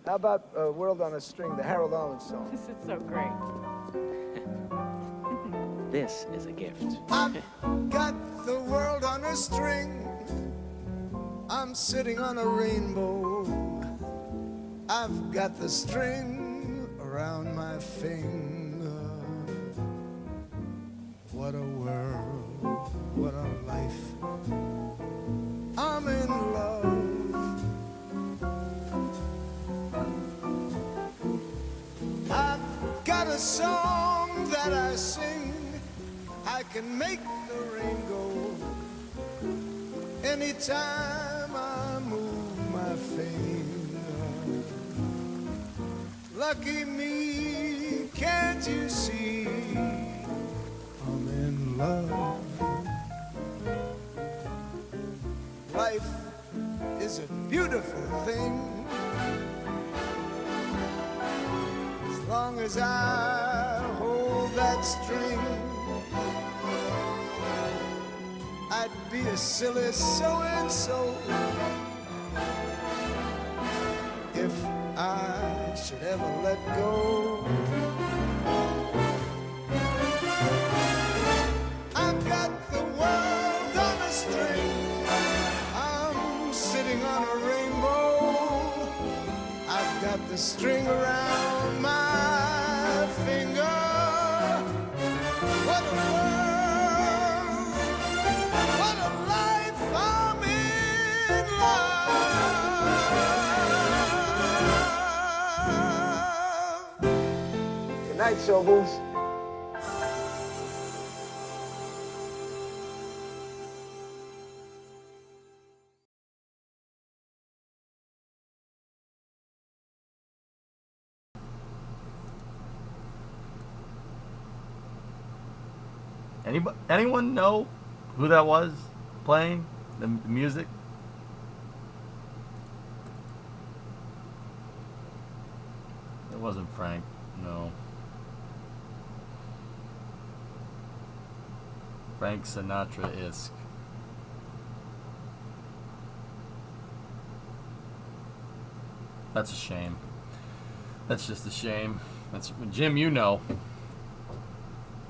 How about World on a String, the Harold Owens song? This is so great. This is a gift. I've got the world on a string. I'm sitting on a rainbow. I've got the string around my finger. What a world, what a life. I'm in love. I've got a song that I sing. I can make the rain go anytime I move my finger. Lucky me, can't you see? I'm in love. Life is a beautiful thing. As long as I hold that string, I'd be a silly so-and-so if I should ever let go. I've got the world on a string. I'm sitting on a rainbow. I've got the string around my finger. What a world, what a life, I'm in love. Good night, Sobels. Anyone know who that was playing the music? It wasn't Frank, no. Frank Sinatra-esque. That's a shame. That's just a shame. That's Jim, you know.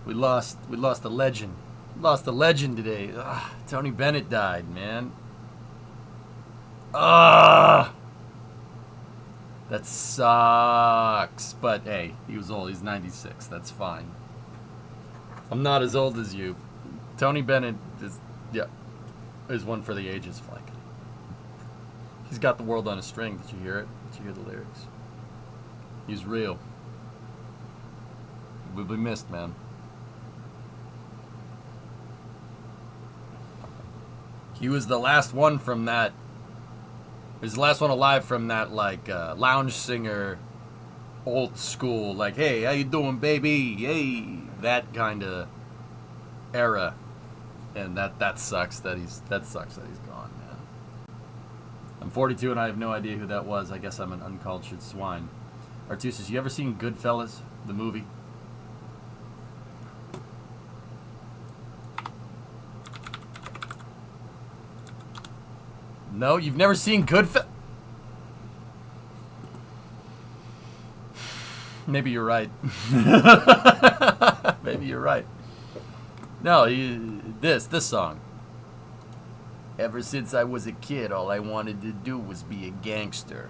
We lost a legend. Lost a legend today. Ugh, Tony Bennett died, man. That sucks. But hey, he was old. He's 96. That's fine. I'm not as old as you. Tony Bennett is one for the ages, like. He's got the world on a string. Did you hear it? Did you hear the lyrics? He's real. We'll be missed, man. He was the last one from that. He was the last one alive from that, like, lounge singer, old school, like, hey, how you doing, baby? Hey, that kind of era. And that sucks that he's gone, man. I'm 42 and I have no idea who that was. I guess I'm an uncultured swine. Artusis, you ever seen Goodfellas, the movie? No, you've never seen Goodfellas? Maybe you're right. Maybe you're right. No, this song. Ever since I was a kid, all I wanted to do was be a gangster.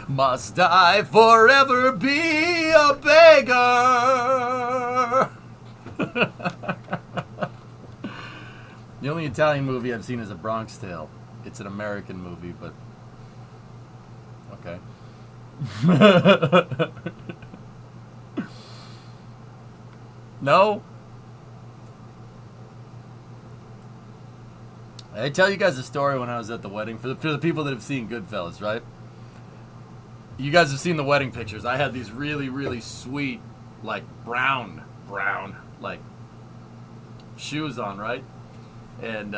Must I forever be a beggar? The only Italian movie I've seen is A Bronx Tale. It's an American movie, but okay. No? I tell you guys a story when I was at the wedding. For the people that have seen Goodfellas, right? You guys have seen the wedding pictures. I had these really, really sweet, like, brown, like, shoes on, right? And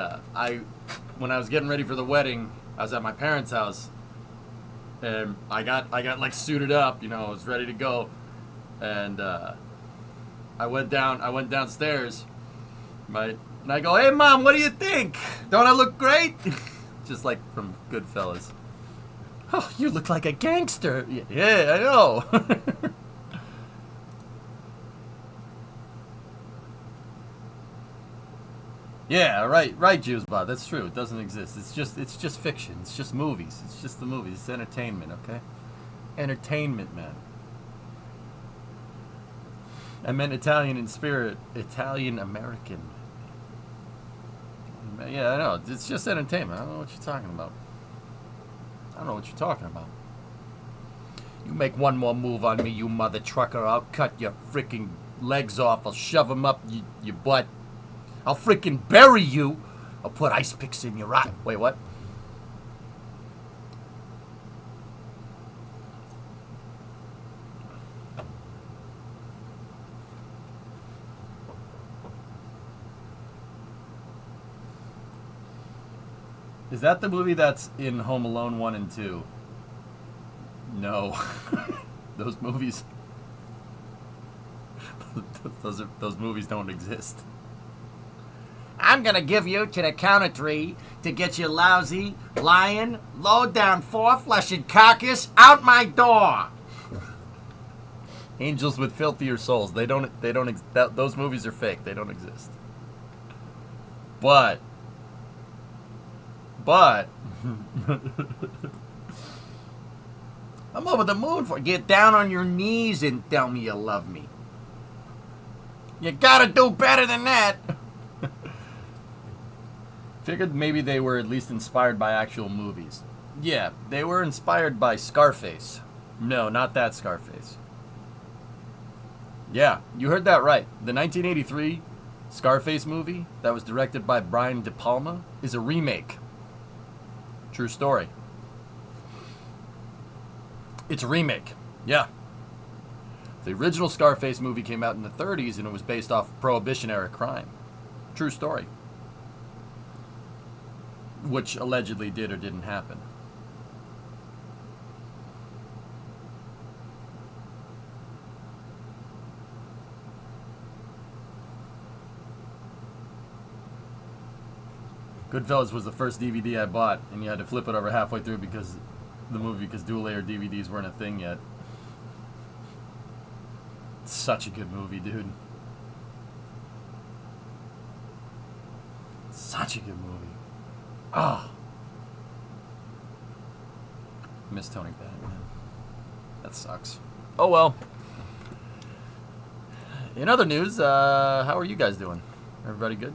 when I was getting ready for the wedding, I was at my parents' house, and I got like suited up, you know, I was ready to go, and I went downstairs, right? And I go, hey, Mom, what do you think? Don't I look great? Just like from Goodfellas. Oh, you look like a gangster. Yeah, I know. Yeah, right, Jewsbot. That's true. It doesn't exist. It's just fiction. It's just movies. It's just the movies. It's entertainment, okay? Entertainment, man. I meant Italian in spirit. Italian American. Yeah, I know. It's just entertainment. I don't know what you're talking about. I don't know what you're talking about. You make one more move on me, you mother trucker, I'll cut your freaking legs off. I'll shove them up your butt. I'll freaking bury you. I'll put ice picks in your eye. Wait, what? Is that the movie that's in Home Alone 1 and 2? No. Those movies... those movies don't exist. I'm gonna give you to the count of 3 to get your lousy, lying, low-down, four-flushing carcass out my door. Angels with filthier souls. Those movies are fake. They don't exist. But I'm over the moon for get down on your knees and tell me you love me. You gotta do better than that. Figured maybe they were at least inspired by actual movies. Yeah, they were inspired by Scarface. No, not that Scarface. Yeah, you heard that right. The 1983 Scarface movie that was directed by Brian De Palma is a remake. True story. It's a remake. Yeah. The original Scarface movie came out in the 30s and it was based off Prohibition-era crime. True story. Which allegedly did or didn't happen. Goodfellas was the first DVD I bought, and you had to flip it over halfway through because dual-layer DVDs weren't a thing yet. It's such a good movie, dude. Such a good movie. Ah. Oh. Miss Tony Bennett, man. That sucks. Oh well. In other news, how are you guys doing? Everybody good?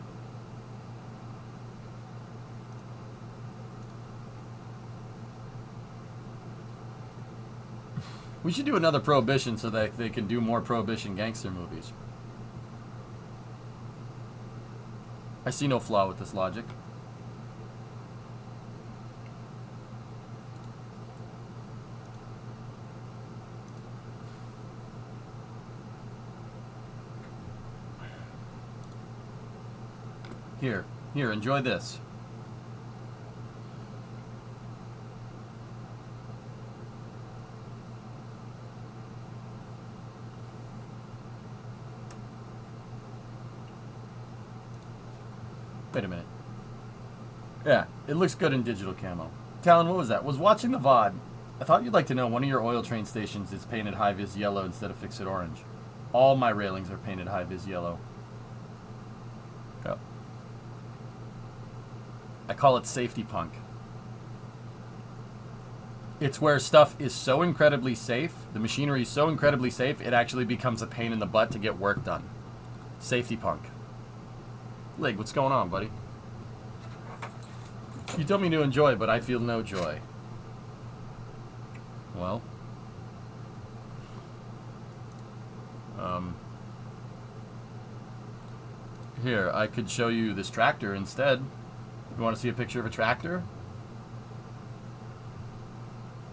We should do another Prohibition so that they can do more Prohibition gangster movies. I see no flaw with this logic. Here, enjoy this. Wait a minute. Yeah, it looks good in digital camo. Talon, what was that? Was watching the VOD. I thought you'd like to know one of your oil train stations is painted high-vis yellow instead of fix-it orange. All my railings are painted high-vis yellow. Yep. I call it safety punk. It's where stuff is so incredibly safe, the machinery is so incredibly safe, it actually becomes a pain in the butt to get work done. Safety punk. Lig, what's going on, buddy? You told me to enjoy, but I feel no joy. Well. Here, I could show you this tractor instead. You want to see a picture of a tractor?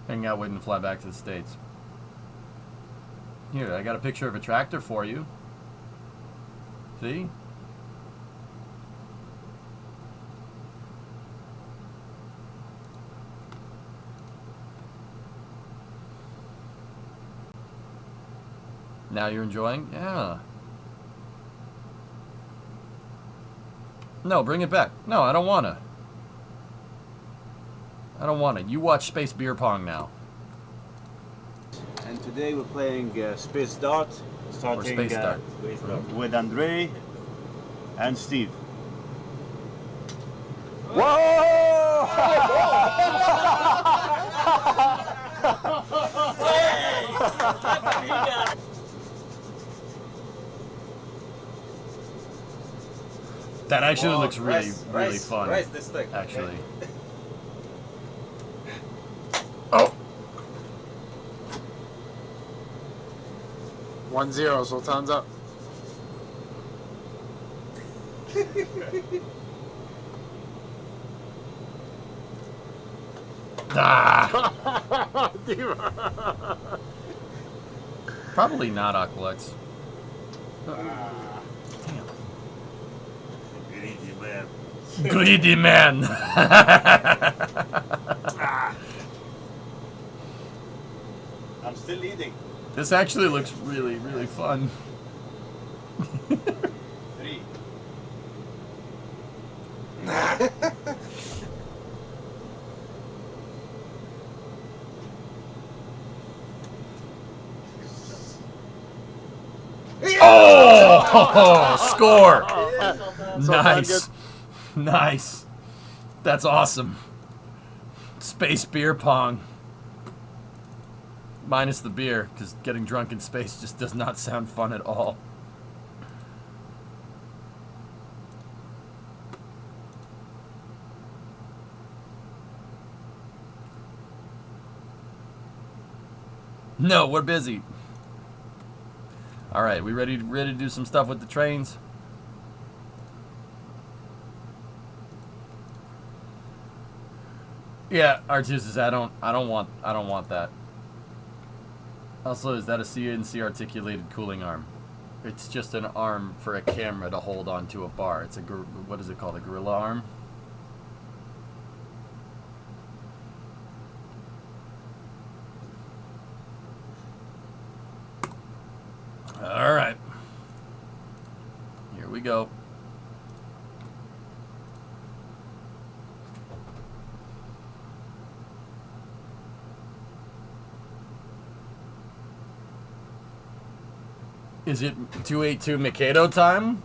Hanging out waiting to fly back to the States. Here, I got a picture of a tractor for you. See? Now you're enjoying? Yeah. No, bring it back. No, I don't wanna. I don't want it. You watch Space Beer Pong now. And today we're playing Space Dart, starting Space Dart. With Andre and Steve. That actually looks really fun. this thing. Actually. Oh! 1-0, Sultan's up. Ah! Probably not Aqualex. Damn. Greedy man. Greedy man! I'm still leading. This actually looks really fun. 3. Oh! Score! Sultan Nice. good. Nice. That's awesome. Space beer pong. Minus the beer, because getting drunk in space just does not sound fun at all. No, we're busy. All right, we ready to do some stuff with the trains? Yeah, R2 says I don't want that. Also, is that a CNC articulated cooling arm? It's just an arm for a camera to hold onto a bar. It's a what is it called? A gorilla arm? All right. Here we go. Is it 282 Mikado time?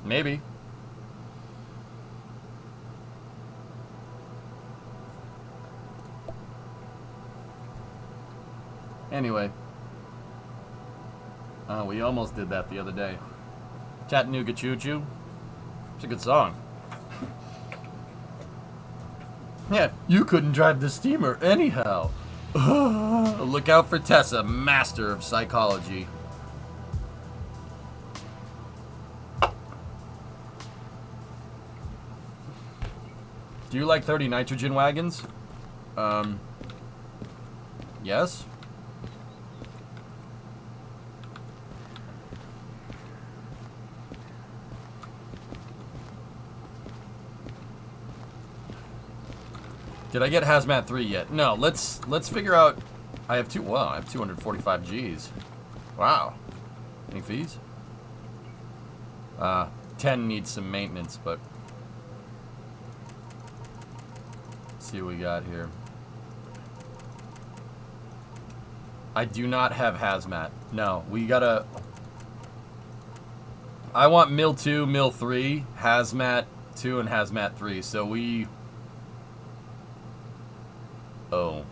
Maybe. Anyway. We almost did that the other day. Chattanooga Choo Choo. It's a good song. Yeah, you couldn't drive the steamer anyhow. Look out for Tessa, master of psychology. Do you like 30 nitrogen wagons? Yes? Did I get Hazmat 3 yet? No, let's figure out. I have 245 G's. Wow. Any fees? 10 needs some maintenance, but let's see what we got here. I do not have Hazmat. No, we gotta. I want Mill 2, Mill 3, Hazmat 2, and Hazmat 3, so we. Oh.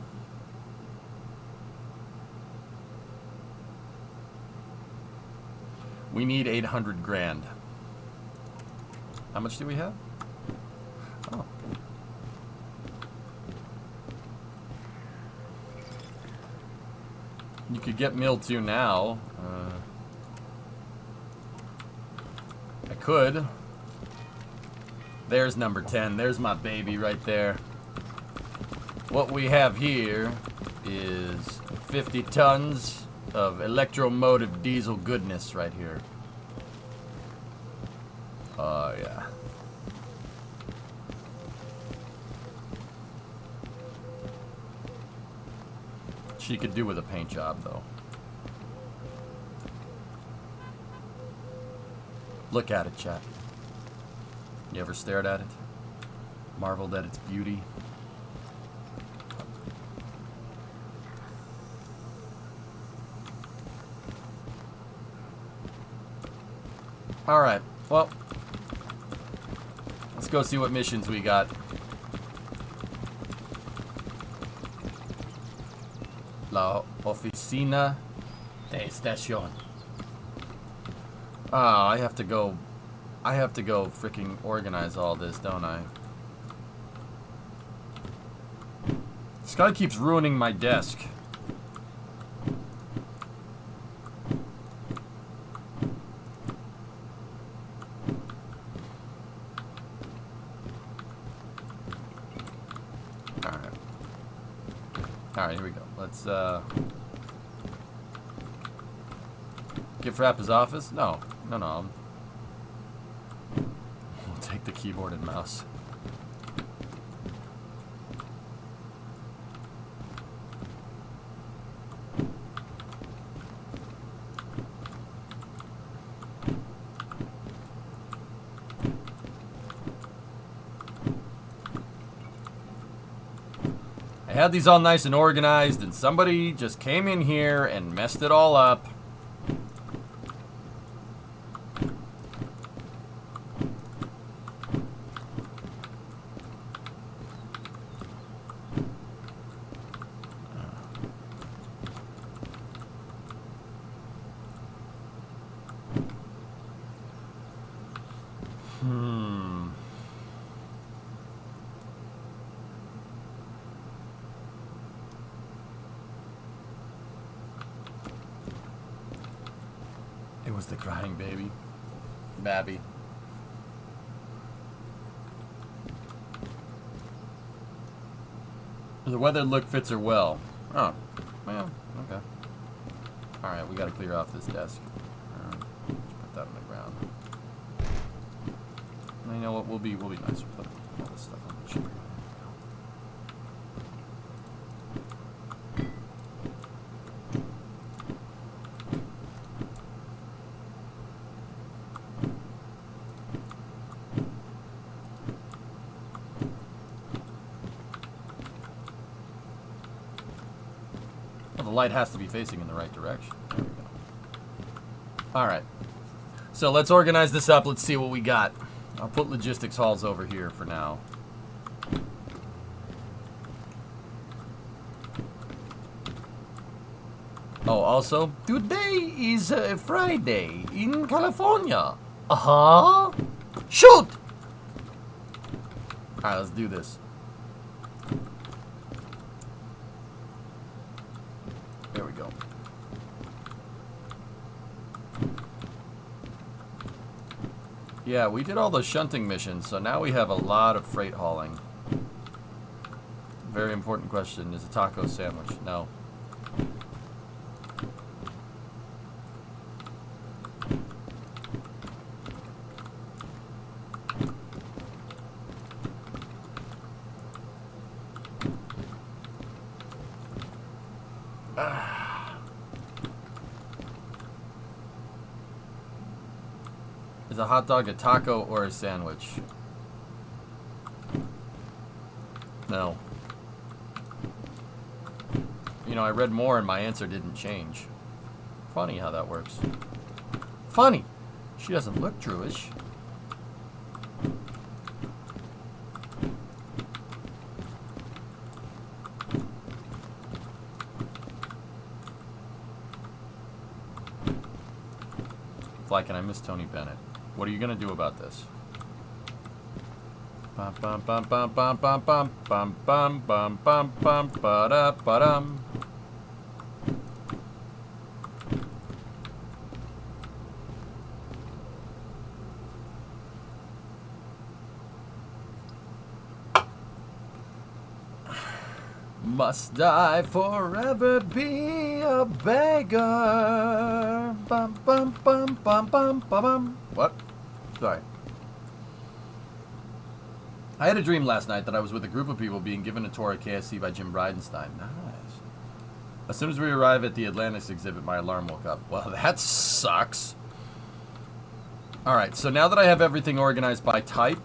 We need 800 grand. How much do we have? Oh. You could get Mill 2 now. I could. There's number 10. There's my baby right there. What we have here is 50 tons of electromotive diesel goodness right here. Oh, yeah. She could do with a paint job, though. Look at it, chat. You ever stared at it? Marveled at its beauty? Alright, well, let's go see what missions we got. La oficina de estación. Ah, I have to go freaking organize all this, don't I? This guy keeps ruining my desk. Alright, here we go. Let's, gift wrap his office? No. No. We'll take the keyboard and mouse. I had these all nice and organized, and somebody just came in here and messed it all up. It was the crying baby. Babby. The weathered look fits her well. Oh, well, okay. Alright, we gotta clear off this desk. Let's put that on the ground. And you know what, we'll be nice. We'll put all this stuff on the chair. The light has to be facing in the right direction. There we go. Alright. So let's organize this up. Let's see what we got. I'll put logistics halls over here for now. Oh, also, today is Friday in California. Uh-huh. Shoot! Alright, let's do this. There we go. Yeah, we did all those shunting missions, so now we have a lot of freight hauling. Very important question. Is a taco sandwich? No. Is a hot dog a taco or a sandwich? No. You know, I read more and my answer didn't change. Funny how that works. Funny! She doesn't look Jewish. Like, and I miss Tony Bennett. What are you gonna do about this? Bum bum bum bum bum bum bum bum bum bum bum bum ba da ba dum. Must I forever be a beggar? Bum bum bum bum bum bum bum. What? Sorry. I had a dream last night that I was with a group of people being given a tour at KSC by Jim Bridenstine. Nice. As soon as we arrived at the Atlantis exhibit, my alarm woke up. Well, that sucks. Alright, so now that I have everything organized by type,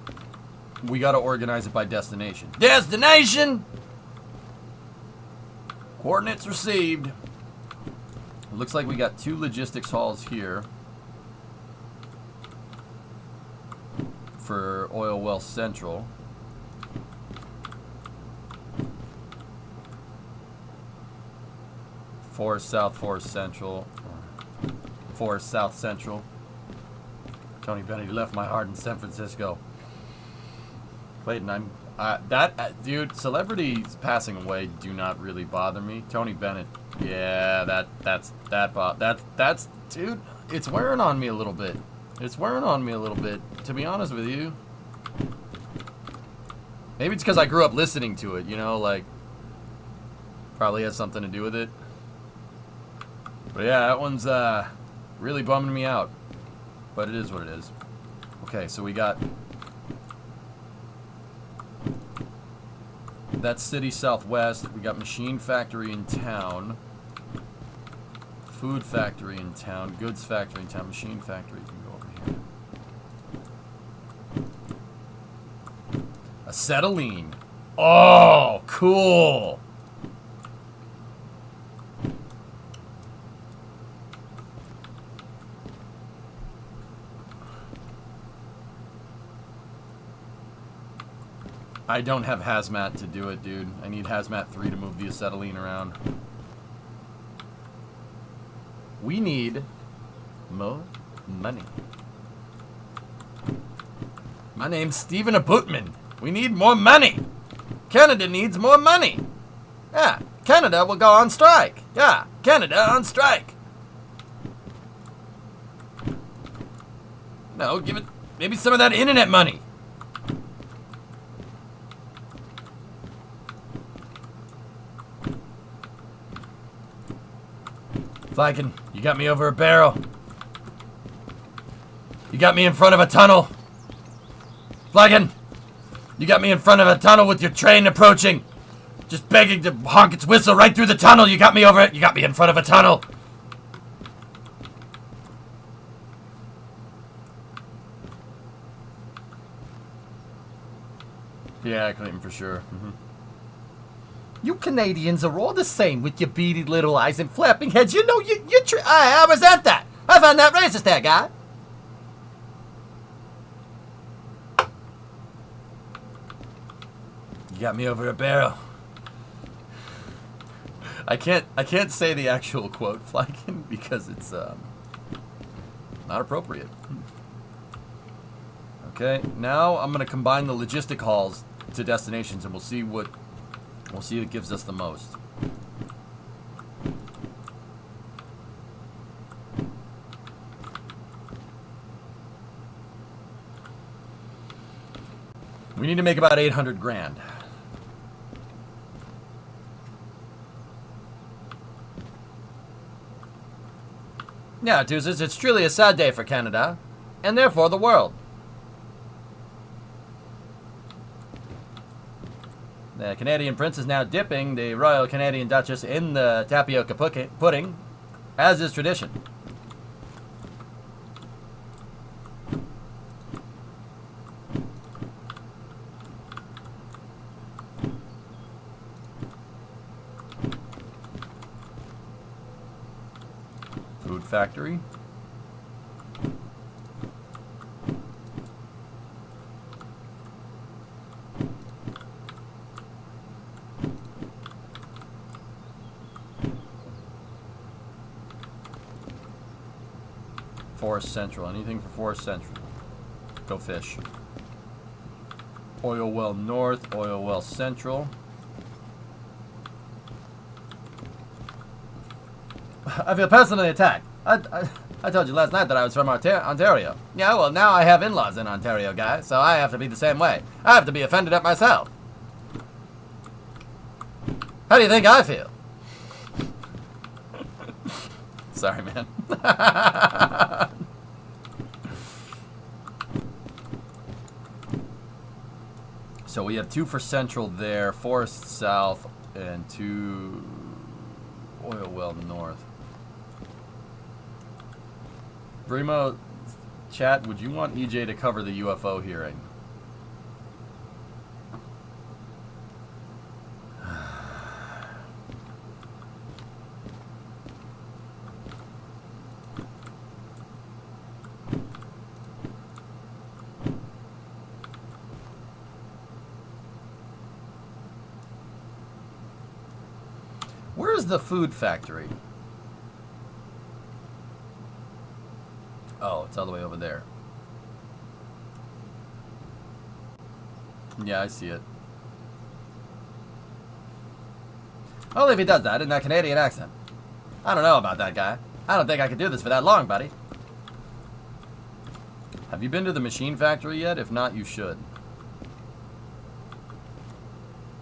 we got to organize it by destination. Destination! Coordinates received. It looks like we got 2 logistics halls here for Oil Well Central. Forest South, Forest Central. Forest South Central. Tony Bennett left my heart in San Francisco. Clayton, dude, celebrities passing away do not really bother me. Tony Bennett, yeah, that's dude, it's wearing on me a little bit. It's wearing on me a little bit, to be honest with you. Maybe it's because I grew up listening to it, you know, like, probably has something to do with it. But yeah, that one's really bumming me out. But it is what it is. Okay, so we got that city southwest. We got machine factory in town. Food factory in town. Goods factory in town. Machine factory. You can go over here. Acetylene. Oh, cool. I don't have hazmat to do it, dude. I need hazmat 3 to move the acetylene around. We need more money. My name's Stephen Abutman. We need more money. Canada needs more money. Yeah, Canada will go on strike. Yeah, Canada on strike. No, give it maybe some of that internet money. Flagon, you got me over a barrel. You got me in front of a tunnel. Flagon, you got me in front of a tunnel with your train approaching. Just begging to honk its whistle right through the tunnel. You got me over it. You got me in front of a tunnel. Yeah, Clayton, for sure. You Canadians are all the same with your beady little eyes and flapping heads. You know, I resent that. I find that racist, that guy. You got me over a barrel. I can't say the actual quote, Flagon, because it's not appropriate. Okay, now I'm gonna combine the logistic halls to destinations, and we'll see what gives us the most. We need to make about 800 grand. Yeah, Deuces, it's truly a sad day for Canada, and therefore the world. The Canadian prince is now dipping the Royal Canadian Duchess in the tapioca pudding, as is tradition. Food factory. Forest Central. Anything for Forest Central. Go fish. Oil Well North. Oil Well Central. I feel personally attacked. I told you last night that I was from Ontario. Yeah, well, now I have in-laws in Ontario, guys, so I have to be the same way. I have to be offended at myself. How do you think I feel? Sorry, man. So we have 2 for Central there, Forest South, and 2 Oil Well North. Brimo, chat, would you want EJ to cover the UFO hearing? Where's the food factory? Oh, it's all the way over there. Yeah, I see it. Only if he does that in that Canadian accent. I don't know about that guy. I don't think I could do this for that long, buddy. Have you been to the machine factory yet? If not, you should.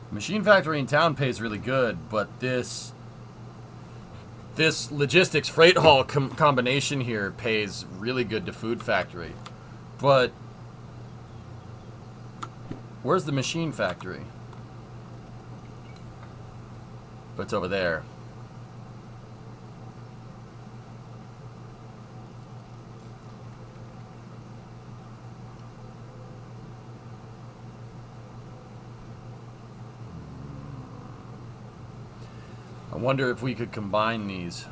Machine factory in town pays really good, but this logistics freight haul combination here pays really good to food factory. But where's the machine factory? But it's over there. I wonder if we could combine these.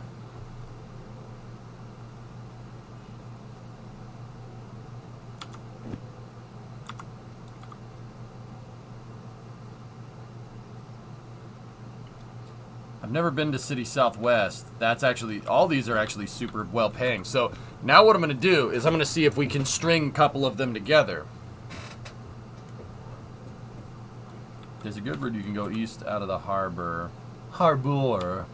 I've never been to City Southwest. That's actually, all these are actually super well paying. So now what I'm going to do is I'm going to see if we can string a couple of them together. There's a good route you can go east out of the harbor. Harbor.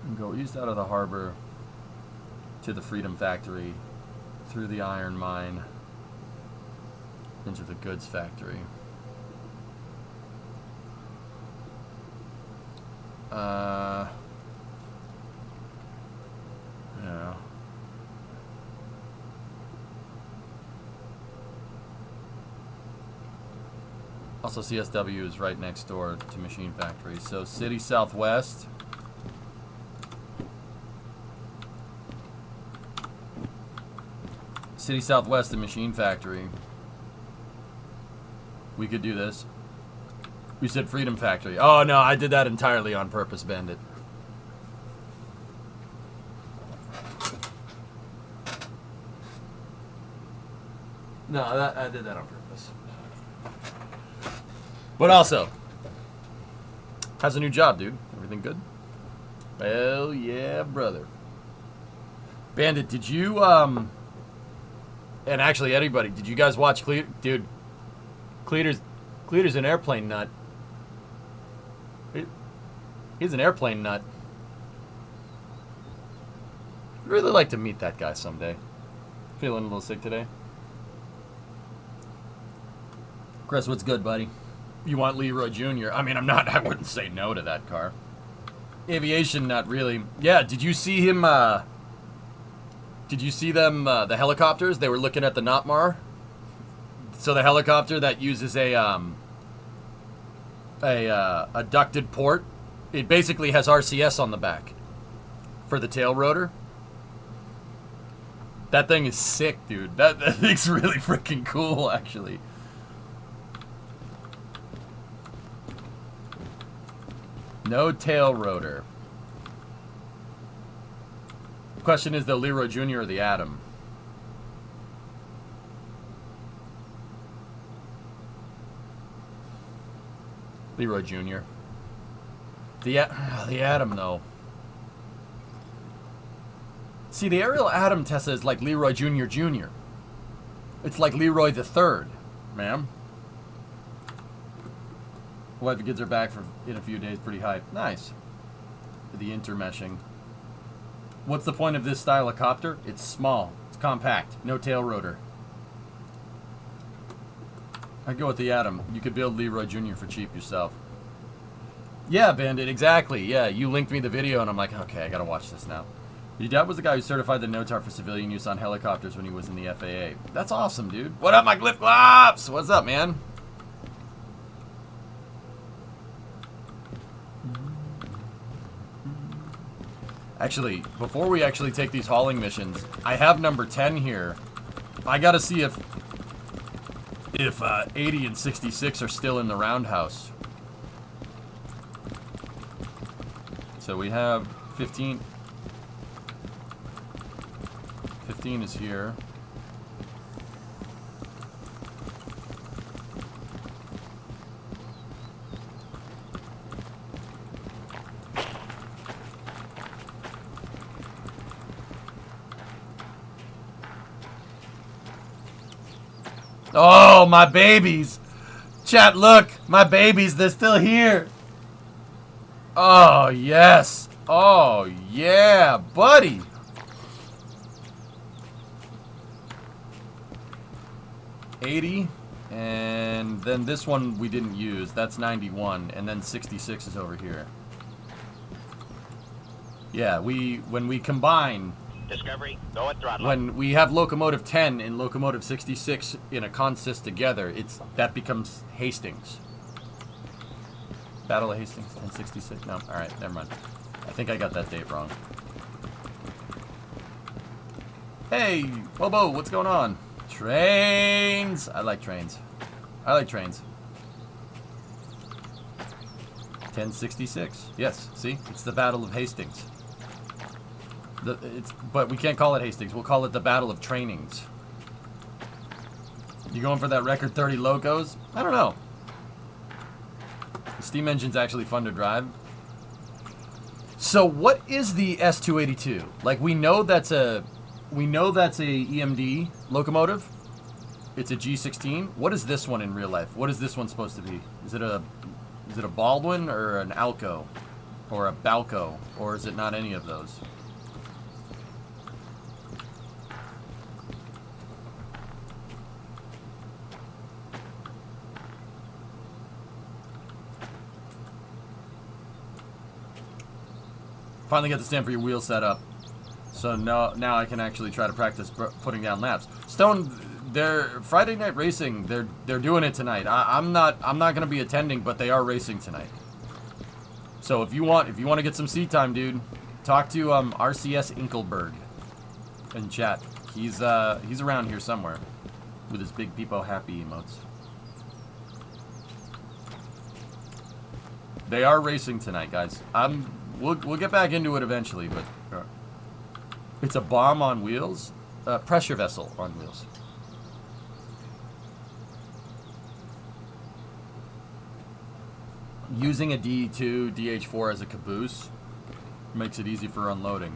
You can go east out of the harbor to the Freedom Factory, through the iron mine, into the goods factory. Yeah. Also, CSW is right next door to Machine Factory. So, City Southwest. City Southwest and Machine Factory. We could do this. We said Freedom Factory. Oh, no, I did that entirely on purpose, Bandit. No, I did that on purpose. But also, how's the new job, dude? Everything good? Hell yeah, brother. Bandit, did you, and actually anybody, did you guys watch dude, Cleater's an airplane nut. He's an airplane nut. I'd really like to meet that guy someday. Feeling a little sick today. Chris, what's good, buddy? You want Leroy Jr.? I mean, I wouldn't say no to that car. Aviation, not really. Yeah, did you see him, did you see them, the helicopters? They were looking at the Notmar. So the helicopter that uses a ducted port, it basically has RCS on the back for the tail rotor. That thing is sick, dude. That thing's really freaking cool, actually. No tail rotor. The question is the Leroy Jr. or the Atom? Leroy Jr. The Atom, though. See, the Ariel Atom Tessa is like Leroy Jr. Jr. It's like Leroy the Third, ma'am. Wife and kids are back in a few days. Pretty hype. Nice. The intermeshing. What's the point of this style of copter? It's small. It's compact. No tail rotor. I'd go with the Atom. You could build Leroy Jr. for cheap yourself. Yeah, Bandit, exactly. Yeah, you linked me the video, and I'm like, okay, I gotta watch this now. Your dad was the guy who certified the NOTAR for civilian use on helicopters when he was in the FAA. That's awesome, dude. What up, my Glyph Glops? What's up, man? Actually, before we actually take these hauling missions, I have number 10 here. I gotta see if 80 and 66 are still in the roundhouse. So we have 15. 15 is here. Oh, my babies. Chat, look. My babies, they're still here. Oh, yes. Oh, yeah, buddy. $80. And then this one we didn't use. That's 91. And then 66 is over here. Yeah, when we combine... Discovery, go at throttle. When we have locomotive 10 and locomotive 66 in a consist together, that becomes Hastings. Battle of Hastings, 1066. No, all right, never mind. I think I got that date wrong. Hey, Bobo, what's going on? Trains. I like trains. I like trains. 1066. Yes, see, it's the Battle of Hastings. But we can't call it Hastings. We'll call it the Battle of Trainings. You going for that record 30 locos? I don't know. The steam engine's actually fun to drive. So what is the S282? Like we know that's a EMD locomotive. It's a G16. What is this one in real life? What is this one supposed to be? Is it a Baldwin or an Alco or a Balco, or is it not any of those? Finally got the stand for your wheel set up. So now I can actually try to practice putting down laps. Stone, they're Friday Night Racing. They're doing it tonight. I'm not gonna be attending, but they are racing tonight. So if you want to get some seat time, dude, talk to RCS Inkelberg in chat. He's around here somewhere with his big Peepo happy emotes. They are racing tonight, guys. We'll get back into it eventually, but it's a bomb on wheels, pressure vessel on wheels. Using a D2, DH4 as a caboose makes it easy for unloading.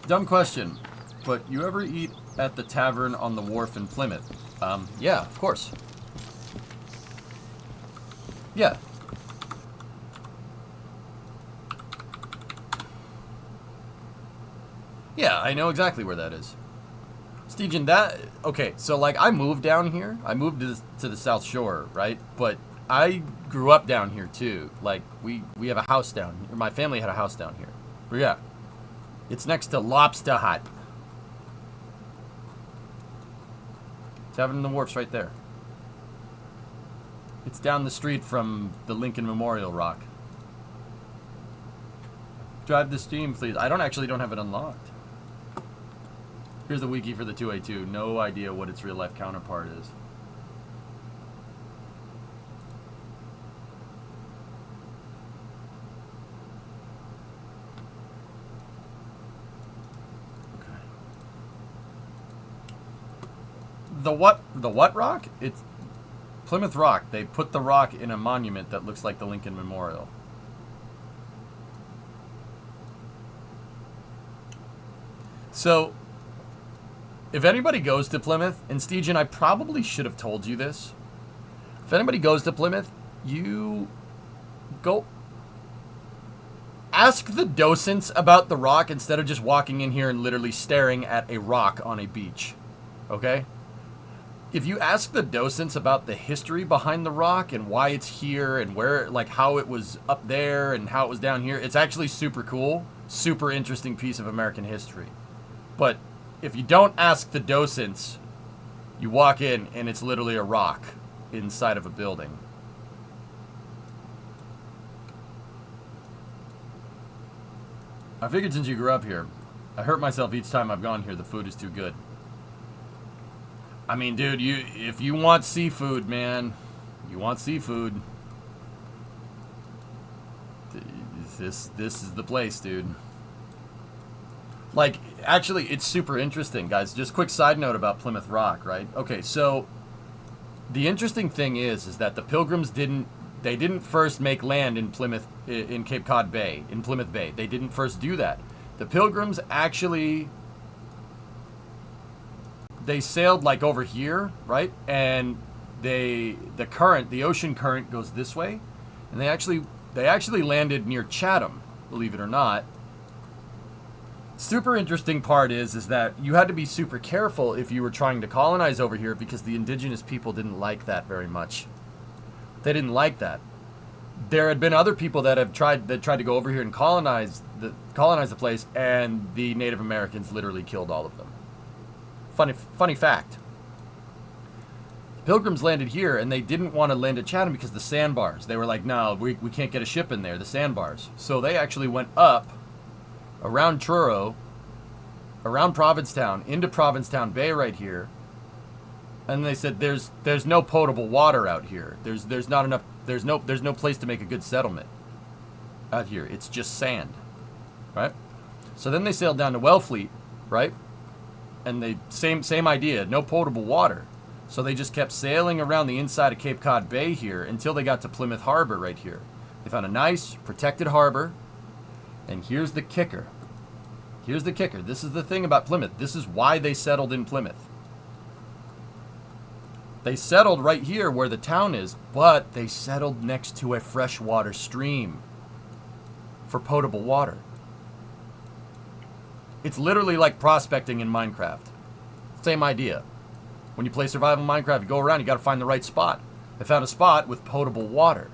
Dumb question, but you ever eat at the tavern on the wharf in Plymouth? Yeah, of course. Yeah. Yeah, I know exactly where that is. Steegen, okay, so like I moved down here. I moved to the South Shore, right? But I grew up down here too. Like we have a house down here. My family had a house down here. But yeah, it's next to Lobster Hut. Tavern on the Wharf's right there. It's down the street from the Lincoln Memorial Rock. Drive the Steam, please. I don't have it unlocked. Here's the wiki for the 2A2. No idea what its real-life counterpart is. Okay. The what rock? It's Plymouth Rock. They put the rock in a monument that looks like the Lincoln Memorial. So, if anybody goes to Plymouth, and Steegen, I probably should have told you this. If anybody goes to Plymouth, you go ask the docents about the rock instead of just walking in here and literally staring at a rock on a beach. Okay? If you ask the docents about the history behind the rock and why it's here and where, like how it was up there and how it was down here, it's actually super cool, super interesting piece of American history. But if you don't ask the docents, you walk in and it's literally a rock inside of a building. I figured since you grew up here, I hurt myself each time I've gone here. The food is too good. I mean, dude, if you want seafood, man, you want seafood. This is the place, dude. Like, actually, it's super interesting, guys. Just quick side note about Plymouth Rock, right? Okay, so the interesting thing is that the Pilgrims didn't first make land in Plymouth, in Cape Cod Bay, in Plymouth Bay. They didn't first do that. The Pilgrims actually they sailed like over here, right? And the ocean current goes this way, and they actually landed near Chatham, believe it or not. Super interesting part is that you had to be super careful if you were trying to colonize over here, because the indigenous people didn't like that very much. They didn't like that. There had been other people that tried to go over here and colonize the place, and the Native Americans literally killed all of them. Funny fact. Pilgrims landed here, and they didn't want to land at Chatham because the sandbars. They were like, no, we can't get a ship in there, the sandbars. So they actually went up around Truro, around Provincetown, into Provincetown Bay right here, and they said there's no potable water out here. There's not enough. There's no place to make a good settlement out here. It's just sand, right? So then they sailed down to Wellfleet, right? And they same idea, no potable water. So they just kept sailing around the inside of Cape Cod Bay here until they got to Plymouth Harbor right here. They found a nice protected harbor. And here's the kicker. Here's the kicker. This is the thing about Plymouth. This is why they settled in Plymouth. They settled right here where the town is, but they settled next to a freshwater stream for potable water. It's literally like prospecting in Minecraft. Same idea. When you play survival Minecraft, you go around, you got to find the right spot. They found a spot with potable water.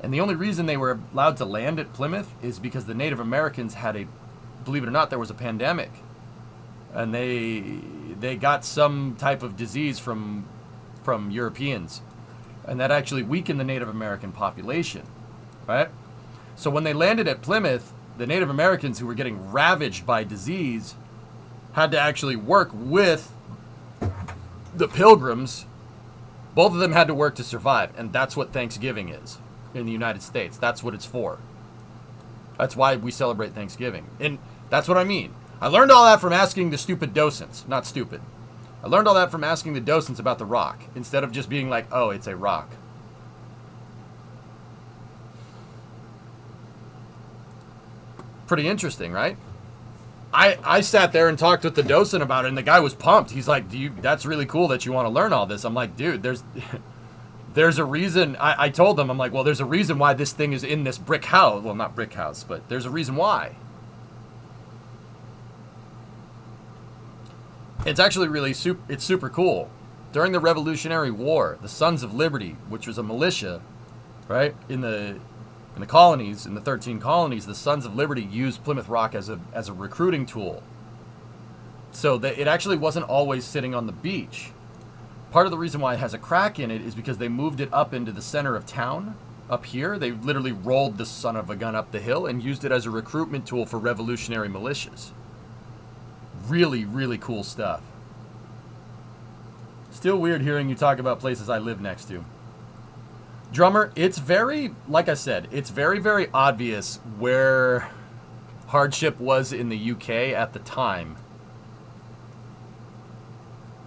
And the only reason they were allowed to land at Plymouth is because the Native Americans had believe it or not, there was a pandemic. And they got some type of disease from Europeans. And that actually weakened the Native American population, right? So when they landed at Plymouth, the Native Americans who were getting ravaged by disease had to actually work with the Pilgrims. Both of them had to work to survive, and that's what Thanksgiving is in the United States. That's what it's for. That's why we celebrate Thanksgiving. And that's what I mean. I learned all that from asking the stupid docents. Not stupid. I learned all that from asking the docents about the rock, instead of just being like, oh, it's a rock. Pretty interesting, right? I sat there and talked with the docent about it, and the guy was pumped. He's like, that's really cool that you want to learn all this. I'm like, dude, there's a reason. I told them, I'm like, well, there's a reason why this thing is in this brick house. Well, not brick house, but there's a reason why. It's actually really it's super cool. During the Revolutionary War, the Sons of Liberty, which was a militia, right, in the colonies, in the 13 colonies, the Sons of Liberty used Plymouth Rock as a recruiting tool. So that it actually wasn't always sitting on the beach. Part of the reason why it has a crack in it is because they moved it up into the center of town. Up here, they literally rolled the son of a gun up the hill and used it as a recruitment tool for revolutionary militias. Really, really cool stuff. Still weird hearing you talk about places I live next to. Drummer, it's very, like I said, it's very, very obvious where hardship was in the UK at the time.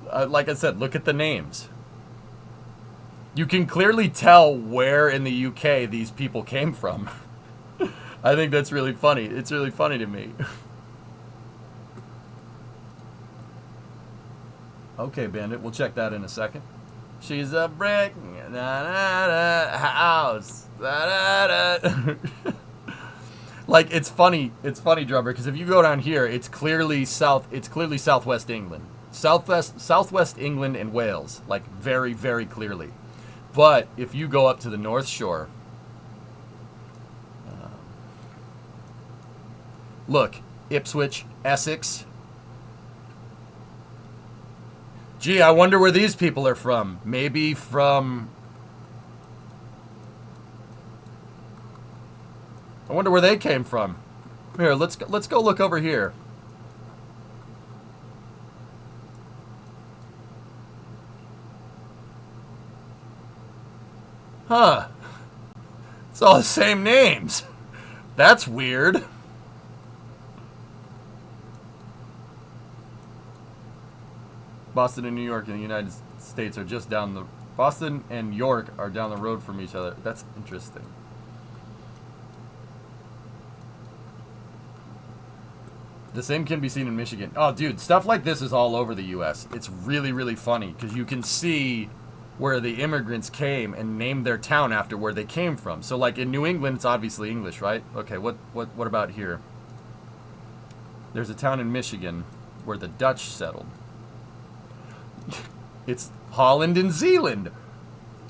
Like I said, look at the names. You can clearly tell where in the UK these people came from. I think that's really funny. It's really funny to me. Okay, Bandit, we'll check that in a second. She's a brick house. Like, it's funny, Drummer, because if you go down here, it's clearly southwest England. Southwest England and Wales, like very, very clearly. But if you go up to the North Shore, look, Ipswich, Essex. Gee, I wonder where these people are from. Maybe from... I wonder where they came from. Here, let's go look over here. Huh. It's all the same names. That's weird. Boston and New York in the United States are just down the... Boston and York are down the road from each other. That's interesting. The same can be seen in Michigan. Oh, dude, stuff like this is all over the U.S. It's really, really funny because you can see where the immigrants came and named their town after where they came from. So, like in New England, it's obviously English, right? Okay, what about here? There's a town in Michigan where the Dutch settled. It's Holland and Zealand.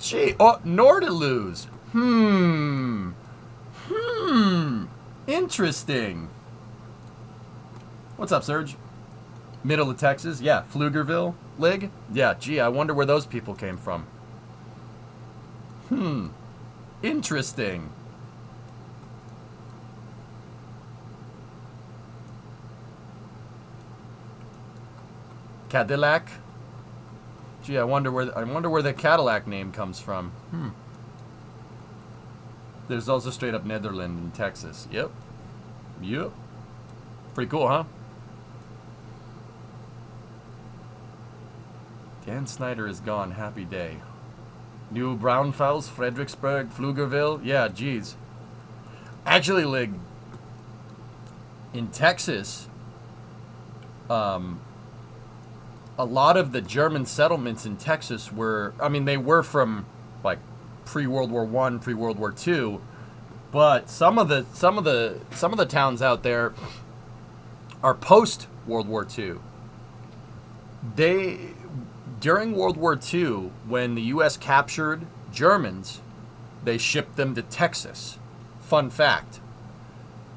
Gee, oh, Nordeloos. Interesting. What's up, Serge? Middle of Texas? Yeah. Pflugerville? Lig? Yeah, gee, I wonder where those people came from. Interesting. Cadillac? Gee, I wonder where the Cadillac name comes from. There's also straight up Netherlands in Texas. Yep. Pretty cool, huh? Dan Snyder is gone. Happy day. New Braunfels, Fredericksburg, Pflugerville. Yeah, geez. Actually, like, in Texas, a lot of the German settlements in Texas were, I mean, they were from, like, pre-World War I, pre-World War II, but some of the towns out there are post-World War II. During World War II, when the U.S. captured Germans, they shipped them to Texas. Fun fact.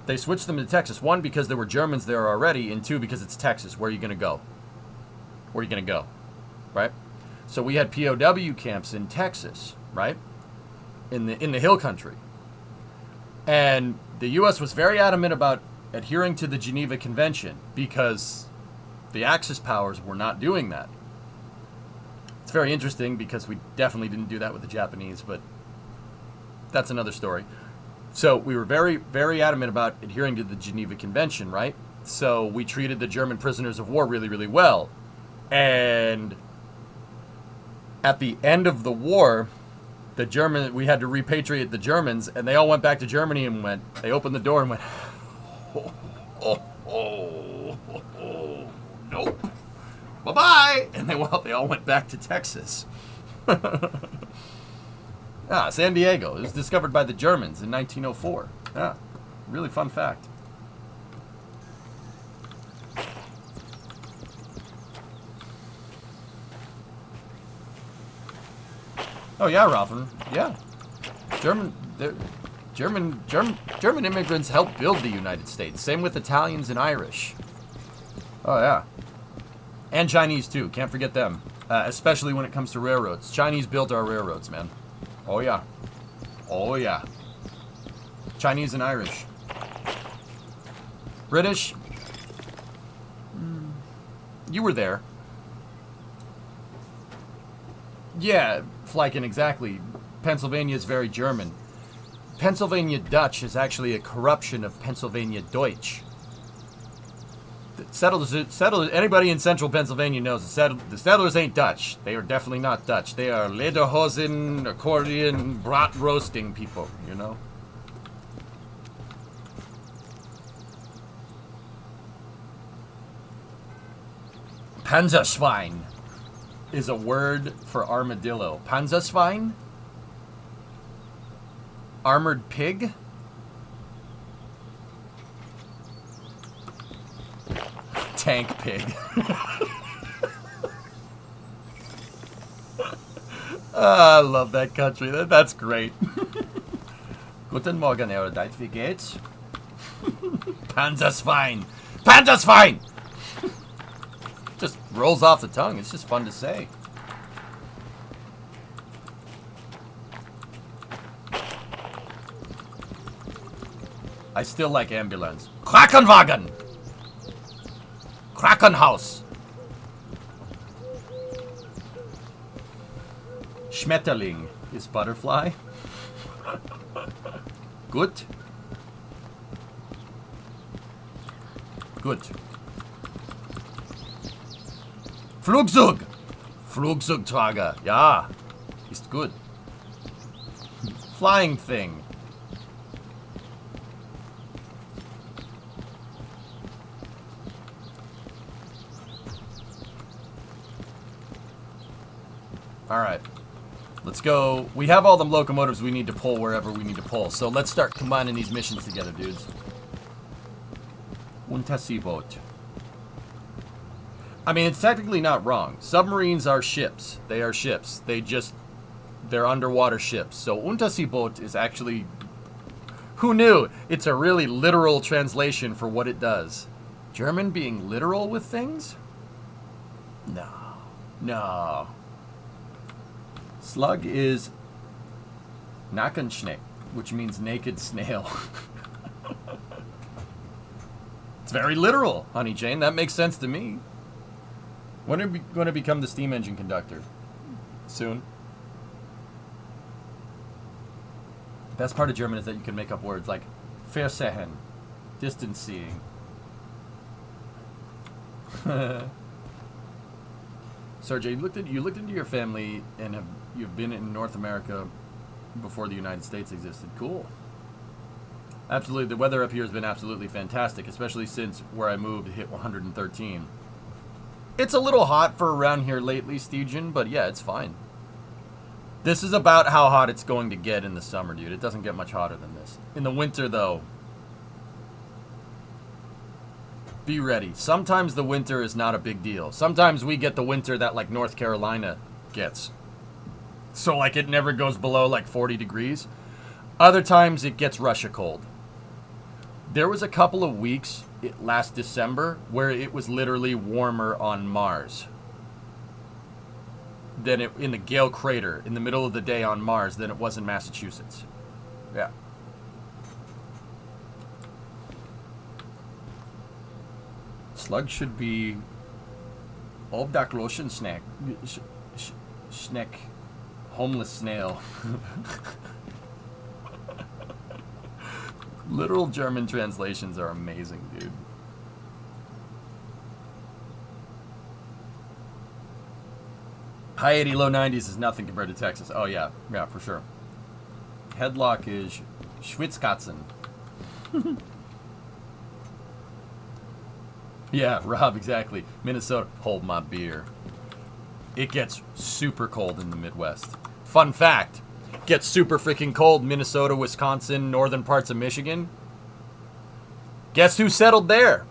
They switched them to Texas. One, because there were Germans there already, and two, because it's Texas. Where are you going to go? Where are you going to go? Right? So we had POW camps in Texas, right? In the hill country. And the U.S. was very adamant about adhering to the Geneva Convention because the Axis powers were not doing that. It's very interesting because we definitely didn't do that with the Japanese, but that's another story. So we were very, very adamant about adhering to the Geneva Convention, right? So we treated the German prisoners of war really, really well. And at the end of the war, we had to repatriate the Germans, and they all went back to Germany and they opened the door and went, nope. Bye-bye! And they all went back to Texas. San Diego. It was discovered by the Germans in 1904. Yeah, really fun fact. Oh yeah, Ralphin. Yeah. German immigrants helped build the United States. Same with Italians and Irish. Oh yeah. And Chinese too. Can't forget them. Especially when it comes to railroads. Chinese built our railroads, man. Oh yeah. Oh yeah. Chinese and Irish. British. You were there. Yeah, Flykin, exactly. Pennsylvania is very German. Pennsylvania Dutch is actually a corruption of Pennsylvania Deutsch. Settlers, anybody in central Pennsylvania knows the settlers ain't Dutch. They are definitely not Dutch. They are lederhosen, accordion, brat roasting people, you know? Panzerschwein is a word for armadillo. Panzerschwein? Armored pig? Tank pig. I love that country. That's great. Guten Morgen, Erudite. Wie geht's? Panzerschwein. Panzerschwein! Just rolls off the tongue. It's just fun to say. I still like ambulance. Krankenwagen! Krankenhaus! Schmetterling is butterfly. Good. Good. Flugzeug! Flugzeugträger. Ja. Ist gut. Flying thing. All right. Let's go. We have all the locomotives we need to pull wherever we need to pull. So let's start combining these missions together, dudes. Unterseeboot. I mean, it's technically not wrong. Submarines are ships. They are ships. They're underwater ships. So Unterseeboot is actually... Who knew? It's a really literal translation for what it does. German being literal with things? No. No. Slug is Nackenschneck, which means naked snail. It's very literal, Honey Jane. That makes sense to me. When are we going to become the steam engine conductor? Soon. Best part of German is that you can make up words like Versehen, distance seeing. Sergey, you looked into your family and you've been in North America before the United States existed. Cool. Absolutely, the weather up here has been absolutely fantastic, especially since where I moved hit 113. It's a little hot for around here lately, Stygian, but yeah, it's fine. This is about how hot it's going to get in the summer, dude. It doesn't get much hotter than this. In the winter, though, be ready. Sometimes the winter is not a big deal. Sometimes we get the winter that, like, North Carolina gets. So, like, it never goes below, like, 40 degrees. Other times it gets Russia cold. There was a couple of weeks last December where it was literally warmer on Mars than in the Gale Crater in the middle of the day on Mars than it was in Massachusetts. Yeah. Slug should be Obdachlosen snack. Schneck. Homeless snail. Literal German translations are amazing, dude. High 80, low 90s is nothing compared to Texas. Oh, yeah. Yeah, for sure. Headlock is Schwitzkatzen. Yeah, Rob, exactly. Minnesota, hold my beer. It gets super cold in the Midwest. Fun fact. Gets super freaking cold Minnesota, Wisconsin, northern parts of Michigan. Guess who settled there?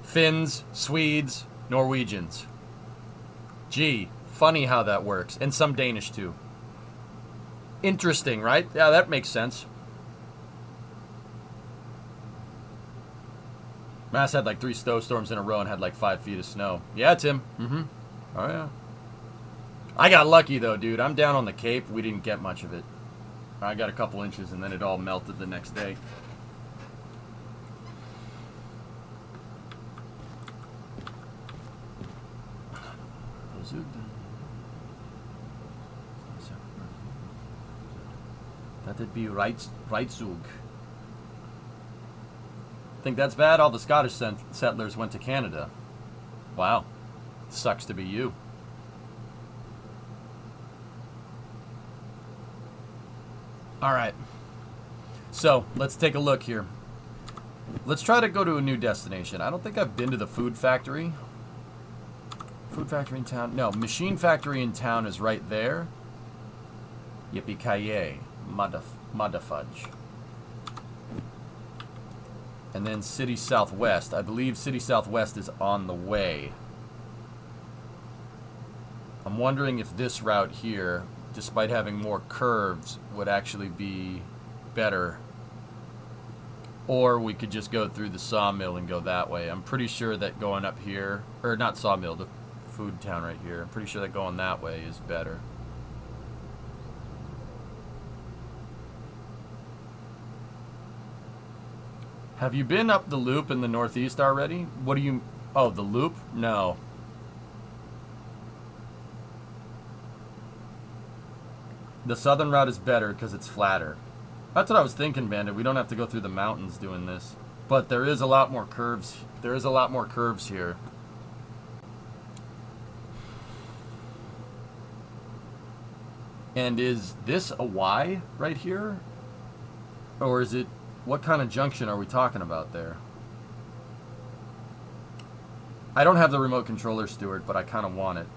Finns, Swedes, Norwegians. Gee, funny how that works. And some Danish too. Interesting, right? Yeah, that makes sense. Mass had like 3 snowstorms in a row and had like 5 feet of snow. Yeah, Tim. Mm-hmm. Oh, yeah. I got lucky, though, dude. I'm down on the Cape. We didn't get much of it. I got a couple inches, and then it all melted the next day. That'd be Reitzug. Think that's bad? All the Scottish settlers went to Canada. Wow. Sucks to be you. All right. So, let's take a look here. Let's try to go to a new destination. I don't think I've been to the food factory. Food factory in town? No, machine factory in town is right there. Yippee-ki-yay. Mudafudge. And then City Southwest. I believe City Southwest is on the way. I'm wondering if this route here, despite having more curves, would actually be better. Or we could just go through the sawmill and go that way. I'm pretty sure that going up here, or not sawmill, the food town right here, I'm pretty sure that going that way is better. Have you been up the loop in the Northeast already? What do you... Oh, the loop? No. The southern route is better because it's flatter. That's what I was thinking, Bandit. We don't have to go through the mountains doing this. But there is a lot more curves. There is a lot more curves here. And is this a Y right here? Or is it... What kind of junction are we talking about there? I don't have the remote controller, Stuart, but I kind of want it.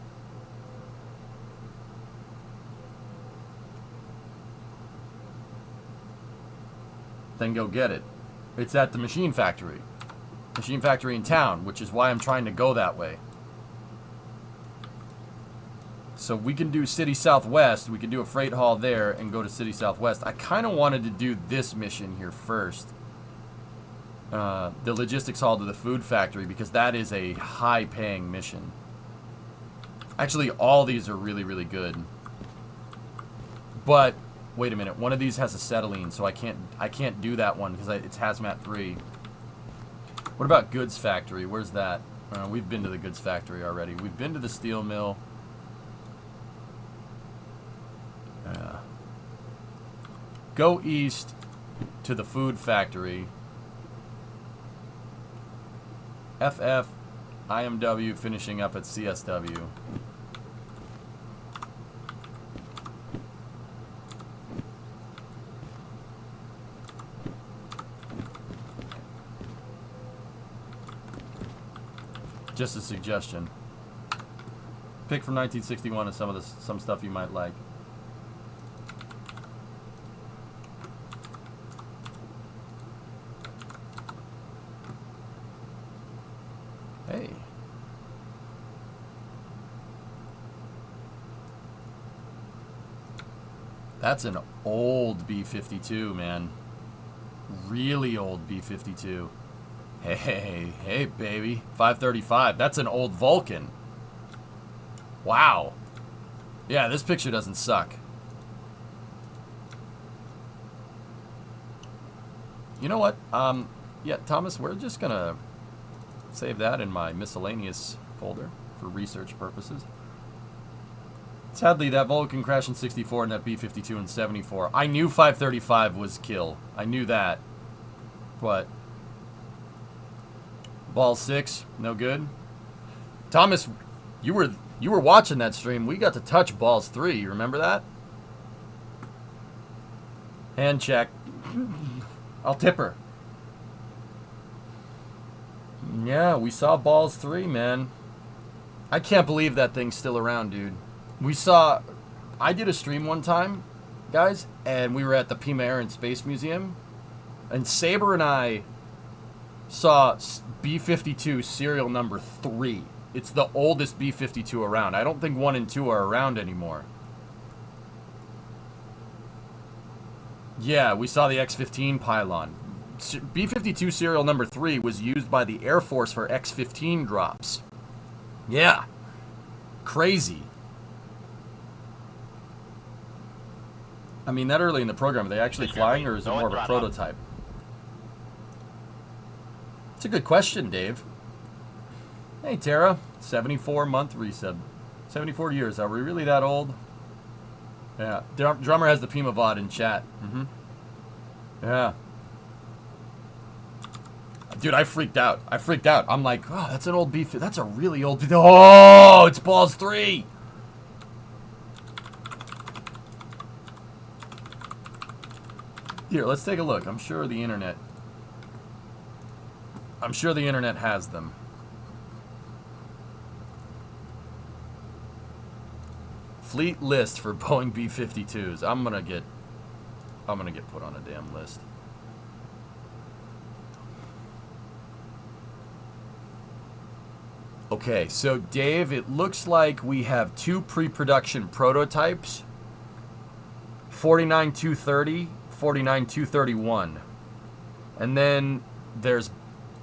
then go get it. It's at the machine factory. Machine factory in town, which is why I'm trying to go that way. So we can do City Southwest. We can do a freight haul there and go to City Southwest. I kind of wanted to do this mission here first. The logistics haul to the food factory, because that is a high-paying mission. Actually, all these are really, really good. But wait a minute. One of these has acetylene, so I can't do that one because it's Hazmat 3. What about Goods Factory? Where's that? We've been to the Goods Factory already. We've been to the steel mill. Go east to the food factory. FF, IMW, finishing up at CSW. Just a suggestion. Pick from 1961 and some stuff you might like. Hey. That's an old B-52, man. Really old B-52. Hey, baby. 535. That's an old Vulcan. Wow. Yeah, this picture doesn't suck. You know what? Yeah, Thomas, we're just gonna save that in my miscellaneous folder for research purposes. Sadly, that Vulcan crashed in 64 and that B-52 in 74. I knew 535 was kill. I knew that. But Ball 6, no good. Thomas, you were watching that stream. We got to touch Balls 3. You remember that? Hand check. I'll tip her. Yeah, we saw Balls 3, man. I can't believe that thing's still around, dude. I did a stream one time, guys, and we were at the Pima Air and Space Museum, and Saber and I saw B-52 serial number 3. It's the oldest B-52 around. I don't think 1 and 2 are around anymore. Yeah, we saw the X-15 pylon. B-52 serial number 3 was used by the Air Force for X-15 drops. Yeah. Crazy. I mean, that early in the program, are they actually flying, or is it more of a prototype? It's a good question, Dave. Hey, Tara. 74-month resub. 74 years. Are we really that old? Yeah. Drummer has the Pima VOD in chat. Yeah. Dude, I freaked out. I'm like, oh, that's an old beef. That's a really old beef. Oh, it's Balls 3. Here, let's take a look. I'm sure the internet has them. Fleet list for Boeing B-52s. I'm gonna get put on a damn list. Okay, so Dave, it looks like we have 2 pre-production prototypes. 49-230, 49-231. And then there's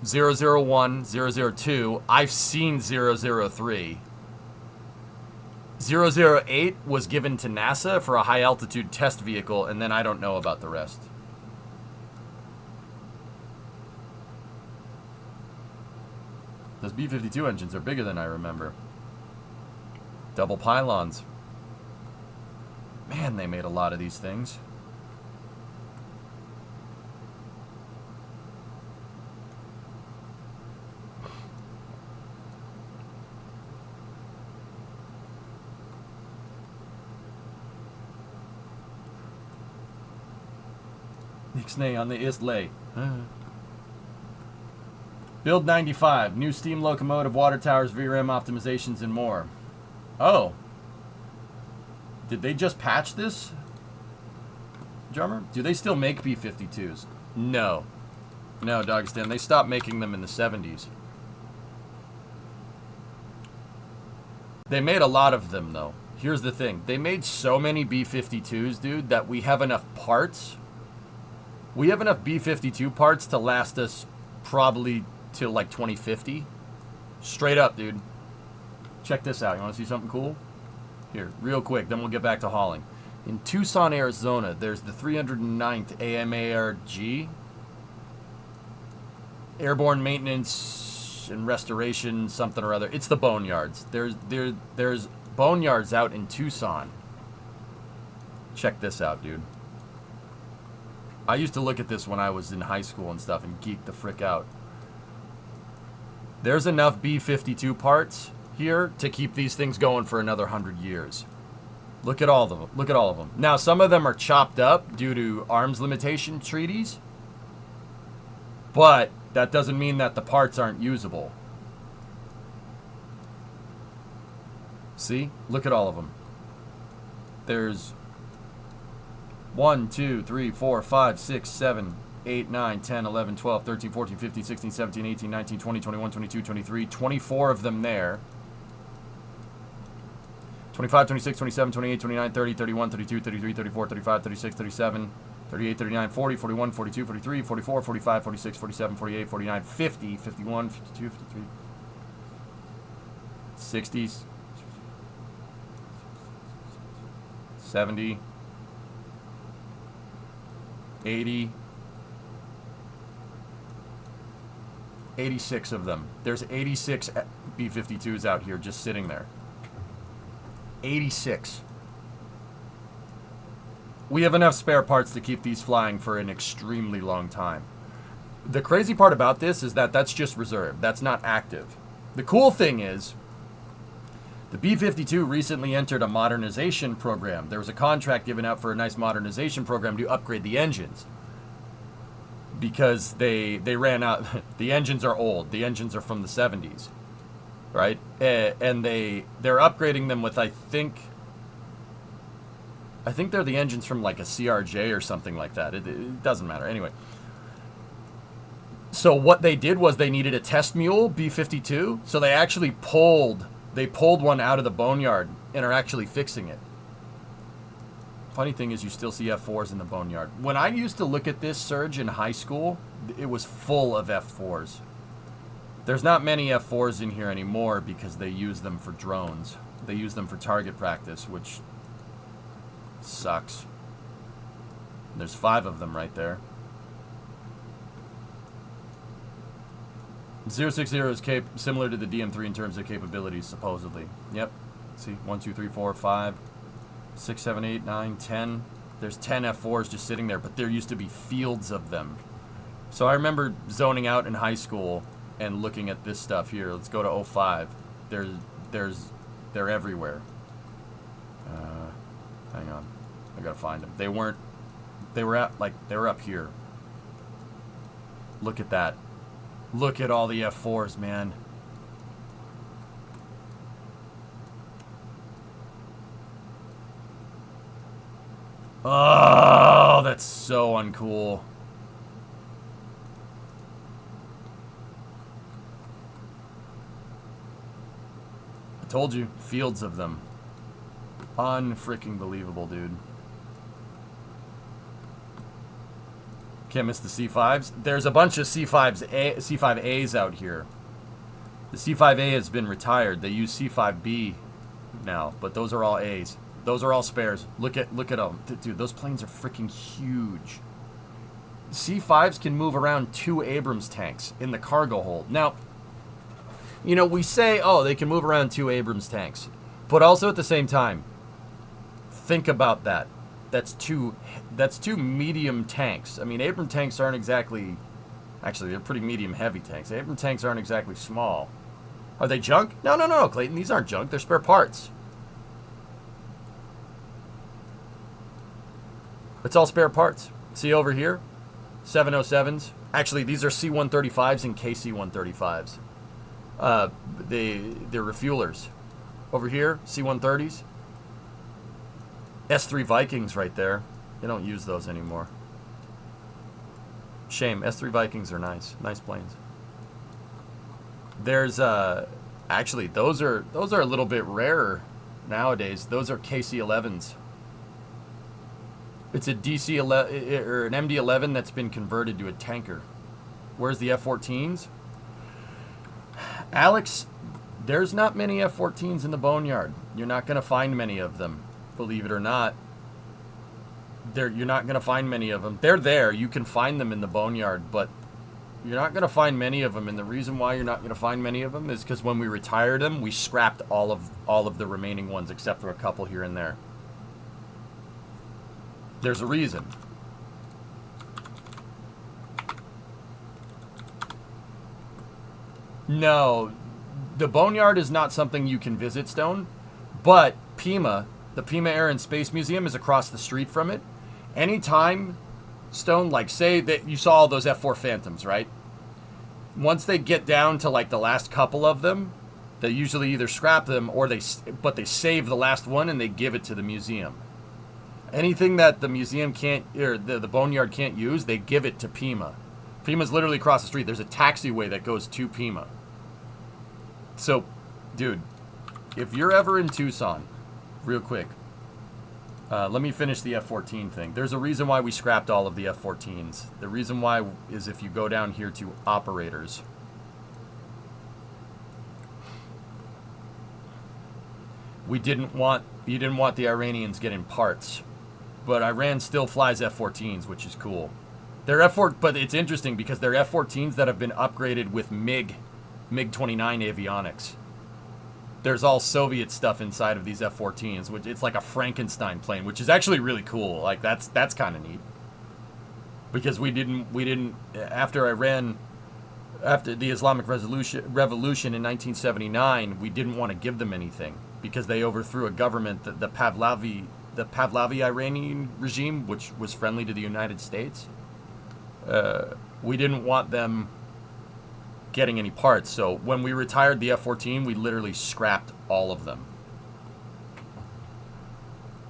001, 002. I've seen 003. 008 was given to NASA for a high-altitude test vehicle, and then I don't know about the rest. Those B-52 engines are bigger than I remember. Double pylons. Man, they made a lot of these things. Ixnay on the Islay. Build 95. New steam locomotive, water towers, VRM optimizations, and more. Oh. Did they just patch this? Drummer? Do they still make B-52s? No. No, Dogstan. They stopped making them in the 70s. They made a lot of them, though. Here's the thing. They made so many B-52s, dude, that we have enough parts. We have enough B-52 parts to last us probably till like 2050. Straight up, dude. Check this out. You want to see something cool? Here, real quick, then we'll get back to hauling. In Tucson, Arizona, there's the 309th AMARG. Airborne Maintenance and Restoration, something or other. It's the boneyards. There's boneyards out in Tucson. Check this out, dude. I used to look at this when I was in high school and stuff and geek the frick out. There's enough B-52 parts here to keep these things going for another 100 years. Look at all of them. Look at all of them. Now, some of them are chopped up due to arms limitation treaties, but that doesn't mean that the parts aren't usable. See? Look at all of them. There's 1, 2, 3, 4, 5, 6, 7, 8, 9, 10, 11, 12, 13, 14, 15, 16, 17, 18, 19, 20, 21, 22, 23, 24 of them there. 25, 26, 27, 28, 29, 30, 31, 32, 33, 34, 35, 36, 37, 38, 39, 40, 41, 42, 43, 44, 45, 46, 47, 48, 49, 50, 51, 52, 53, 60, 70, 80, 86 of them. There's 86 B-52s out here just sitting there. 86. We have enough spare parts to keep these flying for an extremely long time. The crazy part about this is that that's just reserve. That's not active. The cool thing is, the B-52 recently entered a modernization program. There was a contract given out for a nice modernization program to upgrade the engines. Because they ran out. The engines are old. The engines are from the 70s. Right? And they're upgrading them with, I think they're the engines from like a CRJ or something like that. It doesn't matter. Anyway. So what they did was they needed a test mule, B-52. So they actually pulled one out of the boneyard and are actually fixing it. Funny thing is you still see F4s in the boneyard. When I used to look at this surge in high school, it was full of F4s. There's not many F4s in here anymore because they use them for drones. They use them for target practice, which sucks. There's 5 of them right there. 060 is similar to the DM3 in terms of capabilities, supposedly. Yep. See, 1, 2, 3, 4, 5, 6, 7, 8, 9, 10. There's 10 F4s just sitting there, but there used to be fields of them. So I remember zoning out in high school and looking at this stuff here. Let's go to 05. They're everywhere. Hang on. I gotta find them. They were up here. Look at that. Look at all the F4s, man. Oh, that's so uncool. I told you, fields of them. Unfreaking believable, dude. Can't miss the C5s. There's a bunch of C5As out here. The C5A has been retired. They use C5B now, but those are all A's. Those are all spares. Look at them. Dude, those planes are freaking huge. C5s can move around 2 Abrams tanks in the cargo hold. Now, you know, we say, oh, they can move around 2 Abrams tanks. But also at the same time, think about that. That's two medium tanks. I mean, Abrams tanks aren't exactly... Actually, they're pretty medium-heavy tanks. Abrams tanks aren't exactly small. Are they junk? No, Clayton. These aren't junk. They're spare parts. It's all spare parts. See over here? 707s. Actually, these are C-135s and KC-135s. They're refuelers. Over here, C-130s. S3 Vikings right there. They don't use those anymore. Shame. S3 Vikings are nice. Nice planes. There's actually those are a little bit rarer nowadays. Those are KC-11s. It's a DC-11 or an MD-11 that's been converted to a tanker. Where's the F-14s? Alex, there's not many F-14s in the boneyard. You're not going to find many of them, believe it or not. You're not going to find many of them. They're there. You can find them in the boneyard, but you're not going to find many of them. And the reason why you're not going to find many of them is because when we retired them, we scrapped all of the remaining ones except for a couple here and there. There's a reason. No, the boneyard is not something you can visit, Stone, but Pima, the Pima Air and Space Museum is across the street from it. Anytime, Stone, like say that you saw all those F4 Phantoms, right? Once they get down to like the last couple of them, they usually either scrap them or they save the last one and they give it to the museum. Anything that the museum can't, or the boneyard can't use, they give it to Pima. Pima's literally across the street. There's a taxiway that goes to Pima. So, dude, if you're ever in Tucson, real quick, let me finish the F-14 thing. There's a reason why we scrapped all of the F-14s. The reason why is if you go down here to operators. You didn't want the Iranians getting parts. But Iran still flies F-14s, which is cool. They're F-4, but it's interesting because they're F-14s that have been upgraded with MiG-29 avionics. There's all Soviet stuff inside of these F-14s, which it's like a Frankenstein plane, which is actually really cool. Like that's kind of neat. Because we didn't after the Islamic Revolution in 1979, we didn't want to give them anything because they overthrew a government, the Pahlavi Iranian regime, which was friendly to the United States. We didn't want them getting any parts. So when we retired the F-14, we literally scrapped all of them.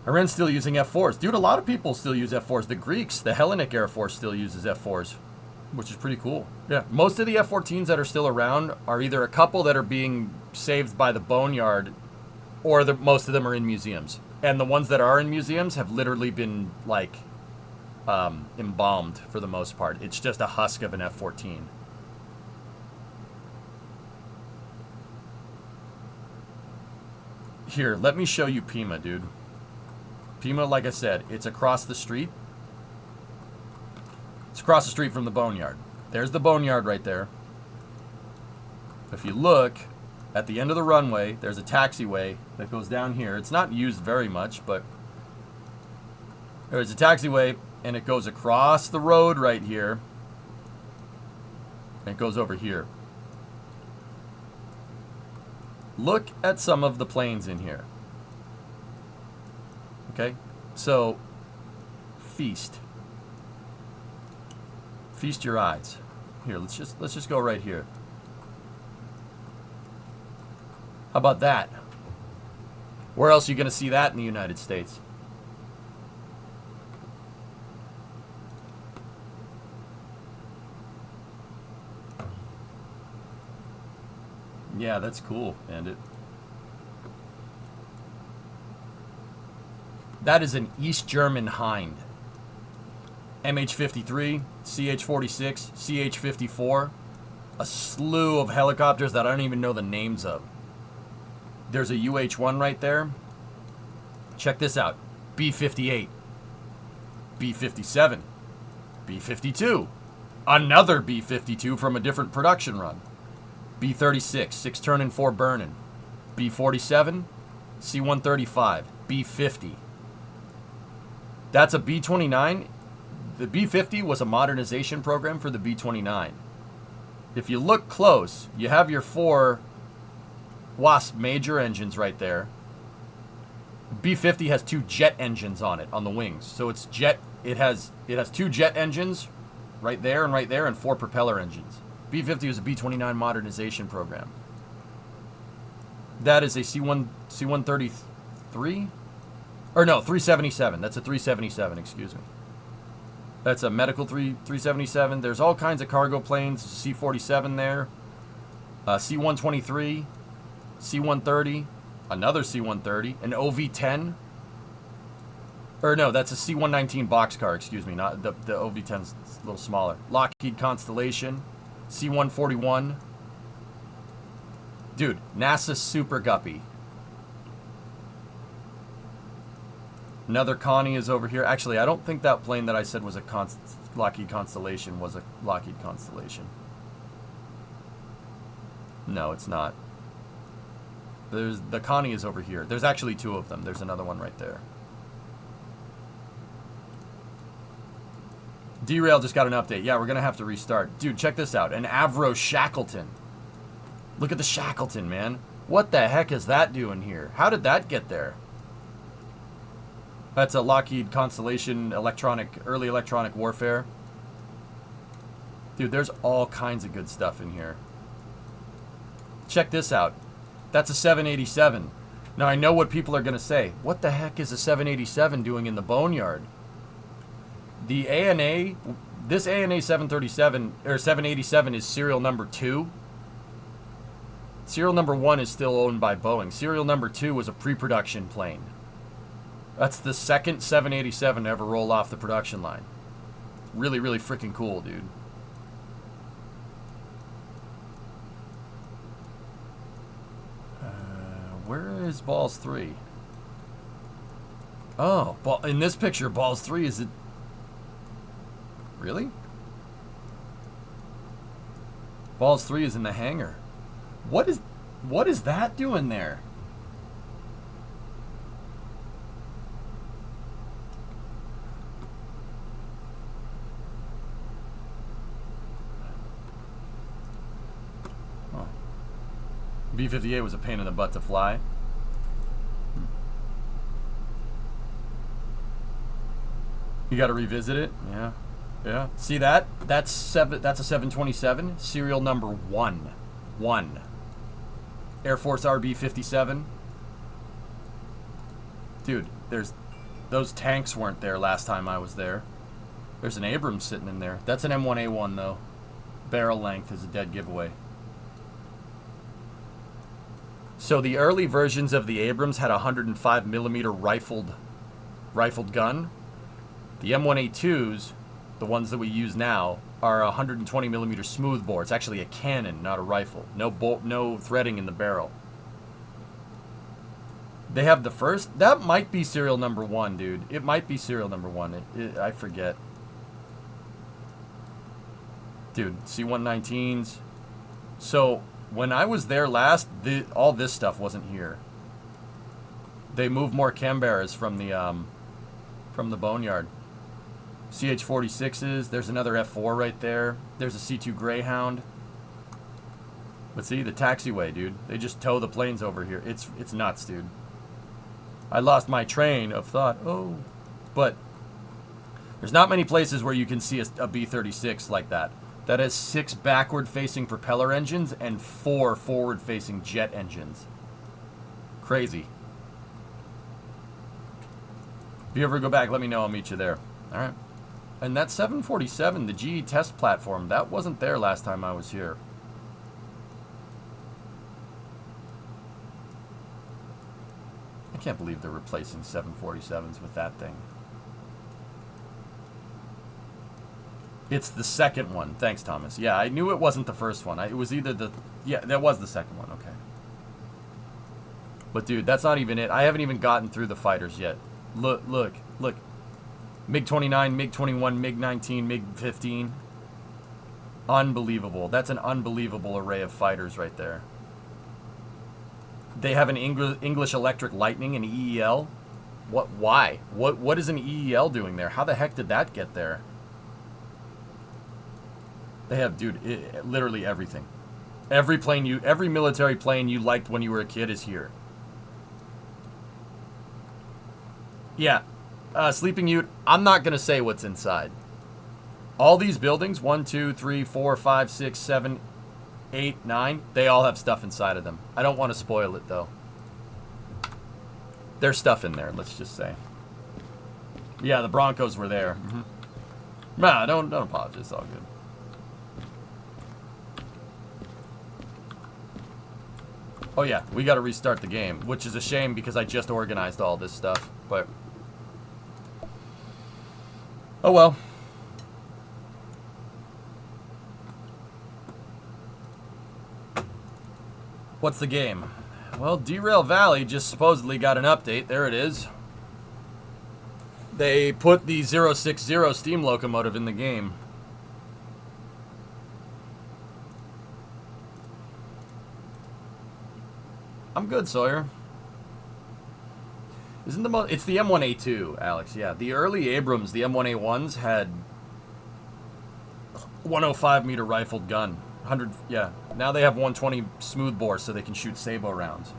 Iran's still using F-4s. Dude, a lot of people still use F-4s. The Greeks, the Hellenic Air Force still uses F-4s, which is pretty cool. Yeah, most of the F-14s that are still around are either a couple that are being saved by the boneyard or most of them are in museums. And the ones that are in museums have literally been, like, embalmed for the most part. It's just a husk of an F-14. Here, let me show you Pima, dude. Pima, like I said, it's across the street. It's across the street from the boneyard. There's the boneyard right there. If you look at the end of the runway, there's a taxiway that goes down here. It's not used very much, but there's a taxiway, and it goes across the road right here. And it goes over here. Look at some of the planes in here. Okay? So, feast. Feast your eyes. Here, let's just go right here. How about that? Where else are you going to see that in the United States? Yeah, that's cool, Bandit. That is an East German Hind. MH-53, CH-46, CH-54. A slew of helicopters that I don't even know the names of. There's a UH-1 right there. Check this out. B-58. B-57. B-52. Another B-52 from a different production run. B-36, 6 turning, 4 burning. B-47, C-135, B-50. That's a B-29. The B-50 was a modernization program for the B-29. If you look close, you have your 4 Wasp major engines right there. B-50 has 2 jet engines on it, on the wings. So it's jet. It has 2 jet engines right there, and 4 propeller engines. B-50 is a B-29 modernization program. That is a C-133? Or no, 377. That's a 377, excuse me. That's a medical 377. There's all kinds of cargo planes. C-47 there. C-123. C-130. Another C-130. An OV-10. Or no, that's a C-119 boxcar, excuse me. Not the OV-10's a little smaller. Lockheed Constellation. C-141. Dude, NASA Super Guppy. Another Connie is over here. Actually, I don't think that plane that I said was a Lockheed Constellation was a Lockheed Constellation. No, it's not. The Connie is over here. There's actually two of them. There's another one right there. Derail just got an update. Yeah, we're going to have to restart. Dude, check this out. An Avro Shackleton. Look at the Shackleton, man. What the heck is that doing here? How did that get there? That's a Lockheed Constellation early electronic warfare. Dude, there's all kinds of good stuff in here. Check this out. That's a 787. Now, I know what people are going to say. What the heck is a 787 doing in the boneyard? The ANA, this ANA 737, or 787 is serial number 2. Serial number 1 is still owned by Boeing. Serial number 2 was a pre-production plane. That's the second 787 to ever roll off the production line. Really, really freaking cool, dude. Where is Balls 3? Oh, in this picture, Balls 3 is it... Really? Balls 3 is in the hangar. What is that doing there? Oh. B-58 was a pain in the butt to fly. You got to revisit it? Yeah. Yeah. See that? That's a 727, serial number 1. 1. Air Force RB-57. Dude, those tanks weren't there last time I was there. There's an Abrams sitting in there. That's an M1A1 though. Barrel length is a dead giveaway. So the early versions of the Abrams had a 105 millimeter rifled gun. The M1A2s, the ones that we use now, are a 120 millimeter smoothbore. It's actually a cannon, not a rifle. No bolt, no threading in the barrel. They have the first. That might be serial number 1, dude. It might be serial number 1. I forget. Dude, C-119s. So when I was there last, all this stuff wasn't here. They moved more Canberras from the boneyard. CH-46s. There's another F-4 right there. There's a C-2 Greyhound. But see, the taxiway, dude. They just tow the planes over here. It's nuts, dude. I lost my train of thought. Oh. But there's not many places where you can see a B-36 like that. That has 6 backward-facing propeller engines and 4 forward-facing jet engines. Crazy. If you ever go back, let me know. I'll meet you there. All right. And that 747, the GE test platform, that wasn't there last time I was here. I can't believe they're replacing 747s with that thing. It's the second one. Thanks, Thomas. Yeah, I knew it wasn't the first one. It was either the... Yeah, that was the second one. Okay. But, dude, that's not even it. I haven't even gotten through the fighters yet. Look. MiG-29, MiG-21, MiG-19, MiG-15. Unbelievable. That's an unbelievable array of fighters right there. They have an English Electric Lightning, an EEL. What? Why? What is an EEL doing there? How the heck did that get there? They have, dude, literally everything. Every military plane you liked when you were a kid is here. Yeah. Sleeping Ute, I'm not going to say what's inside. All these buildings, 1, 2, 3, 4, 5, 6, 7, 8, 9, they all have stuff inside of them. I don't want to spoil it, though. There's stuff in there, let's just say. Yeah, the Broncos were there. Nah, don't apologize. It's all good. Oh yeah, we got to restart the game, which is a shame because I just organized all this stuff. But oh well. What's the game? Well, Derail Valley just supposedly got an update. There it is. They put the 060 steam locomotive in the game. I'm good, Sawyer. Isn't it's the M1A2, Alex. Yeah, the early Abrams, the M1A1s had 105 meter rifled gun. 100, yeah. Now they have 120 smoothbore so they can shoot sabot rounds.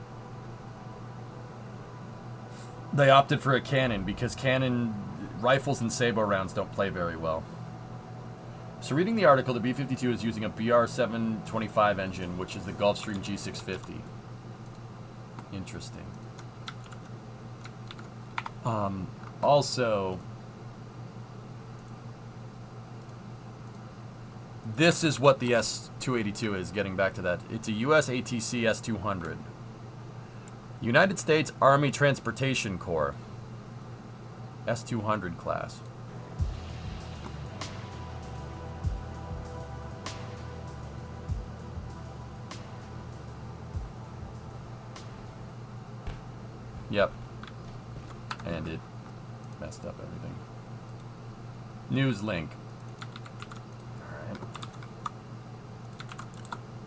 They opted for a cannon because cannon rifles and sabot rounds don't play very well. So reading the article, the B-52 is using a BR-725 engine, which is the Gulfstream G650. Interesting. Also, this is what the S-282 is, getting back to that. It's a US ATC S-200. United States Army Transportation Corps. S-200 class. Yep. And it messed up everything. News link. Alright.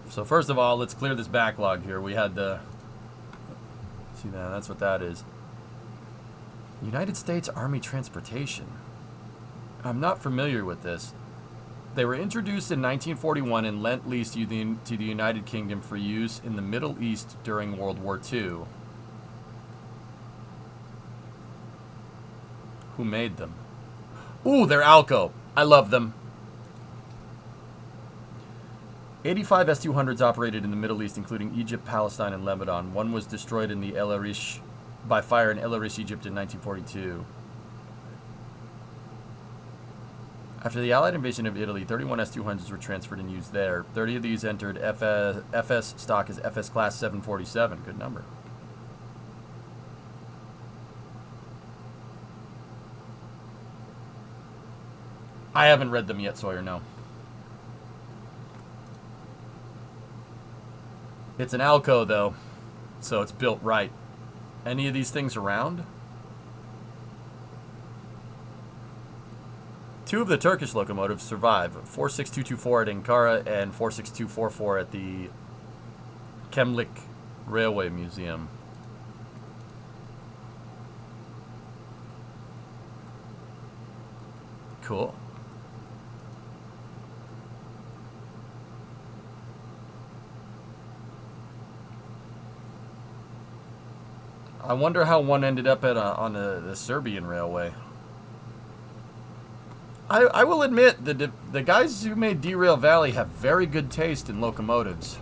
So first of all, let's clear this backlog here. We had the... See that? That's what that is. United States Army Transportation. I'm not familiar with this. They were introduced in 1941 and lent lease to the United Kingdom for use in the Middle East during World War II. Who made them? Ooh, they're Alco. I love them. 85 S-200s operated in the Middle East, including Egypt, Palestine, and Lebanon. One was destroyed in the El Arish by fire in El Arish, Egypt in 1942. After the Allied invasion of Italy, 31 S-200s were transferred and used there. 30 of these entered FS stock as FS Class 747. Good number. I haven't read them yet, Sawyer, no. It's an Alco, though, so it's built right. Any of these things around? Two of the Turkish locomotives survive. 46224 at Ankara and 46244 at the Kemlik Railway Museum. Cool. I wonder how one ended up at on the Serbian railway. I will admit, the guys who made Derail Valley have very good taste in locomotives.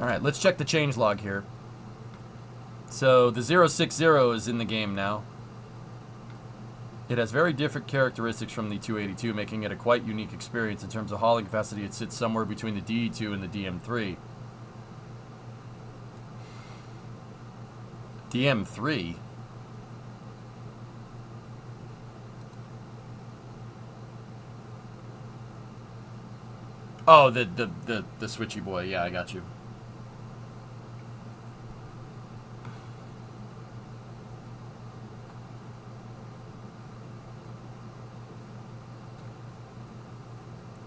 Alright, let's check the changelog here. So, the 060 is in the game now. It has very different characteristics from the 282, making it a quite unique experience. In terms of hauling capacity, it sits somewhere between the DE2 and the DM3. DM3? Oh, the switchy boy. Yeah, I got you.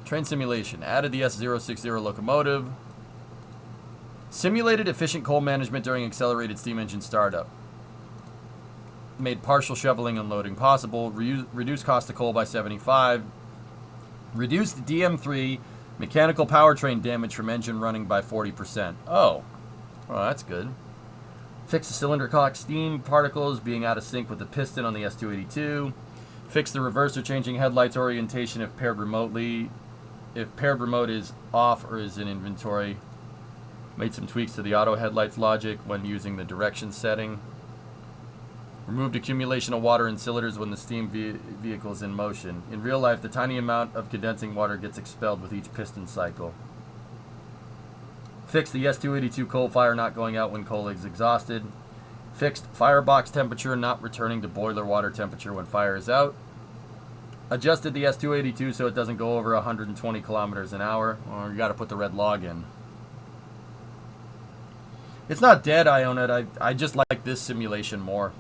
Train simulation. Added the S060 locomotive. Simulated efficient coal management during accelerated steam engine startup. Made partial shoveling and loading possible. Reduced cost of coal by 75. Reduced DM3 mechanical powertrain damage from engine running by 40%. Oh. Well, that's good. Fix the cylinder cock steam particles being out of sync with the piston on the S282. Fix the reverser changing headlights orientation if paired remotely. If paired remote is off or is in inventory. Made some tweaks to the auto headlights logic when using the direction setting. Removed accumulation of water in cylinders when the steam vehicle is in motion. In real life, the tiny amount of condensing water gets expelled with each piston cycle. Fixed the S-282 coal fire not going out when coal is exhausted. Fixed firebox temperature not returning to boiler water temperature when fire is out. Adjusted the S-282 so it doesn't go over 120 kilometers an hour. Or you got to put the red log in. It's not dead, I own it. I just like this simulation more.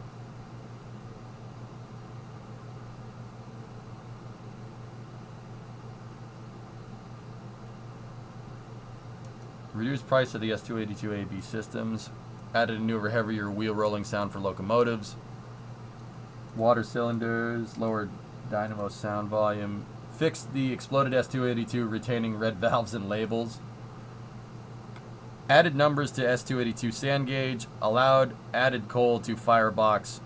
Reduced price of the S-282 AB systems. Added a newer, heavier wheel rolling sound for locomotives. Water cylinders. Lowered dynamo sound volume. Fixed the exploded S-282 retaining red valves and labels. Added numbers to S-282 sand gauge. Allowed added coal to firebox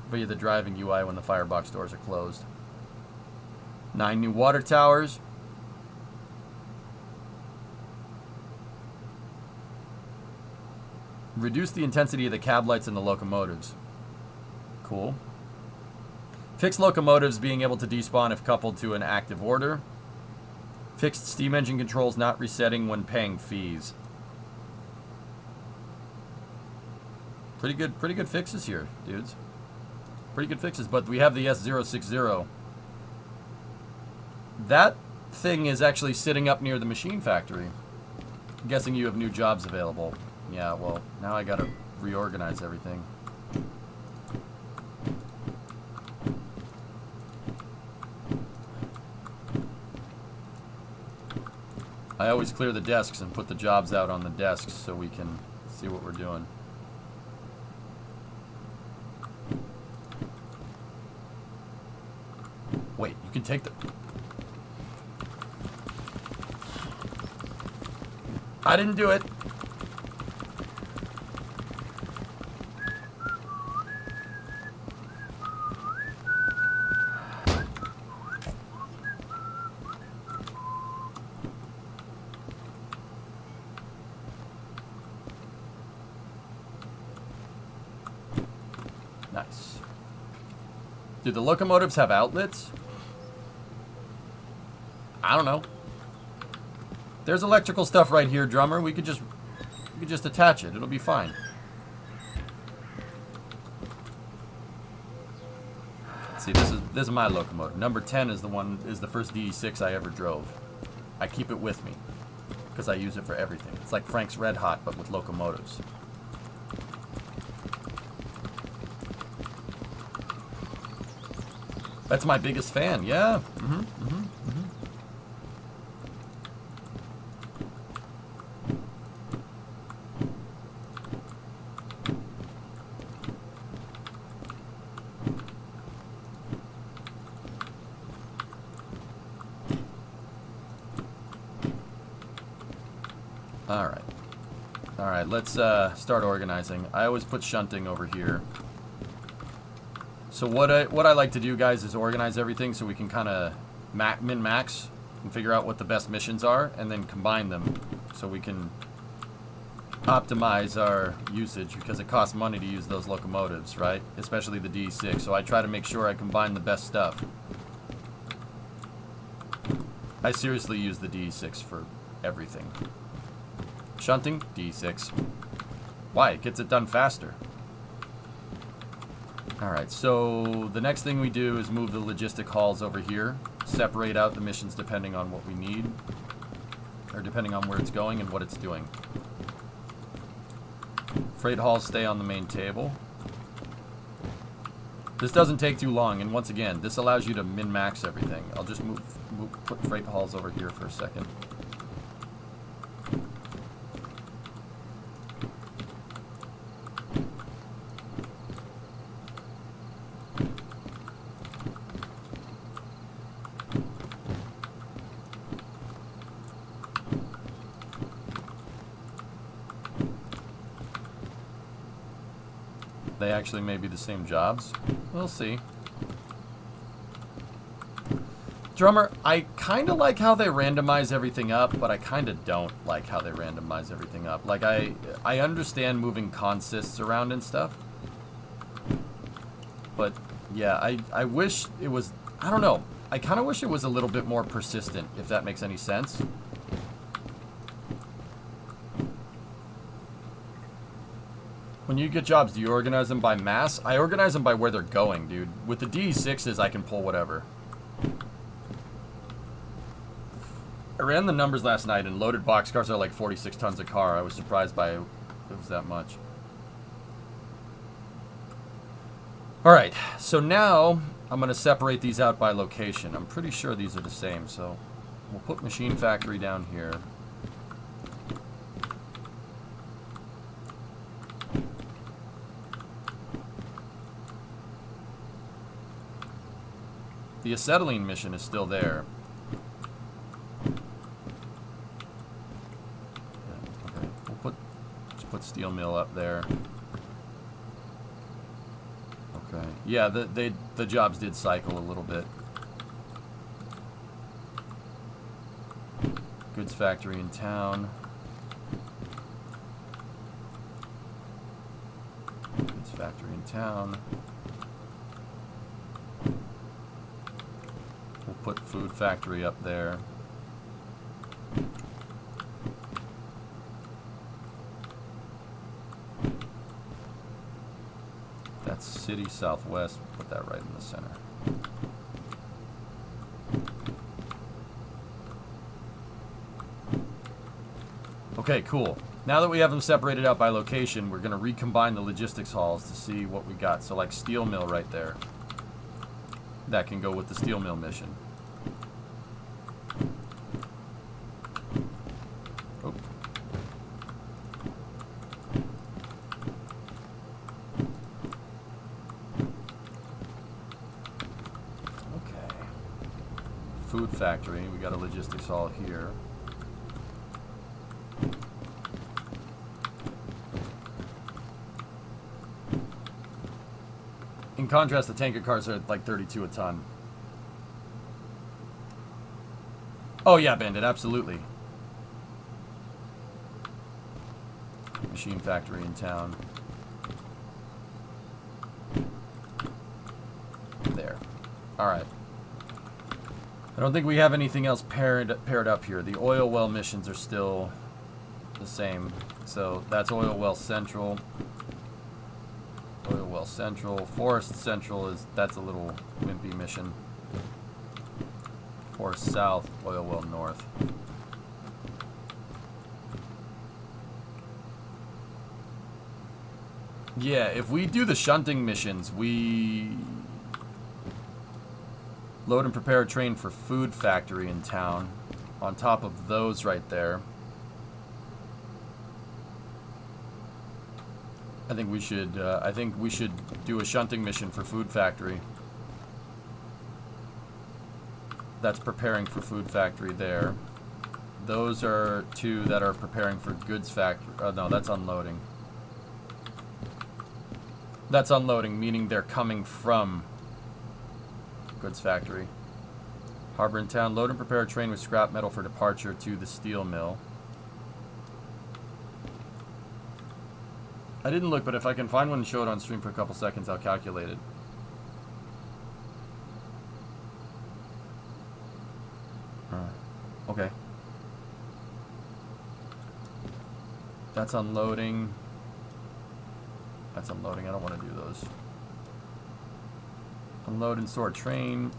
via the driving UI when the firebox doors are closed. 9 new water towers. Reduce the intensity of the cab lights in the locomotives. Cool. Fixed locomotives being able to despawn if coupled to an active order. Fixed steam engine controls not resetting when paying fees. Pretty good fixes here, dudes. Pretty good fixes, but we have the S060. That thing is actually sitting up near the machine factory. I'm guessing you have new jobs available. Yeah, well, now I gotta reorganize everything. I always clear the desks and put the jobs out on the desks so we can see what we're doing. Wait, you can take the... I didn't do it. Nice. Do the locomotives have outlets? I don't know. There's electrical stuff right here, drummer. We could just attach it. It'll be fine. See, this is my locomotive. Number 10 is the first DE6 I ever drove. I keep it with me because I use it for everything. It's like Frank's Red Hot but with locomotives. That's my biggest fan. Yeah. All right, let's start organizing. I always put shunting over here. So what I like to do, guys, is organize everything so we can kind of min-max and figure out what the best missions are, and then combine them so we can optimize our usage, because it costs money to use those locomotives, right? Especially the D6. So I try to make sure I combine the best stuff. I seriously use the D6 for everything. Shunting, D6. Why? It gets it done faster. Alright, so the next thing we do is move the logistic halls over here. Separate out the missions depending on what we need. Or depending on where it's going and what it's doing. Freight halls stay on the main table. This doesn't take too long, and once again, this allows you to min-max everything. I'll just put freight halls over here for a second. They actually may be the same jobs. We'll see. Drummer, I kind of like how they randomize everything up, but I kind of don't like how they randomize everything up. Like, I understand moving consists around and stuff, But yeah, I wish it was, I don't know. I kind of wish it was a little bit more persistent, if that makes any sense. When you get jobs, do you organize them by mass? I organize them by where they're going, dude. With the D6s, I can pull whatever. I ran the numbers last night, and loaded boxcars are like 46 tons a car. I was surprised by it was that much. Alright, so now I'm going to separate these out by location. I'm pretty sure these are the same, so we'll put Machine Factory down here. The acetylene mission is still there. Yeah, okay, let's put steel mill up there. Okay, yeah, the jobs did cycle a little bit. Goods factory in town. Goods factory in town. We'll put food factory up there. That's City Southwest. Put that right in the center. Okay, cool. Now that we have them separated out by location, we're going to recombine the logistics halls to see what we got. So like steel mill right there. That can go with the steel mill mission. Oh. Okay. Food factory. We got a logistics hall here. In contrast, the tanker cars are like 32 a ton. Oh yeah, Bandit, absolutely. Machine factory in town. There. Alright. I don't think we have anything else paired up here. The oil well missions are still the same. So that's oil well central. Oil well central. Forest central that's a little wimpy mission. Forest south, oil well north. Yeah, if we do the shunting missions, we load and prepare a train for food factory in town. On top of those right there. I think we should do a shunting mission for food factory. That's preparing for food factory there. Those are two that are preparing for goods factory. No, that's unloading. That's unloading, meaning they're coming from goods factory. Harbor in town. Load and prepare a train with scrap metal for departure to the steel mill. I didn't look, but if I can find one and show it on stream for a couple seconds, I'll calculate it. Okay. That's unloading. That's unloading. I don't want to do those. Unload and store train.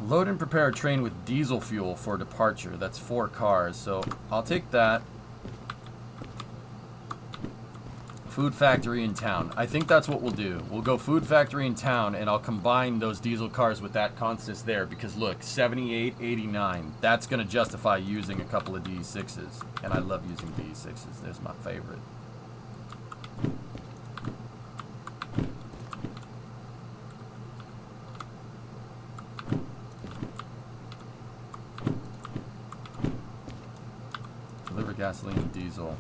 Load and prepare a train with diesel fuel for departure. That's 4 cars. So I'll take that. Food factory in town. I think that's what we'll do. We'll go food factory in town, and I'll combine those diesel cars with that consist there. Because look, 78, 89. That's going to justify using a couple of D6s. And I love using D6s. There's my favorite. Deliver gasoline and diesel.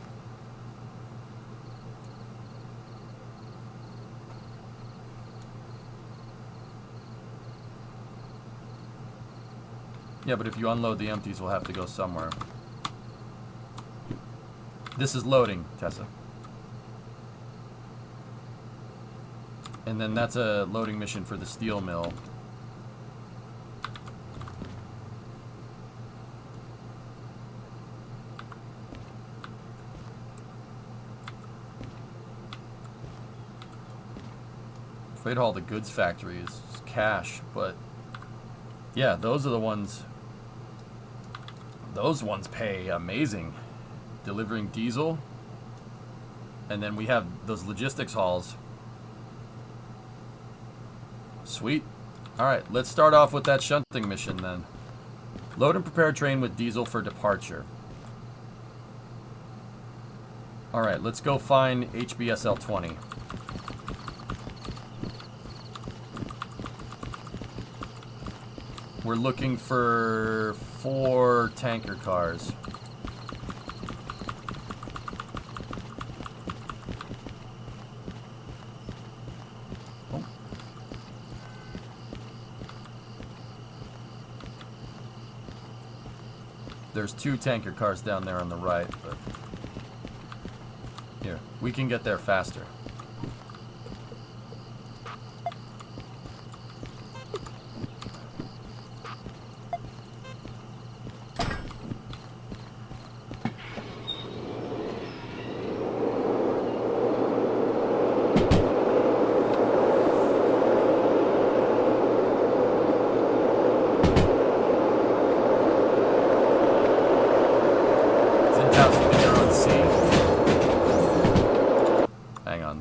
Yeah, but if you unload the empties, we'll have to go somewhere. This is loading, Tessa. And then that's a loading mission for the steel mill. Freight Hall, the goods factory is cash, but yeah, those are the ones. Those ones pay amazing. Delivering diesel. And then we have those logistics halls. Sweet. Alright, let's start off with that shunting mission then. Load and prepare train with diesel for departure. Alright, let's go find HBSL 20. We're looking for 4 tanker cars. Oh. There's 2 tanker cars down there on the right, but here, we can get there faster.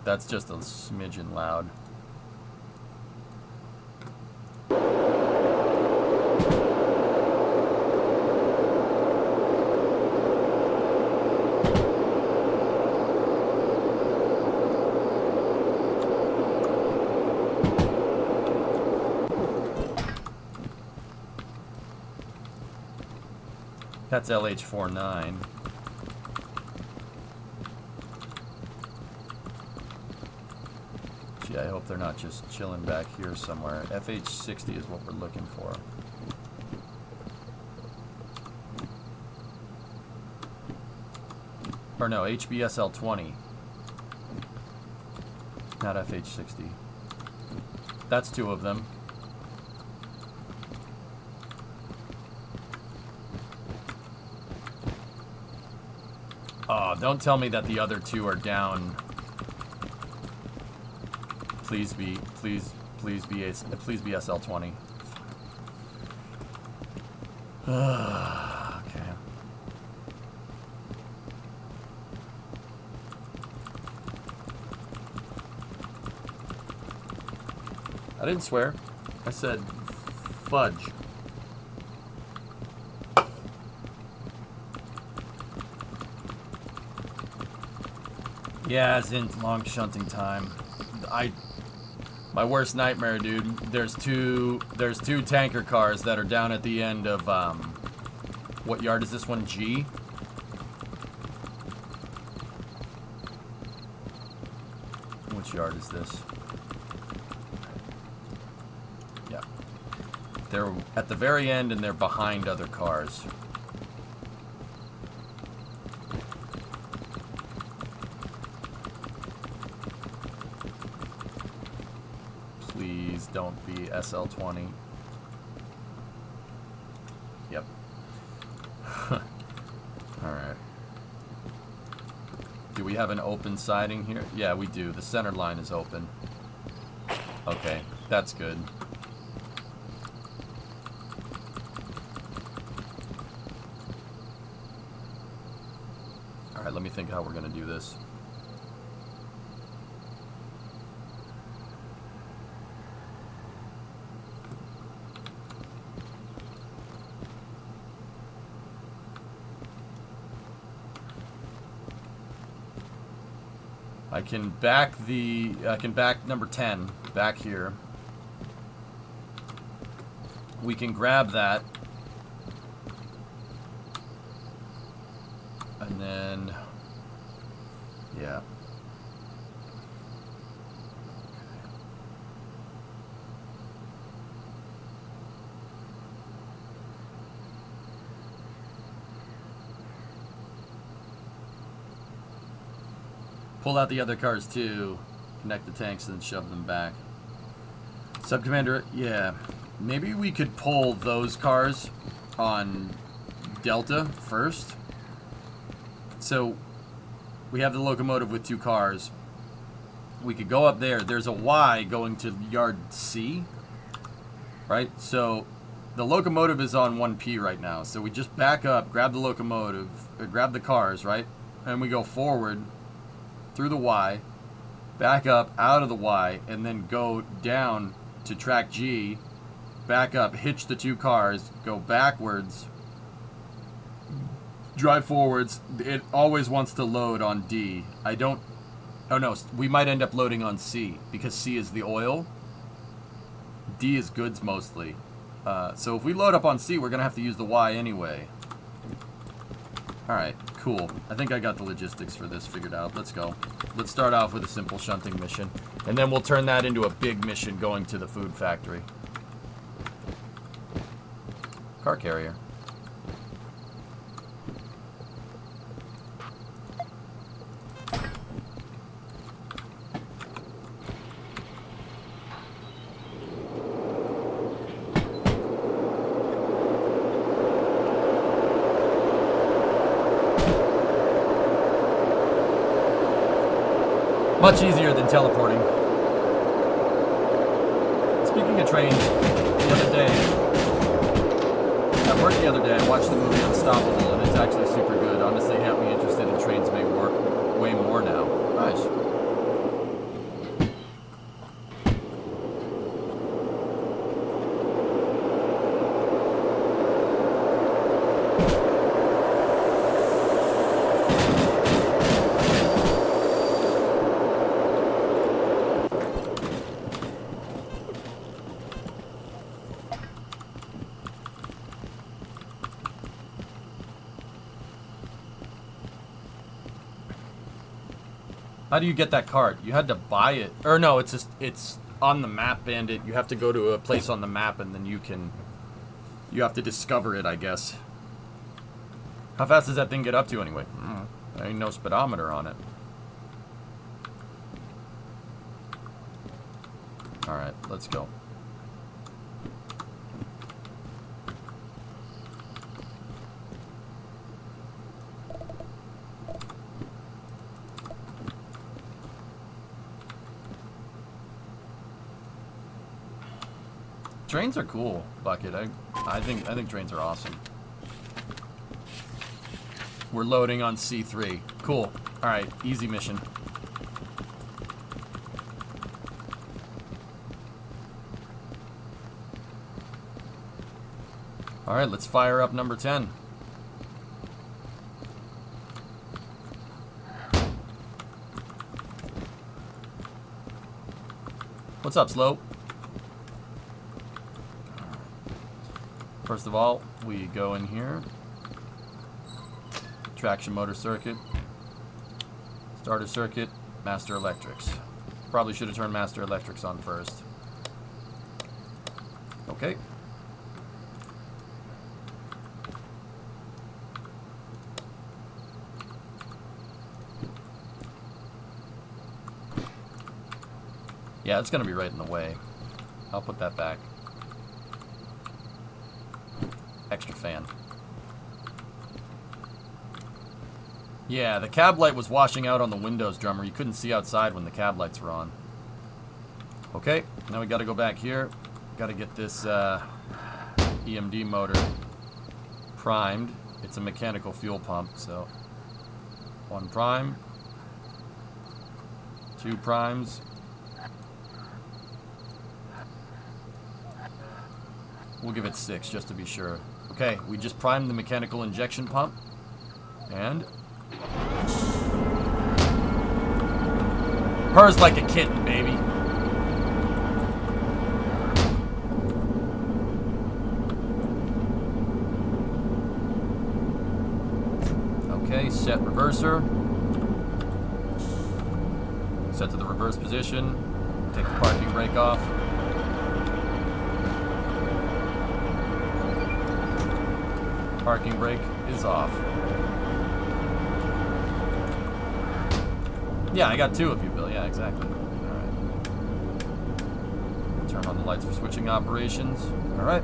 That's just a smidgen loud. That's LH49. Gee, I hope they're not just chilling back here somewhere. FH60 is what we're looking for. Or no, HBSL 20. Not FH60. That's 2 of them. Oh, don't tell me that the other 2 are down. Please be SL20. Okay. I didn't swear. I said fudge. Yeah, it's in long shunting time. My worst nightmare, dude. There's two tanker cars that are down at the end of what yard is this one? G? Which yard is this? Yeah. They're at the very end and they're behind other cars. Please don't be SL20. Yep. Alright. Do we have an open siding here? Yeah, we do. The center line is open. Okay, that's good. Alright, let me think how we're gonna do this. I can back number 10 back here. We can grab that. And then, yeah. Pull out the other cars too. connect the tanks and then shove them back. Sub-Commander, yeah. Maybe we could pull those cars on Delta first. So, we have the locomotive with 2 cars. We could go up there. There's a Y going to Yard C. Right? So, the locomotive is on 1P right now. So, we just back up, grab the locomotive, grab the cars, right? And we go forward through the Y, back up out of the Y, and then go down to track G, back up, hitch the 2 cars, go backwards, drive forwards. It always wants to load on D. I don't... Oh no, we might end up loading on C, because C is the oil. D is goods mostly. So if we load up on C, we're going to have to use the Y anyway. Alright, cool. I think I got the logistics for this figured out. Let's go. Let's start off with a simple shunting mission. And then we'll turn that into a big mission going to the food factory. Car carrier. Much easier than teleporting. Speaking of trains, the other day, at work the other day, I watched the movie Unstoppable, and it's actually super good. Honestly, it got me interested in trains way more now. Nice. How do you get that card? You had to buy it. Or no, it's just, it's on the map, Bandit. You have to go to a place on the map and then you have to discover it, I guess. How fast does that thing get up to anyway? There ain't no speedometer on it. Alright, let's go. Trains are cool, Bucket. I think trains are awesome. We're loading on C3. Cool. Alright, easy mission. Alright, let's fire up number 10. What's up, Slow? First of all, we go in here. Traction motor circuit. Starter circuit. Master electrics. Probably should have turned master electrics on first. Okay. Yeah, it's gonna be right in the way. I'll put that back. Extra fan. Yeah, the cab light was washing out on the windows, Drummer. You couldn't see outside when the cab lights were on. Okay, now we gotta go back here. Gotta get this EMD motor primed. It's a mechanical fuel pump, so 1 prime, 2 primes. We'll give it 6 just to be sure. Okay, we just primed the mechanical injection pump. And purrs like a kitten, baby. Okay, set reverser. Set to the reverse position. Take the parking brake off. Parking brake is off. Yeah, I got 2 of you, Bill. Yeah, exactly. All right. Turn on the lights for switching operations. All right.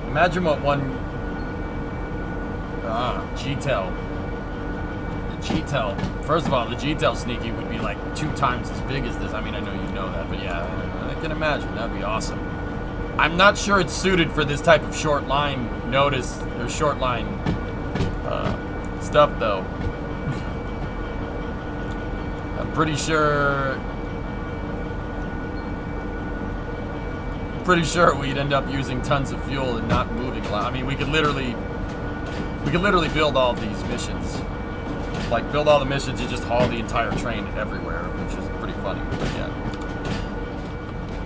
Imagine what one G-Tel. The G-Tel. First of all, the G-Tel sneaky would be like 2 times as big as this. I mean, I know you know that, but yeah, I can imagine. That'd be awesome. I'm not sure it's suited for this type of short line notice or short line stuff, though. I'm pretty sure we'd end up using tons of fuel and not moving a lot. I mean, we could literally build all these missions. Like, build all the missions and just haul the entire train everywhere, which is pretty funny, but yeah.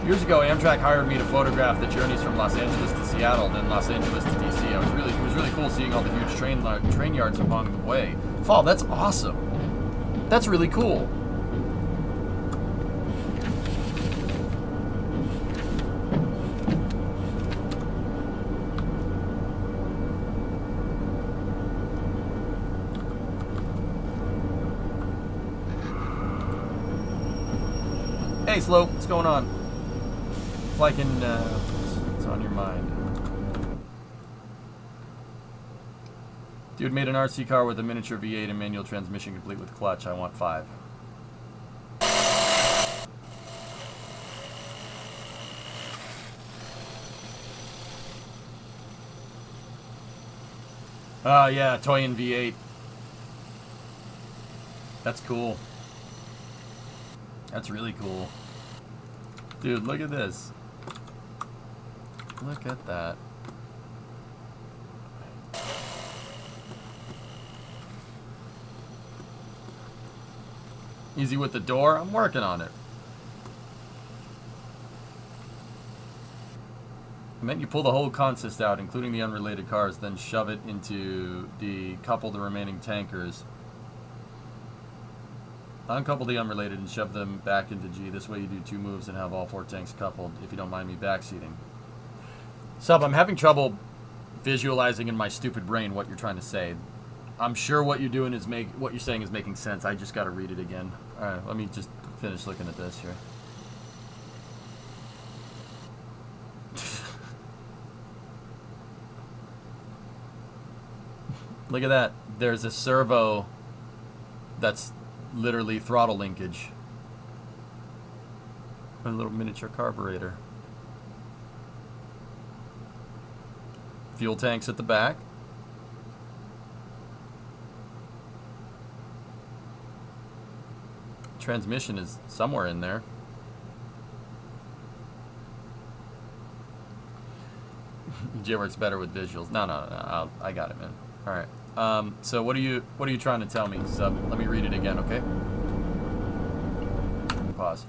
Years ago, Amtrak hired me to photograph the journeys from Los Angeles to Seattle, then Los Angeles to DC. It was really cool seeing all the huge train yards along the way. Fall, that's awesome. That's really cool. Hey, Slow, what's going on? Like in, what's on your mind? Dude made an RC car with a miniature V8 and manual transmission complete with clutch. I want 5. Oh, yeah, toy in V8. That's cool. That's really cool. Dude, look at this. Look at that. Easy with the door? I'm working on it. I meant you pull the whole consist out, including the unrelated cars, then shove it into the couple the remaining tankers. Uncouple the unrelated and shove them back into G. This way you do 2 moves and have all 4 tanks coupled, if you don't mind me backseating. Sub, I'm having trouble visualizing in my stupid brain what you're trying to say. I'm sure what you're doing is what you're saying is making sense. I just got to read it again. All right, let me just finish looking at this here. Look at that. There's a servo that's literally throttle linkage. A little miniature carburetor. Fuel tanks at the back. Transmission is somewhere in there. J works better with visuals. No. I got it, man. All right. So what are you trying to tell me, Sub? Let me read it again, okay? Pause.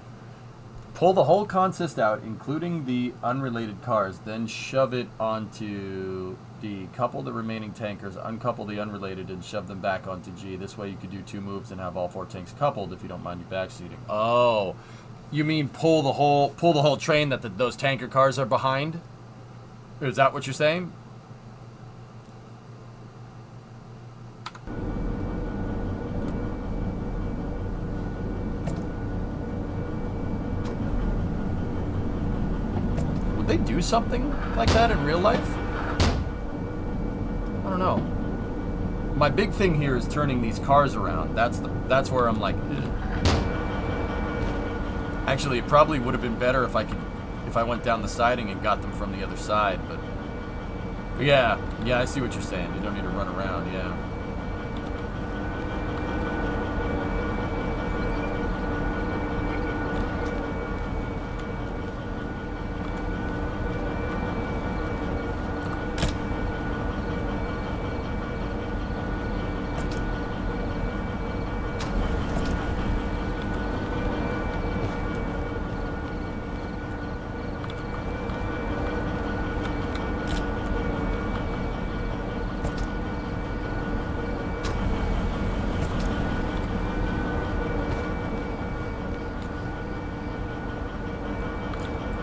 Pull the whole consist out, including the unrelated cars, then shove it onto D. Couple the remaining tankers, uncouple the unrelated, and shove them back onto G. This way you could do 2 moves and have all 4 tanks coupled if you don't mind you backseating. Oh, you mean pull the whole train that those tanker cars are behind? Is that what you're saying? something like that in real life? I don't know. My big thing here is turning these cars around. That's where I'm like, ugh. Actually, it probably would have been better if I went down the siding and got them from the other side, but yeah, I see what you're saying. You don't need to run around, yeah.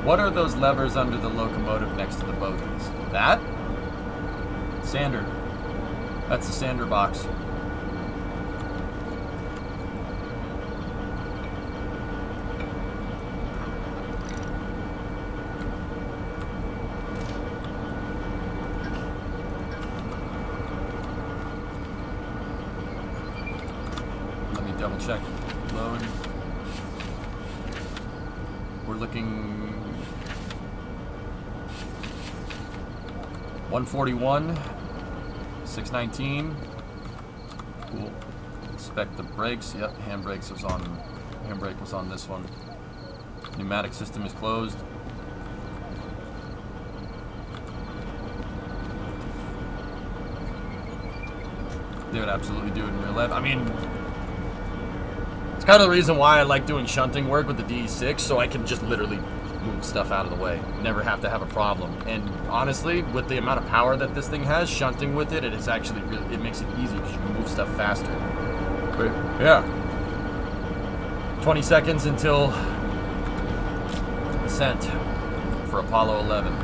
What are those levers under the locomotive next to the bogies? That? Sander. That's the sander box. Let me double check. Load. We're looking 141, 619. Cool. Inspect the brakes. Yep, handbrake was on this one. Pneumatic system is closed. They would absolutely do it in real life. I mean, it's kind of the reason why I like doing shunting work with the DE6, so I can just literally move stuff out of the way, never have to have a problem. And honestly, with the amount of power that this thing has, shunting with it, it's actually really, it makes it easy because you can move stuff faster. But yeah, 20 seconds until ascent for Apollo 11.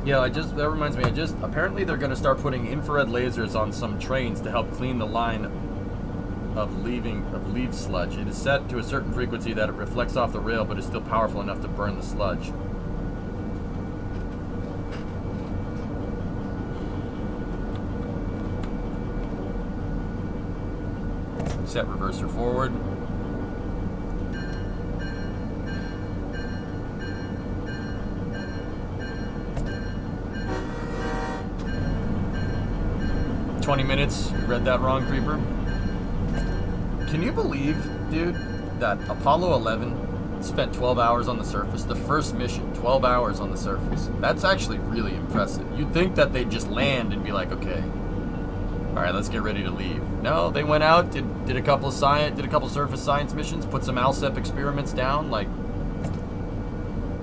Yeah, that reminds me, apparently they're going to start putting infrared lasers on some trains to help clean the line of leaf sludge. It is set to a certain frequency that it reflects off the rail, but is still powerful enough to burn the sludge. Set reverser forward. "20 minutes, you read that wrong, Creeper." Can you believe, dude, that Apollo 11 spent 12 hours on the surface? The first mission, 12 hours on the surface. That's actually really impressive. You'd think that they'd just land and be like, okay, all right, let's get ready to leave. No, they went out, did a couple surface science missions, put some ALSEP experiments down. Like,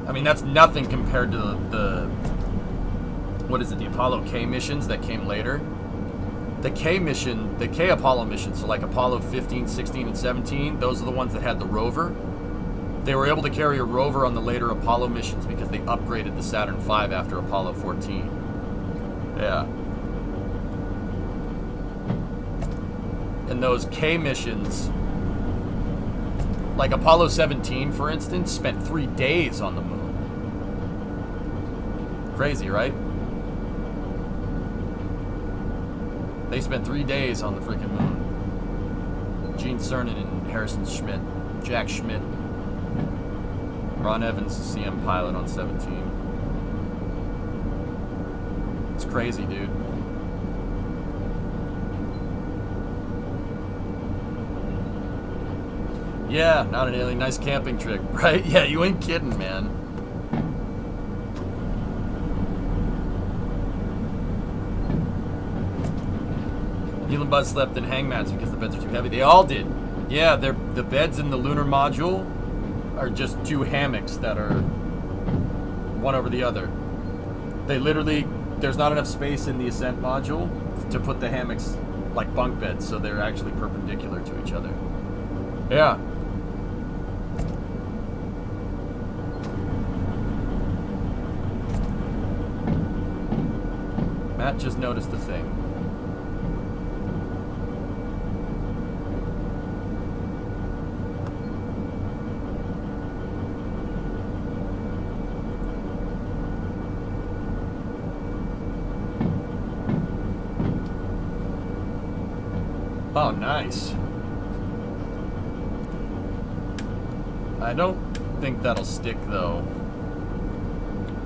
I mean, that's nothing compared to the what is it, the Apollo K missions that came later. The K Apollo mission, so like Apollo 15, 16, and 17, those are the ones that had the rover. They were able to carry a rover on the later Apollo missions because they upgraded the Saturn V after Apollo 14. Yeah. And those K missions, like Apollo 17, for instance, spent 3 days on the moon. Crazy, right? They spent 3 days on the freaking moon. Gene Cernan and Harrison Schmitt. Jack Schmitt. Ron Evans, CM pilot on 17. It's crazy, dude. Yeah, not an alien. Nice camping trick, right? Yeah, you ain't kidding, man. Neil and Buzz slept in hangmats because the beds are too heavy. They all did. Yeah, the beds in the lunar module are just 2 hammocks that are one over the other. They literally, there's not enough space in the ascent module to put the hammocks like bunk beds, so they're actually perpendicular to each other. Yeah. Matt just noticed the thing. Oh, nice. I don't think that'll stick, though.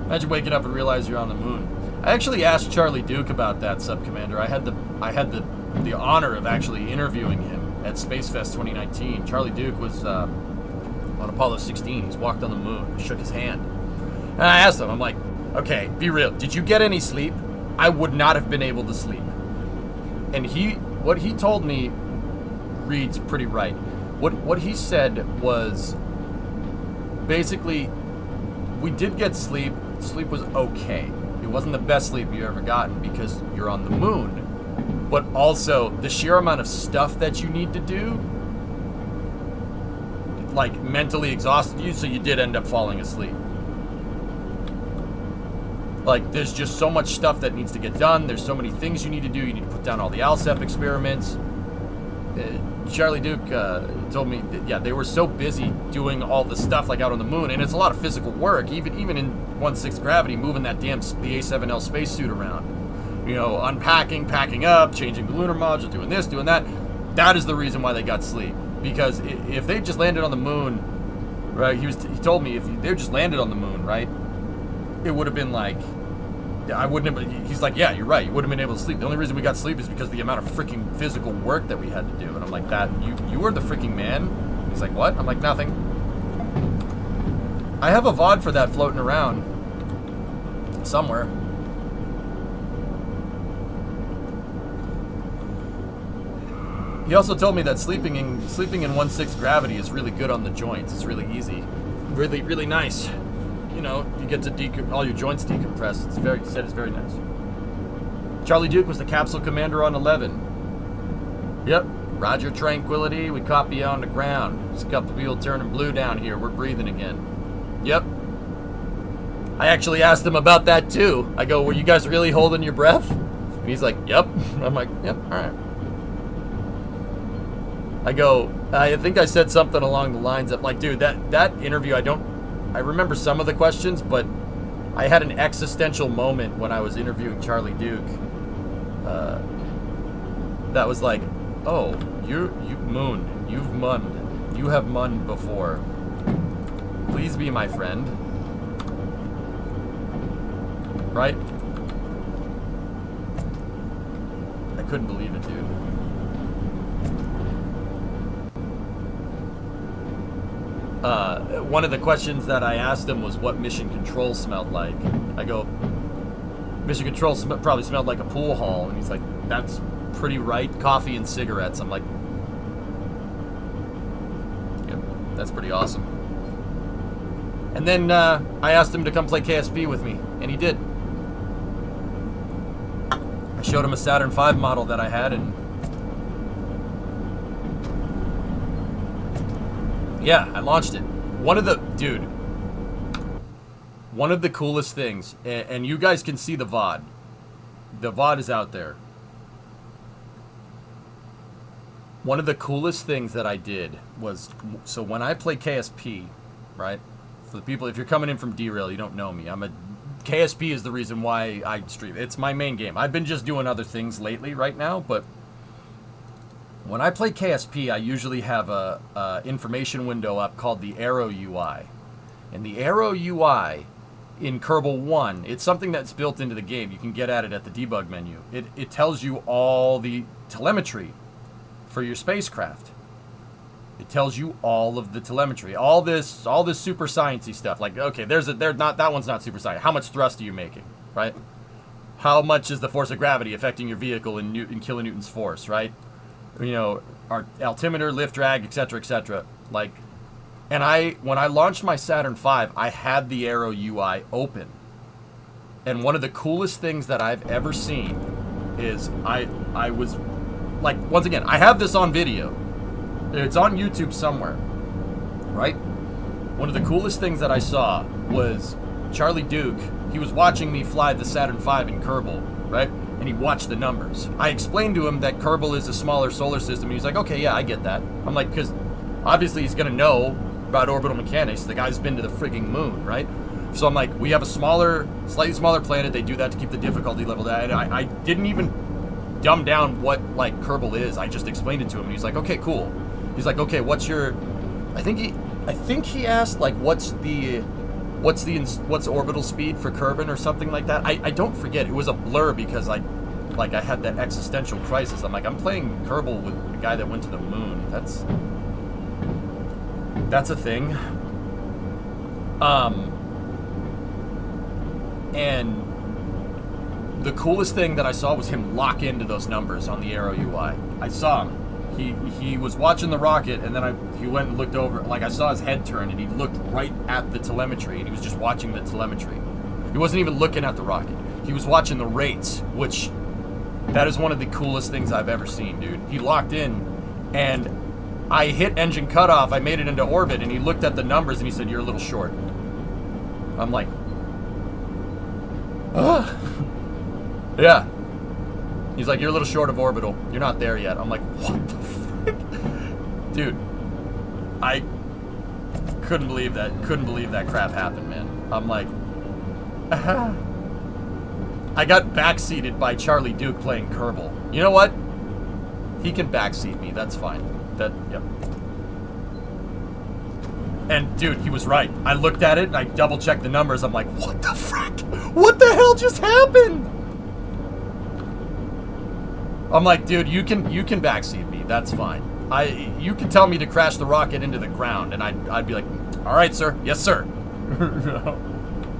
Imagine waking up and realize you're on the moon. I actually asked Charlie Duke about that, Sub-Commander. I had the honor of actually interviewing him at Space Fest 2019. Charlie Duke was on Apollo 16. He's walked on the moon. Shook his hand. And I asked him, I'm like, okay, be real. Did you get any sleep? I would not have been able to sleep. And what he told me reads pretty right. What he said was basically, we did get sleep. Sleep was okay. It wasn't the best sleep you ever gotten because you're on the moon. But also, the sheer amount of stuff that you need to do, like, mentally exhausted you, so you did end up falling asleep. Like, there's just so much stuff that needs to get done. There's so many things you need to do. You need to put down all the ALSEP experiments. Charlie Duke told me that, yeah, they were so busy doing all the stuff, like, out on the moon. And it's a lot of physical work, even in 1/6 gravity, moving that the A7L spacesuit around. You know, unpacking, packing up, changing the lunar module, doing this, doing that. That is the reason why they got sleep. Because if they just landed on the moon, right, he told me if they just landed on the moon, right, it would have been like, I wouldn't have, he's like, yeah, you're right, you wouldn't have been able to sleep. The only reason we got sleep is because of the amount of freaking physical work that we had to do. And I'm like, that, you were the freaking man? He's like, what? I'm like, nothing. I have a VOD for that floating around somewhere. He also told me that sleeping in 1/6 gravity is really good on the joints. It's really easy, really, really nice. You know, you get to all your joints decompress. He said it's very nice. Charlie Duke was the capsule commander on 11. Yep, Roger Tranquility. We copy you on the ground. Just got the wheel turning blue down here. We're breathing again. Yep. I actually asked him about that too. I go, were you guys really holding your breath? And he's like, yep. I'm like, yep, all right. I go, I think I said something along the lines of, like, dude, that interview, I remember some of the questions, but I had an existential moment when I was interviewing Charlie Duke. That was like, oh, you have munned before. Please be my friend. Right? I couldn't believe it, dude. One of the questions that I asked him was what mission control smelled like. I go, mission control probably smelled like a pool hall. And he's like, that's pretty right. Coffee and cigarettes. I'm like, yep, that's pretty awesome. And then I asked him to come play KSP with me, and he did. I showed him a Saturn V model that I had, and yeah, I launched it. One of the coolest things, and you guys can see the VOD. The VOD is out there. One of the coolest things that I did was, so when I play KSP, right? For the people, if you're coming in from Derail, you don't know me. KSP is the reason why I stream. It's my main game. I've been just doing other things lately right now, but when I play KSP, I usually have a information window up called the Arrow UI. And the Arrow UI in Kerbal 1, it's something that's built into the game. You can get at it at the debug menu. It tells you all the telemetry for your spacecraft. It tells you all of the telemetry, all this super sciencey stuff. Like, okay, that one's not super science. How much thrust are you making, right? How much is the force of gravity affecting your vehicle in kilonewtons force, right? You know, our altimeter, lift, drag, etc., etc. Like, and when I launched my Saturn V, I had the Arrow UI open. And one of the coolest things that I've ever seen is I was, like, once again, I have this on video. It's on YouTube somewhere, right? One of the coolest things that I saw was Charlie Duke. He was watching me fly the Saturn V in Kerbal, right? And and he watched the numbers. I explained to him that Kerbal is a smaller solar system, and he's like, okay, yeah, I get that. I'm like, because obviously he's going to know about orbital mechanics. The guy's been to the frigging moon, right? So I'm like, we have a slightly smaller planet. They do that to keep the difficulty level down. And I didn't even dumb down what, like, Kerbal is. I just explained it to him, and he's like, okay, cool. He's like, okay, what's your... I think he asked, like, what's orbital speed for Kerbin or something like that. I don't forget. It was a blur because I had that existential crisis. I'm like, I'm playing Kerbal with the guy that went to the moon. That's a thing. And the coolest thing that I saw was him lock into those numbers on the Aero UI. I saw him. He was watching the rocket, and then he went and looked over. Like, I saw his head turn, and he looked right at the telemetry, and he was just watching the telemetry. He wasn't even looking at the rocket. He was watching the rates, which, that is one of the coolest things I've ever seen, dude. He locked in, and I hit engine cutoff. I made it into orbit, and he looked at the numbers, and he said, "You're a little short." I'm like, ugh. Yeah. He's like, "You're a little short of orbital. You're not there yet." I'm like, what the frick? Dude, I couldn't believe that crap happened, man. I'm like, I got backseated by Charlie Duke playing Kerbal. You know what? He can backseat me. That's fine. Yep. And, dude, he was right. I looked at it, and I double-checked the numbers. I'm like, what the frick? What the hell just happened? I'm like, dude, you can backseat me. That's fine. You can tell me to crash the rocket into the ground, and I'd be like, all right, sir. Yes, sir.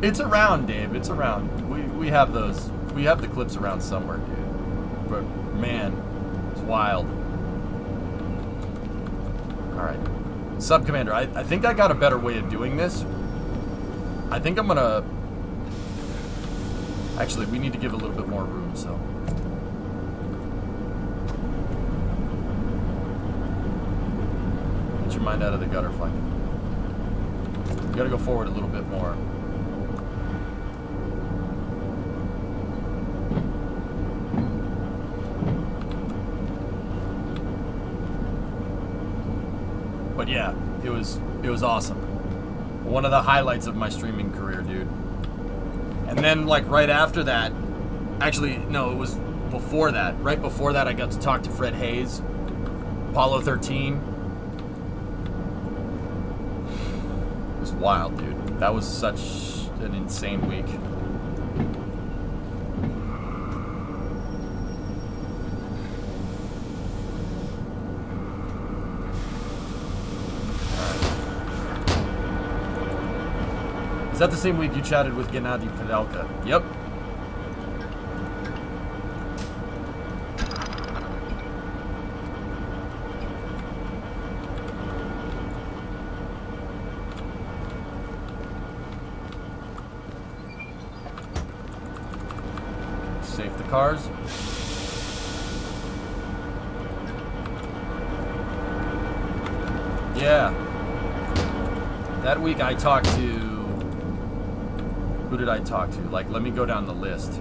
It's around, Dave. It's around. We have those. We have the clips around somewhere, dude. But, man, it's wild. All right. Sub-Commander, I think I got a better way of doing this. I think I'm going to... Actually, we need to give a little bit more room, so... Get your mind out of the gutter, Flank. You gotta go forward a little bit more. But yeah, it was awesome. One of the highlights of my streaming career, dude. And then, like, right after that, actually, no, it was before that. Right before that, I got to talk to Fred Hayes, Apollo 13. It was wild, dude. That was such an insane week. Is that the same week you chatted with Gennady Padelka? Yep. Safe the cars. Yeah. That week I talked to... Who did I talk to? Like, let me go down the list.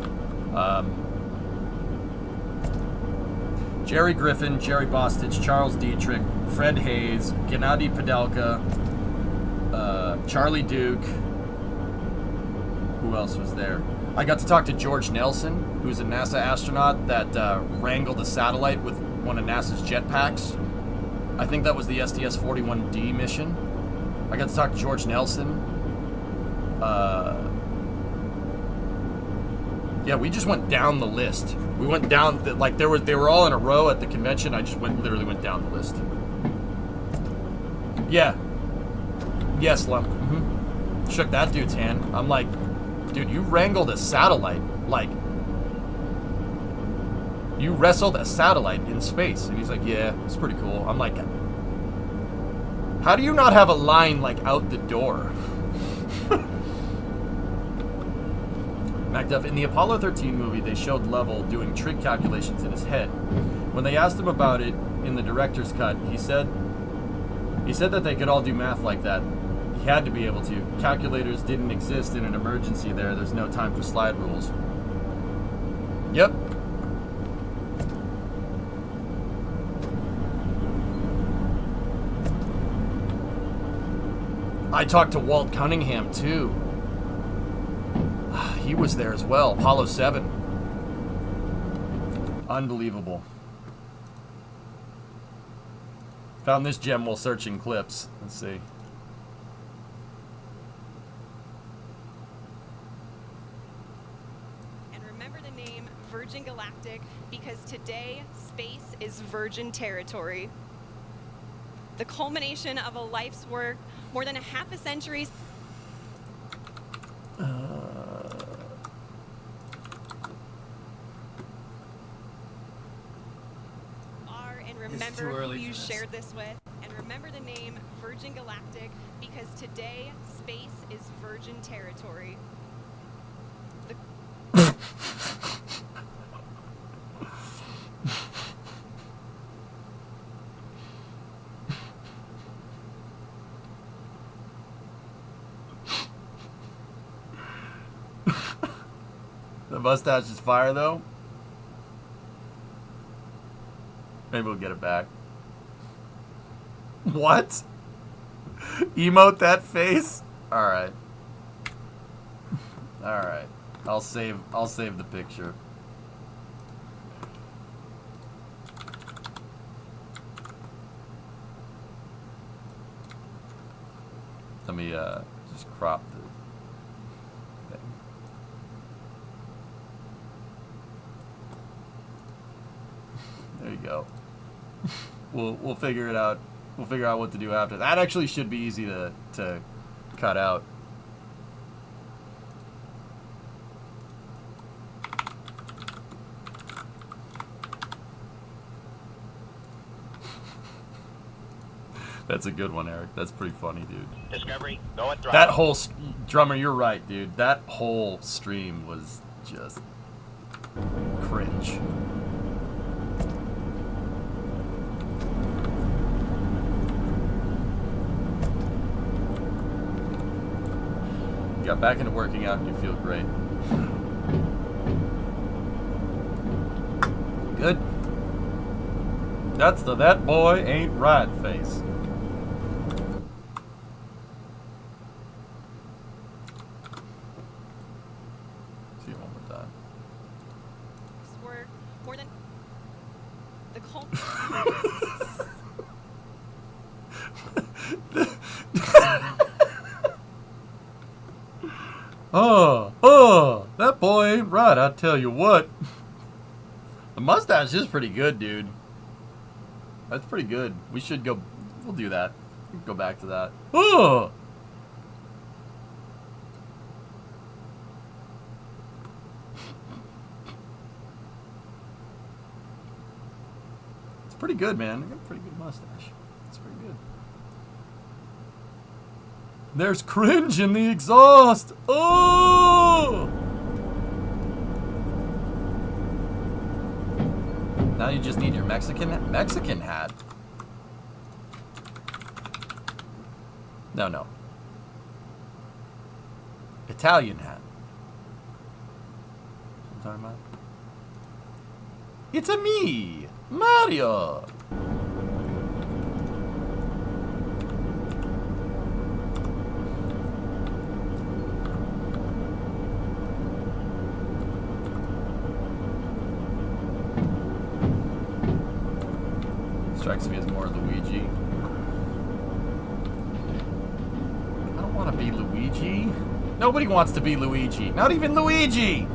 Jerry Griffin, Jerry Bostich, Charles Dietrich, Fred Hayes, Gennady Padelka, Charlie Duke. Who else was there? I got to talk to George Nelson, who's a NASA astronaut that wrangled a satellite with one of NASA's jetpacks. I think that was the STS-41D mission. I got to talk to George Nelson. Yeah, we just went down the list. We went down, like, they were all in a row at the convention. I just literally went down the list. Yeah. Yes, Lump. Mm-hmm. Shook that dude's hand. I'm like, dude, you wrangled a satellite. Like, you wrestled a satellite in space. And he's like, yeah, it's pretty cool. I'm like, how do you not have a line, like, out the door? Macduff, in the Apollo 13 movie, they showed Lovell doing trig calculations in his head. When they asked him about it in the director's cut, he said that they could all do math like that. He had to be able to. Calculators didn't exist in an emergency there. There's no time for slide rules. Yep. I talked to Walt Cunningham too. He was there as well. Apollo 7. Unbelievable. Found this gem while searching clips. Let's see. And remember the name Virgin Galactic because today space is virgin territory. The culmination of a life's work, more than a half a century. And remember who you shared this with. And remember the name Virgin Galactic because today space is virgin territory. The mustache is fire though. Maybe we'll get it back. What? Emote that face? Alright. Alright. I'll save the picture. Let me just crop the thing. There you go. We'll figure it out. We'll figure out what to do after. That actually should be easy to cut out. That's a good one, Eric. That's pretty funny, dude. Discovery, go at throttle. That whole drummer, you're right, dude. That whole stream was just cringe. You got back into working out and you feel great. Good. That's the "that boy ain't right" face. See it one more time. Work more than the that boy ain't right, I tell you what. The mustache is pretty good, dude. That's pretty good. We should go, we'll do that. We'll go back to that. Oh! It's pretty good, man. I got a pretty good mustache. It's pretty good. There's cringe in the exhaust. Oh! Now you just need your Mexican hat. No. Italian hat. What I'm talking about? It's a me, Mario. Strikes me as more Luigi. I don't want to be Luigi. Nobody wants to be Luigi. Not even Luigi!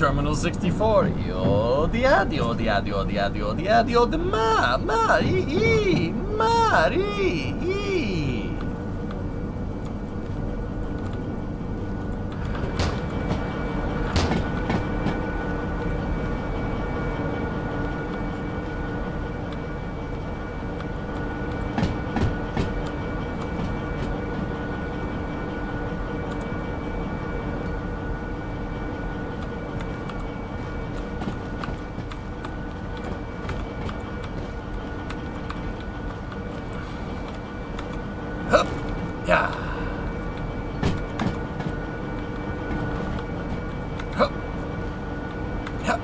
Terminal 64. Yo, the adio, the adio, the adio, the adio, the Mari. Hup, yeah. Hup, hup.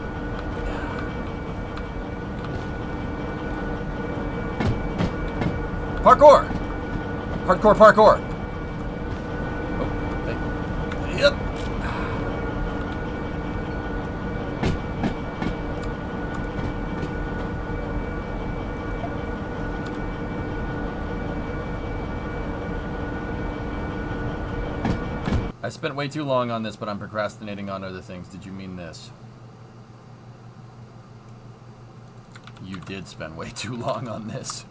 Parkour! Hardcore parkour! Oh, yep. I spent way too long on this, but I'm procrastinating on other things. Did you mean this? You did spend way too long on this.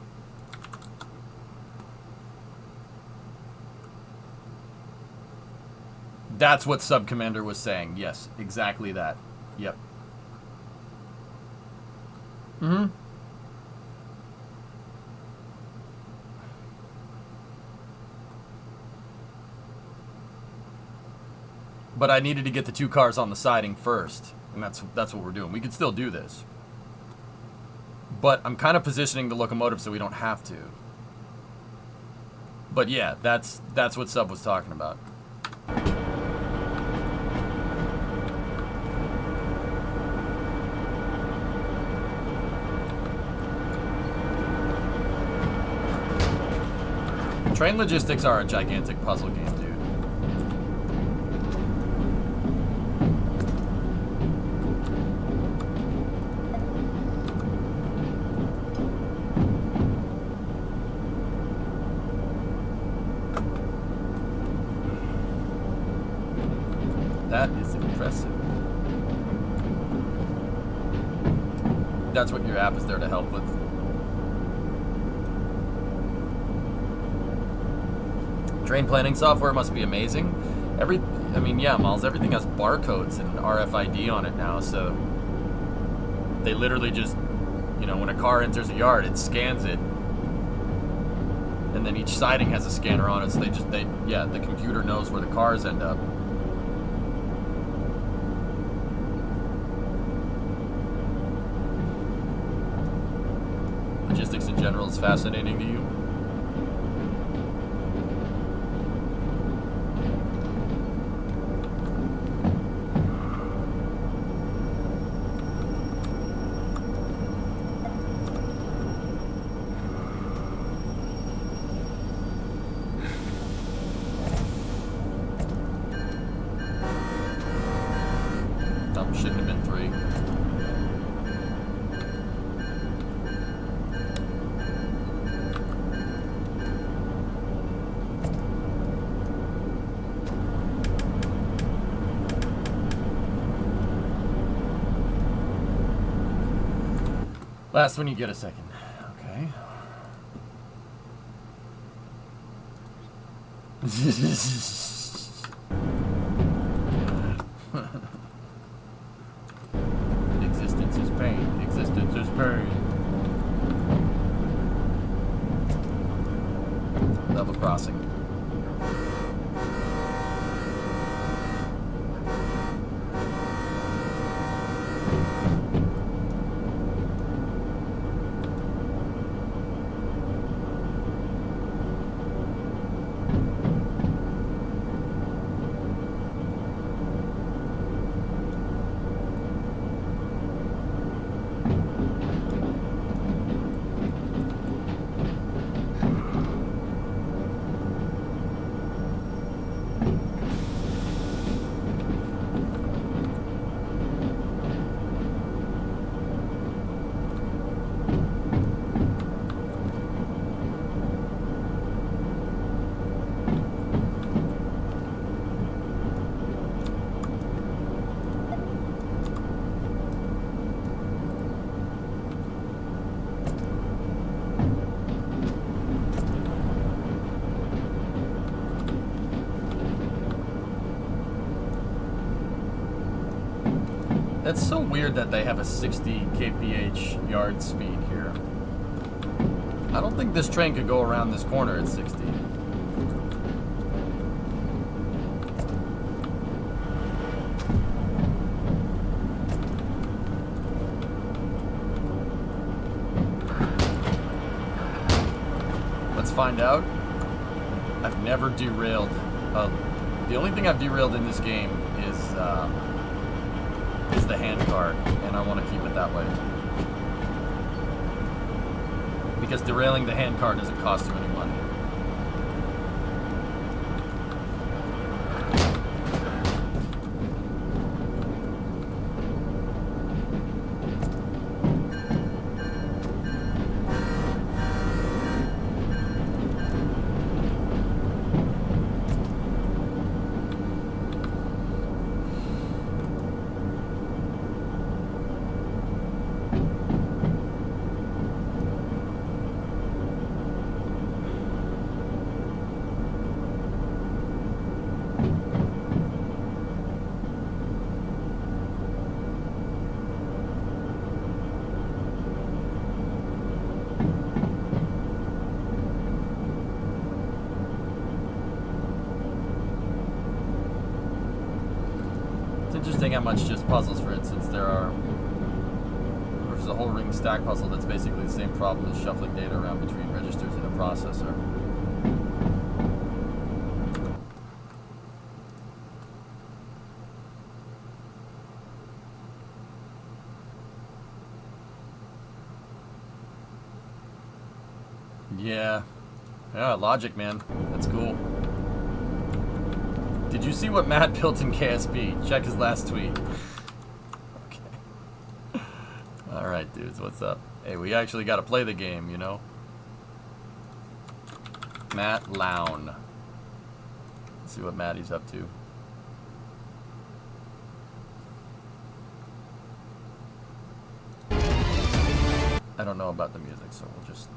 That's what Sub Commander was saying. Yes, exactly that. Yep. Mm-hmm. But I needed to get the 2 cars on the siding first, and that's what we're doing. We could still do this. But I'm kind of positioning the locomotive so we don't have to. But yeah, that's what Sub was talking about. Train logistics are a gigantic puzzle game, dude. That is impressive. That's what your app is there to help with. Train planning software must be amazing. I mean, yeah, Miles, everything has barcodes and RFID on it now, so they literally just, you know, when a car enters a yard, it scans it. And then each siding has a scanner on it, so the computer knows where the cars end up. Logistics in general is fascinating to you. Shouldn't have been 3. Last when you get a second. Okay. Existence is pain. Existence is pain. Level crossing. That's so weird that they have a 60 kph yard speed here. I don't think this train could go around this corner at 60. Let's find out. I've never derailed. The only thing I've derailed in this game is the handcart, and I want to keep it that way. Because derailing the handcart doesn't cost you any money. Interesting how much just puzzles, for instance, there's a whole ring stack puzzle that's basically the same problem as shuffling data around between registers in a processor. Yeah, logic, man. That's cool. Did you see what Matt built in KSP? Check his last tweet. Okay. Alright, dudes, what's up? Hey, we actually got to play the game, you know? Matt Lown. Let's see what Matty's up to. I don't know about the music, so we'll just...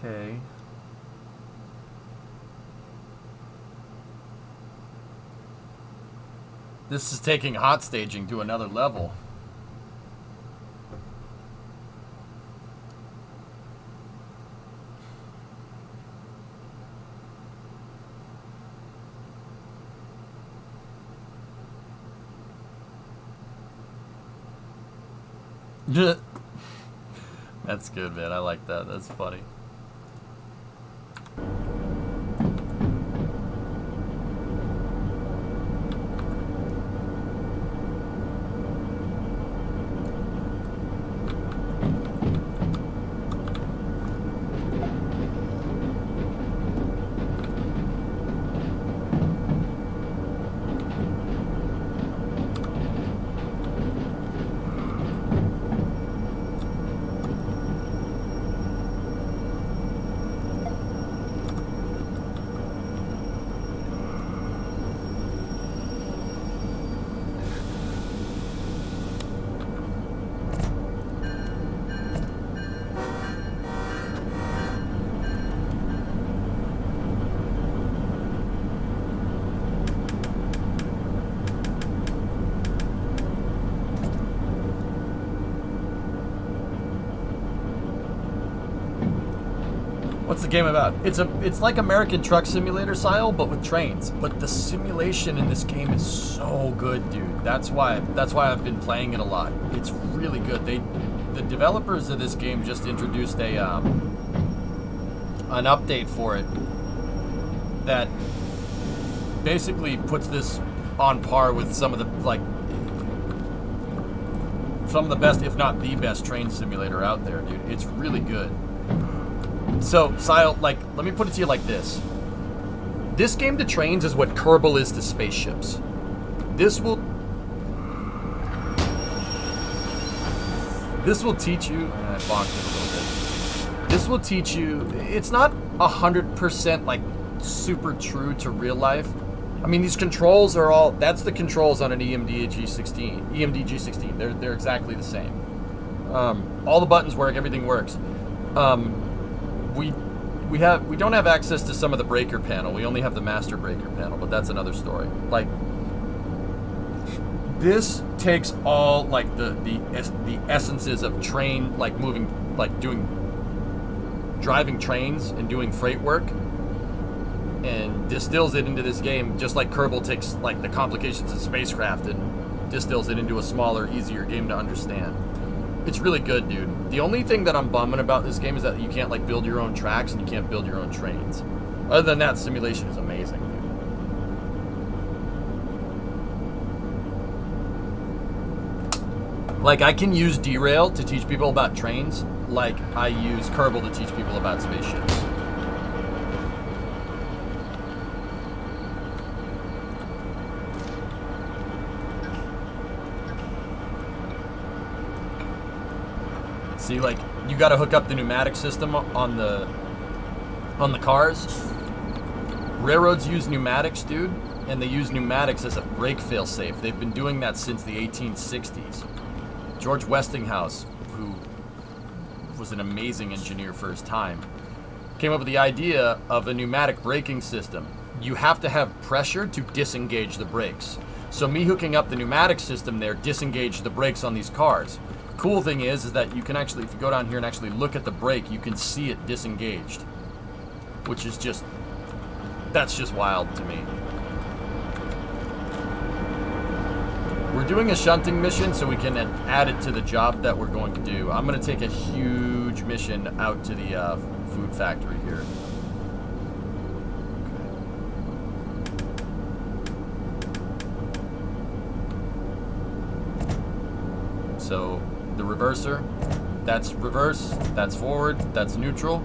Okay. This is taking hot staging to another level. That's good, man. I like that. That's funny. What's the game about? It's like American Truck Simulator style, but with trains. But the simulation in this game is so good, dude. That's why I've been playing it a lot. It's really good. The developers of this game just introduced an update for it that basically puts this on par with some of the best, if not the best, train simulator out there, dude. It's really good. So, Sile, let me put it to you like this. This game to trains is what Kerbal is to spaceships. This will teach you, and I bonked it a little bit. This will teach you, it's not 100% super true to real life. I mean, these controls are all, that's the controls on an EMD G16. They're exactly the same. All the buttons work, everything works. We don't have access to some of the breaker panel. We only have the master breaker panel, but that's another story. Like, this takes all like the essences of train, like moving, like driving trains and doing freight work, and distills it into this game, just like Kerbal takes like the complications of spacecraft and distills it into a smaller, easier game to understand. It's really good, dude. The only thing that I'm bumming about this game is that you can't like build your own tracks and you can't build your own trains. Other than that, simulation is amazing, dude. Like, I can use Derail to teach people about trains, like I use Kerbal to teach people about spaceships. See, like, you gotta hook up the pneumatic system on the cars. Railroads use pneumatics, dude, and they use pneumatics as a brake fail-safe. They've been doing that since the 1860s. George Westinghouse, who was an amazing engineer for his time, came up with the idea of a pneumatic braking system. You have to have pressure to disengage the brakes. So me hooking up the pneumatic system there disengaged the brakes on these cars. Cool thing is that you can actually, if you go down here and actually look at the brake, you can see it disengaged, which is just, that's just wild to me. We're doing a shunting mission so we can add it to the job that we're going to do. I'm going to take a huge mission out to the food factory here. So the reverser, that's reverse, that's forward, that's neutral.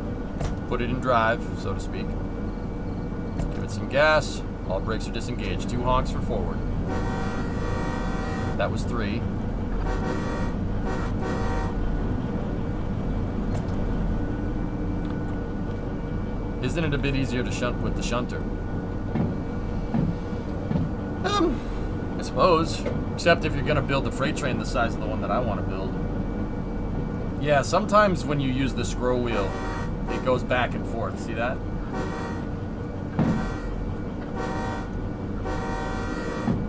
Put it in drive, so to speak. Give it some gas. All brakes are disengaged. 2 honks for forward. That was 3. Isn't it a bit easier to shunt with the shunter? I suppose. Except if you're going to build a freight train the size of the one that I want to build. Yeah, sometimes when you use the scroll wheel, it goes back and forth. See that?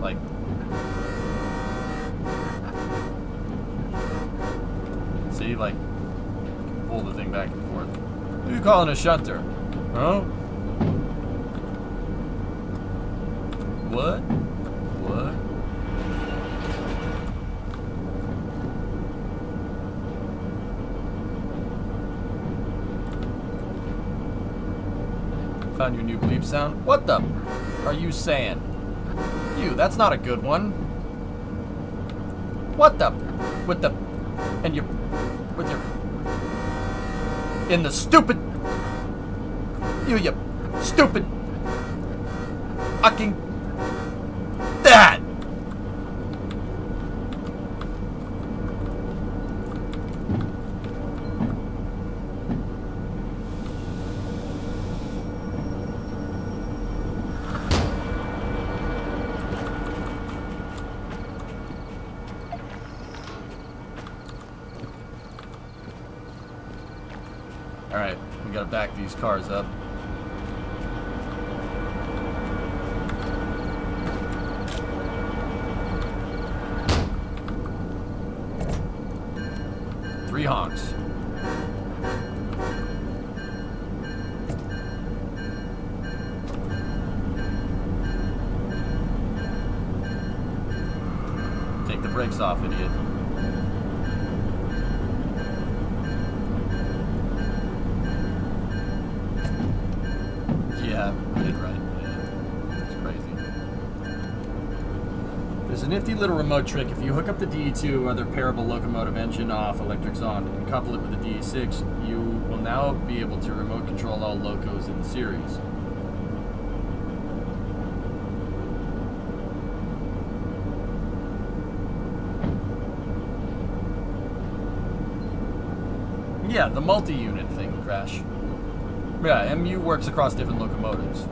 Like... See, like, pull the thing back and forth. Who are you calling a shunter? Huh? What? What? Found your new bleep sound? What the are you saying? You, that's not a good one. What the? With the... And you... With your... In the stupid... You stupid... Fucking... That! Alright, we gotta back these cars up. Three honks. Take the brakes off, idiot. Yeah, I did right. Yeah, it's crazy. There's a nifty little remote trick. If you hook up the DE2 or other pairable locomotive engine off, electrics on, and couple it with the DE6, you will now be able to remote control all locos in series. Yeah, the multi-unit thing, Crash. Yeah, MU works across different locomotives.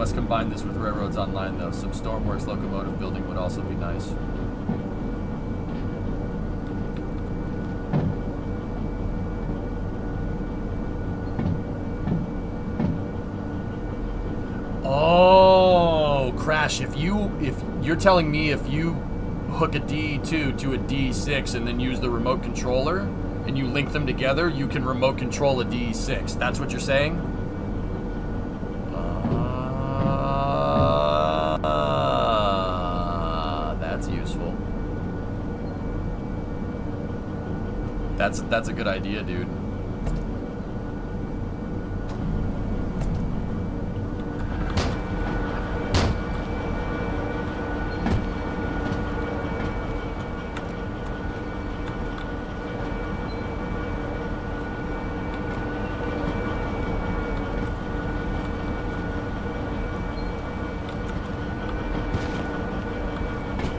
must combine this with Railroads Online, though. Some Stormworks locomotive building would also be nice. Oh, Crash, if you're telling me if you hook a D2 to a D6 and then use the remote controller and you link them together, you can remote control a D6. That's what you're saying? That's useful. That's a good idea, dude.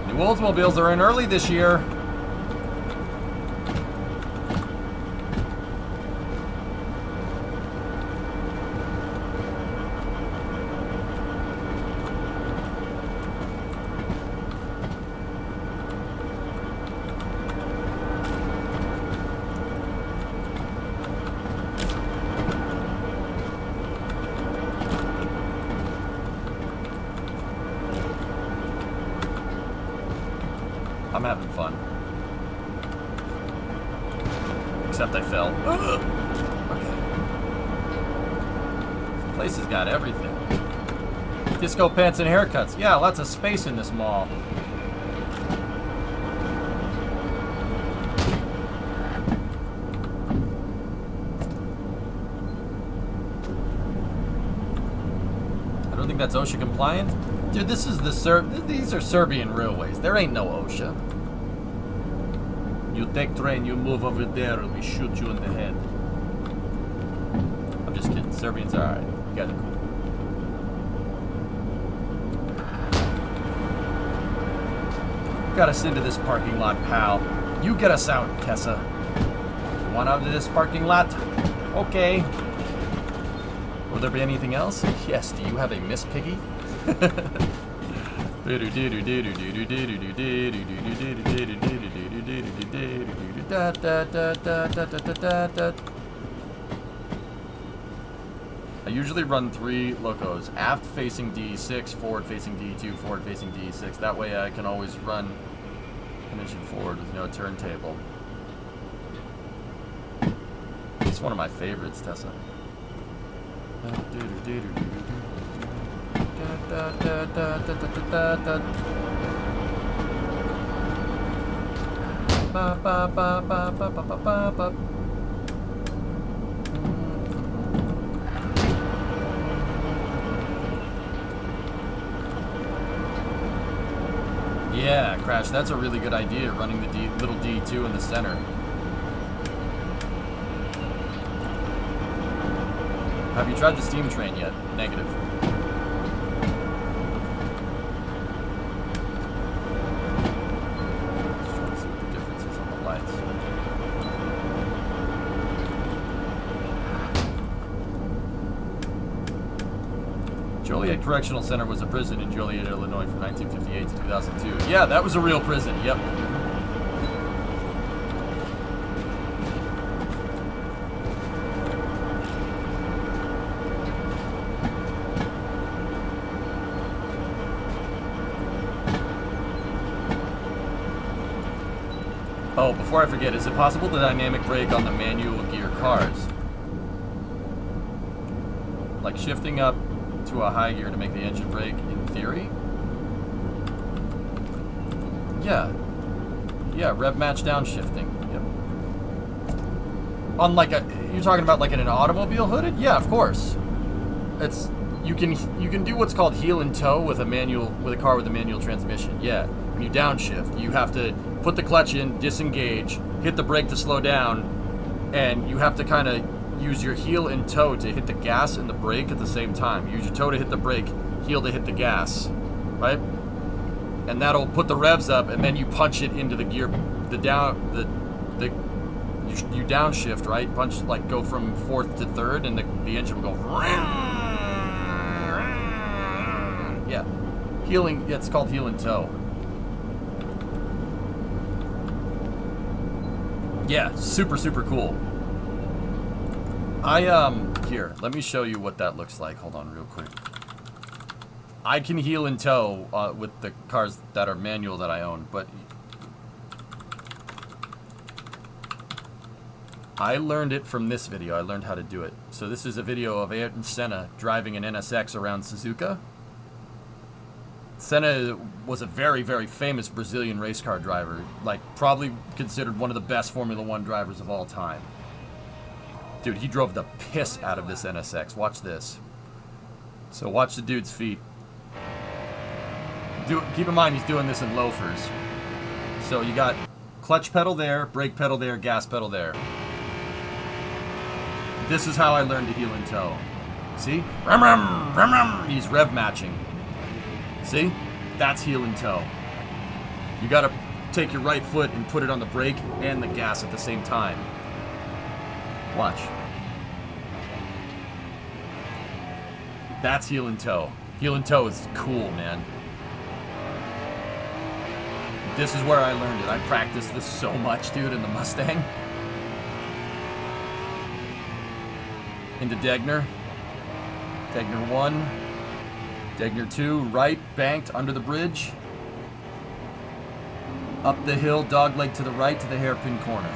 New Oldsmobiles are in early this year. I'm having fun. Except I fell. Okay. This place has got everything. Disco pants and haircuts. Yeah, lots of space in this mall. I don't think that's OSHA compliant. Dude, this is these are Serbian railways. There ain't no OSHA. You take train, you move over there, and we shoot you in the head. I'm just kidding. Serbians are alright. You guys are cool. Got us into this parking lot, pal. You get us out, Tessa. Want out of this parking lot? Okay. Will there be anything else? Yes. Do you have a Miss Piggy? I usually run 3 locos, aft facing D6, forward facing D2, forward facing D6. That way I can always run an engine forward with no turntable. It's one of my favorites, Tessa. Yeah, Crash, that's a really good idea, running the little D2 in the center. Have you tried the steam train yet? Negative. Just trying to see what the difference is on the lights. Joliet Correctional Center was a prison in Joliet, Illinois from 1958 to 2002. Yeah, that was a real prison, yep. Oh, before I forget, is it possible to dynamic brake on the manual gear cars? Like shifting up to a high gear to make the engine brake, in theory? Yeah. Yeah, rev match downshifting. Yep. On like a, you're talking about like in an automobile hooded? Yeah, of course. It's, you can do what's called heel and toe with a car with a manual transmission. Yeah. When you downshift, you have to put the clutch in, disengage, hit the brake to slow down, and you have to kind of use your heel and toe to hit the gas and the brake at the same time. Use your toe to hit the brake, heel to hit the gas, right? And that'll put the revs up, and then you punch it into the gear, you downshift, right? Punch, like go from 4th to 3rd, and the engine will go. Yeah. Healing, it's called heel and toe. Yeah, super, super cool. Here, let me show you what that looks like. Hold on real quick. I can heel and tow with the cars that are manual that I own, but I learned it from this video. I learned how to do it. So this is a video of Ayrton Senna driving an NSX around Suzuka. Senna was a very, very famous Brazilian race car driver, like probably considered one of the best Formula One drivers of all time. Dude, he drove the piss out of this NSX. Watch this. So watch the dude's feet. Keep in mind he's doing this in loafers. So you got clutch pedal there, brake pedal there, gas pedal there. This is how I learned to heel and tow. See? Rum, rum, rum, rum. He's rev matching. See? That's heel and toe. You gotta take your right foot and put it on the brake and the gas at the same time. Watch. That's heel and toe. Heel and toe is cool, man. This is where I learned it. I practiced this so much, dude, in the Mustang. Into Degner. Degner 1. Degner 2, right, banked, under the bridge. Up the hill, dogleg to the right to the hairpin corner.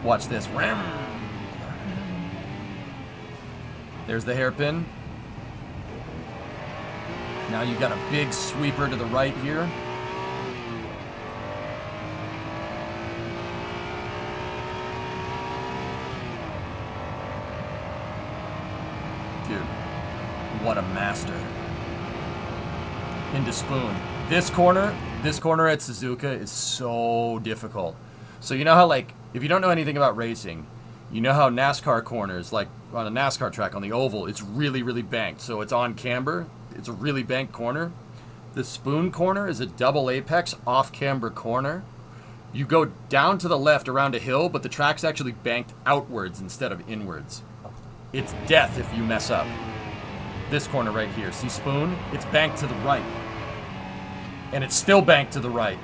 Watch this. There's the hairpin. Now you got a big sweeper to the right here. Dude, what a master. Into spoon. This corner at Suzuka is so difficult. So you know how, like, if you don't know anything about racing, you know how NASCAR corners, like on a NASCAR track on the oval, it's really, really banked. So it's on camber. It's a really banked corner. The spoon corner is a double apex off camber corner. You go down to the left around a hill, but the track's actually banked outwards instead of inwards. It's death if you mess up. This corner right here, see spoon? It's banked to the right. And it's still banked to the right.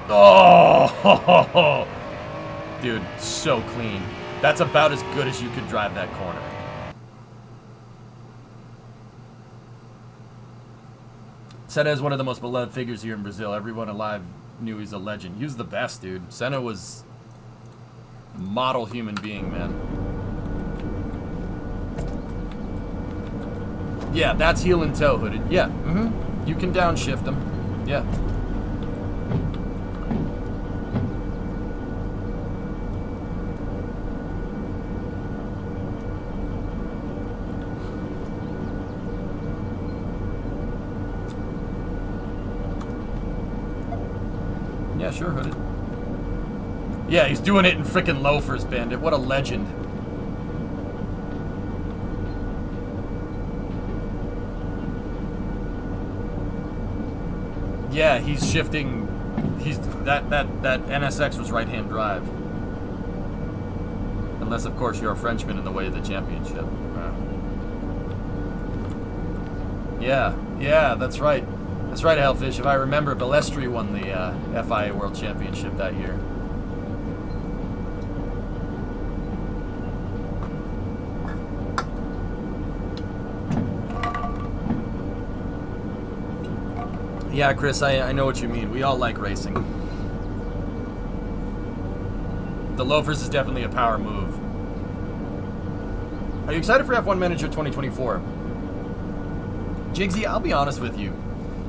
Oh, dude, so clean. That's about as good as you could drive that corner. Senna is one of the most beloved figures here in Brazil. Everyone alive knew he's a legend. He was the best, dude. Senna was a model human being, man. Yeah, that's heel and toe hooded. Yeah, You can downshift them. Yeah. Yeah, sure, hooded. Yeah, he's doing it in frickin' loafers, Bandit. What a legend. Yeah, he's shifting. That NSX was right-hand drive. Unless, of course, you're a Frenchman in the way of the championship. Yeah, that's right. That's right, Hellfish. If I remember, Balestri won the FIA World Championship that year. Yeah, Chris, I know what you mean. We all like racing. The loafers is definitely a power move. Are you excited for F1 Manager 2024? Jigsy, I'll be honest with you.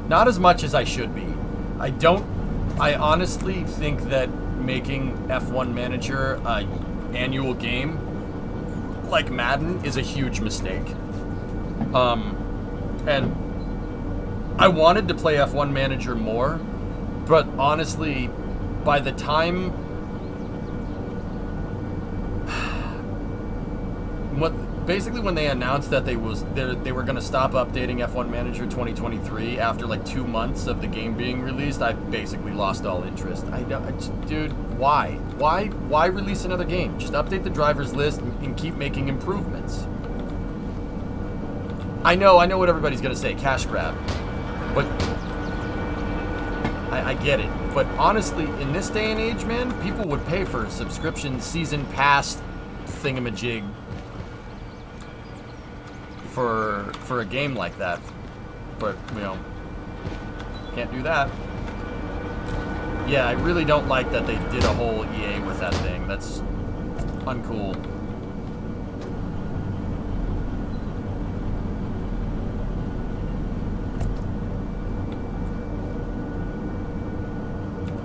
Not as much as I should be. I honestly think that making F1 Manager an annual game like Madden is a huge mistake. And I wanted to play F1 Manager more, but honestly, by the time basically when they announced that they were going to stop updating F1 Manager 2023 after like 2 months of the game being released, I basically lost all interest. Dude, why release another game? Just update the drivers list and keep making improvements. I know what everybody's going to say, cash grab, but I get it. But honestly, in this day and age, man, people would pay for subscription season pass thingamajig for a game like that. But, you know, can't do that. Yeah, I really don't like that they did a whole EA with that thing. That's uncool.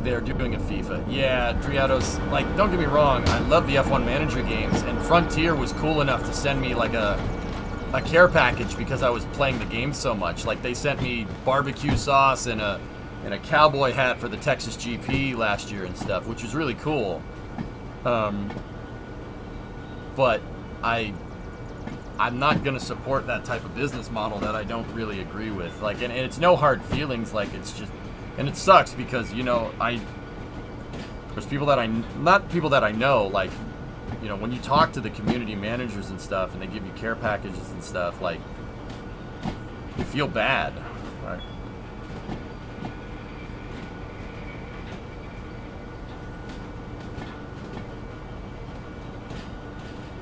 They're doing a FIFA. Yeah, Triado's, like, don't get me wrong, I love the F1 Manager games, and Frontier was cool enough to send me, like, a care package because I was playing the game so much. Like, they sent me barbecue sauce and a cowboy hat for the Texas GP last year and stuff, which was really cool. But I'm not going to support that type of business model that I don't really agree with. Like, and it's no hard feelings, like, it's just... And it sucks because, you know, there's people that not people that I know, like, you know, when you talk to the community managers and stuff and they give you care packages and stuff, like, you feel bad, right?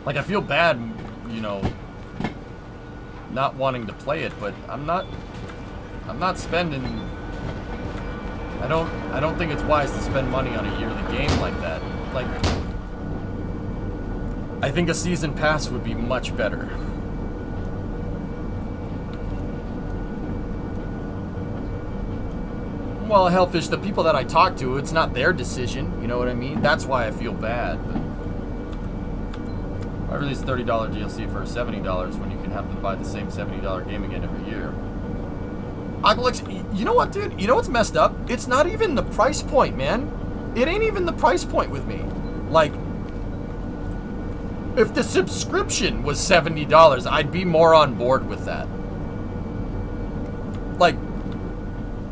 Like, I feel bad, you know, not wanting to play it, but I'm not spending... I don't think it's wise to spend money on a yearly game like that. Like, I think a season pass would be much better. Well, Hellfish, the people that I talk to, it's not their decision, you know what I mean? That's why I feel bad. But I release $30 DLC for $70 when you can have to buy the same $70 game again every year. Aqualex, you know what, dude? You know what's messed up? It's not even the price point, man. It ain't even the price point with me. Like, if the subscription was $70, I'd be more on board with that. Like,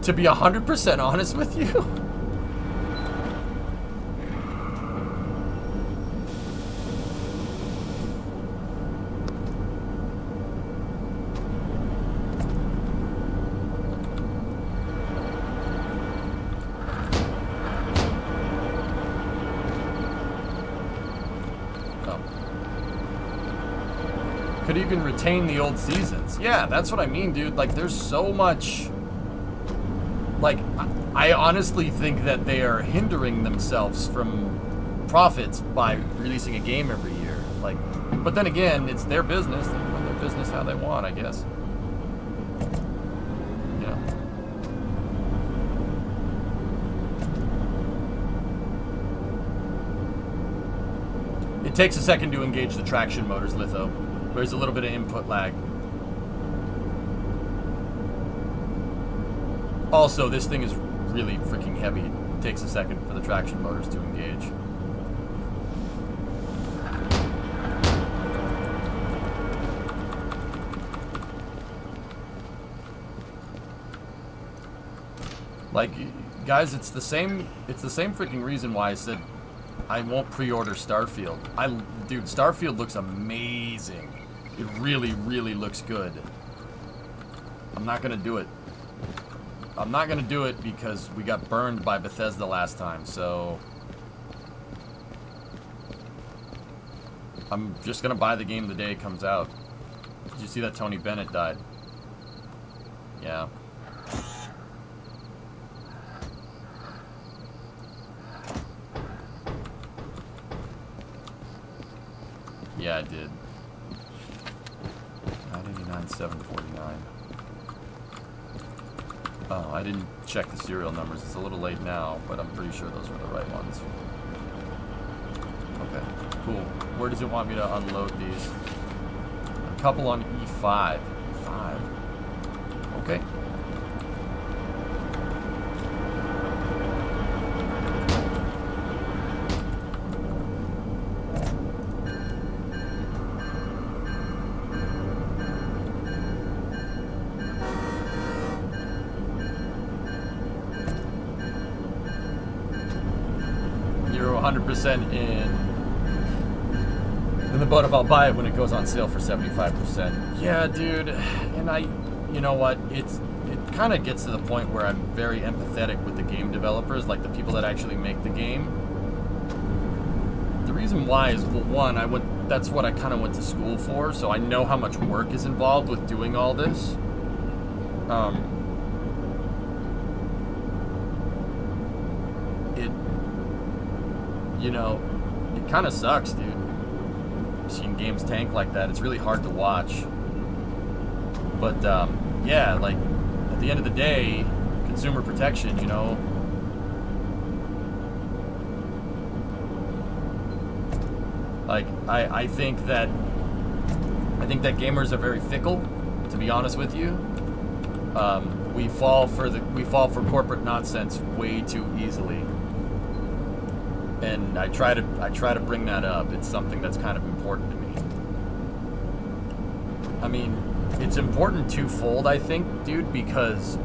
to be 100% honest with you. Could even retain the old seasons. Yeah, that's what I mean, dude. Like, there's so much... Like, I honestly think that they are hindering themselves from profits by releasing a game every year. Like, but then again, it's their business. They run their business how they want, I guess. Yeah. It takes a second to engage the traction motors, Litho. There's a little bit of input lag. Also, this thing is really freaking heavy. It takes a second for the traction motors to engage. Like, guys, it's the same freaking reason why I said I won't pre-order Starfield. Dude, Starfield looks amazing. It really, really looks good. I'm not gonna do it. I'm not gonna do it because we got burned by Bethesda last time, so... I'm just gonna buy the game the day it comes out. Did you see that Tony Bennett died? Yeah. Yeah, I did. 989, 749. Oh, I didn't check the serial numbers. It's a little late now, but I'm pretty sure those were the right ones. Okay, cool. Where does it want me to unload these? A couple on E5. E5. Okay. 100% in the boat of I'll buy it when it goes on sale for 75%. Yeah, dude, and you know what? It kind of gets to the point where I'm very empathetic with the game developers, like the people that actually make the game. The reason why is, well, one, that's what I kind of went to school for, so I know how much work is involved with doing all this. You know, it kind of sucks, dude. Seeing games tank like that, it's really hard to watch. But, yeah, like, at the end of the day, consumer protection, you know. Like, I think that gamers are very fickle, to be honest with you. We fall for corporate nonsense way too easily. And I try to bring that up. It's something that's kind of important to me. I mean, it's important twofold, I think, dude, because,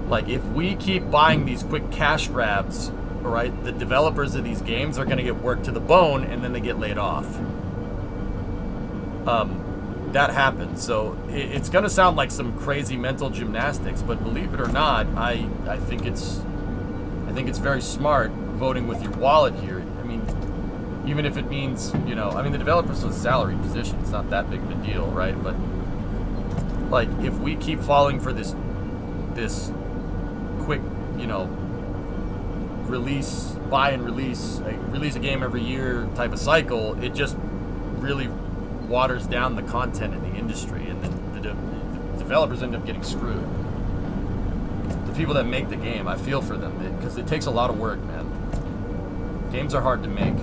like, if we keep buying these quick cash grabs, right, the developers of these games are going to get worked to the bone, and then they get laid off. That happens. So it's going to sound like some crazy mental gymnastics, but believe it or not, I think it's very smart voting with your wallet here. I mean, even if it means, you know, I mean, the developer's a salary position. It's not that big of a deal, right? But, like, if we keep falling for this quick, you know, buy and release a game every year type of cycle, it just really waters down the content in the industry, and then the developers end up getting screwed. The people that make the game, I feel for them, because it takes a lot of work, man. Games are hard to make.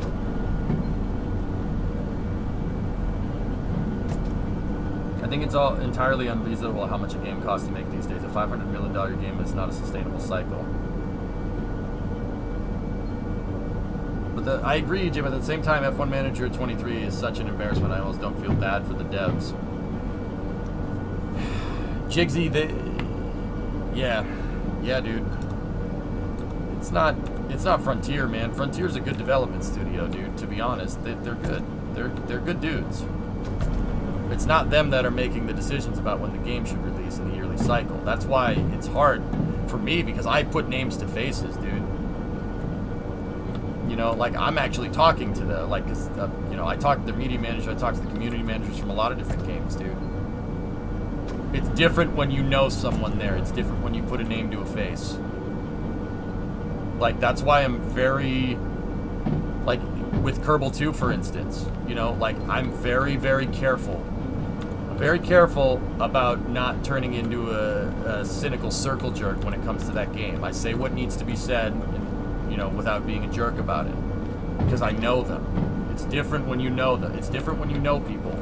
I think it's all entirely unreasonable how much a game costs to make these days. A $500 million game is not a sustainable cycle. But I agree, Jim. At the same time, F1 Manager 23 is such an embarrassment. I almost don't feel bad for the devs. Jigsy, yeah, dude. It's not Frontier, man. Frontier's a good development studio, dude. To be honest, they're good. They're good dudes. It's not them that are making the decisions about when the game should release in the yearly cycle. That's why it's hard for me, because I put names to faces, dude. You know, like, I'm actually talking to the, like, cause, you know, I talk to the media manager, I talk to the community managers from a lot of different games, dude. It's different when you know someone there. It's different when you put a name to a face. Like, that's why I'm very, like, with Kerbal 2, for instance, you know, like, I'm very, very careful. I'm very careful about not turning into a cynical circle jerk when it comes to that game. I say what needs to be said, and, you know, without being a jerk about it, because I know them. It's different when you know them. It's different when you know people.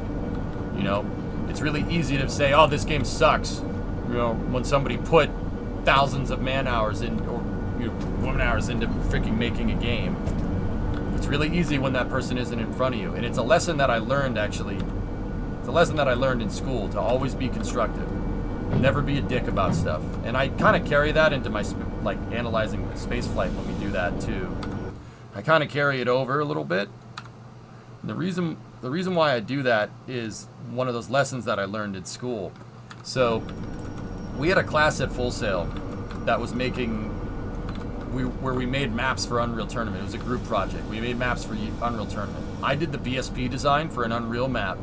You know, it's really easy to say, "Oh, this game sucks," you know, when somebody put thousands of man hours in, or, you know, woman hours into freaking making a game. It's really easy when that person isn't in front of you, and it's a lesson that I learned, actually. It's a lesson that I learned in school, to always be constructive. Never be a dick about stuff. And I kind of carry that into my, like, analyzing space flight when we do that too. I kind of carry it over a little bit. And the reason why I do that is one of those lessons that I learned in school. So we had a class at Full Sail that was where we made maps for Unreal Tournament. It was a group project. We made maps for Unreal Tournament. I did the VSP design for an Unreal map,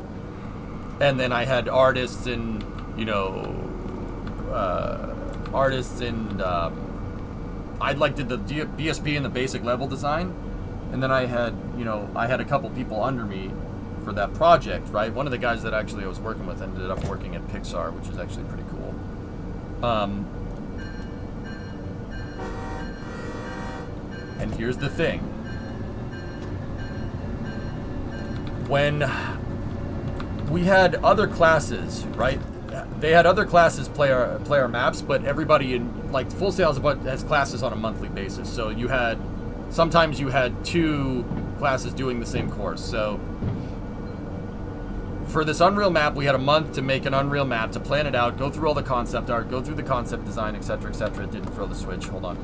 and then I had artists and, you know, I did the BSP and the basic level design, and then I had a couple people under me for that project, right? One of the guys that actually I was working with ended up working at Pixar, which is actually pretty cool. And here's the thing. When we had other classes, right? They had other classes play our maps, but everybody in, like, Full Sail has classes on a monthly basis. So sometimes you had two classes doing the same course. So for this Unreal map, we had a month to make an Unreal map, to plan it out, go through all the concept art, go through the concept design, etc., etc. It didn't throw the switch. Hold on.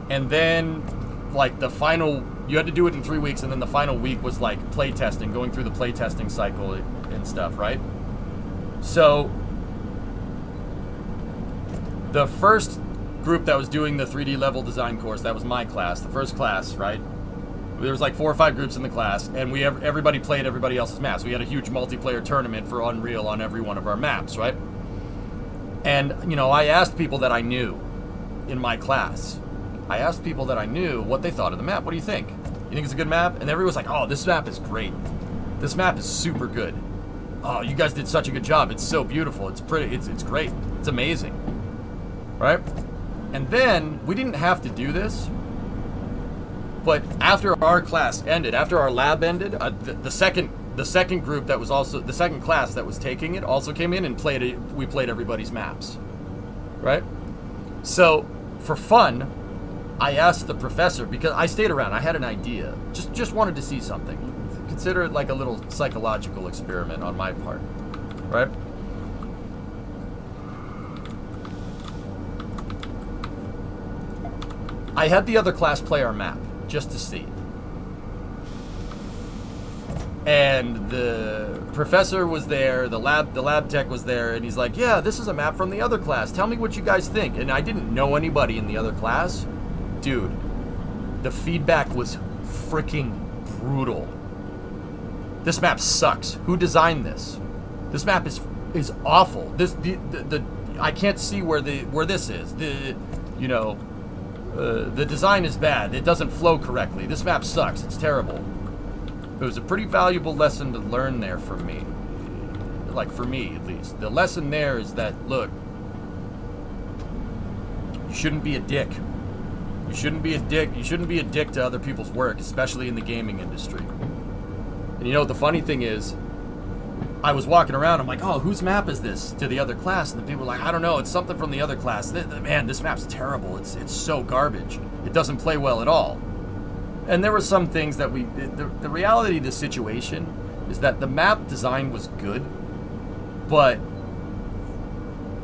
And then, like, the final, you had to do it in 3 weeks, and then the final week was, like, play testing, going through the play testing cycle and stuff, right? So, the first group that was doing the 3D level design course, that was my class, the first class, right? There was like 4 or 5 groups in the class, and everybody played everybody else's maps. We had a huge multiplayer tournament for Unreal on every one of our maps, right? And, you know, I asked people that I knew in my class. I asked people that I knew what they thought of the map. What do you think? You think it's a good map? And everyone was like, oh, this map is great. This map is super good. Oh, you guys did such a good job. It's so beautiful. It's pretty. It's great. It's amazing. Right? And then, we didn't have to do this, but after our class ended, after our lab ended, the second group that was also, the second class that was taking it also came in and played it. We played everybody's maps. Right? So, for fun, I asked the professor, because I stayed around, I had an idea. Just wanted to see something. Consider it like a little psychological experiment on my part. Right? I had the other class play our map, just to see. And the professor was there, the lab tech was there, and he's like, yeah, this is a map from the other class. Tell me what you guys think. And I didn't know anybody in the other class. Dude, the feedback was freaking brutal. This map sucks. Who designed this? This map is awful. I can't see where this is. The design is bad. It doesn't flow correctly. This map sucks. It's terrible. It was a pretty valuable lesson to learn there for me. Like, for me, at least. The lesson there is that, look, you shouldn't be a dick. You shouldn't be a dick. You shouldn't be a dick to other people's work, especially in the gaming industry. And you know what the funny thing is? I was walking around, I'm like, oh, whose map is this? To the other class, and the people were like, I don't know, it's something from the other class. Man, this map's terrible. It's so garbage. It doesn't play well at all. And there were some things that the reality of the situation is that the map design was good, but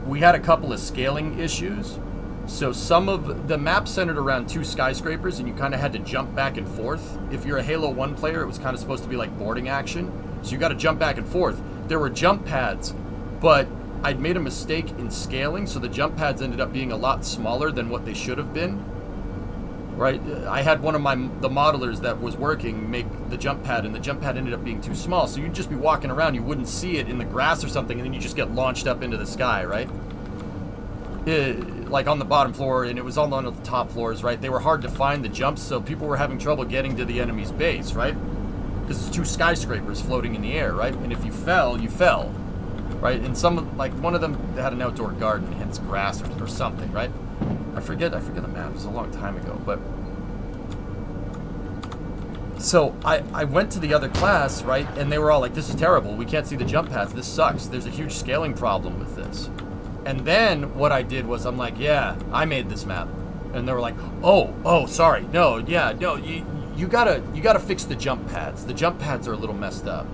we had a couple of scaling issues. So some of the map centered around 2 skyscrapers, and you kind of had to jump back and forth. If you're a Halo 1 player, it was kind of supposed to be like boarding action. So you got to jump back and forth. There were jump pads, but I'd made a mistake in scaling, so the jump pads ended up being a lot smaller than what they should have been. Right? I had one of the modelers that was working make the jump pad, and the jump pad ended up being too small. So you'd just be walking around, you wouldn't see it in the grass or something, and then you just get launched up into the sky, right? Like on the bottom floor, and it was all on the top floors, right? They were hard to find, the jumps, so people were having trouble getting to the enemy's base, right? Because it's 2 skyscrapers floating in the air, right? And if you fell, right? And like one of them had an outdoor garden, hence grass or something, right? I forget the map. It was a long time ago, but so I went to the other class, right? And they were all like, "This is terrible. We can't see the jump paths. This sucks. There's a huge scaling problem with this." And then what I did was I'm like, "Yeah, I made this map," and they were like, "Oh, sorry. No, yeah, no, you gotta fix the jump pads. The jump pads are a little messed up."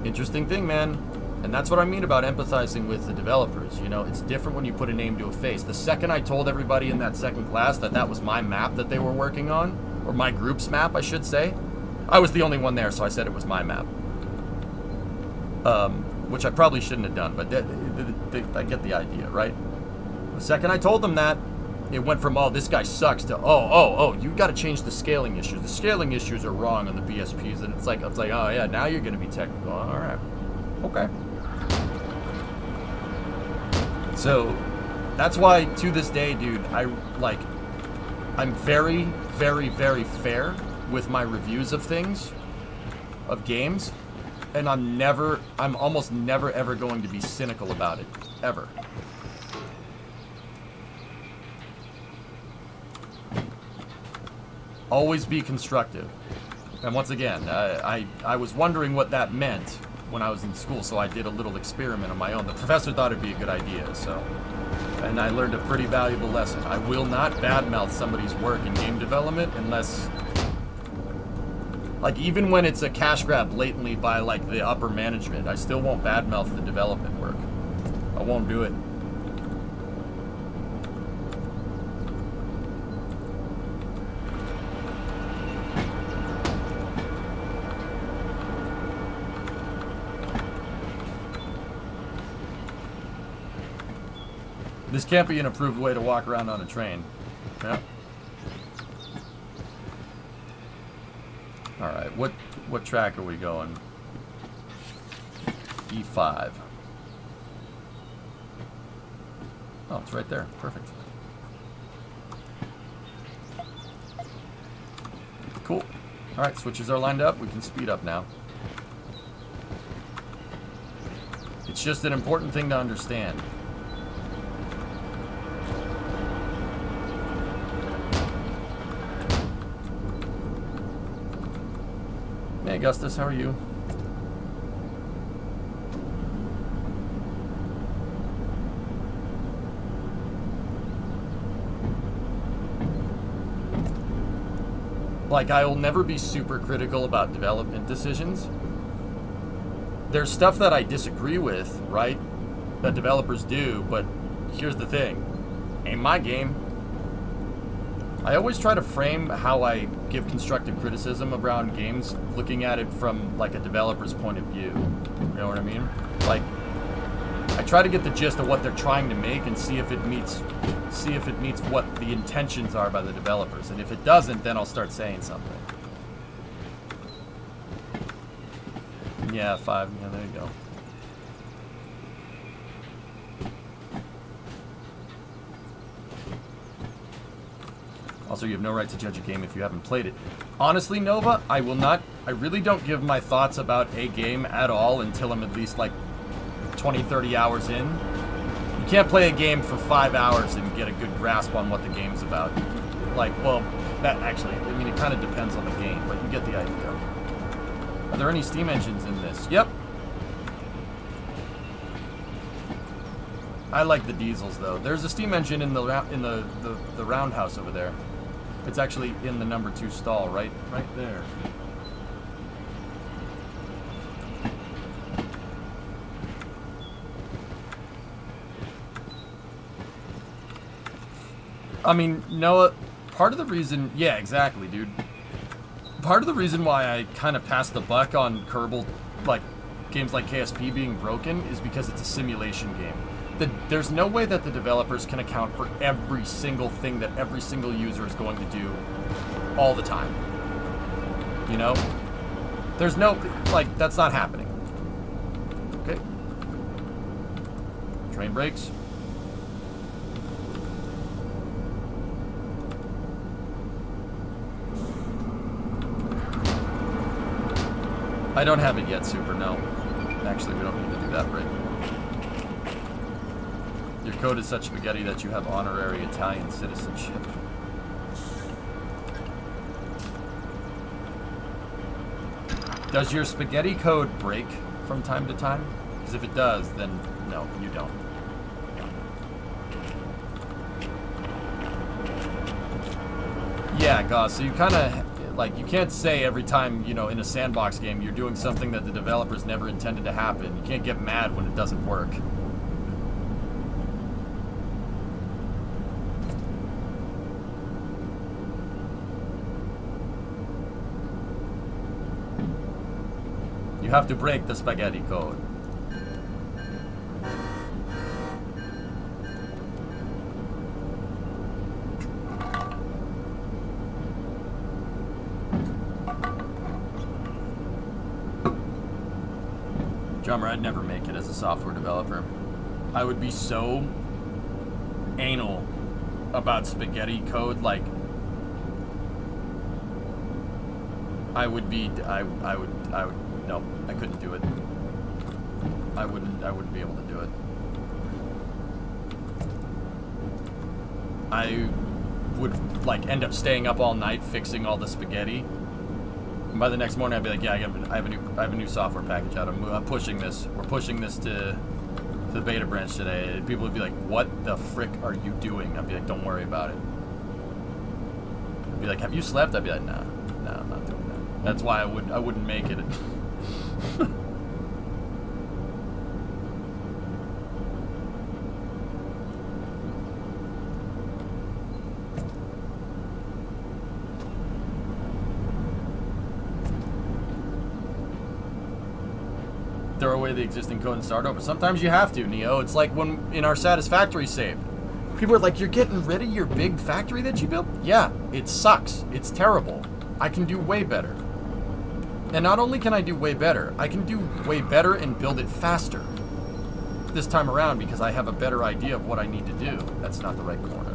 Interesting thing, man. And that's what I mean about empathizing with the developers. You know, it's different when you put a name to a face. The second I told everybody in that second class that was my map that they were working on, or my group's map, I should say, I was the only one there, so I said it was my map. Which I probably shouldn't have done, but I get the idea, right? The second I told them that, it went from, oh, this guy sucks, to, oh, you got to change the scaling issues. The scaling issues are wrong on the BSPs, and it's like, oh yeah, now you're going to be technical. All right, okay. So that's why to this day, dude, I'm very, very, very fair with my reviews of things, of games, and I'm almost never ever going to be cynical about it, ever. Always be constructive. And once again, I was wondering what that meant when I was in school, so I did a little experiment on my own. The professor thought it'd be a good idea, and I learned a pretty valuable lesson. I will not badmouth somebody's work in game development unless, like, even when it's a cash grab blatantly by, like, the upper management, I still won't badmouth the development work. I won't do it. This can't be an approved way to walk around on a train. Yeah. All right, what track are we going? E5. Oh, it's right there. Perfect. Cool. All right, switches are lined up. We can speed up now. It's just an important thing to understand. Hey, Augustus, how are you? Like, I will never be super critical about development decisions. There's stuff that I disagree with, right? That developers do, but here's the thing. Ain't my game. I always try to frame how I give constructive criticism around games, looking at it from, like, a developer's point of view. You know what I mean? Like, I try to get the gist of what they're trying to make and see if it meets what the intentions are by the developers. And if it doesn't, then I'll start saying something. Yeah, 5. Yeah, there you go. Also, you have no right to judge a game if you haven't played it. Honestly, Nova, I really don't give my thoughts about a game at all until I'm at least like 20, 30 hours in. You can't play a game for 5 hours and get a good grasp on what the game's about. Like, well, that actually, I mean, it kind of depends on the game, but you get the idea. Are there any steam engines in this? Yep. I like the diesels, though. There's a steam engine in the roundhouse over there. It's actually in the number 2 stall, right there. I mean, Noah, part of the reason... Yeah, exactly, dude. Part of the reason why I kind of passed the buck on Kerbal, like, games like KSP being broken is because it's a simulation game. There's no way that the developers can account for every single thing that every single user is going to do all the time. You know? There's no... Like, that's not happening. Okay. Train brakes. I don't have it yet, Super, no. Actually, we don't need to do that right. Your code is such spaghetti that you have honorary Italian citizenship. Does your spaghetti code break from time to time? Because if it does, then no, you don't. Yeah, Goss, so you kind of... Like, you can't say every time, you know, in a sandbox game, you're doing something that the developers never intended to happen. You can't get mad when it doesn't work. You have to break the spaghetti code. Drummer, I'd never make it as a software developer. I would be so anal about spaghetti code, like I would no, I couldn't do it. I wouldn't be able to do it. I would like end up staying up all night fixing all the spaghetti. And by the next morning, I'd be like, yeah, I have a new software package out. I'm pushing this. We're pushing this to the beta branch today. And people would be like, what the frick are you doing? I'd be like, don't worry about it. I'd be like, have you slept? I'd be like, nah, I'm not doing that. That's why I wouldn't make it. Throw away the existing code and start over. Sometimes you have to, Neo. It's like when in our satisfactory save. People are like, you're getting rid of your big factory that you built? Yeah, it sucks. It's terrible. I can do way better. And not only can I do way better, I can do way better and build it faster this time around because I have a better idea of what I need to do. That's not the right corner.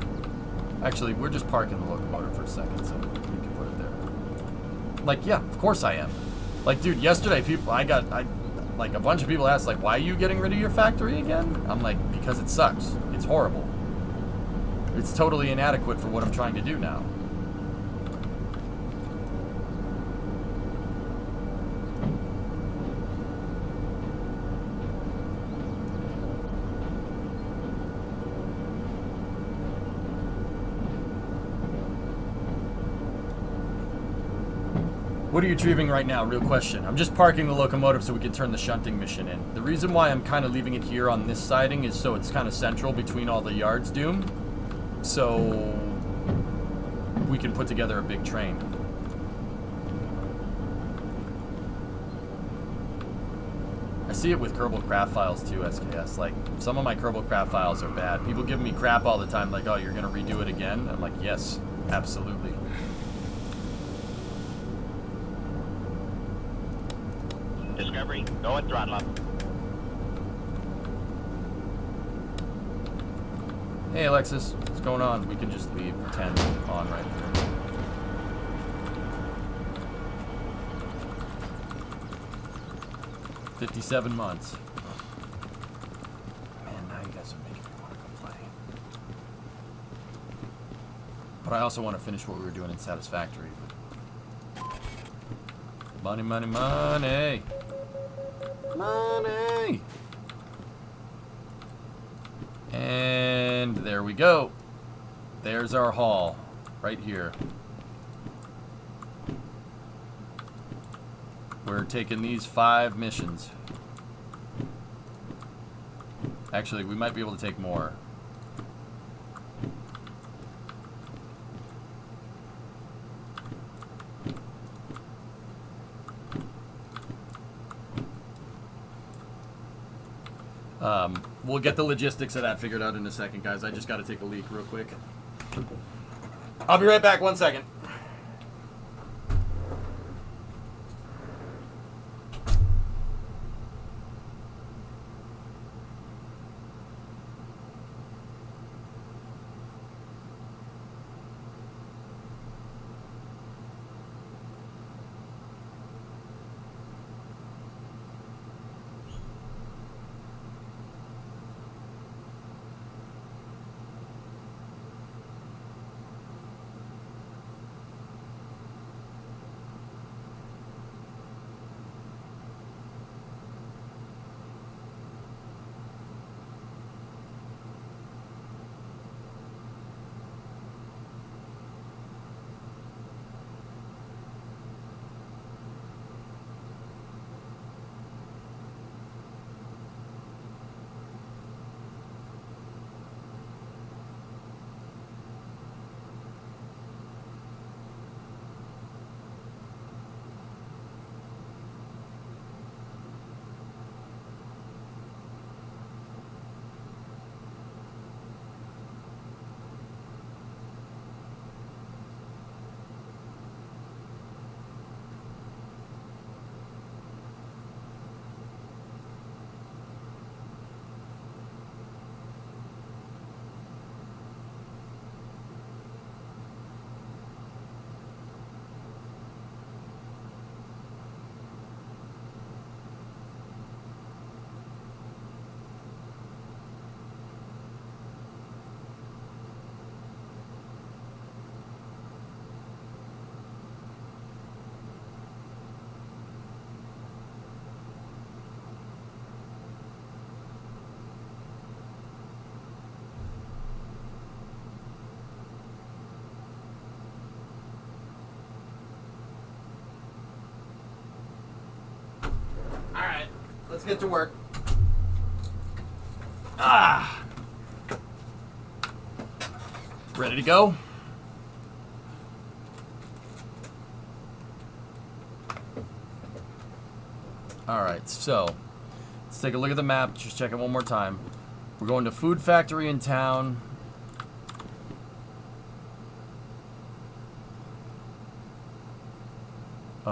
Actually, we're just parking the locomotive for a second, so we can put it there. Like, yeah, of course I am. Like, dude, yesterday, like, a bunch of people asked, like, why are you getting rid of your factory again? I'm like, because it sucks. It's horrible. It's totally inadequate for what I'm trying to do now. What are you retrieving right now? Real question. I'm just parking the locomotive so we can turn the shunting mission in. The reason why I'm kind of leaving it here on this siding is so it's kind of central between all the yards, Doom. So we can put together a big train. I see it with Kerbal Craft files too, SKS. Like, some of my Kerbal Craft files are bad. People give me crap all the time, like, oh, you're going to redo it again? I'm like, yes, absolutely. Discovery, go at throttle up. Hey, Alexis, what's going on? We can just leave 10 on right here. $57 months. Man, now you guys are making me want to go play. But I also want to finish what we were doing in Satisfactory. Money, money, money! Money! And there we go. There's our haul. Right here. We're taking these 5 missions. Actually, we might be able to take more. We'll get the logistics of that figured out in a second, guys. I just got to take a leak real quick. I'll be right back. 1 second. Alright, let's get to work. Ah! Ready to go? Alright, so let's take a look at the map, just check it one more time. We're going to food factory in town,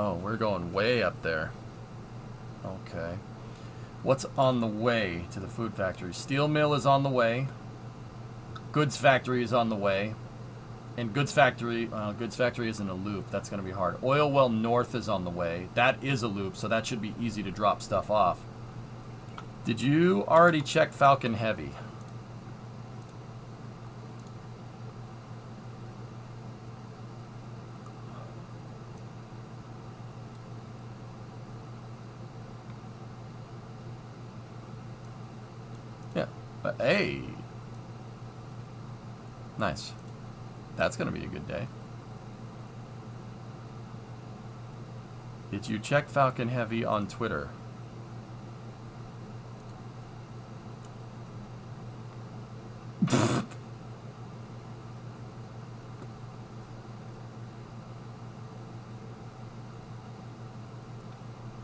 Oh, we're going way up there. Okay. What's on the way to the food factory? Steel mill is on the way. Goods factory is on the way. And goods factory isn't a loop. That's going to be hard. Oil well north is on the way. That is a loop, so that should be easy to drop stuff off. Did you already check Falcon Heavy? Yeah. Hey. Nice. That's going to be a good day. Did you check Falcon Heavy on Twitter?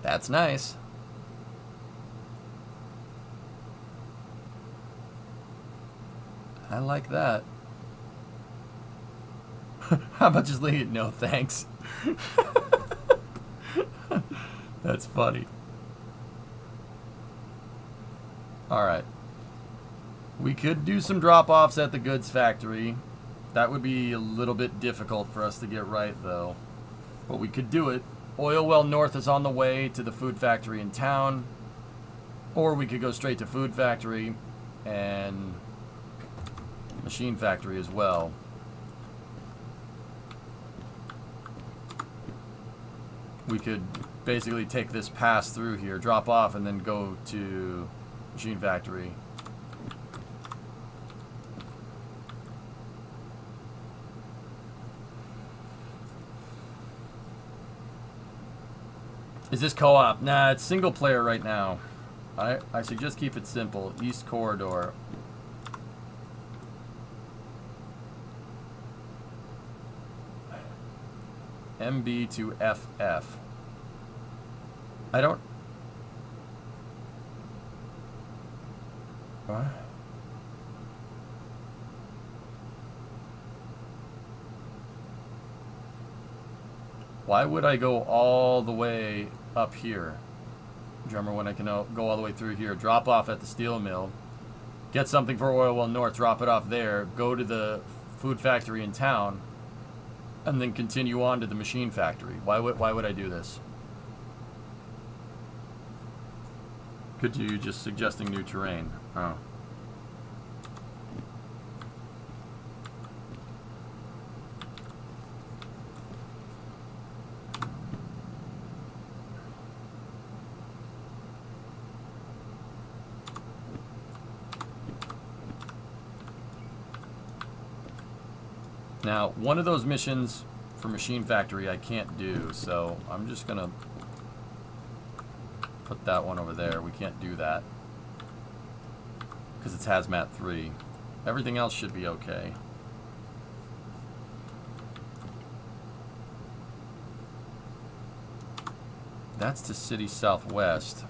That's nice. I like that. How about just leave it? No, thanks. That's funny. Alright. We could do some drop-offs at the goods factory. That would be a little bit difficult for us to get right, though. But we could do it. Oil well north is on the way to the food factory in town. Or we could go straight to food factory and machine factory as well. We could basically take this pass through here, drop off, and then go to machine factory. Is this co-op? Nah, it's single player right now. I suggest keep it simple. East Corridor. MB to FF. I don't... What? Why would I go all the way up here? Drummer, when I can go all the way through here, drop off at the steel mill, get something for Oil Well North, drop it off there, go to the food factory in town, and then continue on to the machine factory. Why would I do this? Could you just suggesting new terrain? Oh. Now, one of those missions for Machine Factory I can't do, so I'm just gonna put that one over there. We can't do that because it's Hazmat 3. Everything else should be okay. That's to City Southwest.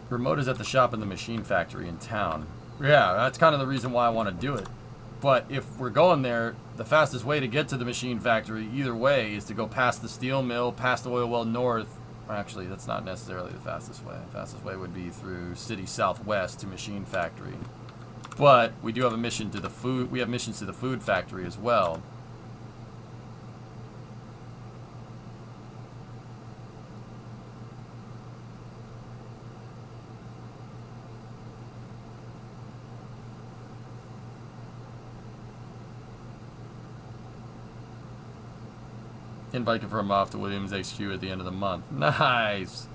Remote is at the shop in the machine factory in town. Yeah, that's kind of the reason why I want to do it. But if we're going there, the fastest way to get to the machine factory, either way, is to go past the steel mill, past Oil Well North. Actually, that's not necessarily the fastest way. The fastest way would be through City Southwest to machine factory. But we do have a mission to the food. We have missions to the food factory as well. Invite confirm off to Williams HQ at the end of the month. Nice!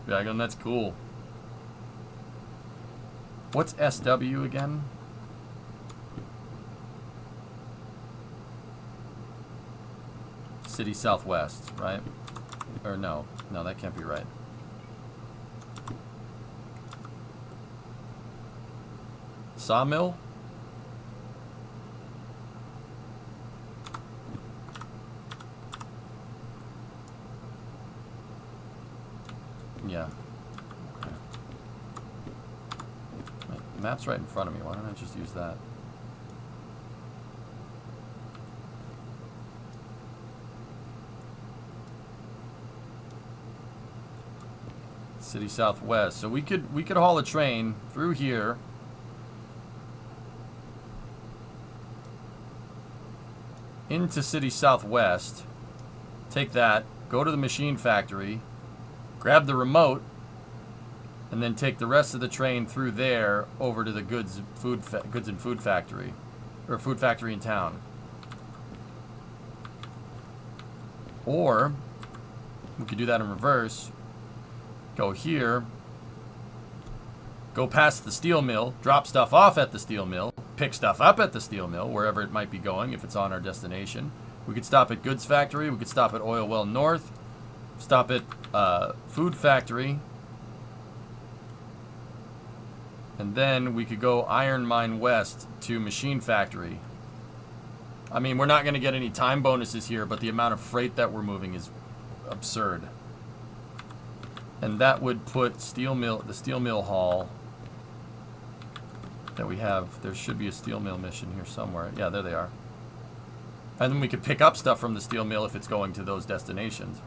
Dragon, that's cool. What's SW again? City Southwest, right? Or no. No, that can't be right. Sawmill? Yeah. Okay. The map's right in front of me. Why don't I just use that? City Southwest. So we could haul a train through here. Into City Southwest. Take that. Go to the machine factory. Grab the remote. And then take the rest of the train through there over to the goods and food factory. Or food factory in town. Or we could do that in reverse. Go here. Go past the steel mill. Drop stuff off at the steel mill. Pick stuff up at the steel mill, wherever it might be going, if it's on our destination. We could stop at goods factory. We could stop at Oil Well North. Stop at food factory. And then we could go Iron Mine West to machine factory. I mean, we're not going to get any time bonuses here, but the amount of freight that we're moving is absurd. And that would put the steel mill haul that we have. There should be a steel mill mission here somewhere. Yeah, there they are. And then we could pick up stuff from the steel mill if it's going to those destinations.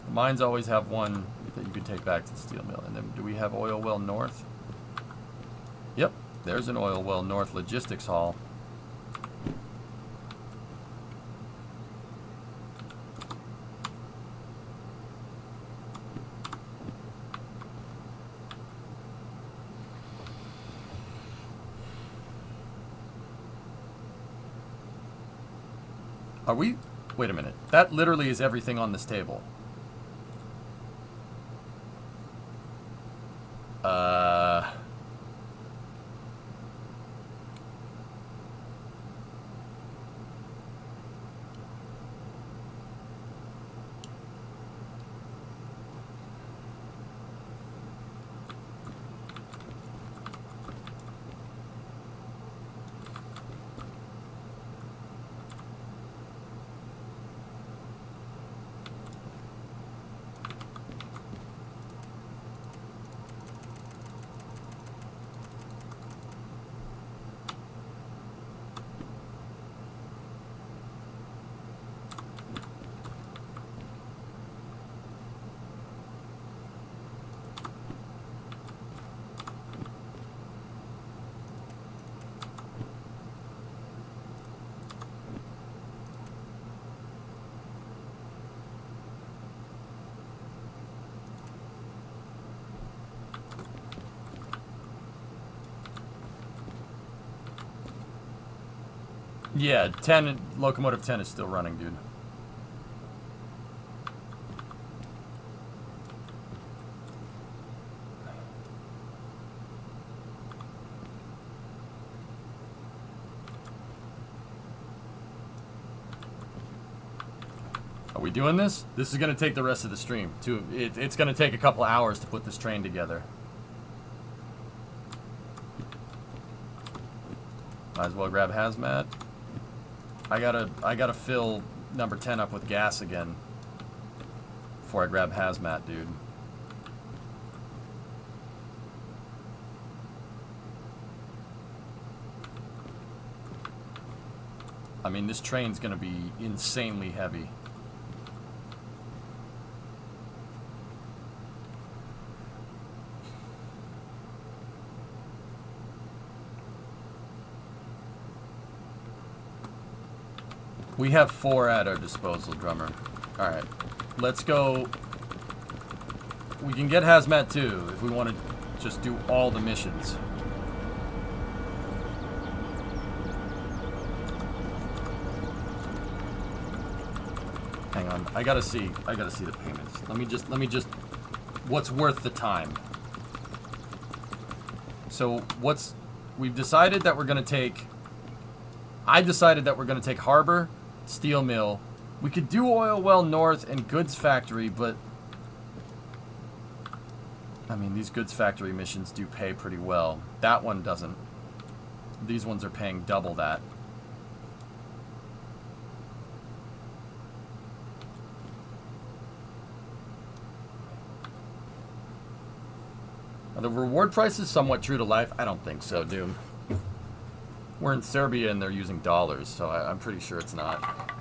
The mines always have one that you could take back to the steel mill. And then do we have Oil Well North? Yep, there's an Oil Well North logistics haul. Are we? Wait a minute. That literally is everything on this table. Yeah, 10, locomotive 10 is still running, dude. Are we doing this? This is going to take the rest of the stream. It's going to take a couple hours to put this train together. Might as well grab hazmat. I gotta fill number 10 up with gas again before I grab hazmat, dude. I mean, this train's gonna be insanely heavy. We have 4 at our disposal, drummer. Alright. Let's go. We can get hazmat too if we want to just do all the missions. Hang on. I gotta see the payments. Let me just what's worth the time. So we've decided that we're gonna take I decided that we're gonna take Harbor, Steel Mill. We could do Oil Well North and Goods Factory, but I mean, these Goods Factory missions do pay pretty well. That one doesn't. These ones are paying double that. Are the reward prices somewhat true to life? I don't think so, dude. We're in Serbia and they're using dollars, so I'm pretty sure it's not.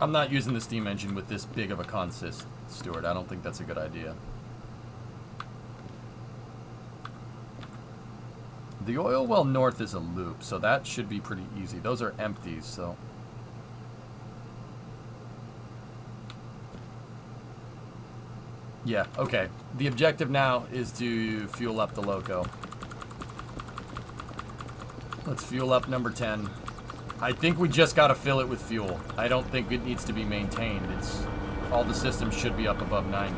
I'm not using the steam engine with this big of a consist, Stuart. I don't think that's a good idea. The oil well north is a loop, so that should be pretty easy. Those are empties, so... Yeah, okay. The objective now is to fuel up the loco. Let's fuel up number 10. I think we just gotta fill it with fuel. I don't think it needs to be maintained. It's all the systems should be up above 90.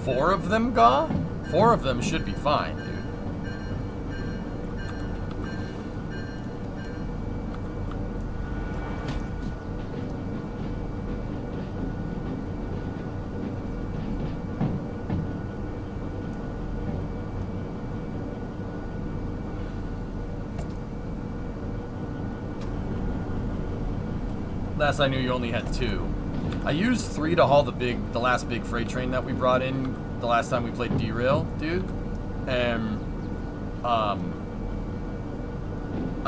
Four of them, Gaw? 4 of them should be fine, dude. Last I knew you only had 2. I used 3 to haul the last big freight train that we brought in the last time we played Derail, dude. And I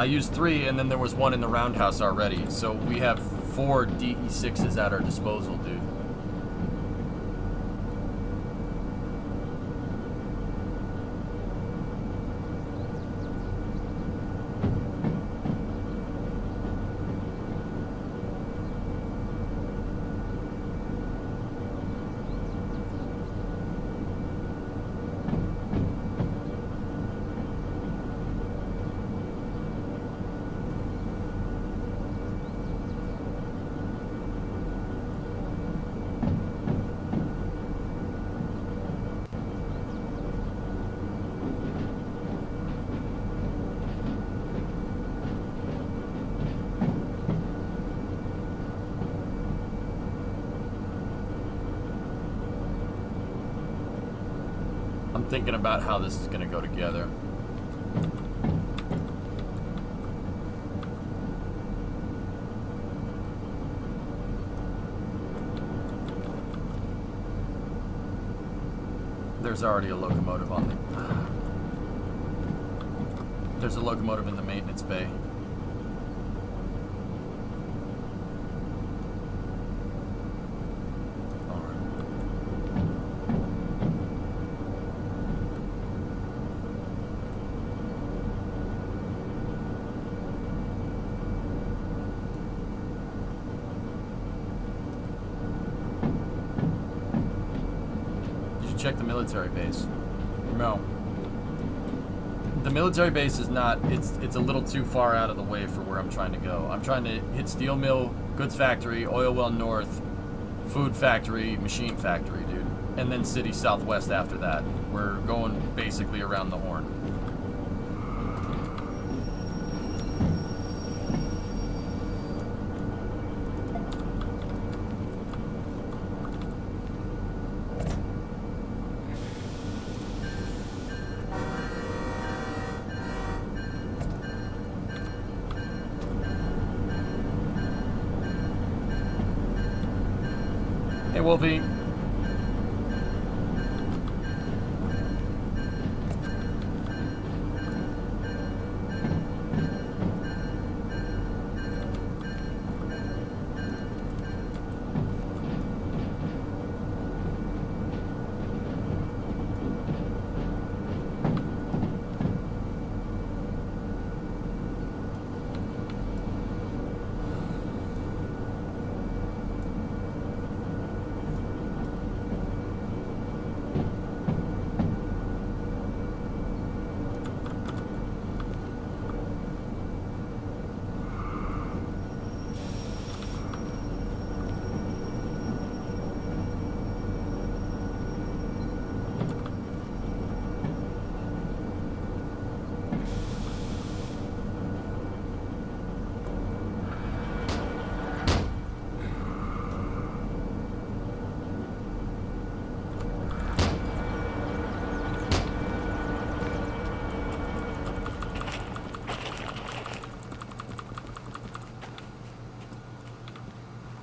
used 3, and then there was 1 in the roundhouse already. So we have 4 DE6s at our disposal, dude. Thinking about how this is going to go together. There's already a locomotive on the... There's a locomotive in the maintenance bay. Check the military base. No. The military base is not, it's a little too far out of the way for where I'm trying to go. I'm trying to hit steel mill, goods factory, oil well north, food factory, machine factory, dude. And then city southwest after that. We're going basically around the horn. Hey, Wolfie.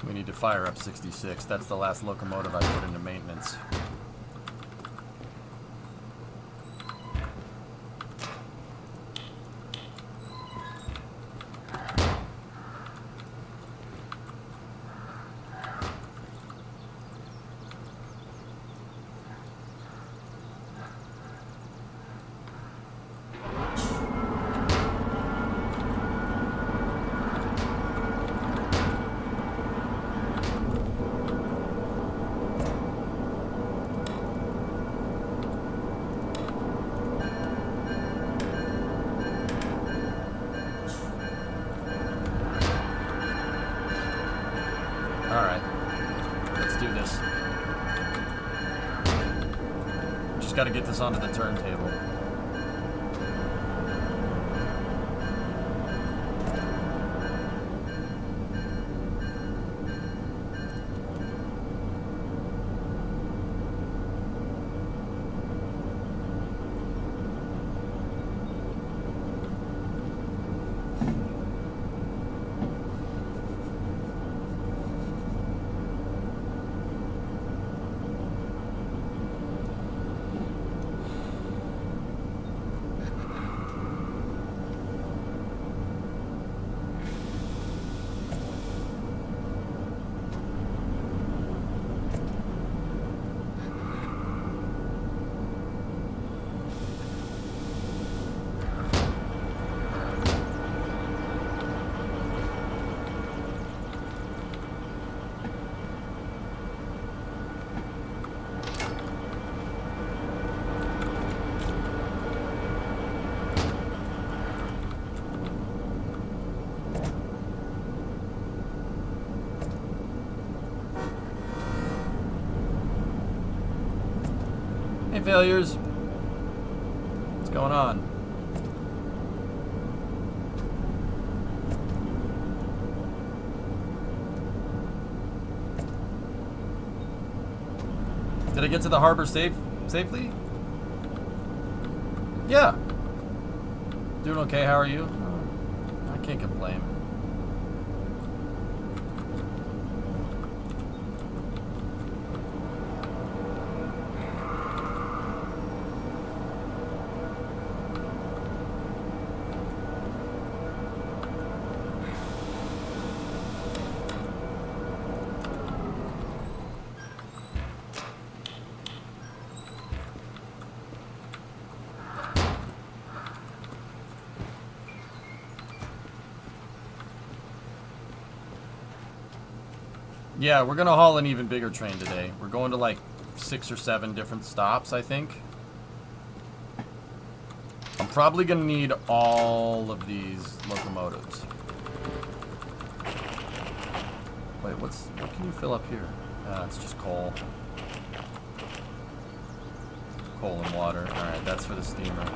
We need to fire up 66. That's the last locomotive I put into maintenance. Got to get this onto the turntable. Hey, failures. What's going on? Did I get to the harbor safely? Yeah. Doing okay, how are you? I can't complain. Yeah, we're gonna haul an even bigger train today. We're going to like 6 or 7 different stops, I think. I'm probably gonna need all of these locomotives. Wait, what can you fill up here? It's just coal. Coal and water. Alright, that's for the steamer.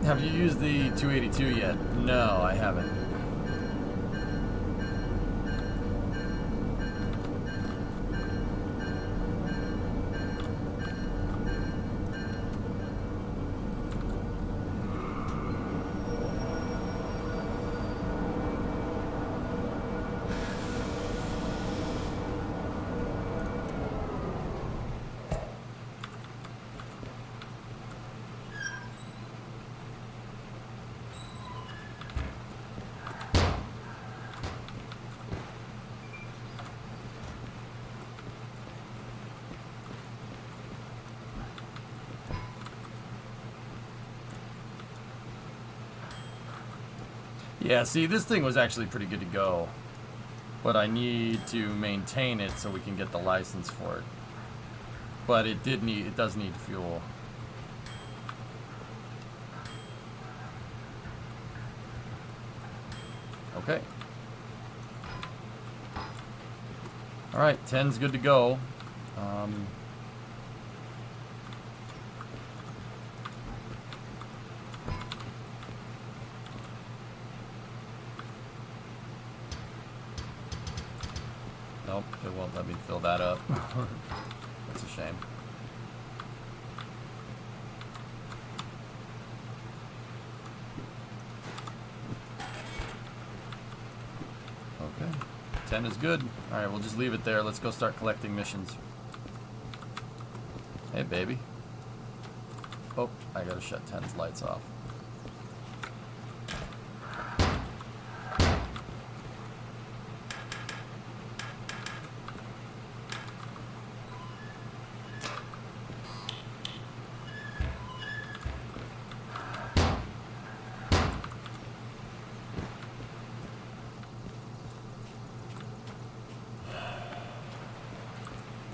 Have you used the 282 yet? No, I haven't. Yeah, see, this thing was actually pretty good to go. But I need to maintain it so we can get the license for it. but it does need fuel. Okay. All right, 10's good to go. Nope, it won't let me fill that up. That's a shame. Okay, 10 is good. All right, we'll just leave it there. Let's go start collecting missions. Hey, baby. Oh, I gotta shut 10's lights off.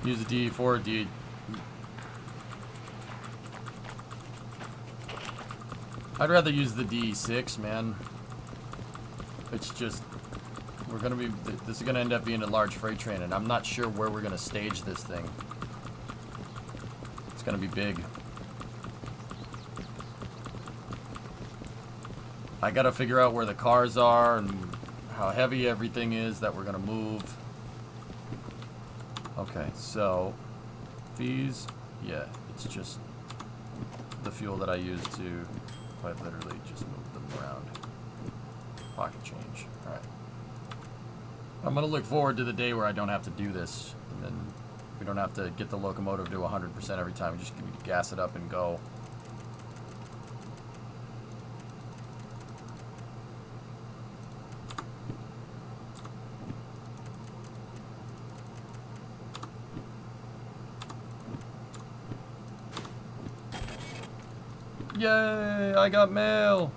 Use the DE4, D. I'd rather use the DE6, man. It's just, this is gonna end up being a large freight train, and I'm not sure where we're gonna stage this thing. It's gonna be big. I gotta figure out where the cars are and how heavy everything is that we're gonna move. Okay, so fees, yeah, it's just the fuel that I use to quite literally just move them around. Pocket change. All right. I'm gonna look forward to the day where I don't have to do this, and then we don't have to get the locomotive to 100% every time. We just can gas it up and go. Yay, I got mail.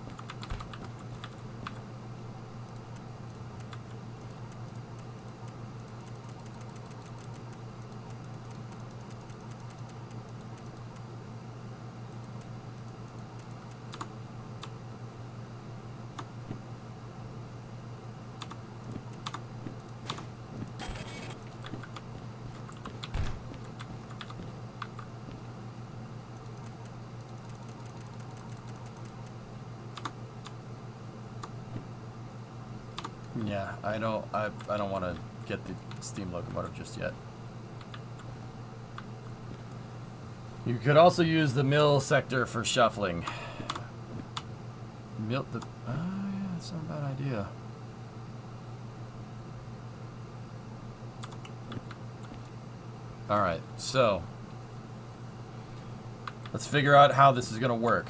Yeah, I don't want to get the steam locomotive just yet. You could also use the mill sector for shuffling. Yeah, that's not a bad idea. All right, so let's figure out how this is going to work.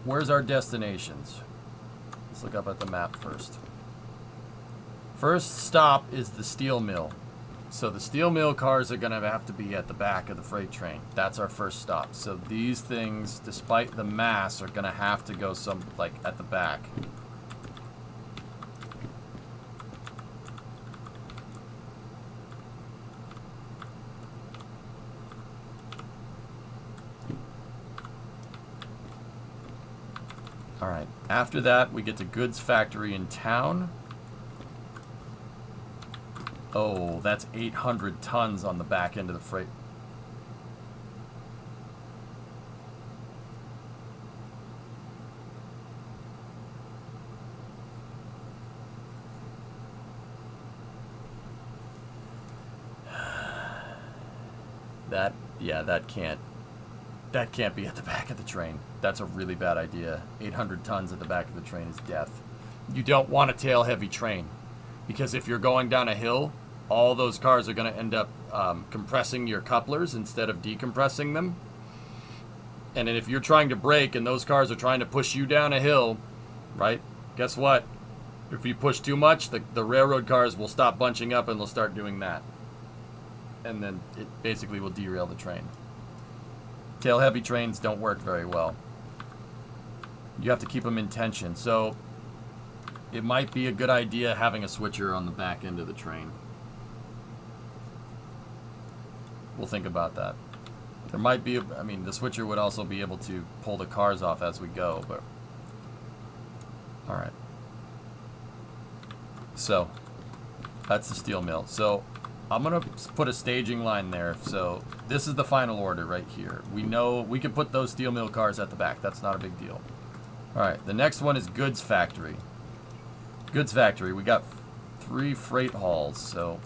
Where's our destinations? Let's look up at the map first. First stop is the steel mill. So the steel mill cars are going to have to be at the back of the freight train. That's our first stop. So these things, despite the mass, are going to have to go at the back. All right. After that, we get to goods factory in town. Oh, that's 800 tons on the back end of the freight. That can't be at the back of the train. That's a really bad idea. 800 tons at the back of the train is death. You don't want a tail heavy train, because if you're going down a hill, all those cars are going to end up compressing your couplers instead of decompressing them. And then if you're trying to brake and those cars are trying to push you down a hill, right? Guess what? If you push too much, the railroad cars will stop bunching up and they'll start doing that. And then it basically will derail the train. Tail heavy trains don't work very well. You have to keep them in tension. So it might be a good idea having a switcher on the back end of the train. we'll think about that. There might be, I mean, the switcher would also be able to pull the cars off as we go, but... Alright. So, that's the steel mill. So, I'm going to put a staging line there. So, this is the final order right here. We know we can put those steel mill cars at the back. That's not a big deal. Alright, the next one is goods factory. Goods factory, we got 3 freight halls, so...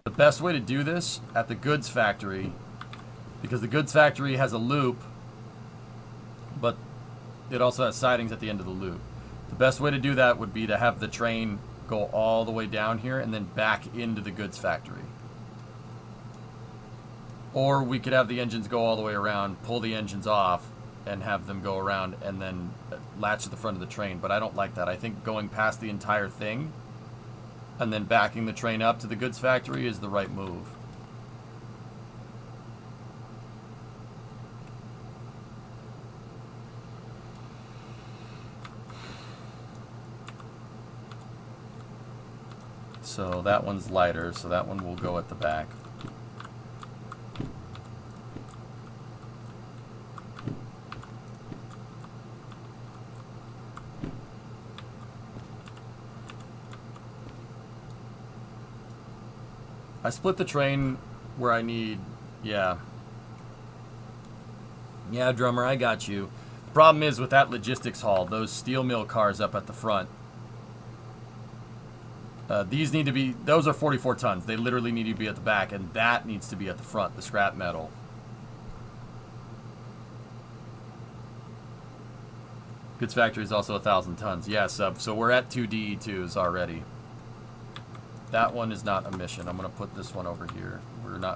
The best way to do this at the goods factory, because the goods factory has a loop, but it also has sidings at the end of the loop. The best way to do that would be to have the train go all the way down here and then back into the goods factory. Or we could have the engines go all the way around, pull the engines off, and have them go around and then latch to the front of the train. But I don't like that. I think going past the entire thing and then backing the train up to the goods factory is the right move. So that one's lighter, so that one will go at the back. I split the train where I need, yeah. Yeah, drummer, I got you. Problem is with that logistics hall, those steel mill cars up at the front. These need to be, those are 44 tons. They literally need to be at the back, and that needs to be at the front, the scrap metal. Goods factory is also 1,000 tons. Yeah, sub. So we're at 2 DE2s already. That one is not a mission. I'm gonna put this one over here.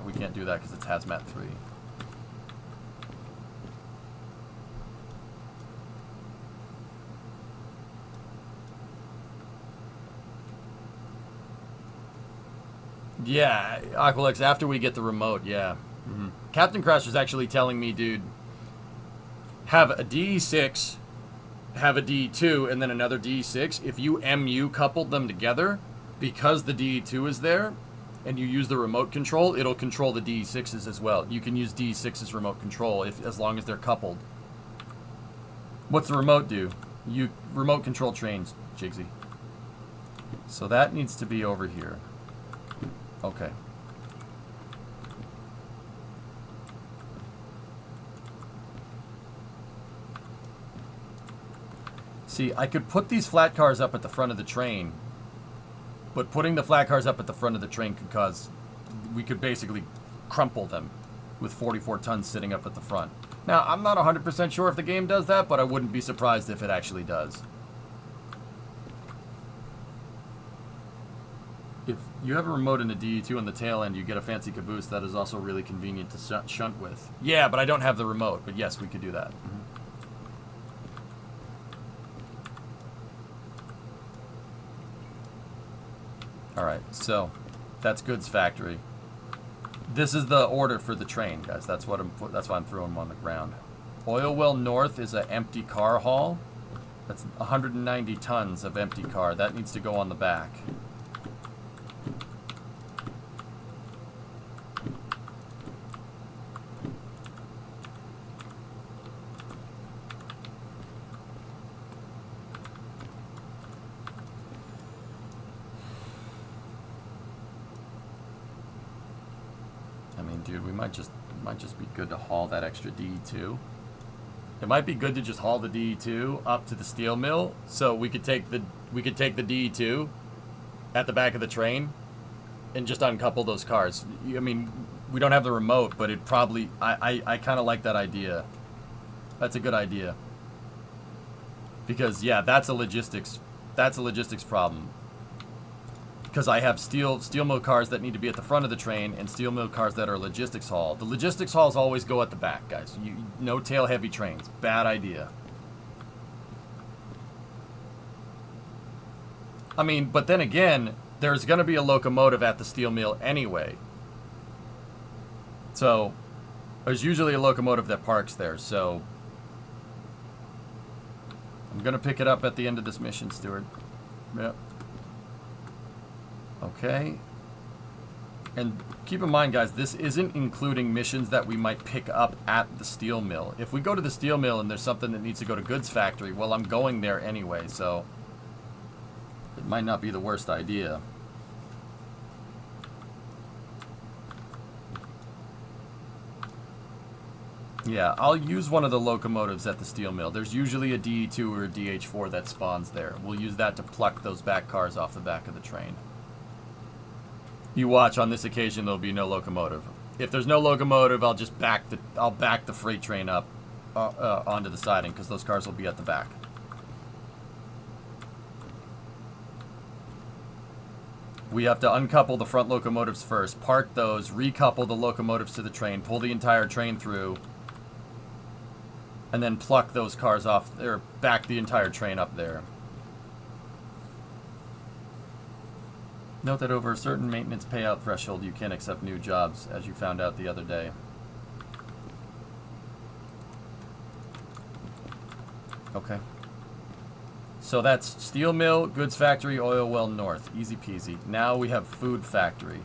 We can't do that because it's hazmat 3. Yeah, Aqualex, after we get the remote, yeah. Captain Crash was actually telling me, dude, have a DE6, have a DE2, and then another DE6. If you MU coupled them together, because the DE2 is there, and you use the remote control, it'll control the DE6s as well. You can use DE6's remote control as long as they're coupled. What's the remote do? You remote control trains, Jigsy. So that needs to be over here. Okay. See, I could put these flat cars up at the front of the train, but putting the flat cars up at the front of the train could cause, we could basically crumple them with 44 tons sitting up at the front. Now, I'm not 100% sure if the game does that, but I wouldn't be surprised if it actually does. If you have a remote in a DE2 on the tail end, you get a fancy caboose that is also really convenient to shunt with. Yeah, but I don't have the remote, but yes, we could do that. Alright, so that's goods factory. This is the order for the train, guys. That's why I'm throwing them on the ground. Oil well north is an empty car haul. That's 190 tons of empty car. That needs to go on the back. Dude, we might just be good to haul that extra DE2. It might be good to just haul the DE2 up to the steel mill, so we could take the DE2 at the back of the train and just uncouple those cars. I mean, we don't have the remote, but it probably I kind of like that idea. That's a good idea. Because yeah, that's a logistics problem. Because I have steel mill cars that need to be at the front of the train and steel mill cars that are logistics haul. The logistics hauls always go at the back, guys. No tail heavy trains. Bad idea. I mean, but then again, there's going to be a locomotive at the steel mill anyway. So, there's usually a locomotive that parks there, so I'm going to pick it up at the end of this mission, Stuart. Yep. Okay. And keep in mind, guys, this isn't including missions that we might pick up at the steel mill. If we go to the steel mill and there's something that needs to go to goods factory, well, I'm going there anyway, so it might not be the worst idea. Yeah, I'll use one of the locomotives at the steel mill. There's usually a DE2 or a DH4 that spawns there. We'll use that to pluck those back cars off the back of the train. You watch, on this occasion there'll be no locomotive. If there's no locomotive, I'll just back the freight train up onto the siding, because those cars will be at the back. We have to uncouple the front locomotives first, park those, recouple the locomotives to the train, pull the entire train through, and then pluck those cars off, or back the entire train up there. Note that over a certain maintenance payout threshold, you can accept new jobs, as you found out the other day. Okay. So that's steel mill, goods factory, oil well north. Easy peasy. Now we have food factory.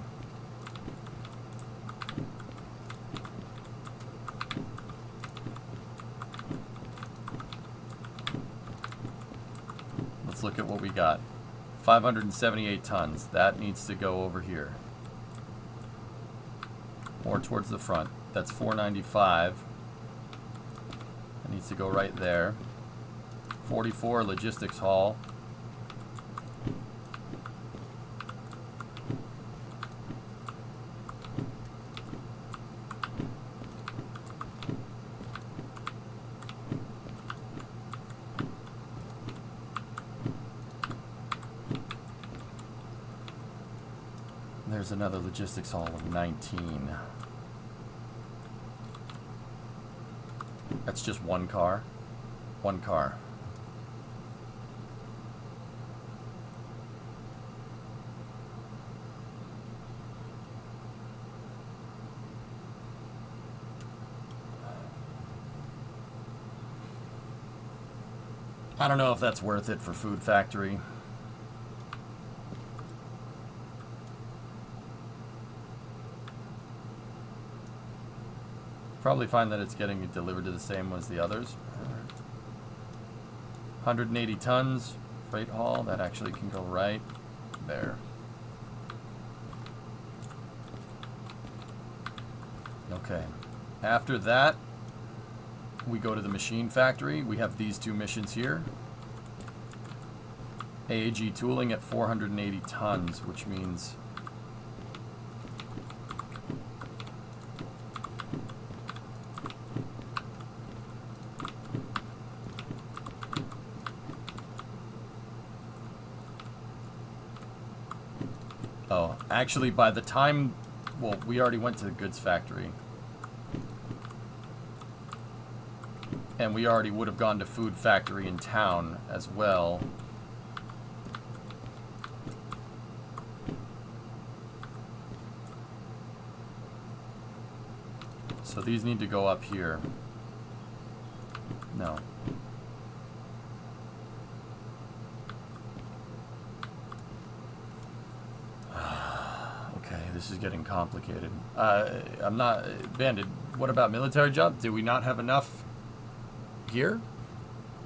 Let's look at what we got. 578 tons. That needs to go over here. More towards the front. That's 495. It needs to go right there. 44 logistics hall. There's another logistics hall of 19. That's just one car. One car. I don't know if that's worth it for food factory. Probably find that it's getting delivered to the same as the others. 180 tons, freight haul, that actually can go right there. Okay. After that, we go to the machine factory. We have these two missions here. AAG tooling at 480 tons, which means actually, by the time, well, we already went to the goods factory. And we already would have gone to food factory in town as well. So these need to go up here. No. This is getting complicated. I'm not... Bandit, what about military jobs? Do we not have enough here?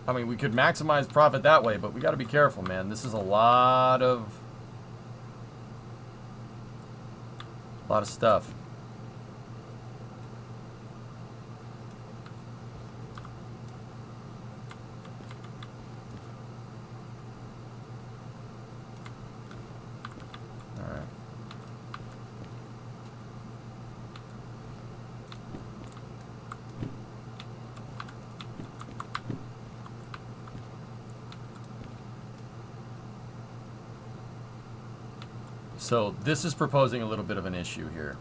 I mean, we could maximize profit that way, but we got to be careful, man. This is a lot of stuff. So this is proposing a little bit of an issue here.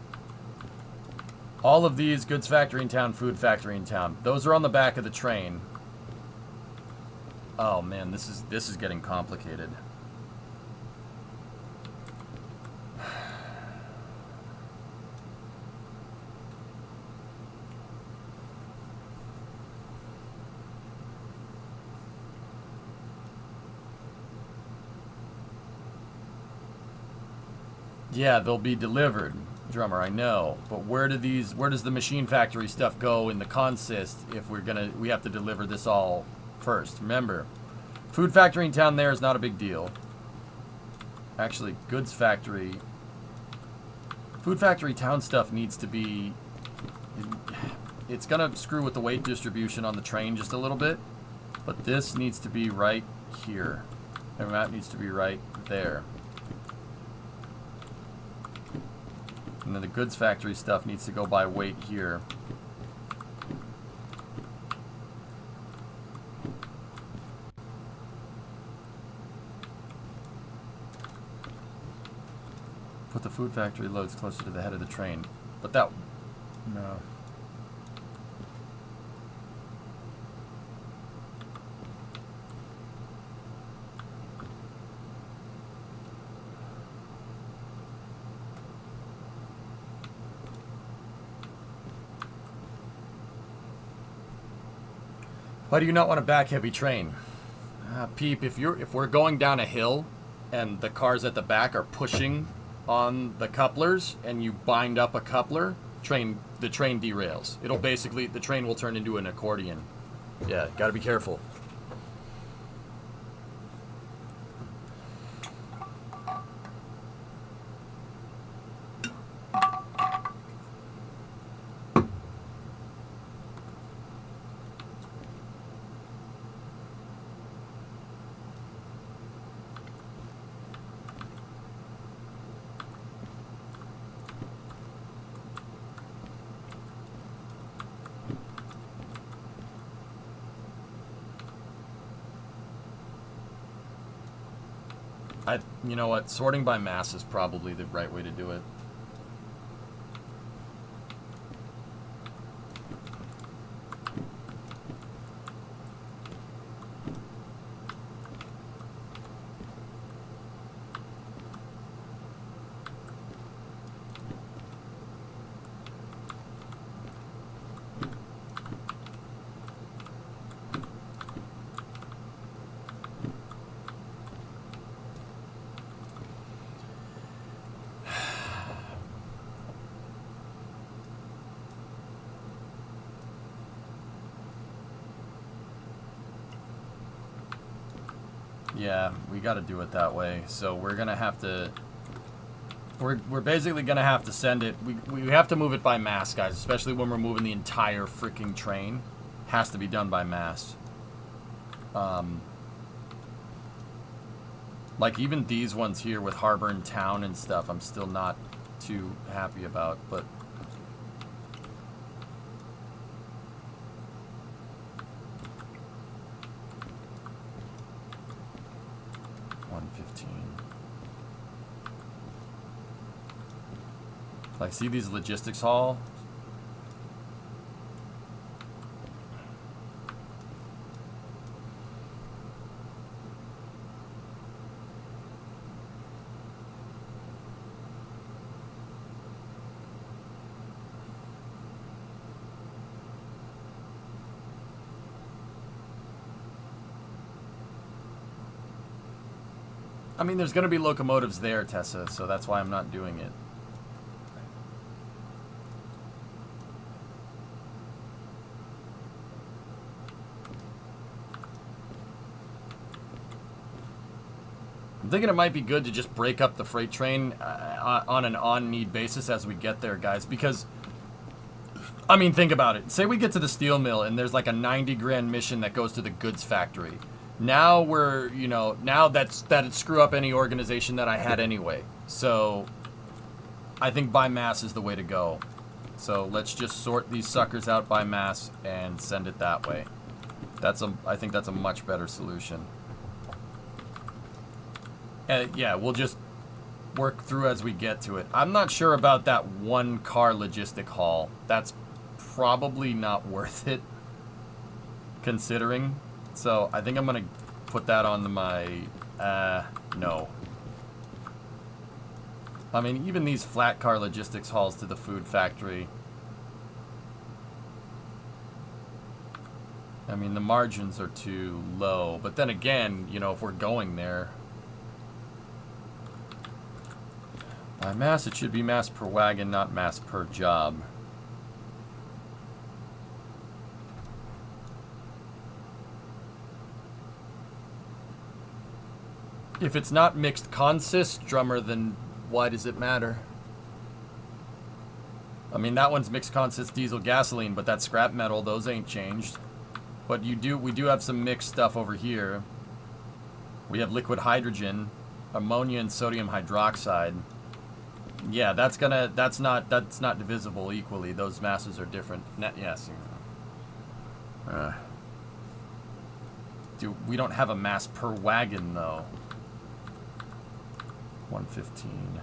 All of these, goods factory in town, food factory in town, those are on the back of the train. Oh man, this is getting complicated. Yeah, they'll be delivered, drummer. I know, but where does the machine factory stuff go in the consist if we have to deliver this all first? Remember, food factory in town there is not a big deal. Actually, goods factory, food factory town stuff needs to be. It's gonna screw with the weight distribution on the train just a little bit, but this needs to be right here, and that needs to be right there. And then the goods factory stuff needs to go by weight here. Put the food factory loads closer to the head of the train. But that... no. Why do you not want a back heavy train? Peep, if we're going down a hill and the cars at the back are pushing on the couplers and you bind up a coupler, the train derails. It'll basically, the train will turn into an accordion. Yeah, gotta be careful. You know what? Sorting by mass is probably the right way to do it. Yeah, we got to do it that way. So we're gonna have to. We're basically gonna have to send it. We have to move it by mass, guys. Especially when we're moving the entire freaking train, has to be done by mass. Like even these ones here with Harbor and Town and stuff, I'm still not too happy about, but. Like, see these logistics hall? I mean, there's going to be locomotives there, Tessa, so that's why I'm not doing it. I'm thinking it might be good to just break up the freight train on an on-need basis as we get there, guys, because, I mean, think about it. Say we get to the steel mill and there's like a 90 grand mission that goes to the goods factory. Now we're, you know, now that'd screw up any organization that I had anyway. So I think by mass is the way to go. So let's just sort these suckers out by mass and send it that way. I think that's a much better solution. Yeah, we'll just work through as we get to it. I'm not sure about that one car logistic haul. That's probably not worth it, considering. So I think I'm going to put that on my, no. I mean, even these flat car logistics hauls to the food factory. I mean, the margins are too low. But then again, you know, if we're going there... By mass, it should be mass per wagon, not mass per job. If it's not mixed consist, drummer, then why does it matter? I mean, that one's mixed consist diesel gasoline, but that's scrap metal. Those ain't changed. But we do have some mixed stuff over here. We have liquid hydrogen, ammonia, and sodium hydroxide. Yeah, that's not divisible equally. Those masses are different. Yes. We don't have a mass per wagon though. 115.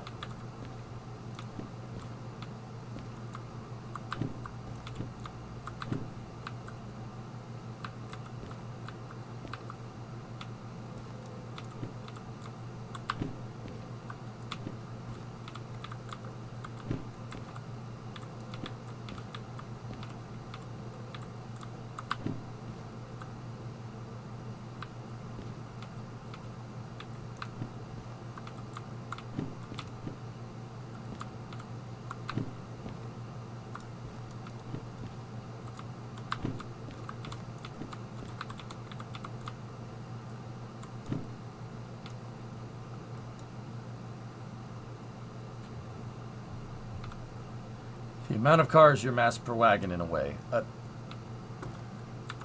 The amount of cars, your mass per wagon in a way.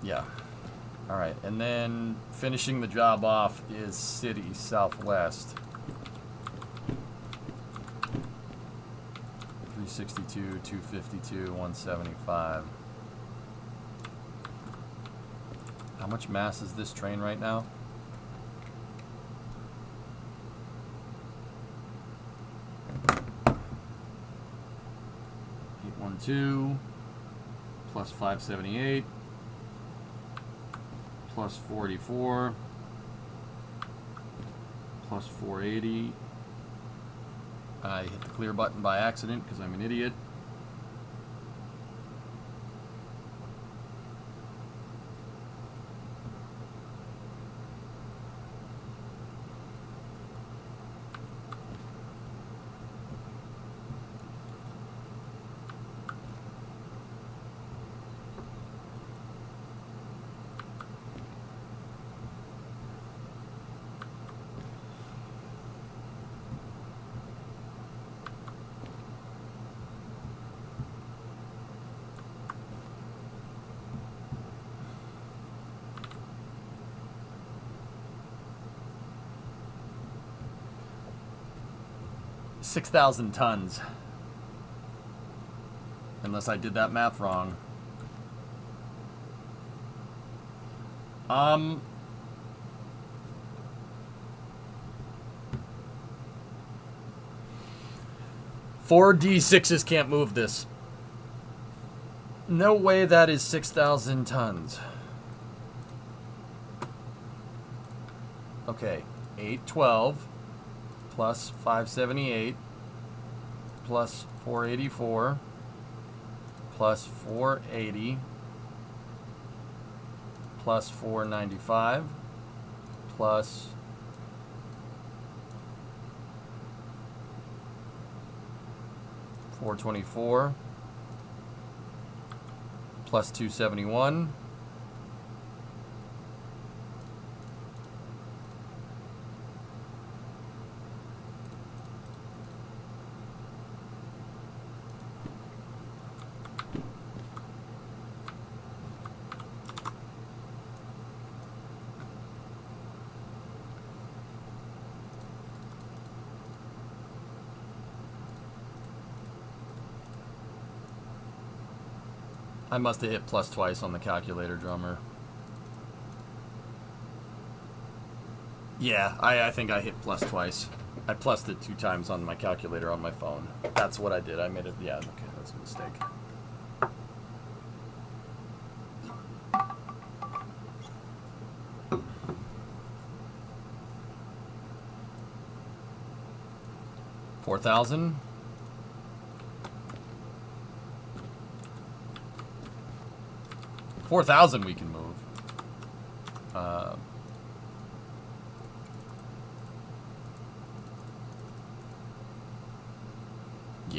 Yeah. Alright, and then finishing the job off is City Southwest. 362, 252, 175. How much mass is this train right now? Two plus 578 plus 484 plus 480. I hit the clear button by accident because I'm an idiot. $6,000 tons. Unless I did that math wrong. Four D6s can't move this. No way that is 6,000 tons. Okay, 812 plus 578 plus 484 plus 480 plus 495 plus 424 plus 271 I must have hit plus twice on the calculator, drummer. Yeah, I think I hit plus twice. I plussed it 2 times on my calculator on my phone. That's what I did. I made it. Yeah, okay, that's a mistake. $4,000. 4,000 we can move.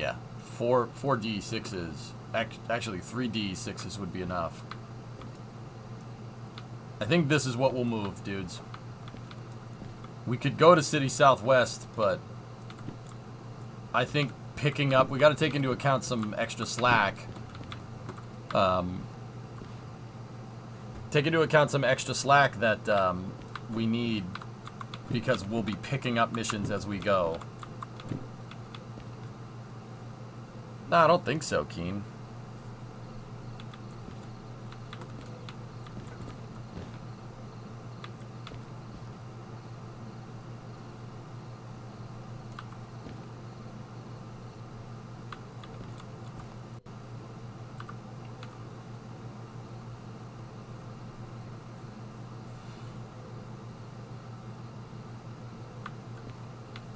Yeah, four D6s. Actually, 3 D6s would be enough. I think this is what we'll move, dudes. We could go to City Southwest, but I think picking up... We got to take into account some extra slack. Take into account some extra slack that we need because we'll be picking up missions as we go. No, I don't think so, Keen.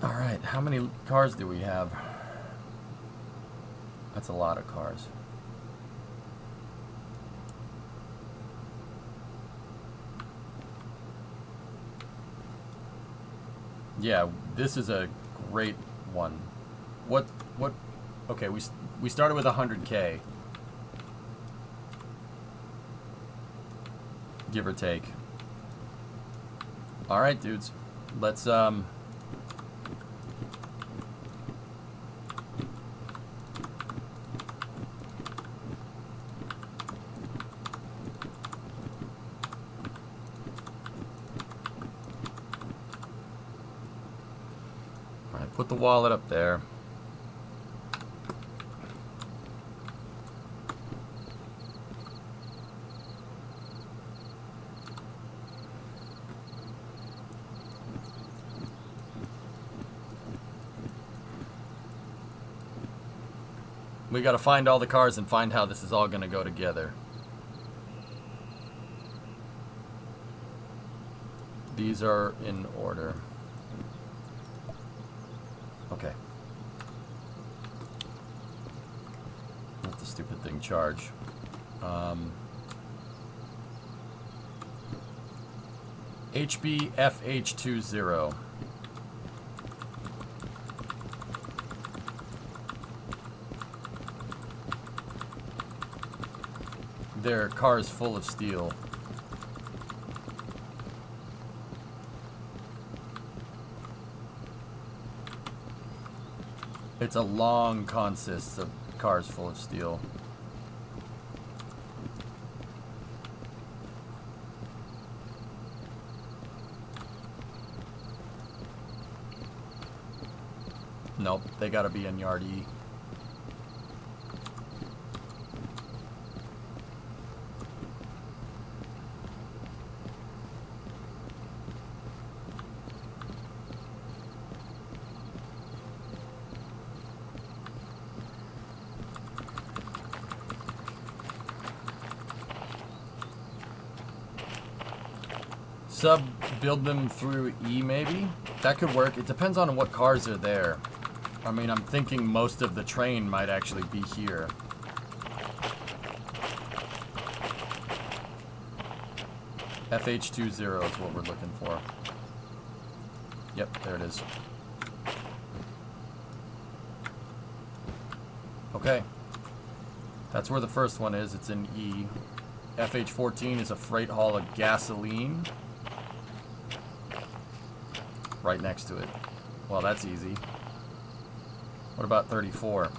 All right, how many cars do we have? That's a lot of cars. Yeah, this is a great one. What, okay, we started with 100K. Give or take. All right, dudes. Let's, put the wallet up there. We gotta find all the cars and find how this is all gonna go together. These are in order. Okay. Let the stupid thing charge. HBFH20. Their car is full of steel. It's a long consist of cars full of steel. Nope, they gotta be in Yard E. Build them through E, maybe? That could work. It depends on what cars are there. I mean, I'm thinking most of the train might actually be here. FH20 is what we're looking for. Yep, there it is. Okay. That's where the first one is. It's in E. FH14 is a freight haul of gasoline. Right next to it. Well, that's easy. What about 34?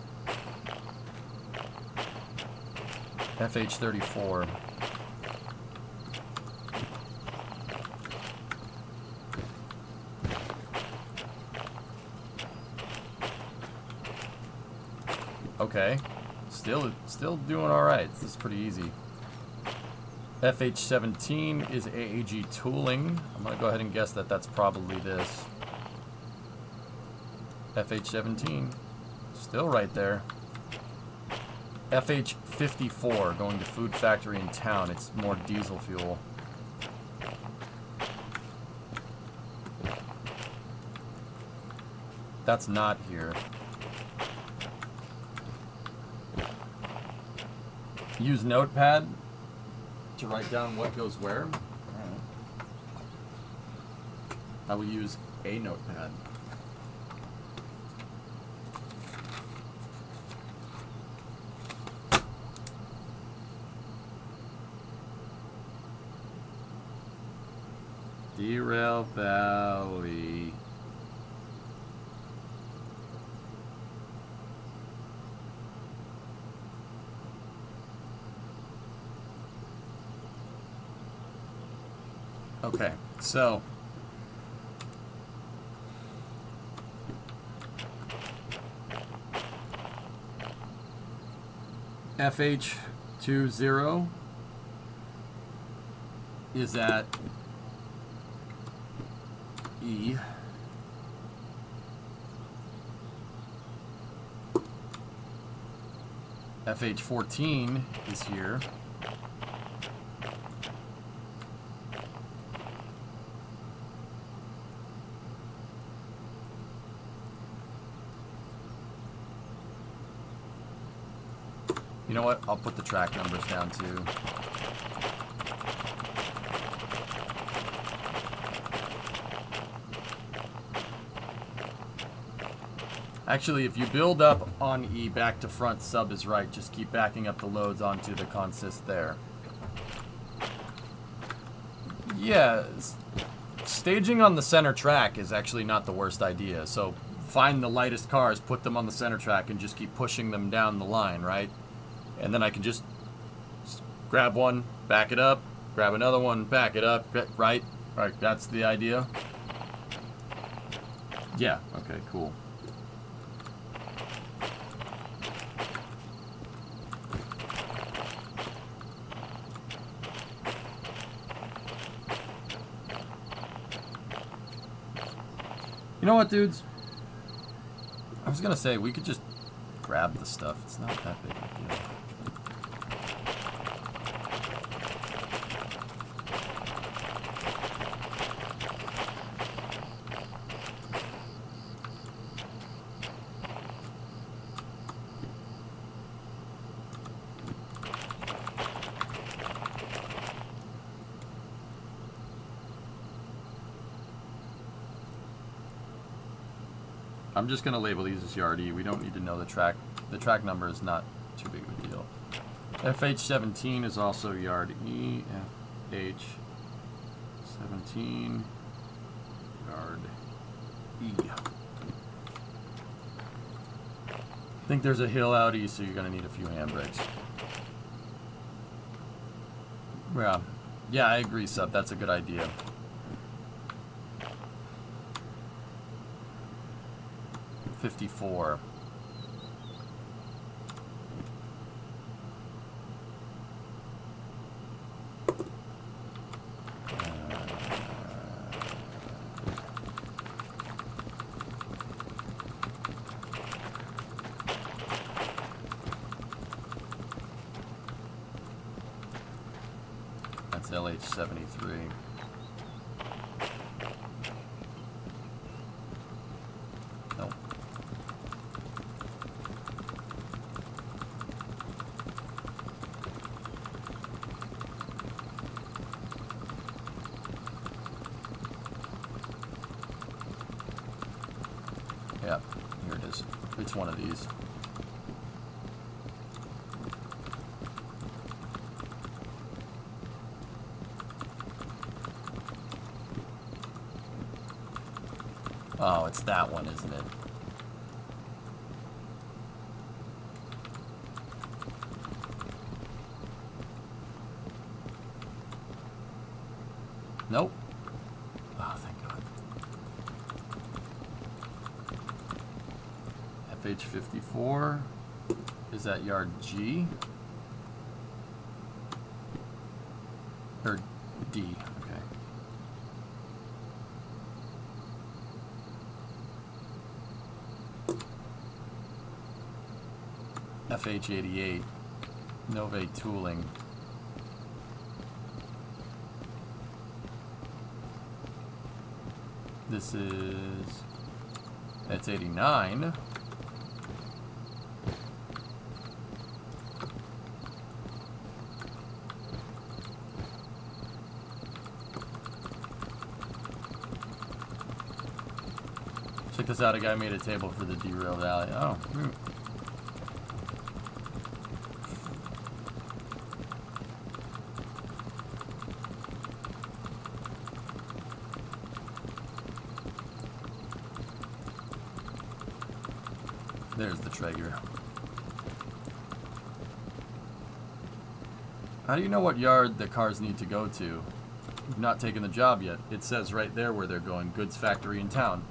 FH34. Okay. Still doing all right. This is pretty easy. FH17 is AAG Tooling. I'm going to go ahead and guess that that's probably this. FH17. Still right there. FH54 going to Food Factory in town. It's more diesel fuel. That's not here. Use Notepad to write down what goes where. Alright. I will use a notepad. Derail Valley. Okay, so FH20 is at E. FH14 is here. You know what? I'll put the track numbers down too. Actually, if you build up on E back to front, sub is right. Just keep backing up the loads onto the consist there. Yeah, staging on the center track is actually not the worst idea. So find the lightest cars, put them on the center track, and just keep pushing them down the line, right? And then I can just grab one, back it up, grab another one, back it up, right? Right, that's the idea. Yeah, okay, cool. You know what, dudes? I was gonna say, we could just grab the stuff. It's not that big a deal. I'm just gonna label these as Yard E. We don't need to know the track. The track number is not too big of a deal. FH17 is also Yard E. FH17 Yard E. I think there's a hill out east, so you're gonna need a few handbrakes. Yeah, I agree, Sub. That's a good idea. .54. That's LH73. Nope. Yeah, here it is. Which one of these? Oh, it's that one, isn't it? Nope. Oh, thank God. FH54 is at Yard G. Or D, okay. FH88, Nove Tooling. This is, that's 89. Check this out, a guy made a table for the Derail Valley. Oh, There's the Traeger. How do you know what yard the cars need to go to? You've not taken the job yet. It says right there where they're going. Goods factory in town.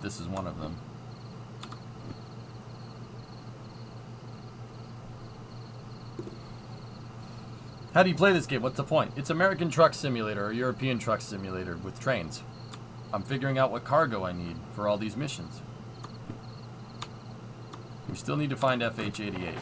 This is one of them. How do you play this game? What's the point? It's American Truck Simulator or European Truck Simulator with trains. I'm figuring out what cargo I need for all these missions. We still need to find FH-88.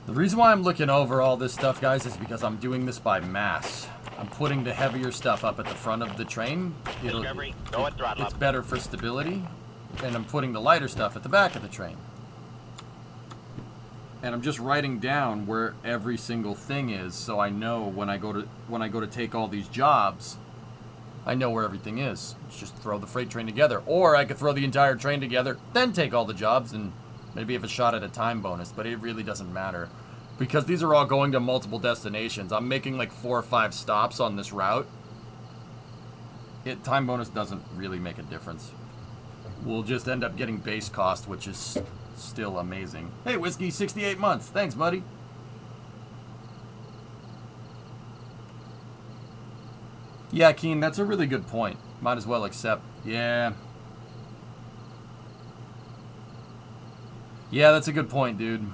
The reason why I'm looking over all this stuff, guys, is because I'm doing this by mass. I'm putting the heavier stuff up at the front of the train. Discovery, go at throttle It's up. better for stability. And I'm putting the lighter stuff at the back of the train. And I'm just writing down where every single thing is, so I know when I go to take all these jobs, I know where everything is. Just throw the freight train together. Or I could throw the entire train together, then take all the jobs, and maybe have a shot at a time bonus, but it really doesn't matter. Because these are all going to multiple destinations. I'm making like 4 or 5 stops on this route. Time bonus doesn't really make a difference. We'll just end up getting base cost, which is still amazing. Hey, Whiskey, 68 months. Thanks, buddy. Yeah, Keen, that's a really good point. Might as well accept. Yeah. Yeah, that's a good point, dude.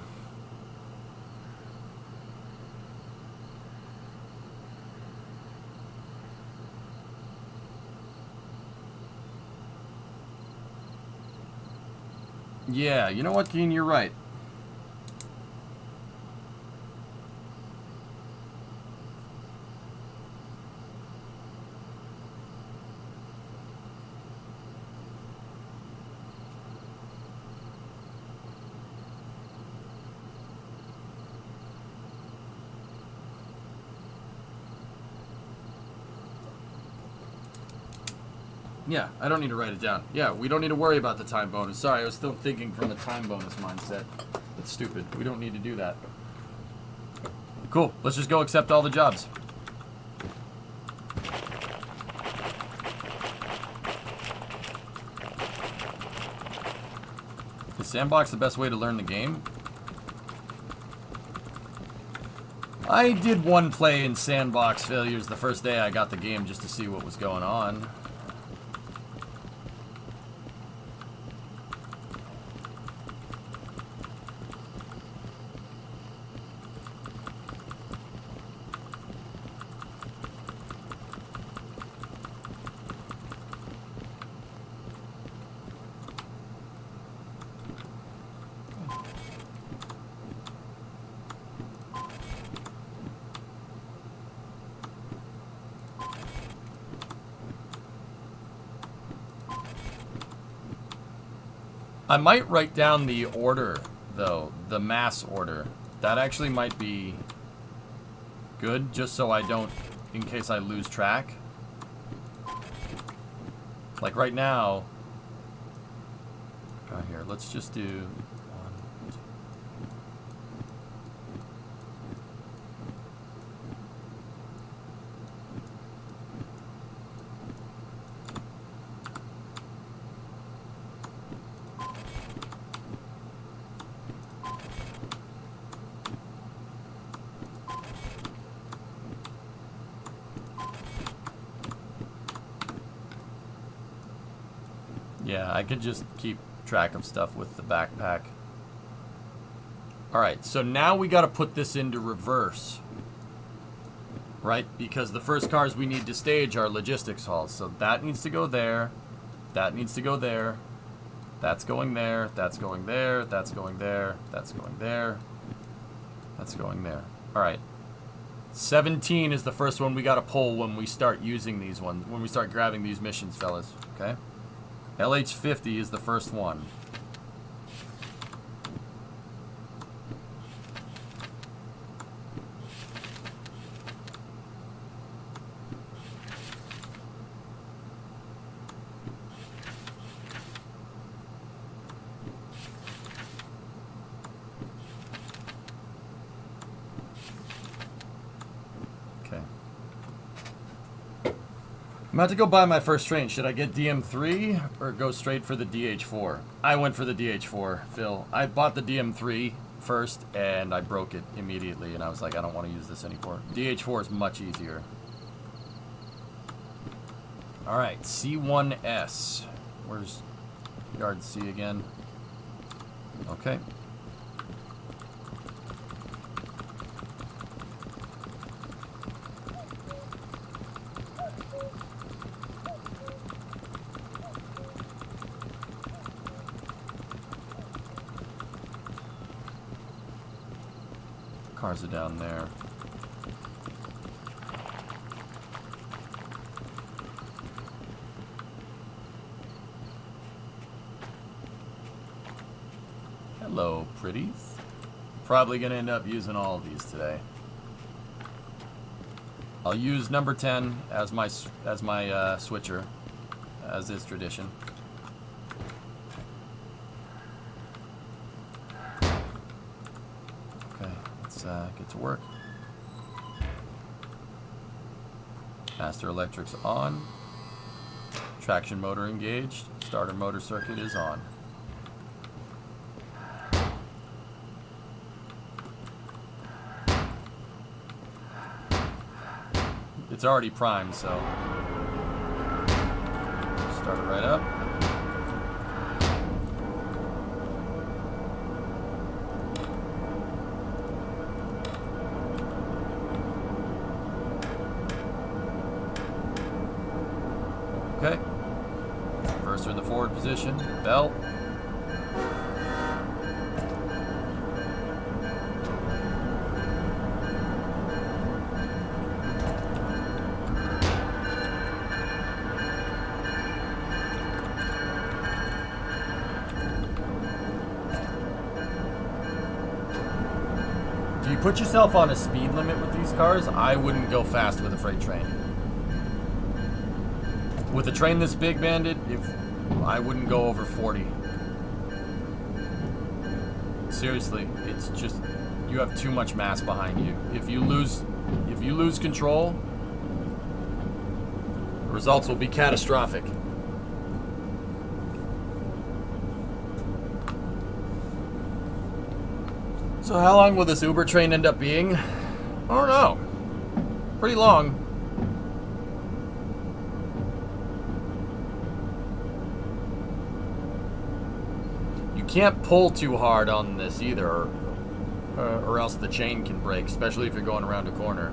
Yeah, you know what, Keen, you're right. Yeah, I don't need to write it down. Yeah, we don't need to worry about the time bonus. Sorry, I was still thinking from a time bonus mindset. That's stupid. We don't need to do that. Cool. Let's just go accept all the jobs. Is sandbox the best way to learn the game? I did one play in sandbox failures the first day I got the game just to see what was going on. I might write down the order, though, the mass order. That actually might be good, just so I don't, in case I lose track. Like right now, here, let's just do 1, 2. Yeah, I could just keep track of stuff with the backpack. Alright, so now we gotta put this into reverse. Right? Because the first cars we need to stage are logistics halls. So that needs to go there. That needs to go there. That's going there. That's going there. That's going there. That's going there. That's going there. Alright. 17 is the first one we gotta pull when we start using these ones. When we start grabbing these missions, fellas. Okay? LH50 is the first one. I'm about to go buy my first train. Should I get DM3 or go straight for the DH4? I went for the DH4, Phil. I bought the DM3 first and I broke it immediately and I was like, I don't want to use this anymore. DH4 is much easier. Alright, C1S. Where's Yard C again? Okay. Cars are down there. Hello, pretties. Probably gonna end up using all of these today. I'll use number 10 as my switcher, as is tradition. Get to work. Master electric's on. Traction motor engaged. Starter motor circuit is on. It's already primed, so start it right up. Okay. Reverser in the forward position. Belt. Do you put yourself on a speed limit with these cars? I wouldn't go fast with a freight train. With a train this big, Bandit, I wouldn't go over 40. Seriously, it's just you have too much mass behind you. If you lose control, the results will be catastrophic. So how long will this Uber train end up being? I don't know. Pretty long. Can't pull too hard on this either, or else the chain can break, especially if you're going around a corner.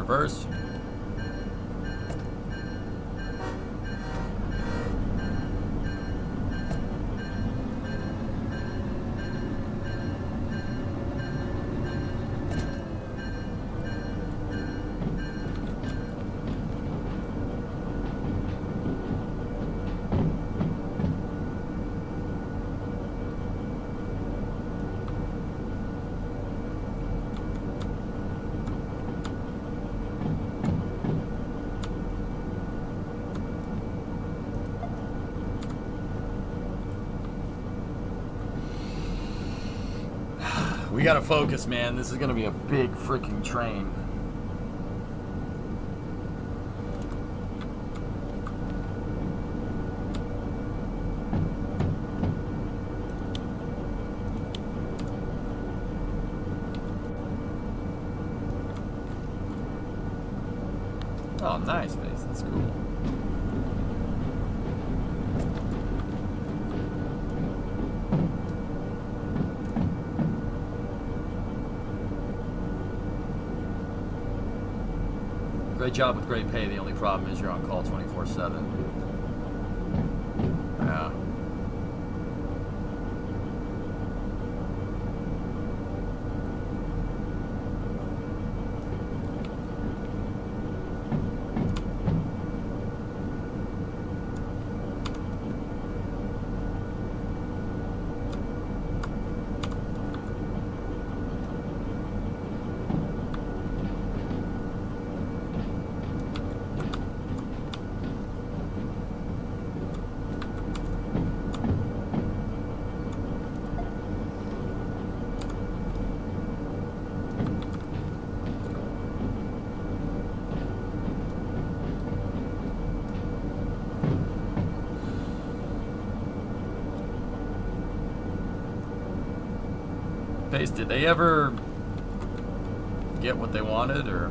Reverse. We gotta focus, man. This is gonna be a big freaking train. Oh, nice face. That's cool. Great job with great pay. The only problem is you're on call 24/7. Yeah. Pace, did they ever get what they wanted, or?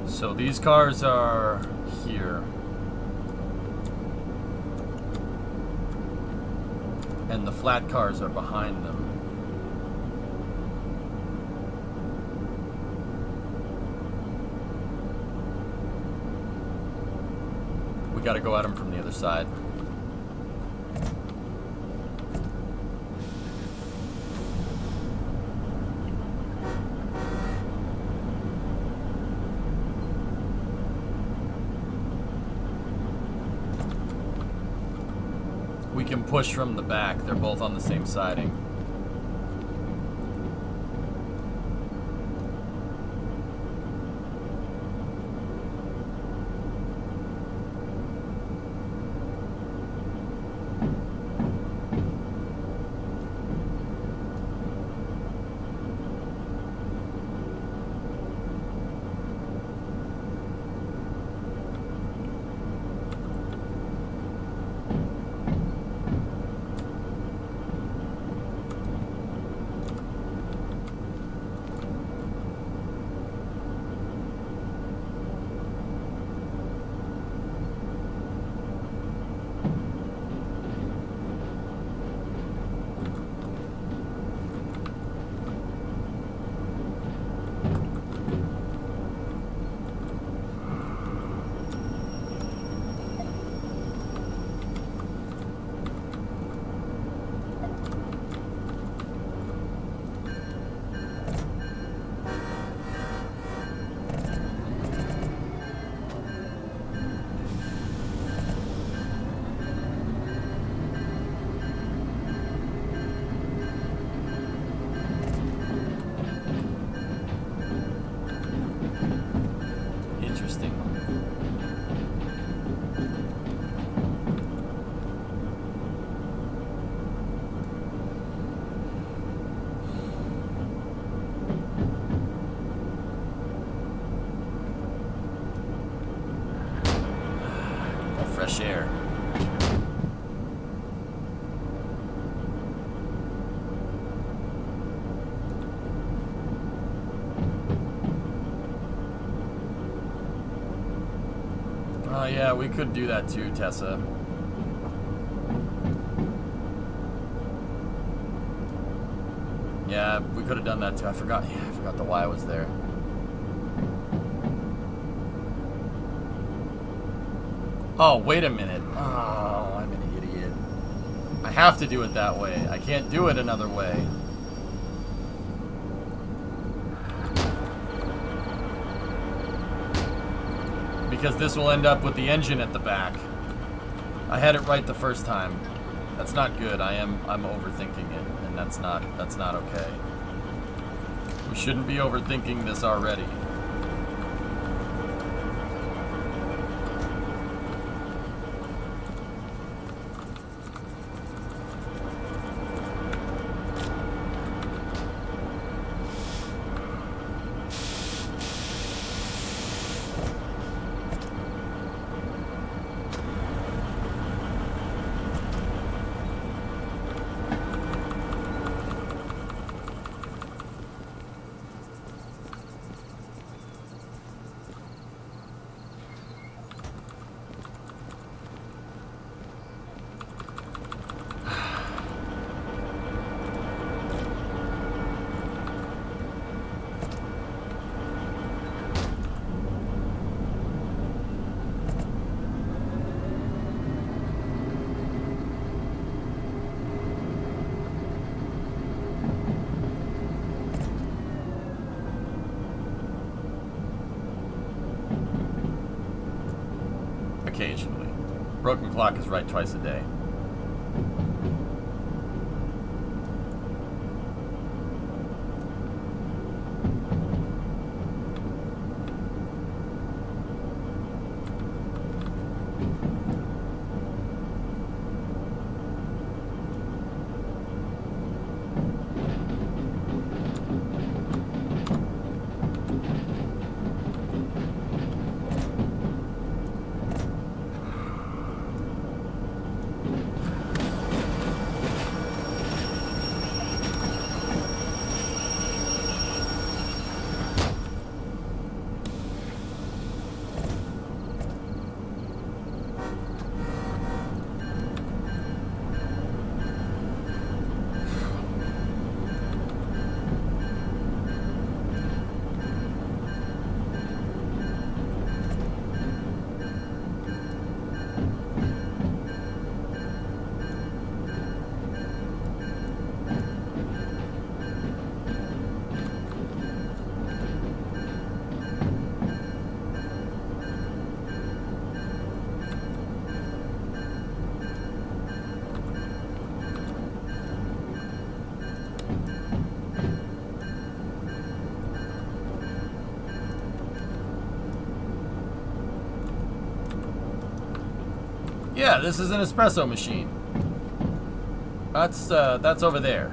So these cars are here. And the flat cars are behind them. We gotta go at them from the other side. We can push from the back. They're both on the same siding. Fresh air. Oh yeah, we could do that too, Tessa. Yeah, we could have done that too. I forgot. Yeah, I forgot the Y was there. Oh, wait a minute. Oh, I'm an idiot. I have to do it that way. I can't do it another way. Because this will end up with the engine at the back. I had it right the first time. That's not good. I'm overthinking it, and that's not okay. We shouldn't be overthinking this already. Occasionally. Broken clock is right twice a day. Yeah, this is an espresso machine. That's over there.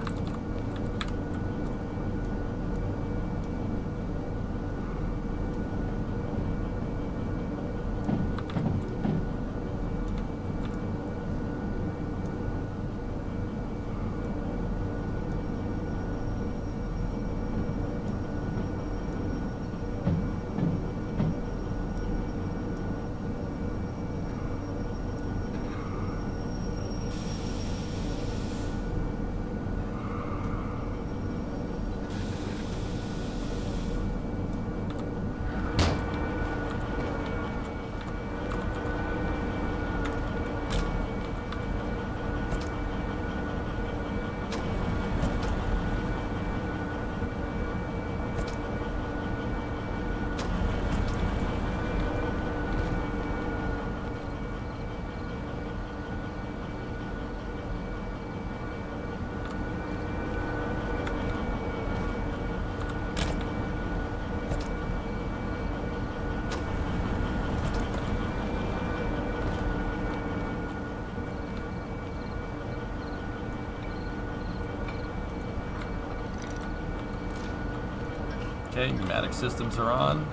Okay, pneumatic systems are on.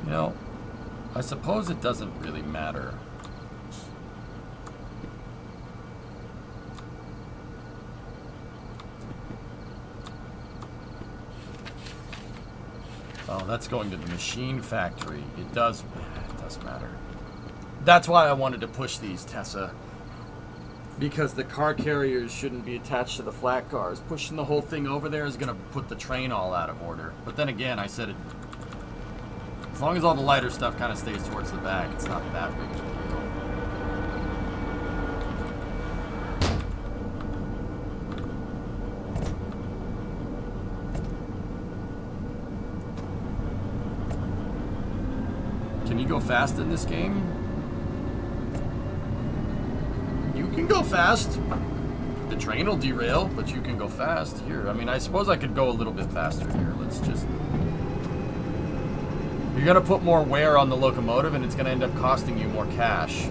You know, I suppose it doesn't really matter. Oh, that's going to the machine factory. It does matter. That's why I wanted to push these, Tessa. Because the car carriers shouldn't be attached to the flat cars. Pushing the whole thing over there is going to put the train all out of order. But then again, I said it... As long as all the lighter stuff kind of stays towards the back, it's not that big of a deal. Can you go fast in this game? You can go fast. The train will derail, but you can go fast here. I mean, I suppose I could go a little bit faster here. Let's just... You're going to put more wear on the locomotive, and it's going to end up costing you more cash.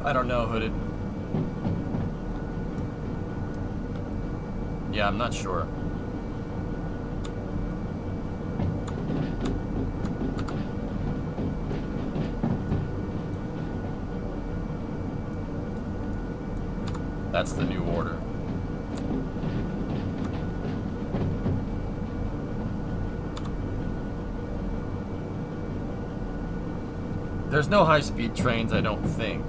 I don't know, Hooded. Yeah, I'm not sure. That's the new order. There's no high-speed trains, I don't think.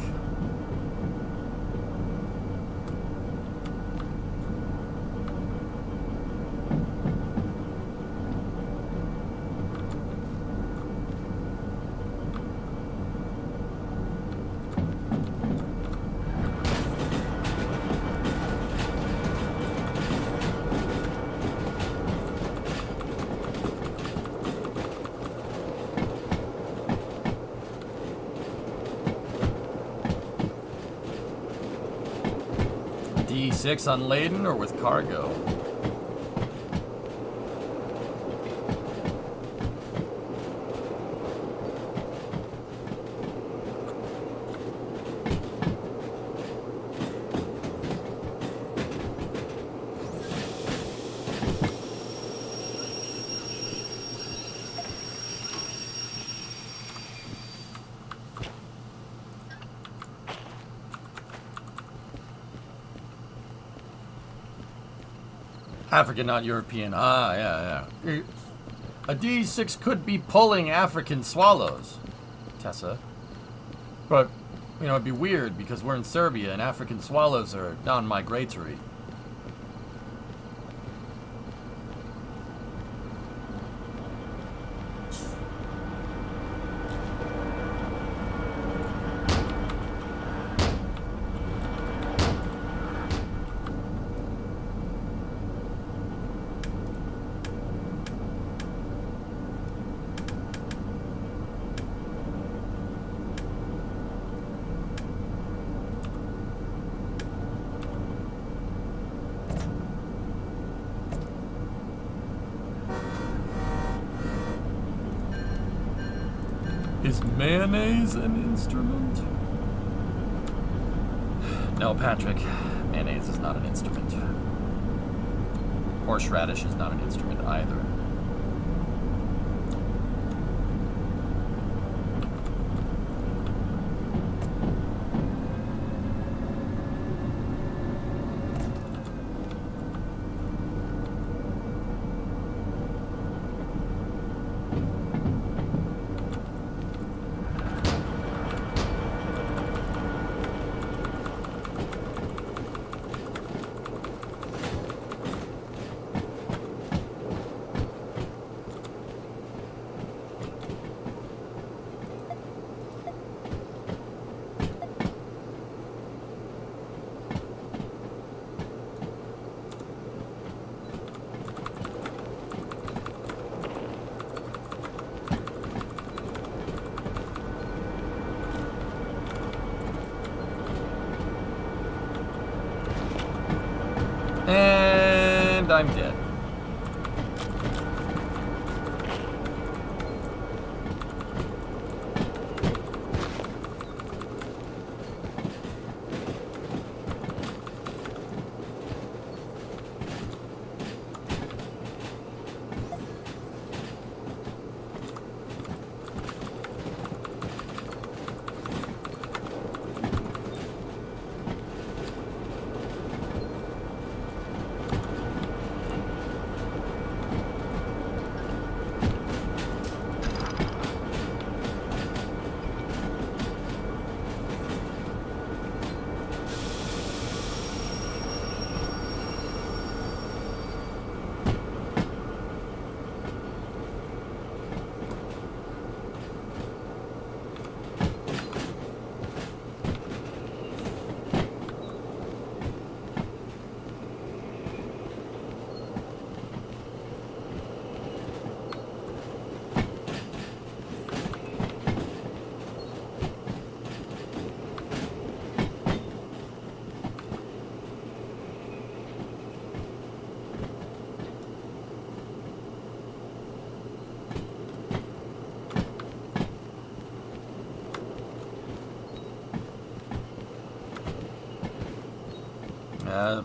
D6 unladen or with cargo? African, not European. Ah, yeah. A D6 could be pulling African swallows, Tessa. But, you know, it'd be weird because we're in Serbia and African swallows are non-migratory. Is mayonnaise an instrument? No, Patrick. Mayonnaise is not an instrument. Horseradish is not an instrument either. And I'm dead.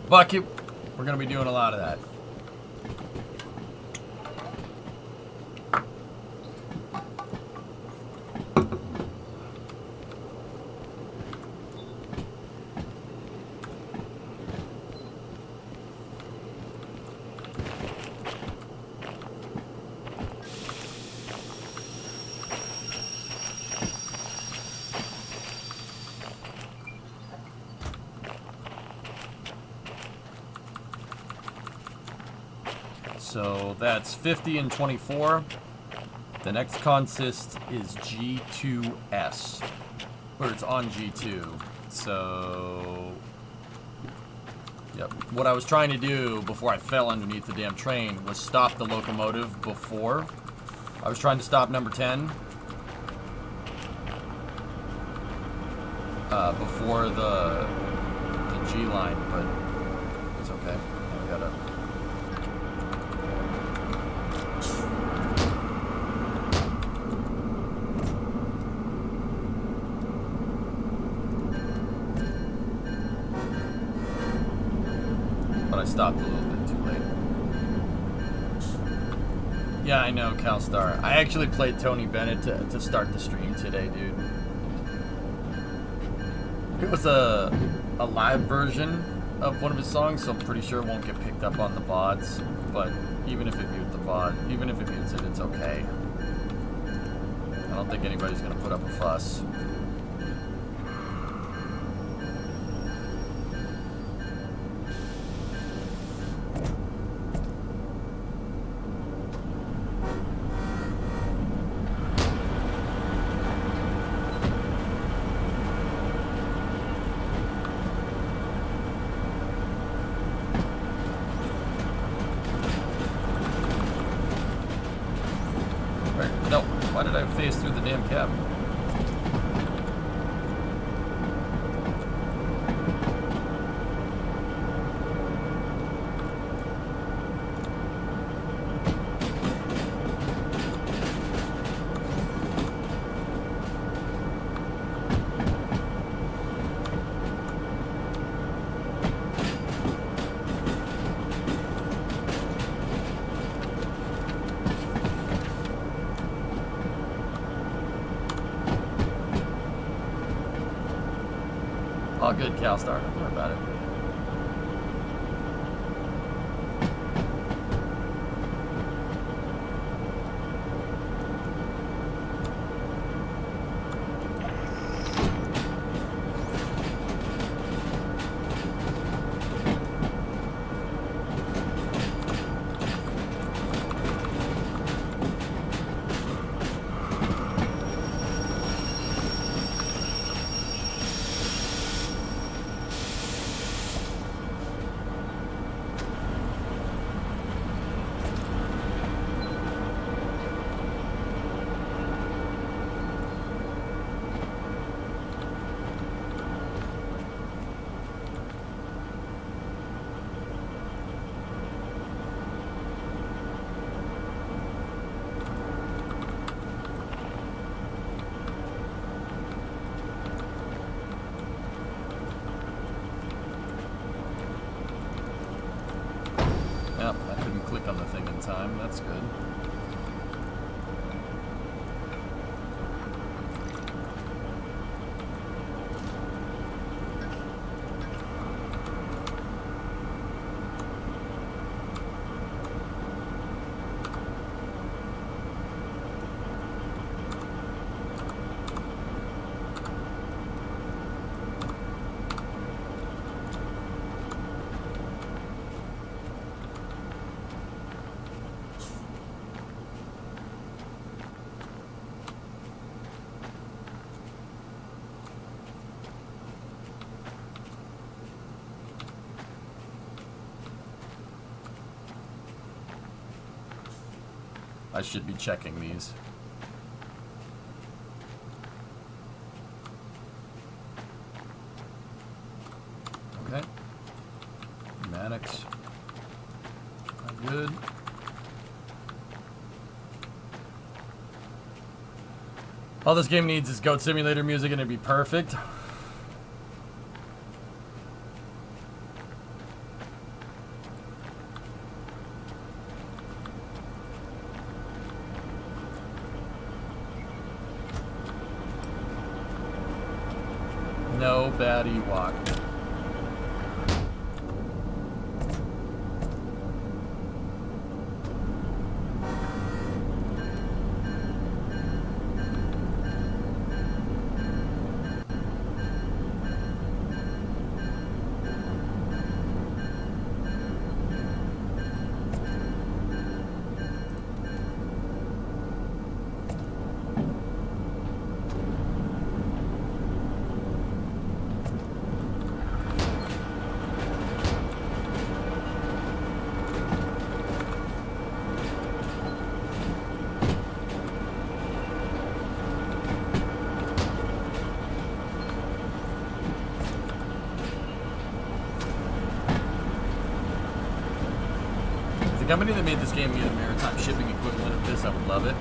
Bucket, we're going to be doing a lot of that. So that's 50 and 24. The next consist is G2S, or it's on G2. So, yep. What I was trying to do before I fell underneath the damn train was stop the locomotive before. I was trying to stop number 10 before the G line, but it's okay. I gotta. But I stopped a little bit too late. Yeah, I know, CalStar. I actually played Tony Bennett to start the stream today, dude. It was a live version of one of his songs, so I'm pretty sure it won't get picked up on the VODs. But even if it mutes the VOD, even if it mutes it, it's okay. I don't think anybody's gonna put up a fuss. No, why did I phase through the damn cab? All good, CalStar. Don't worry about it. Yep, I couldn't click on the thing in time. That's good. I should be checking these. Okay. Mannix. I'm good. All this game needs is Goat Simulator music and it'd be perfect. No bad Ewok. The company that made this game be a maritime shipping equivalent of this, I would love it.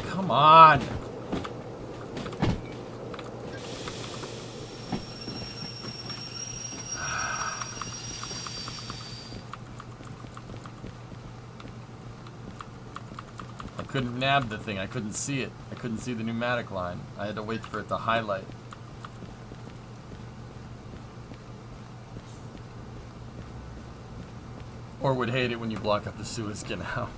Come on. I couldn't nab the thing. I couldn't see it. I couldn't see the pneumatic line. I had to wait for it to highlight. Or would hate it when you block up the Suez Canal.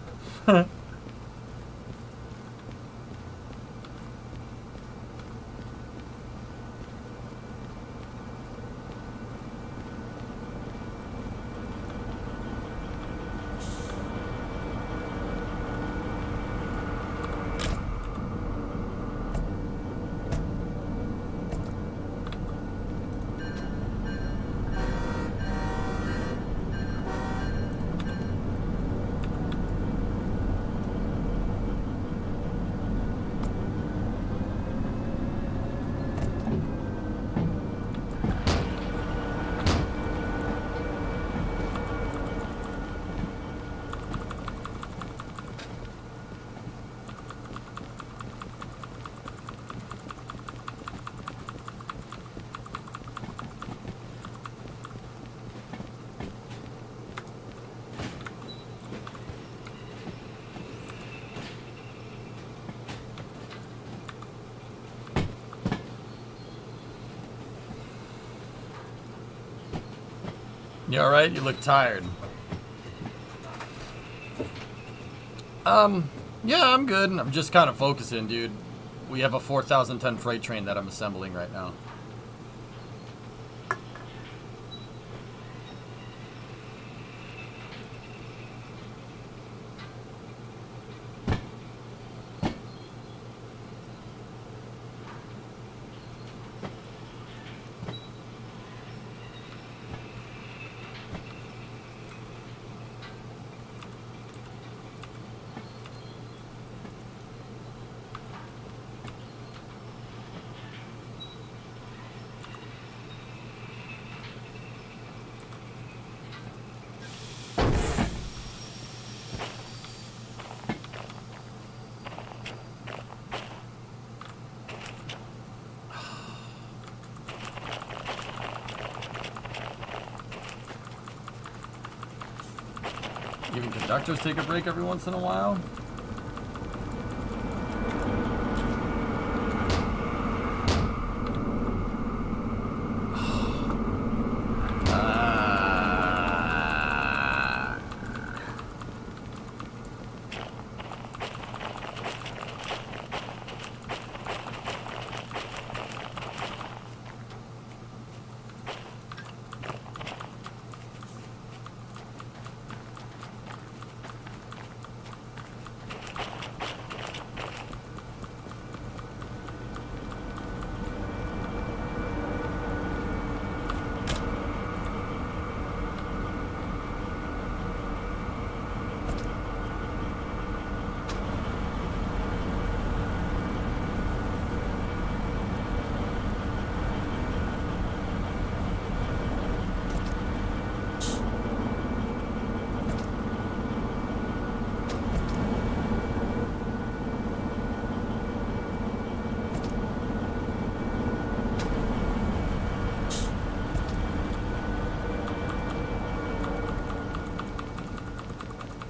You alright? You look tired. Yeah, I'm good. I'm just kind of focusing, dude. We have a 4,000-ton freight train that I'm assembling right now. Even conductors take a break every once in a while.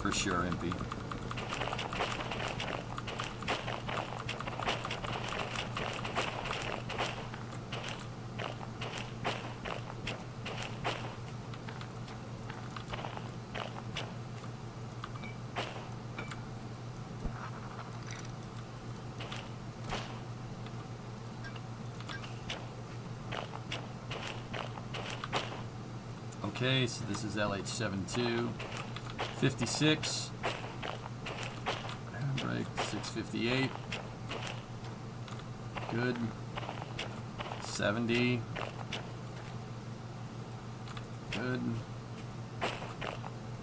for sure, Impy. Okay, so this is LH72, 56, handbrake, 658, good, 70, good,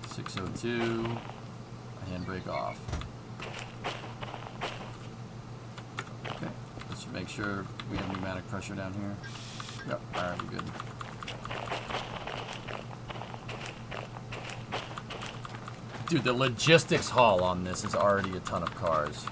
602, handbrake off. Okay, let's make sure we have pneumatic pressure down here. Yep, alright, we're good. Dude, the logistics haul on this is already a ton of cars.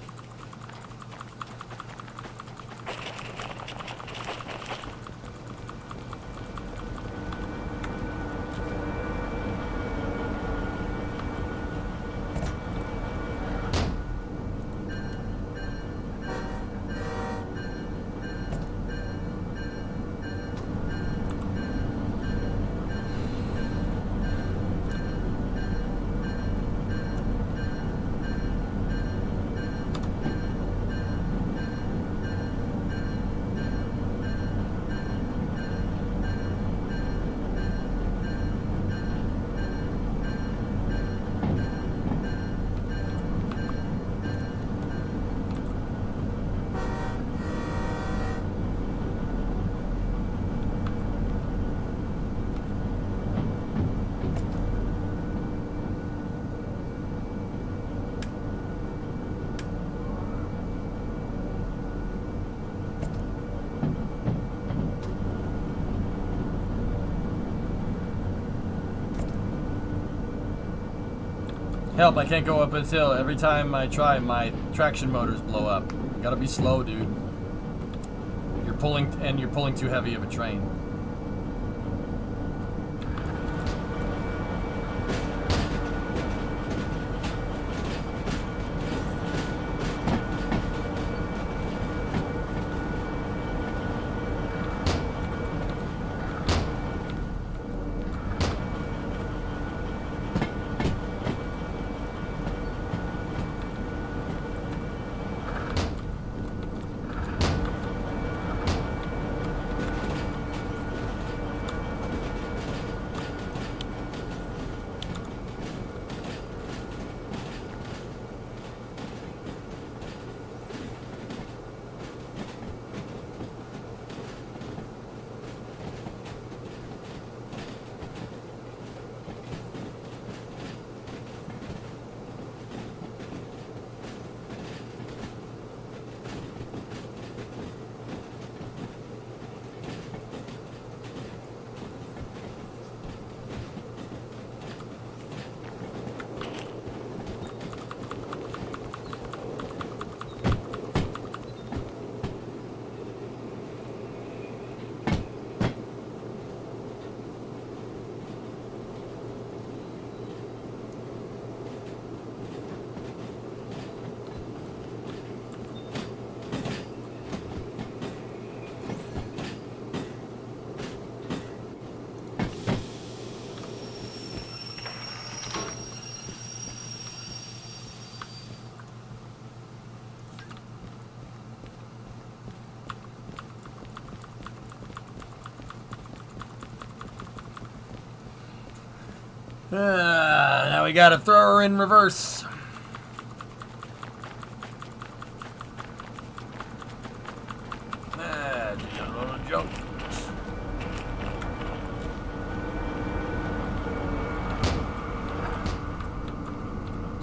Help, I can't go up this hill. Every time I try, my traction motors blow up. You gotta be slow, dude. You're pulling too heavy of a train. Now we gotta throw her in reverse. Just a little jump.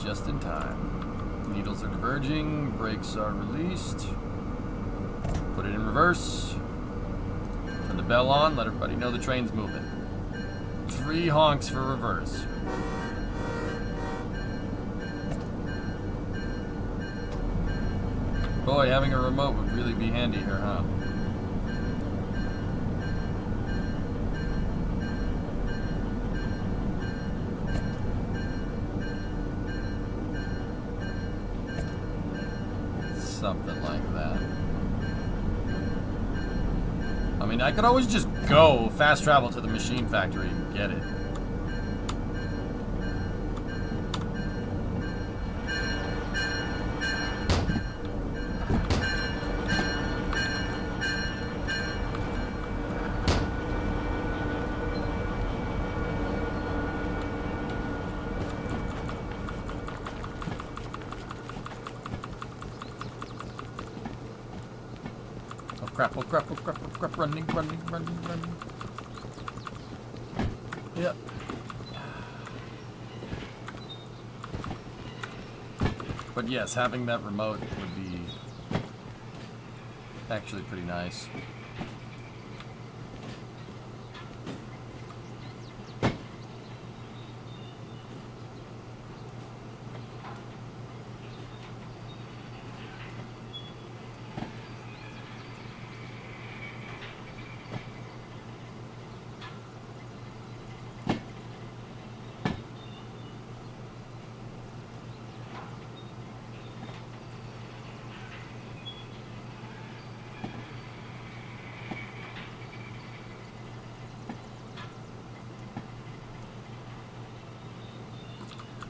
Just in time. Needles are diverging, brakes are released. Put it in reverse. Turn the bell on, let everybody know the train's moving. 3 honks for reverse. Boy, having a remote would really be handy here, huh? I mean, I could always just go fast travel to the machine factory and get it. Crap, oh crap, oh crap, oh crap, running. Yep. But yes, having that remote would be actually pretty nice.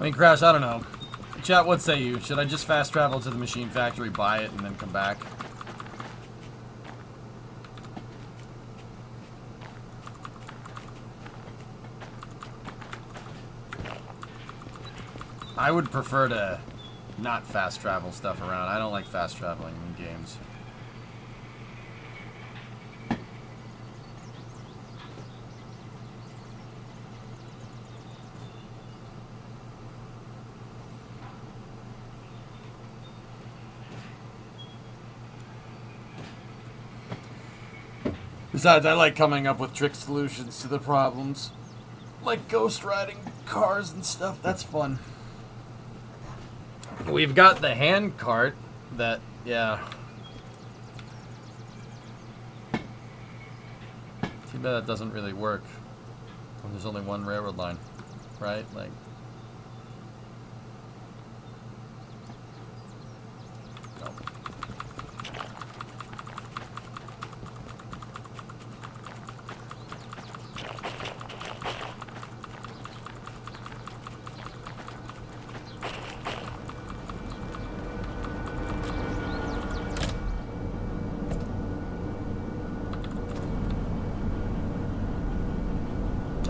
I mean, Crash, I don't know. Chat, what say you? Should I just fast travel to the machine factory, buy it, and then come back? I would prefer to not fast travel stuff around. I don't like fast traveling in games. Besides, I like coming up with trick solutions to the problems. Like ghost riding cars and stuff. That's fun. We've got the hand cart that, yeah. Too bad that doesn't really work when there's only one railroad line, right? Like, no.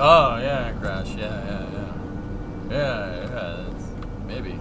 Oh, yeah, Crash. Yeah. Yeah, that's, maybe.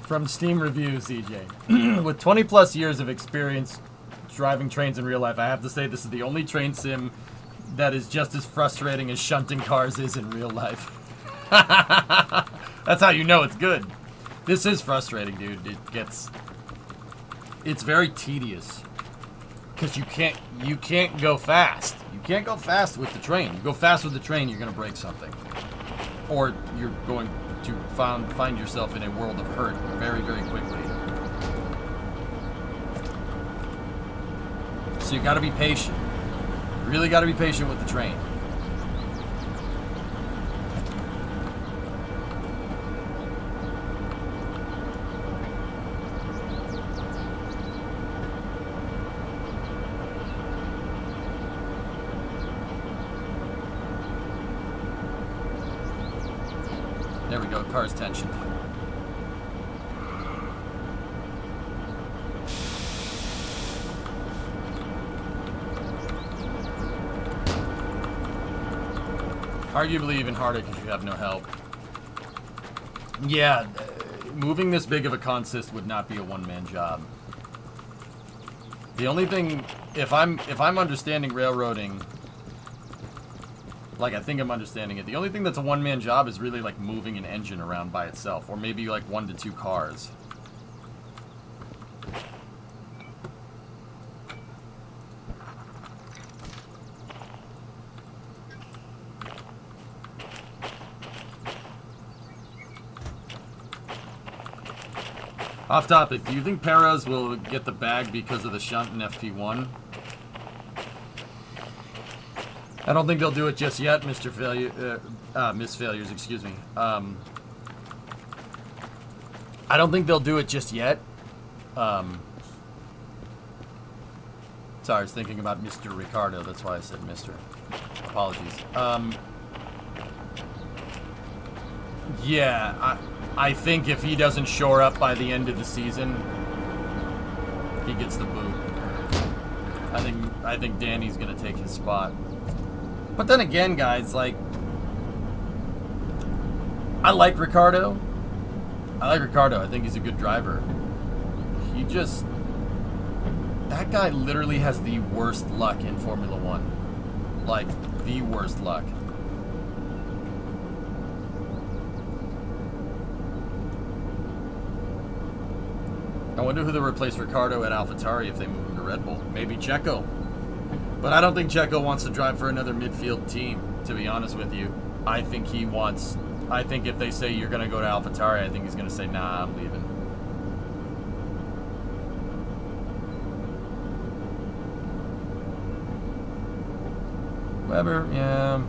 From Steam Reviews, EJ. With 20 plus years of experience driving trains in real life, I have to say this is the only train sim that is just as frustrating as shunting cars is in real life. That's how you know it's good. This is frustrating, dude. It's very tedious. Because you can't go fast. You can't go fast with the train. You go fast with the train, you're gonna break something. Or you're going to find yourself in a world of hurt very, very quickly. So you gotta be patient. You really gotta be patient with the train. we go. Car's tension. Arguably even harder because you have no help. Yeah, moving this big of a consist would not be a one-man job. The only thing, if I'm understanding railroading, like I think I'm understanding it, the only thing that's a one-man job is really like moving an engine around by itself, or maybe like 1 to 2 cars. Off topic, do you think Perez will get the bag because of the shunt in FP1? I don't think they'll do it just yet, Mr. Failure, Miss Failures, excuse me. I don't think they'll do it just yet. Sorry, I was thinking about Mr. Ricardo, that's why I said Mr. Apologies. Yeah, I think if he doesn't shore up by the end of the season, he gets the boot. I think Danny's gonna take his spot. But then again, guys, like, I like Ricardo. I think he's a good driver. He just, that guy literally has the worst luck in Formula One. Like, the worst luck. I wonder who they'll replace Ricardo at AlphaTauri if they move him to Red Bull. Maybe Checo. But I don't think Checo wants to drive for another midfield team, to be honest with you. I think if they say you're going to go to AlphaTauri, I think he's going to say, nah, I'm leaving. Weber, yeah.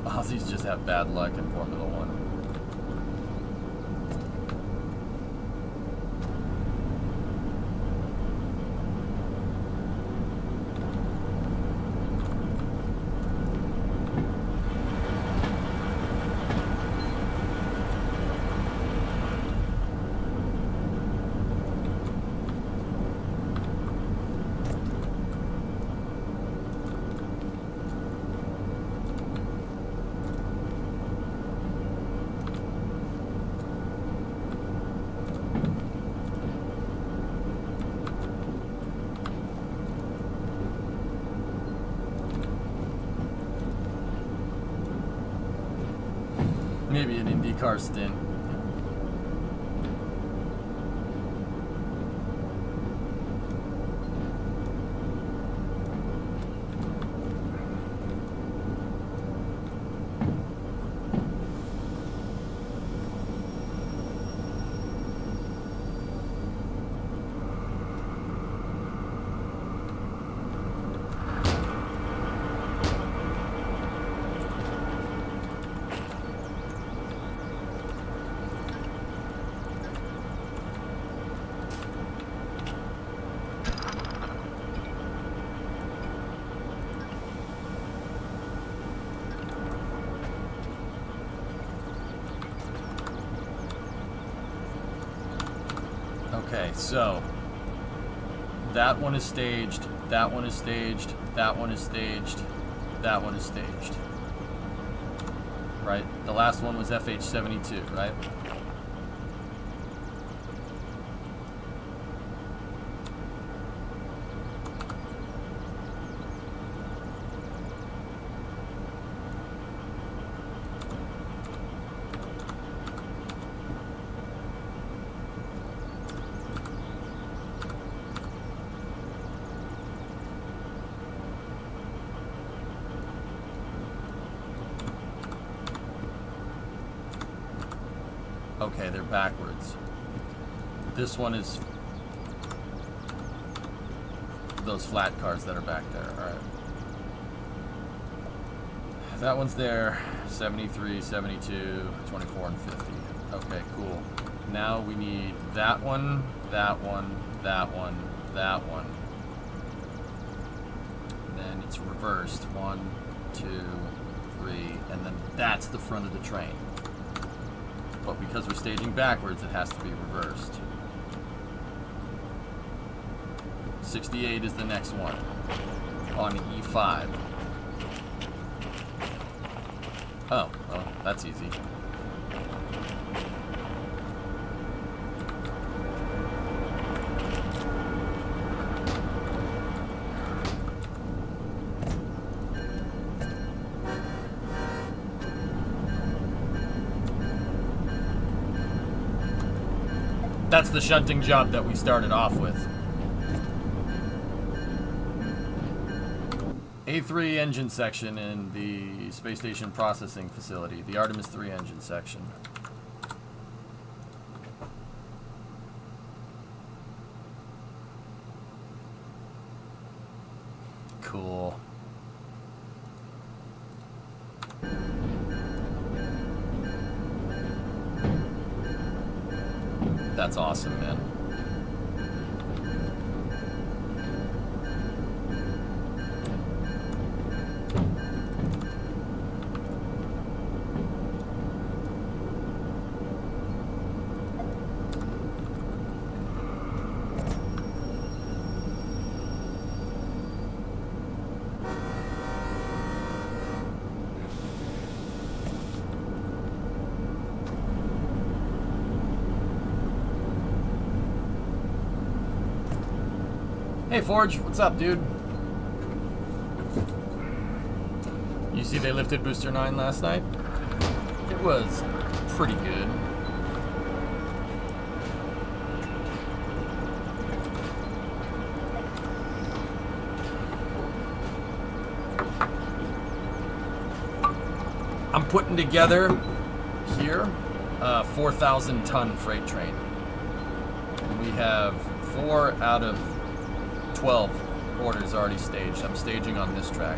Aussies just have bad luck in Formula One. Maybe an IndyCar stint. Okay, so that one is staged, that one is staged, that one is staged, that one is staged. Right? The last one was FH72, right? Okay, they're backwards. This one is those flat cars that are back there. All right. That one's there. 73, 72, 24, and 50. Okay, cool. Now we need that one, that one, that one, that one. And then it's reversed. 1, 2, 3, and then that's the front of the train. But because we're staging backwards, it has to be reversed. 68 is the next one on E5. Oh, well, that's easy. That's the shunting job that we started off with. A3 engine section in the space station processing facility, the Artemis 3 engine section. Cool. That's awesome, man. Hey Forge, what's up, dude? You see they lifted Booster 9 last night? It was pretty good. I'm putting together here a 4,000 ton freight train. We have 4 out of 12 orders already staged. I'm staging on this track.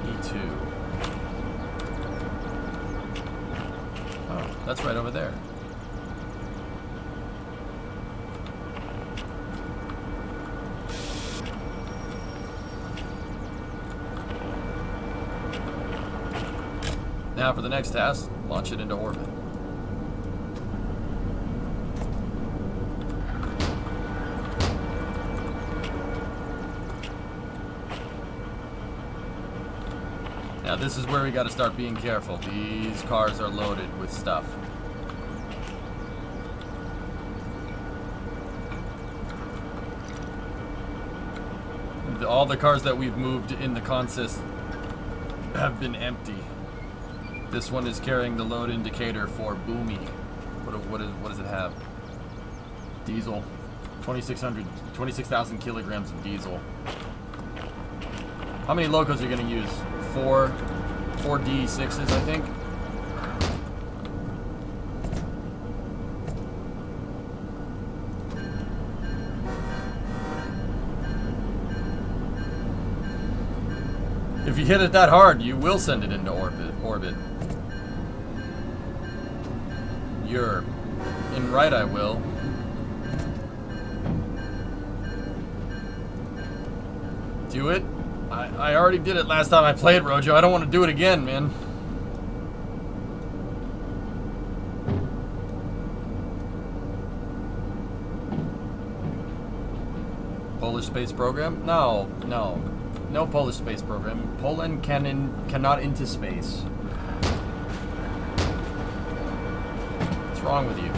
E2. Oh, that's right over there. Now for the next task, launch it into orbit. Now this is where we got to start being careful. These cars are loaded with stuff. All the cars that we've moved in the consist have been empty. This one is carrying the load indicator for Boomy. What does it have? Diesel. 26,000 kilograms of diesel. How many locos are you going to use? 4 D6s, I think. If you hit it that hard, you will send it into orbit. You're in right, I will. Do it? I already did it last time I played, Rojo. I don't want to do it again, man. Polish space program? No. No Polish space program. Poland cannot into space. What's wrong with you?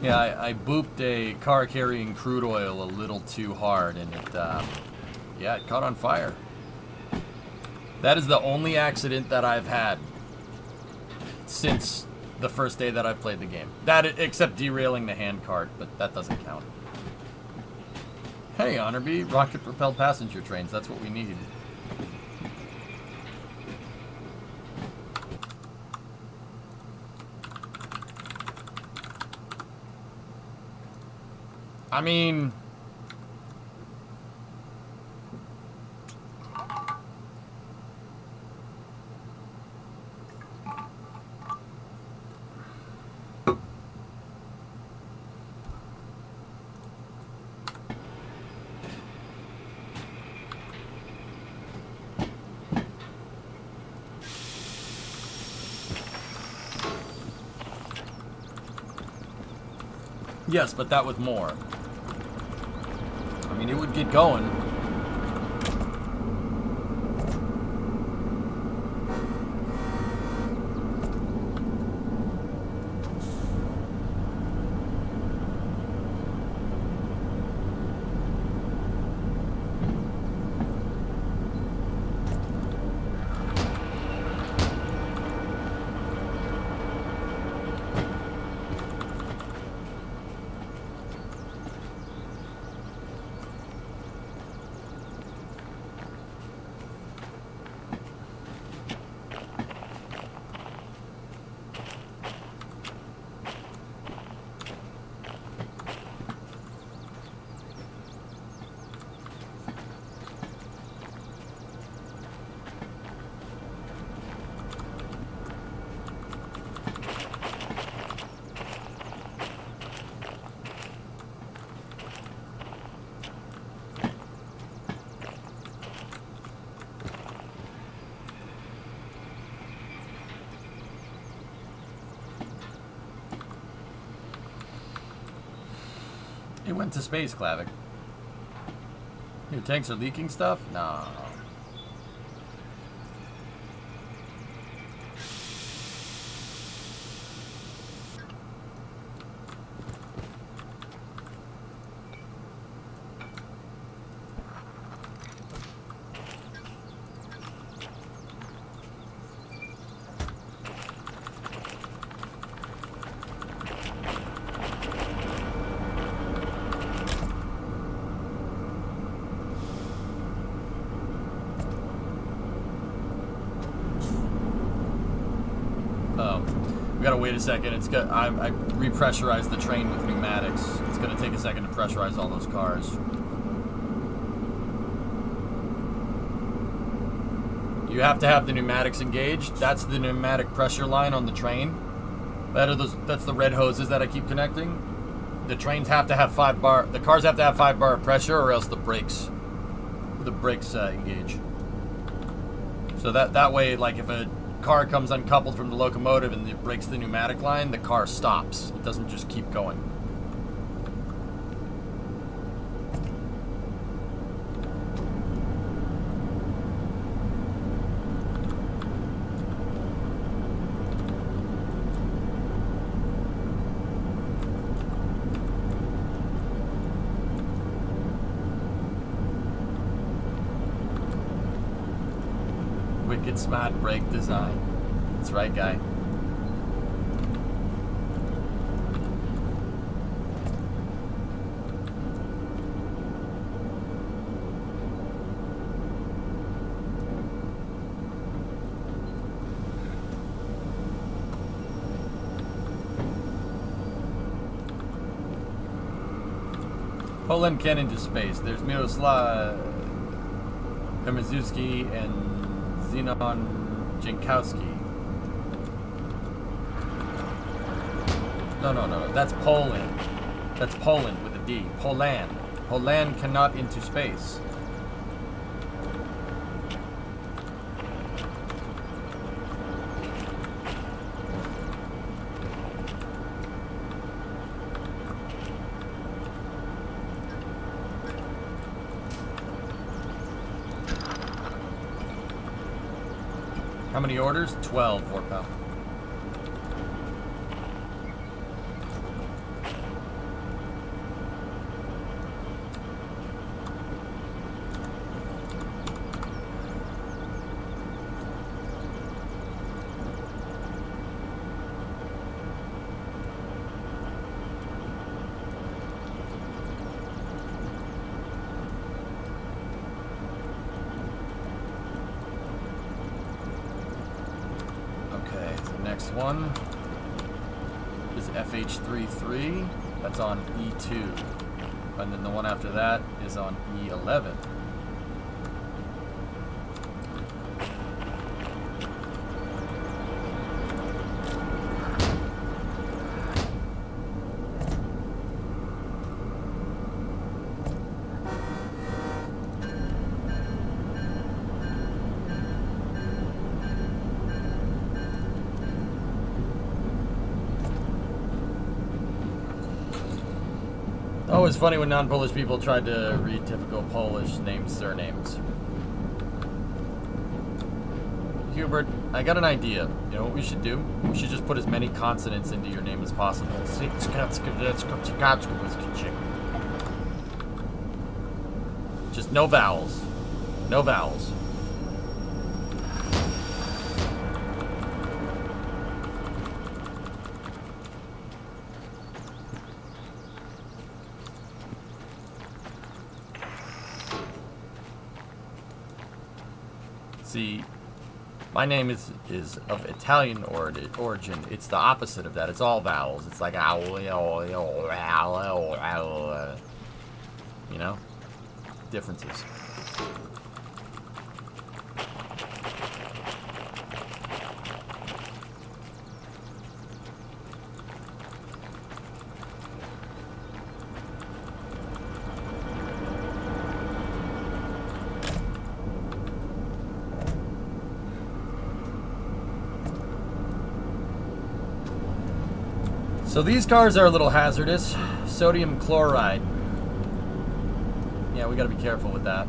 Yeah, I booped a car carrying crude oil a little too hard, and it caught on fire. That is the only accident that I've had since the first day that I played the game. Except derailing the hand cart, but that doesn't count. Hey, Honorby, rocket-propelled passenger trains. That's what we need. I mean, yes, but that with more. I mean, it would get going. It went to space, Klavic. Your tanks are leaking stuff? No. We gotta wait a second. It's got. I repressurized the train with pneumatics. It's gonna take a second to pressurize all those cars. You have to have the pneumatics engaged. That's the pneumatic pressure line on the train. That's the red hoses that I keep connecting. The trains have to have 5 bar. The cars have to have 5 bar pressure, or else the brakes engage. So that way, like if a car comes uncoupled from the locomotive and it breaks the pneumatic line, the car stops. It doesn't just keep going. Wicked smart brake design. That's right, guy. Poland can into space. There's Miroslav Kamizuski and Zenon Jankowski. No. That's Poland. That's Poland with a D. Poland. Poland cannot into space. How many orders? 12 for pal. Next one is FH33. That's on E2. And then the one after that is on E11. Always funny when non-Polish people tried to read typical Polish names, surnames. Hubert, I got an idea. You know what we should do? We should just put as many consonants into your name as possible. Just no vowels. No vowels. See, my name is of Italian origin. It's the opposite of that. It's all vowels. It's like you know, differences. So these cars are a little hazardous. Sodium chloride. Yeah, we gotta be careful with that.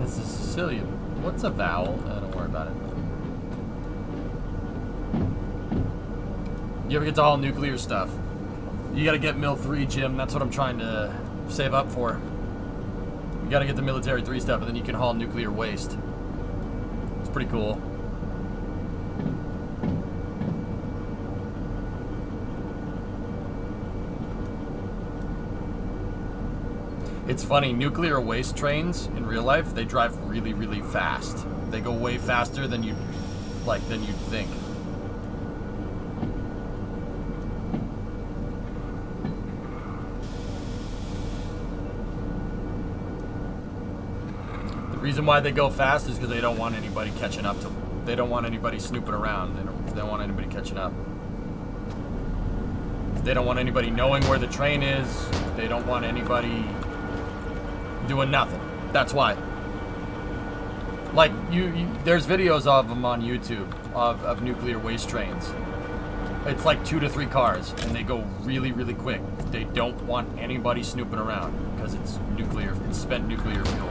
This is Sicilian. What's a vowel? Don't worry about it. You ever get to all nuclear stuff? You gotta get Mil 3, Jim. That's what I'm trying to save up for. You gotta get the military 3 stuff, and then you can haul nuclear waste. It's pretty cool. It's funny, nuclear waste trains in real life, they drive really, really fast. They go way faster than you'd think. The reason why they go fast is because they don't want anybody catching up to them. They don't want anybody snooping around. They don't want anybody catching up. They don't want anybody knowing where the train is. They don't want anybody doing nothing. That's why. Like, there's videos of them on YouTube of nuclear waste trains. It's like 2 to 3 cars, and they go really, really quick. They don't want anybody snooping around because it's nuclear, it's spent nuclear fuel.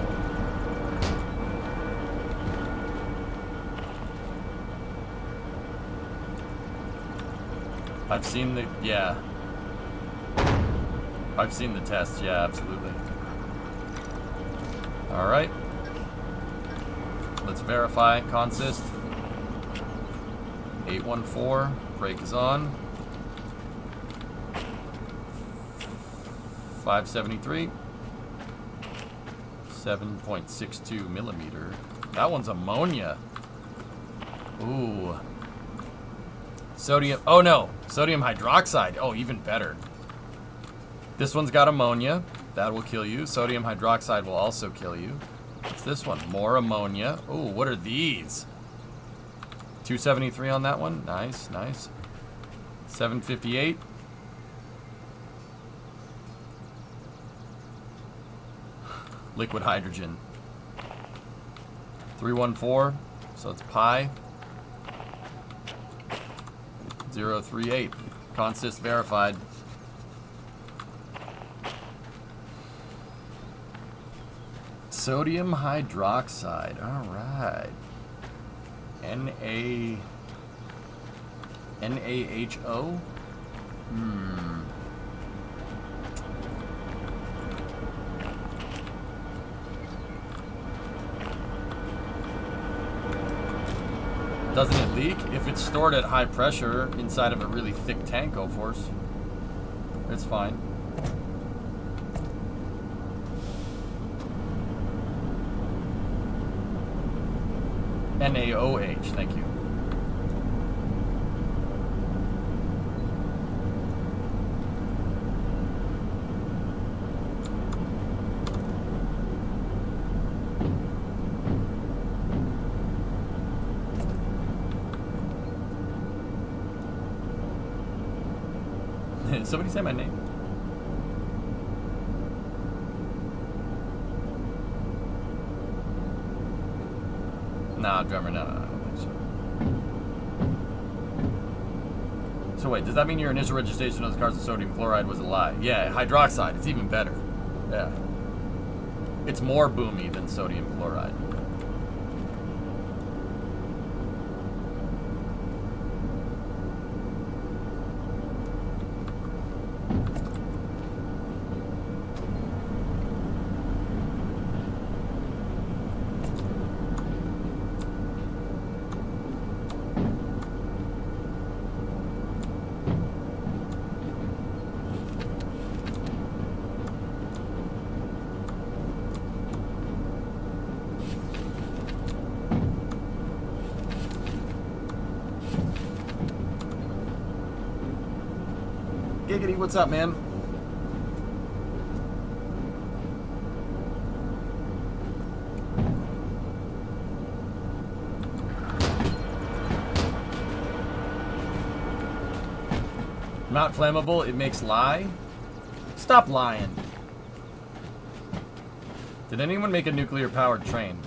I've seen the, yeah. I've seen the tests, yeah, absolutely. All right. Let's verify consist. 814, brake is on. 573. 7.62 millimeter. That one's ammonia. Ooh. Sodium, oh no, sodium hydroxide. Oh, even better. This one's got ammonia. That will kill you. Sodium hydroxide will also kill you. What's this one? More ammonia. Oh, what are these? 273 on that one. Nice, nice. 758. Liquid hydrogen. 314. So it's pi. 038. Consist verified. Sodium hydroxide. All right. NaHO. Doesn't it leak? If it's stored at high pressure inside of a really thick tank, of course, it's fine. NaOH, thank you. Did somebody say my name? Nah, drummer, no, I don't think so. So wait, does that mean your initial registration of the cars with sodium chloride was a lie? Yeah, hydroxide, it's even better. Yeah. It's more boomy than sodium chloride. Giggity, what's up, man? Not flammable, it makes lye? Stop lying. Did anyone make a nuclear-powered train?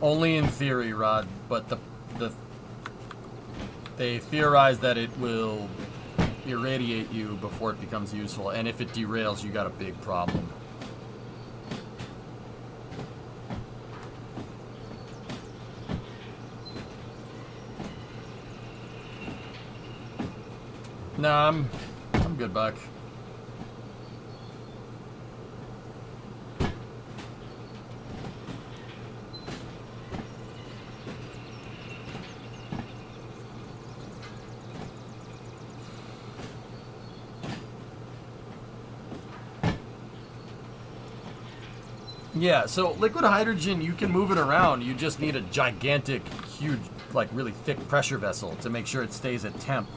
Only in theory, Rod, but they theorize that it will irradiate you before it becomes useful, and if it derails, you got a big problem. Nah, I'm good, Buck. Yeah, so liquid hydrogen, you can move it around. You just need a gigantic, huge, like really thick pressure vessel to make sure it stays at temp.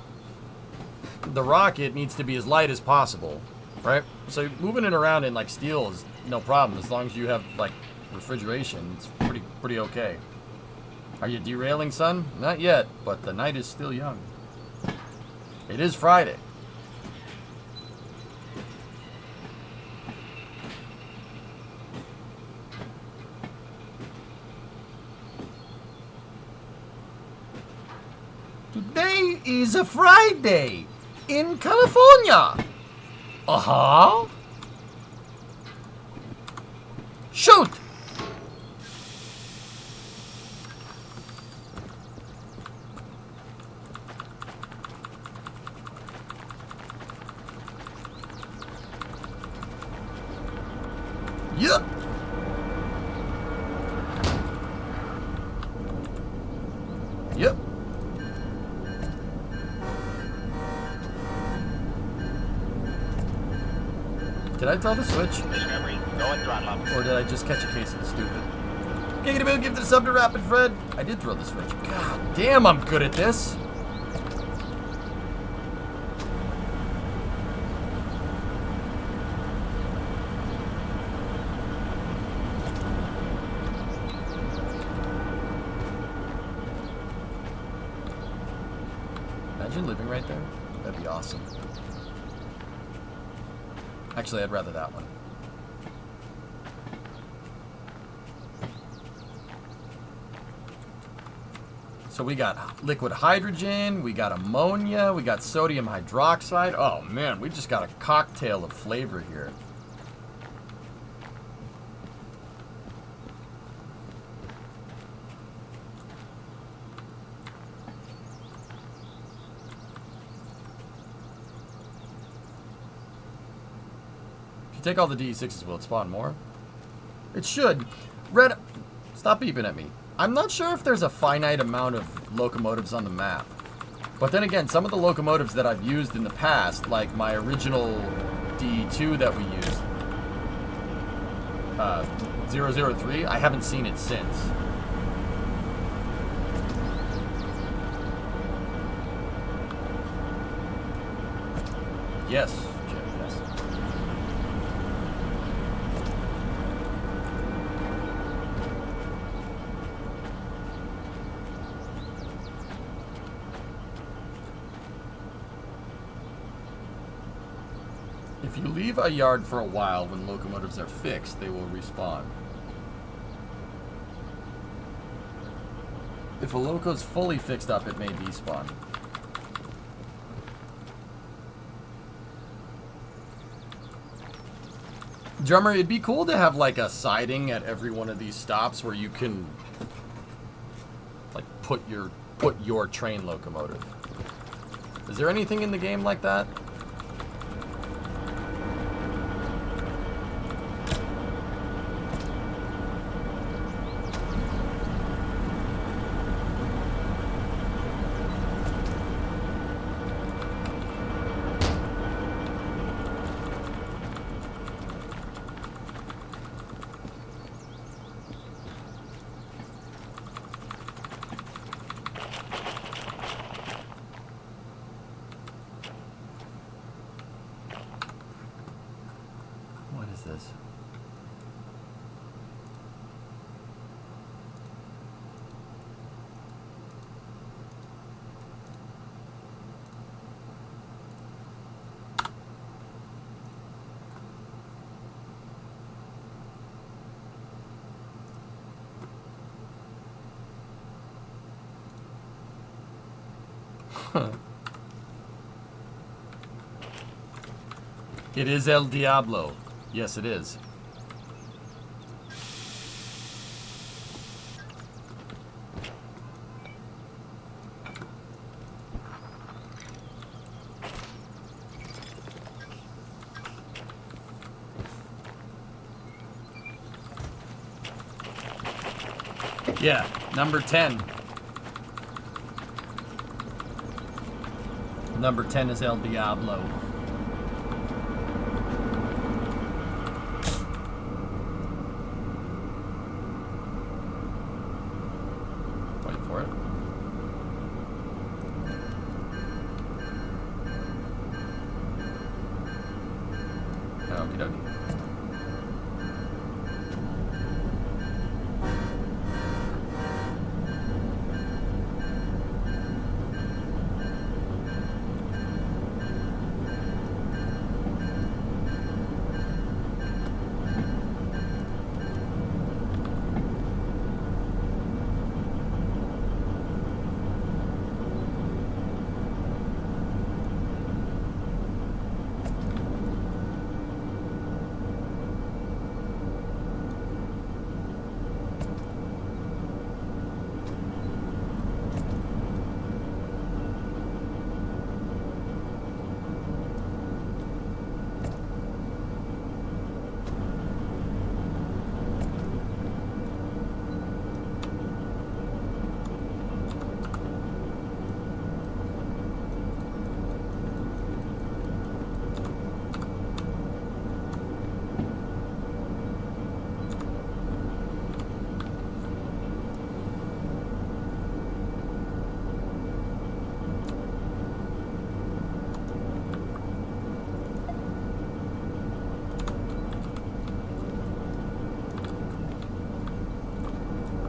The rocket needs to be as light as possible, right? So moving it around in like steel is no problem as long as you have like refrigeration. It's pretty okay. Are you derailing, son? Not yet, but the night is still young. It is Friday. Today is a Friday in California. Uh-huh. Shoot! Yep. Yep. Did I throw the switch? Discovery, go and throttle up. Or did I just catch a case of the stupid? Giggity Boo, give the sub to Rapid Fred. I did throw the switch. God damn, I'm good at this. Imagine living right there. That'd be awesome. Actually, I'd rather that one. So we got liquid hydrogen, we got ammonia, we got sodium hydroxide. Oh man, we just got a cocktail of flavor here. take all the DE6s, will it spawn more? It should. Red, stop beeping at me. I'm not sure if there's a finite amount of locomotives on the map. But then again, some of the locomotives that I've used in the past, like my original DE2 that we used, 003, I haven't seen it since. Yes, Jim, yes. If you leave a yard for a while when locomotives are fixed, they will respawn. If a loco's fully fixed up, it may despawn. Drummer, it'd be cool to have like a siding at every one of these stops where you can like put your train locomotive. Is there anything in the game like that? This. It is El Diablo. Yes, it is. Yeah, number 10. Number 10 is El Diablo.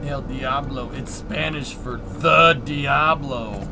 El Diablo. It's Spanish for the Diablo.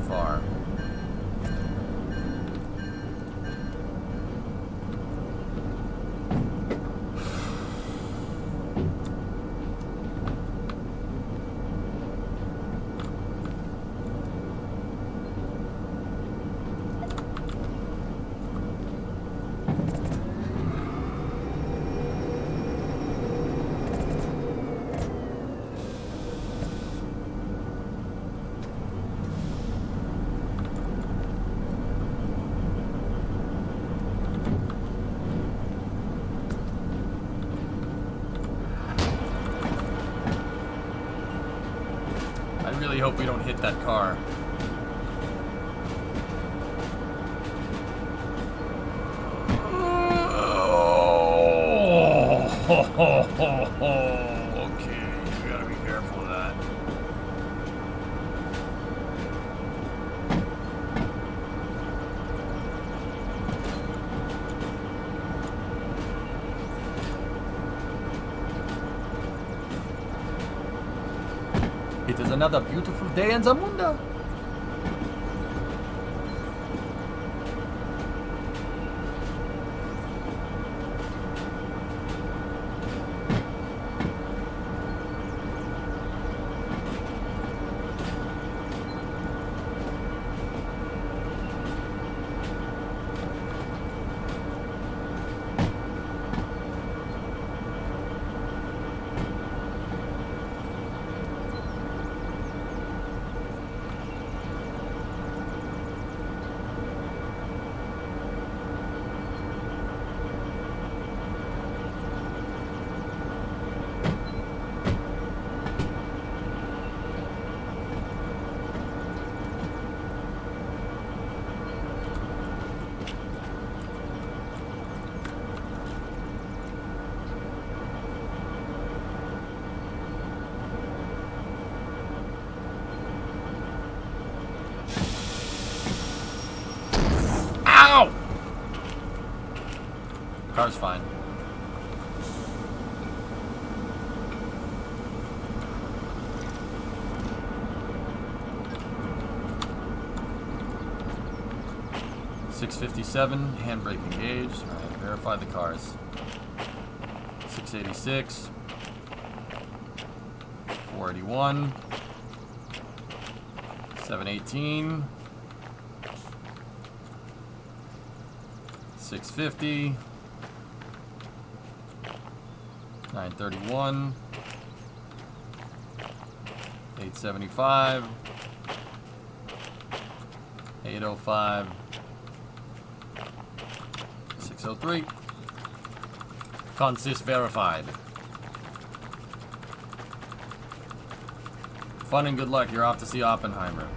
far. I really hope we don't hit that car. Okay, you gotta be careful of that. It is another beautiful day in Zamunda. Ow! Car's fine. $657, handbrake engaged. All right, verify the cars. 686, 481, 718, 650, 931, 875, 805, 603. Consist verified. Fun and good luck. You're off to see Oppenheimer.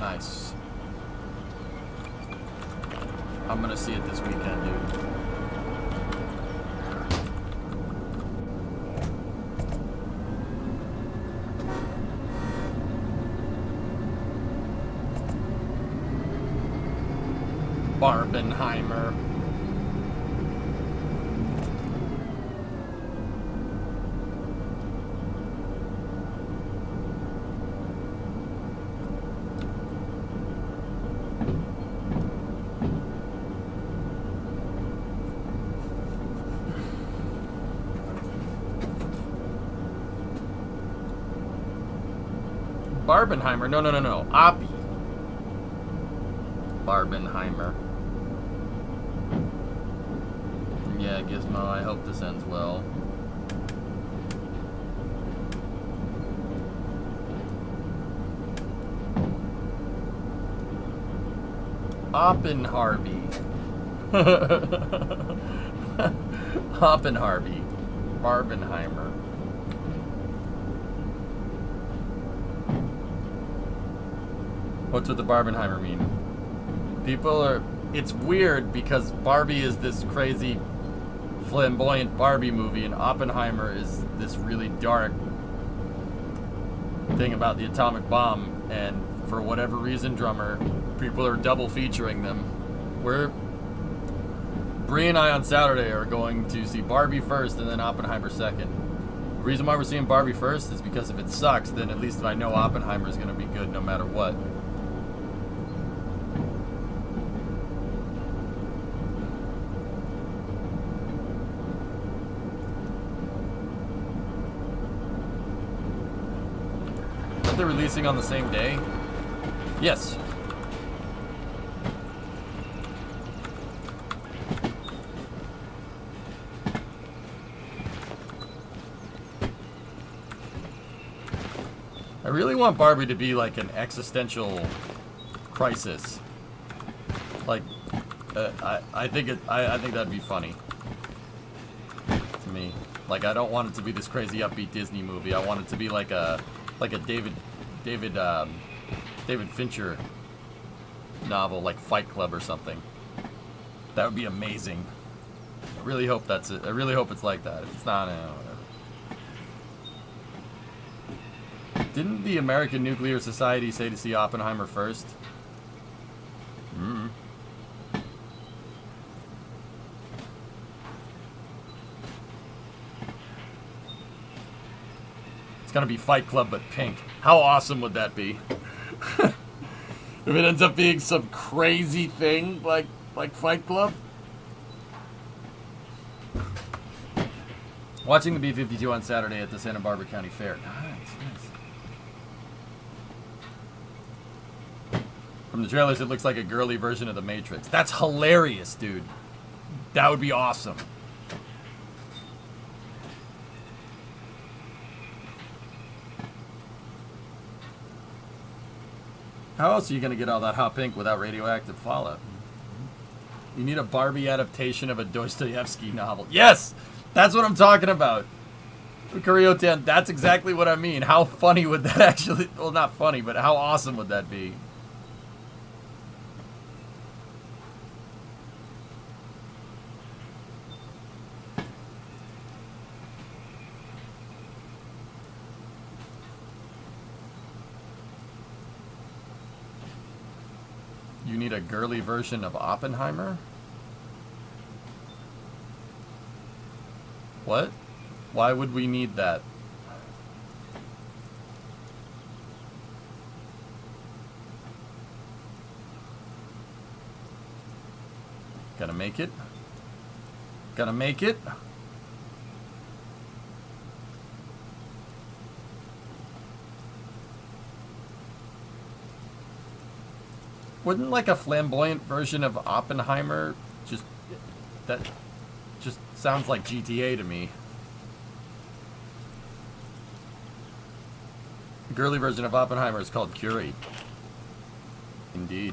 Nice. I'm gonna see it this weekend, dude. Barbenheimer. Barbenheimer. No. Oppie. Barbenheimer. Yeah, Gizmo, I hope this ends well. Oppenharby. Oppenharby. Barbenheimer. What's with the Barbenheimer mean? People are... It's weird because Barbie is this crazy, flamboyant Barbie movie, and Oppenheimer is this really dark thing about the atomic bomb, and for whatever reason, drummer, people are double featuring them. Bree and I on Saturday are going to see Barbie first and then Oppenheimer second. The reason why we're seeing Barbie first is because if it sucks, then at least I know Oppenheimer is going to be good no matter what. that they're releasing on the same day? Yes. I really want Barbie to be like an existential crisis. Like, I think that'd be funny to me. Like, I don't want it to be this crazy upbeat Disney movie. I want it to be like a David Fincher novel, like Fight Club or something. That would be amazing. I really hope that's it. I really hope it's like that. If it's not, whatever. Didn't the American Nuclear Society say to see Oppenheimer first? It's gonna be Fight Club but pink. How awesome would that be? If it ends up being some crazy thing like Fight Club? Watching the B-52 on Saturday at the Santa Barbara County Fair. Nice. From the trailers, it looks like a girly version of The Matrix. That's hilarious, dude. That would be awesome. How else are you going to get all that hot pink without radioactive fallout? You need a Barbie adaptation of a Dostoevsky novel. Yes! That's what I'm talking about. Kuriotan, that's exactly what I mean. How funny would that actually... Well, not funny, but how awesome would that be? You need a girly version of Oppenheimer? What? Why would we need that? Gonna make it? Gonna make it? Wouldn't like a flamboyant version of Oppenheimer just sounds like GTA to me. The girly version of Oppenheimer is called Curie. Indeed.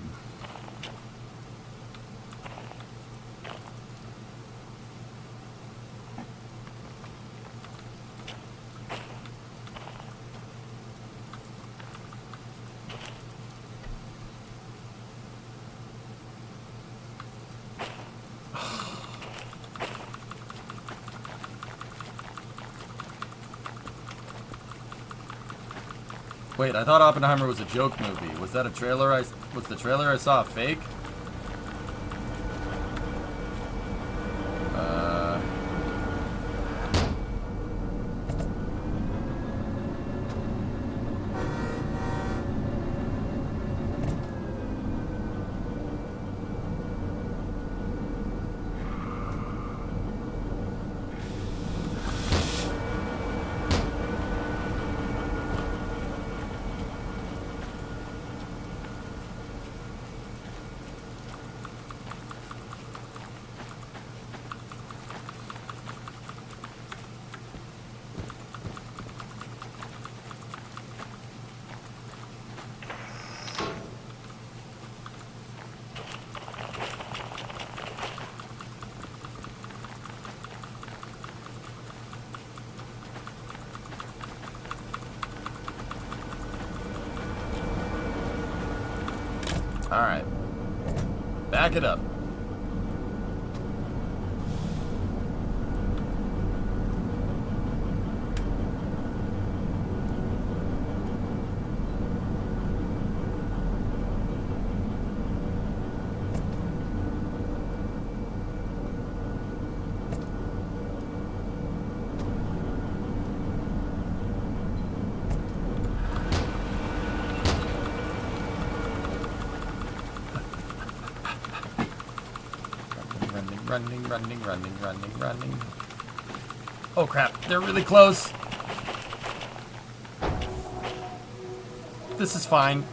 Wait, I thought Oppenheimer was a joke movie. Was that a trailer? Was the trailer I saw fake? Alright. Back it up. Running. Oh crap, they're really close. this is fine.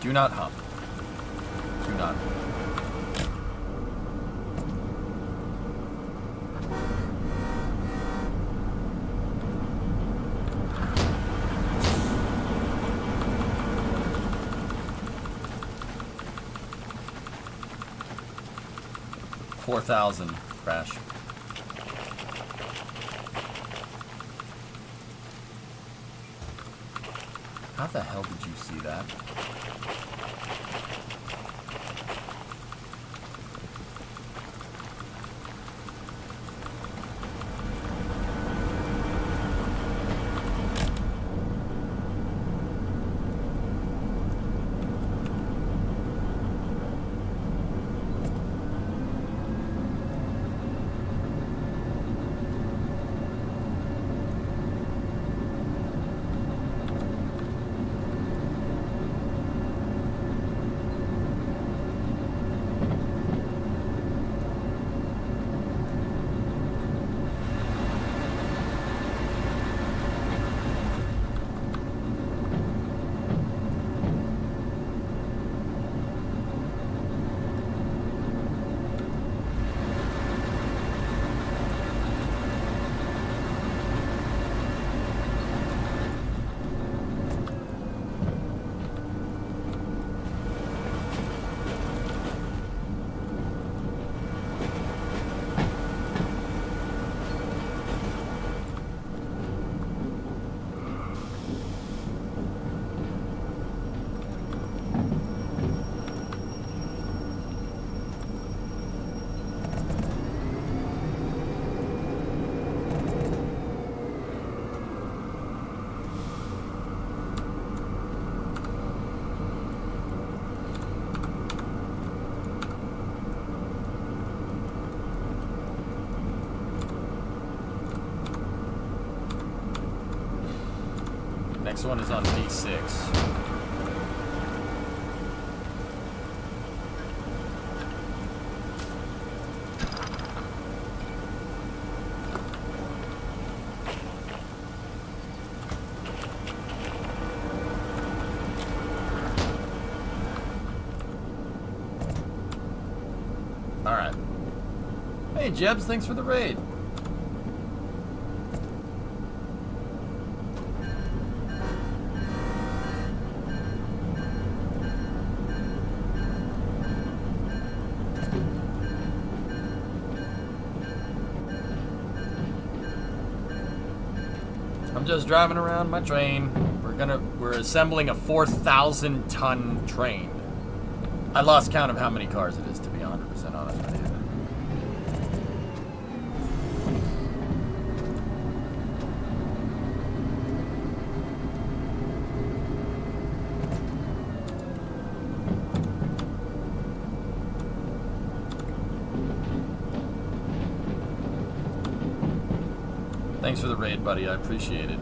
Do not hump. Do not. $4,000 crash. How the hell did you see that? Next one is on D6. Alright. Hey Jebs, thanks for the raid. Just driving around my train. We're assembling a 4,000 ton train. I lost count of how many cars it is, to be 100% honest with you. Thanks for the raid, buddy. I appreciate it.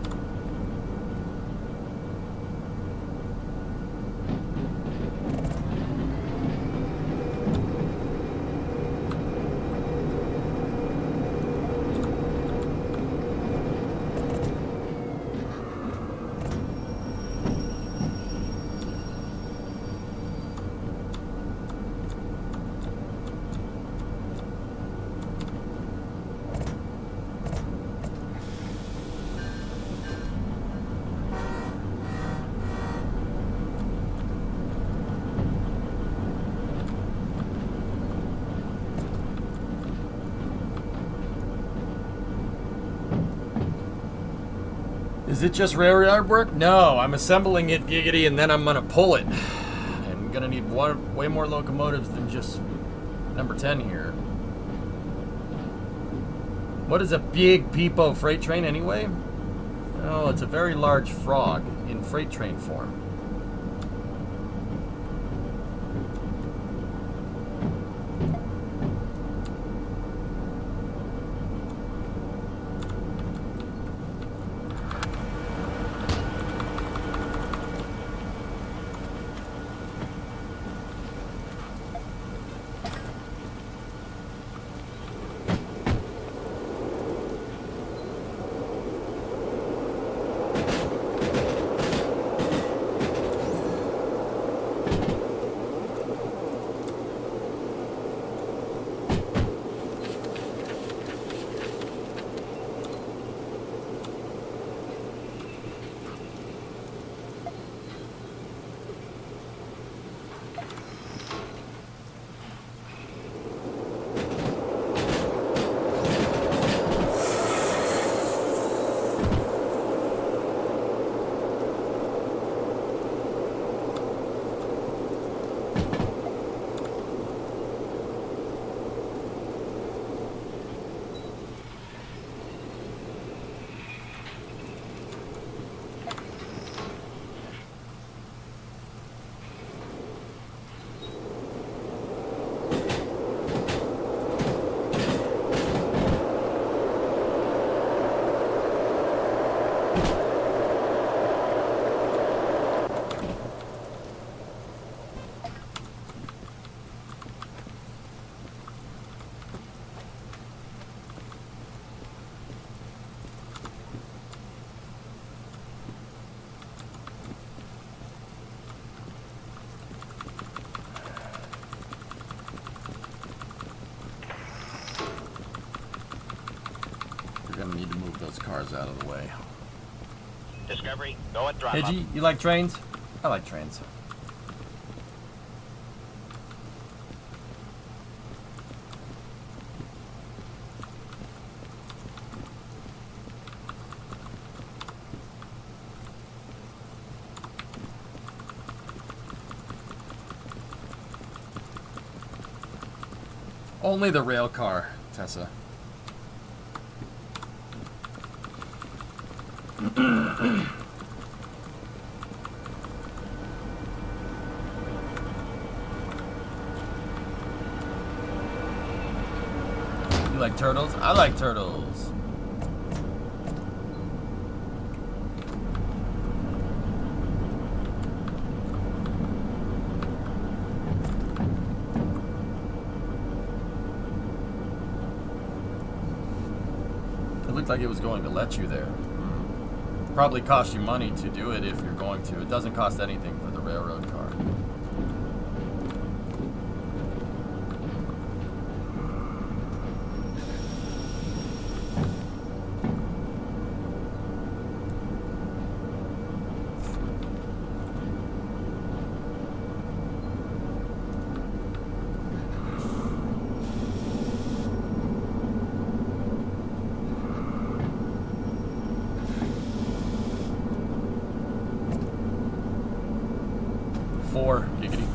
Is it just railroad work? No, I'm assembling it, giggity, and then I'm gonna pull it. I'm gonna need way more locomotives than just number 10 here. What is a big peepo freight train anyway? Oh, it's a very large frog in freight train form. We're gonna need to move those cars out of the way. Discovery, go at throttle up. Pidgey, you like trains? I like trains. Only the rail car, Tessa. You like turtles? I like turtles. It looked like it was going to let you there. Probably cost you money to do it if you're going to. It doesn't cost anything for the railroad car. Giggity.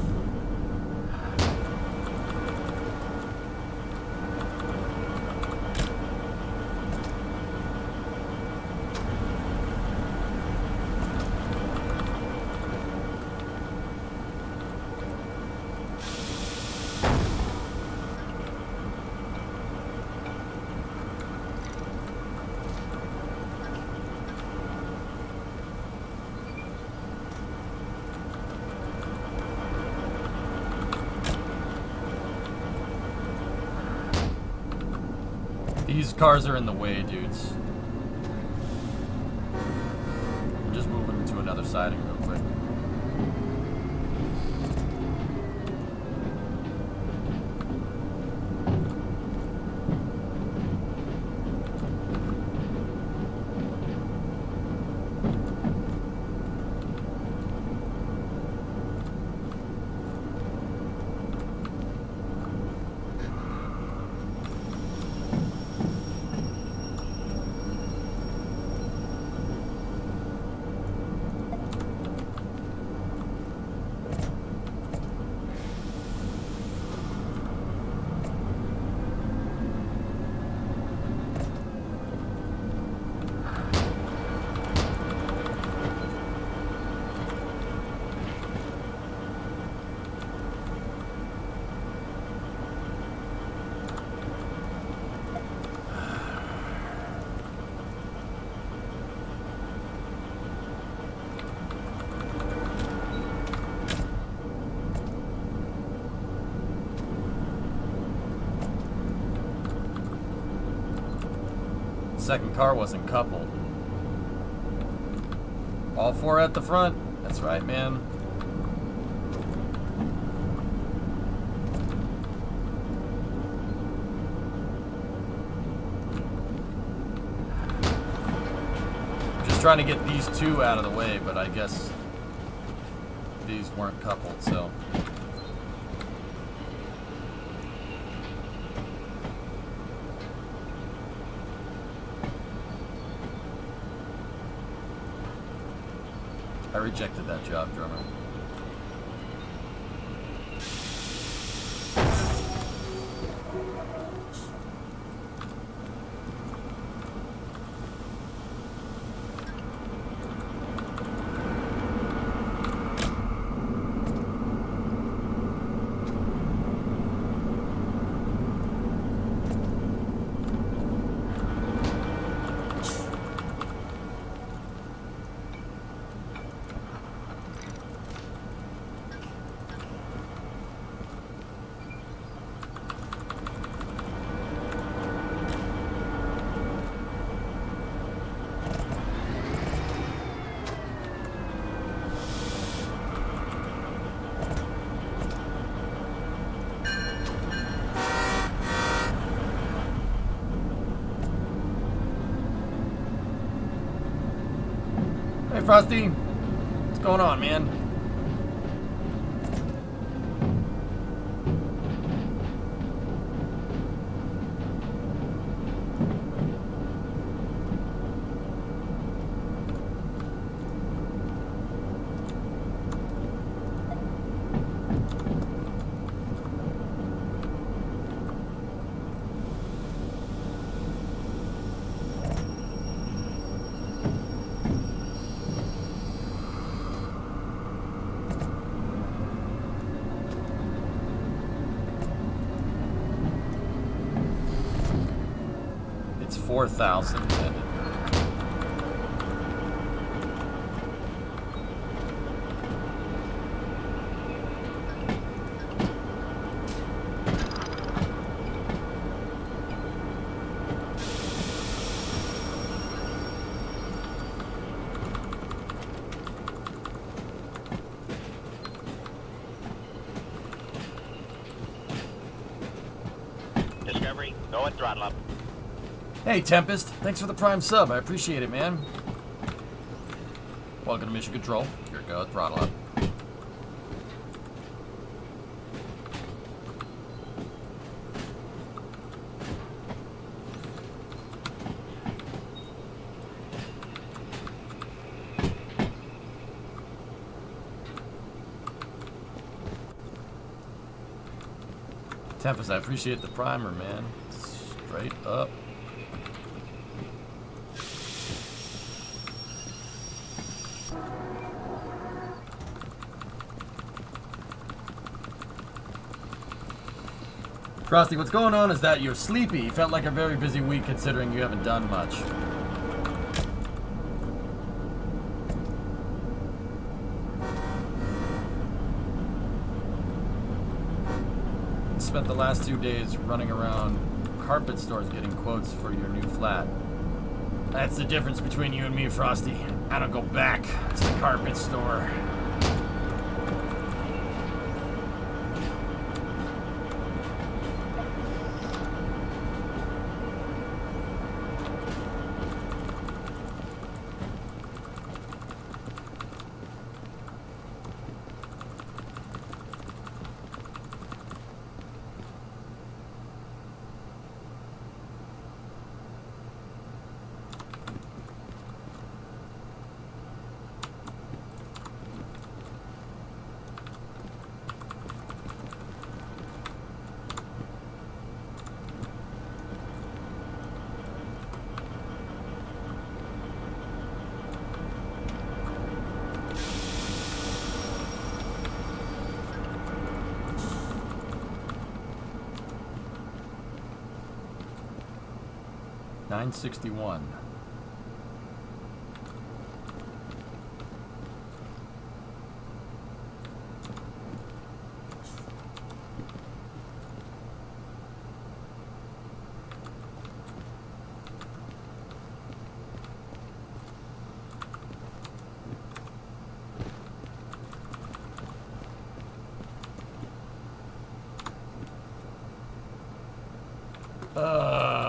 These cars are in the way, dudes. I'm just moving to another siding real quick. Second car wasn't coupled. All four at the front. That's right, man. Just trying to get these two out of the way, but I guess these weren't coupled, so. I rejected that job, drummer. Hey, Frosty. What's going on, man? It's 4,000. Discovery, go and throttle up. Hey, Tempest. Thanks for the Prime sub. I appreciate it, man. Welcome to Mission Control. Here we go. Throttle up. Tempest, I appreciate the primer, man. Straight up. Frosty, what's going on is that you're sleepy. Felt like a very busy week considering you haven't done much. Spent the last 2 days running around carpet stores getting quotes for your new flat. That's the difference between you and me, Frosty. I don't go back to the carpet store. $961.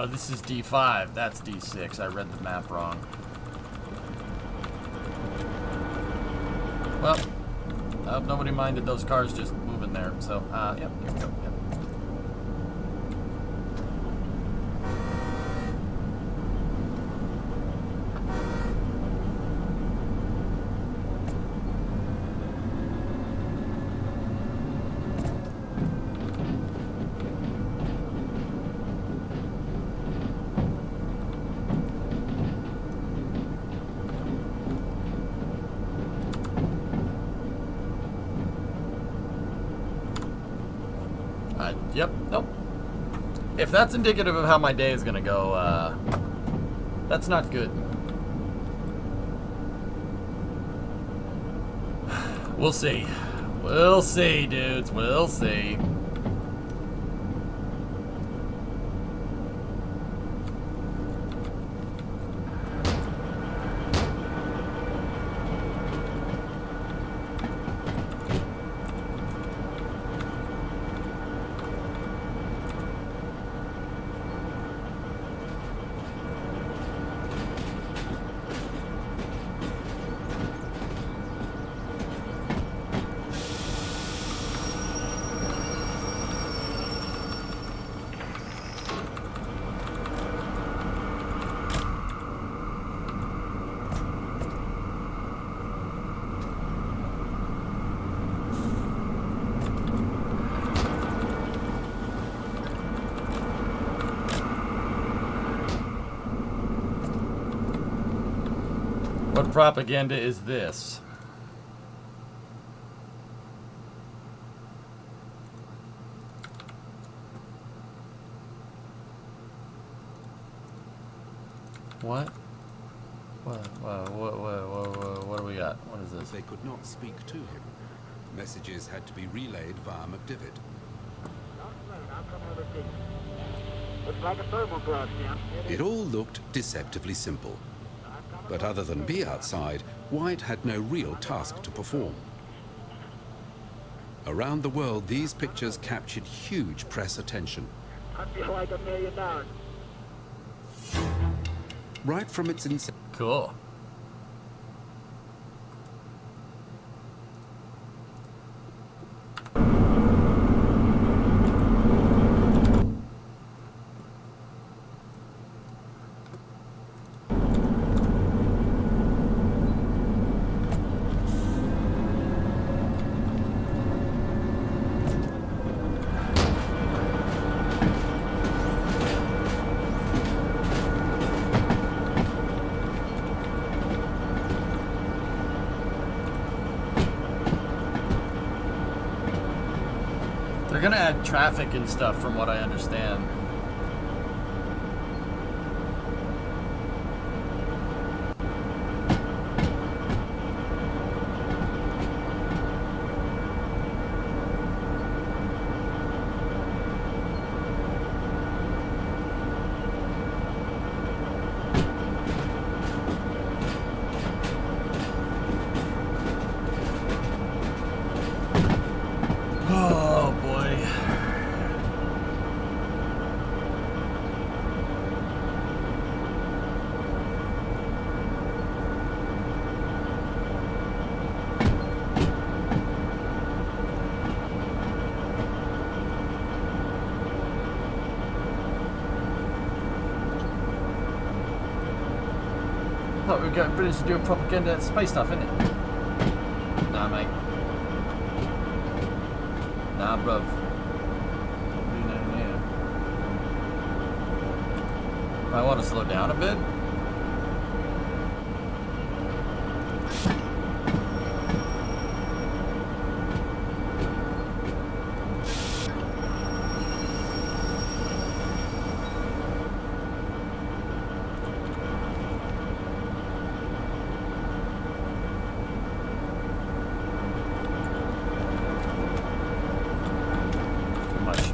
This is D5. That's D6. I read the map wrong. Well, I hope nobody minded those cars just moving there. So, yep, here we go. Yep. Yep, nope. If that's indicative of how my day is gonna go, that's not good. We'll see. We'll see, dudes. We'll see. What propaganda is this? What? What do we got? What is this? They could not speak to him. Messages had to be relayed via McDivitt. Looks like a thermal glove, Jim. It all looked deceptively simple. But other than be outside, White had no real task to perform. Around the world, these pictures captured huge press attention. I feel like $1 million. Right from its inception. Cool. They're gonna add traffic and stuff from what I understand. Oh boy. Thought we were going British to do propaganda space stuff, innit? Nah, mate. Nah, bruv. Probably not here. I want to slow down a bit. Much.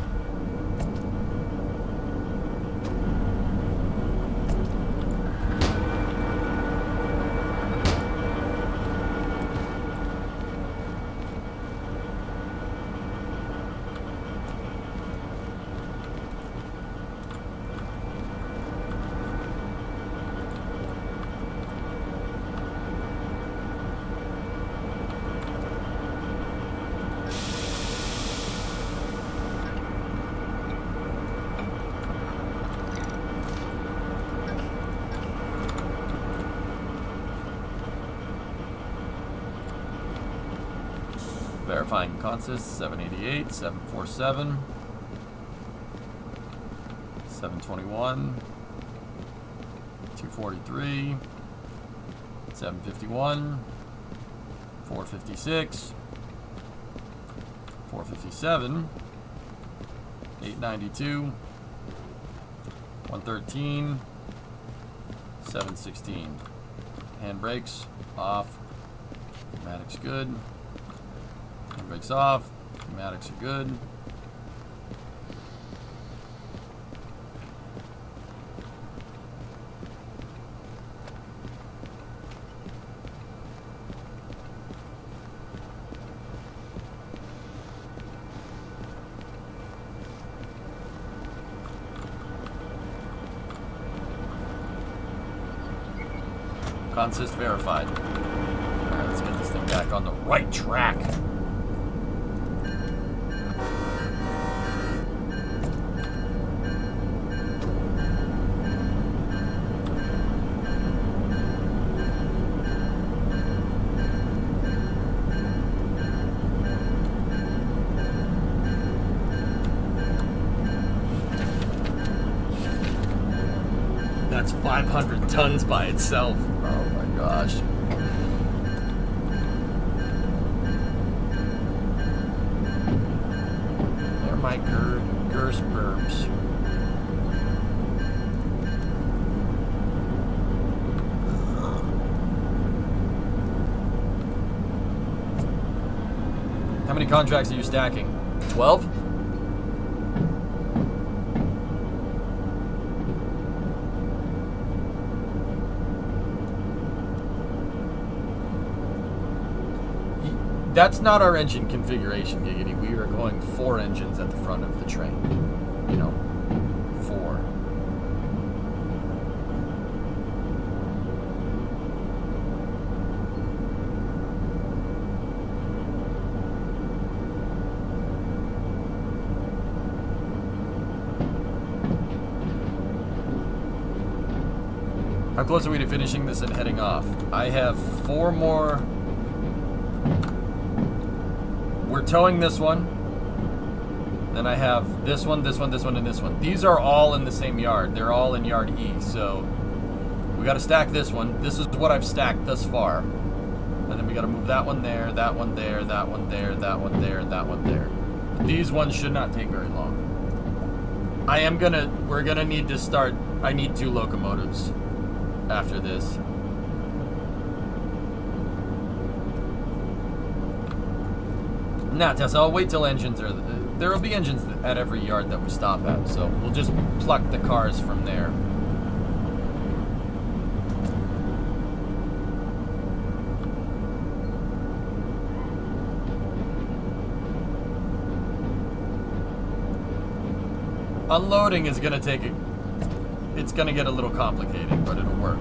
Verifying consist 788, 747, 721, 243, 751, 456, 457, 892, 113, 716. Handbrakes off. Pneumatics good. Handbrakes off. Pneumatics are good. Consist verified. Alright, let's get this thing back on the right track. That's 500 tons by itself. Oh my gosh. my Gersberms. How many contracts are you stacking? 12? That's not our engine configuration, Giggity. We are going 4 engines at the front of the train. You know, 4. How close are we to finishing this and heading off? I have 4 more. We're towing this one. Then I have this one, this one, this one, and this one. These are all in the same yard. They're all in yard E, so we got to stack this one. This is what I've stacked thus far. And then we got to move that one there, that one there, that one there, that one there, and that one there. These ones should not take very long. We're gonna need to start, I need 2 locomotives after this. Nah, Tessa, I'll wait till engines are... There will be engines at every yard that we stop at, so we'll just pluck the cars from there. Unloading is gonna take a... It's gonna get a little complicated, but it'll work.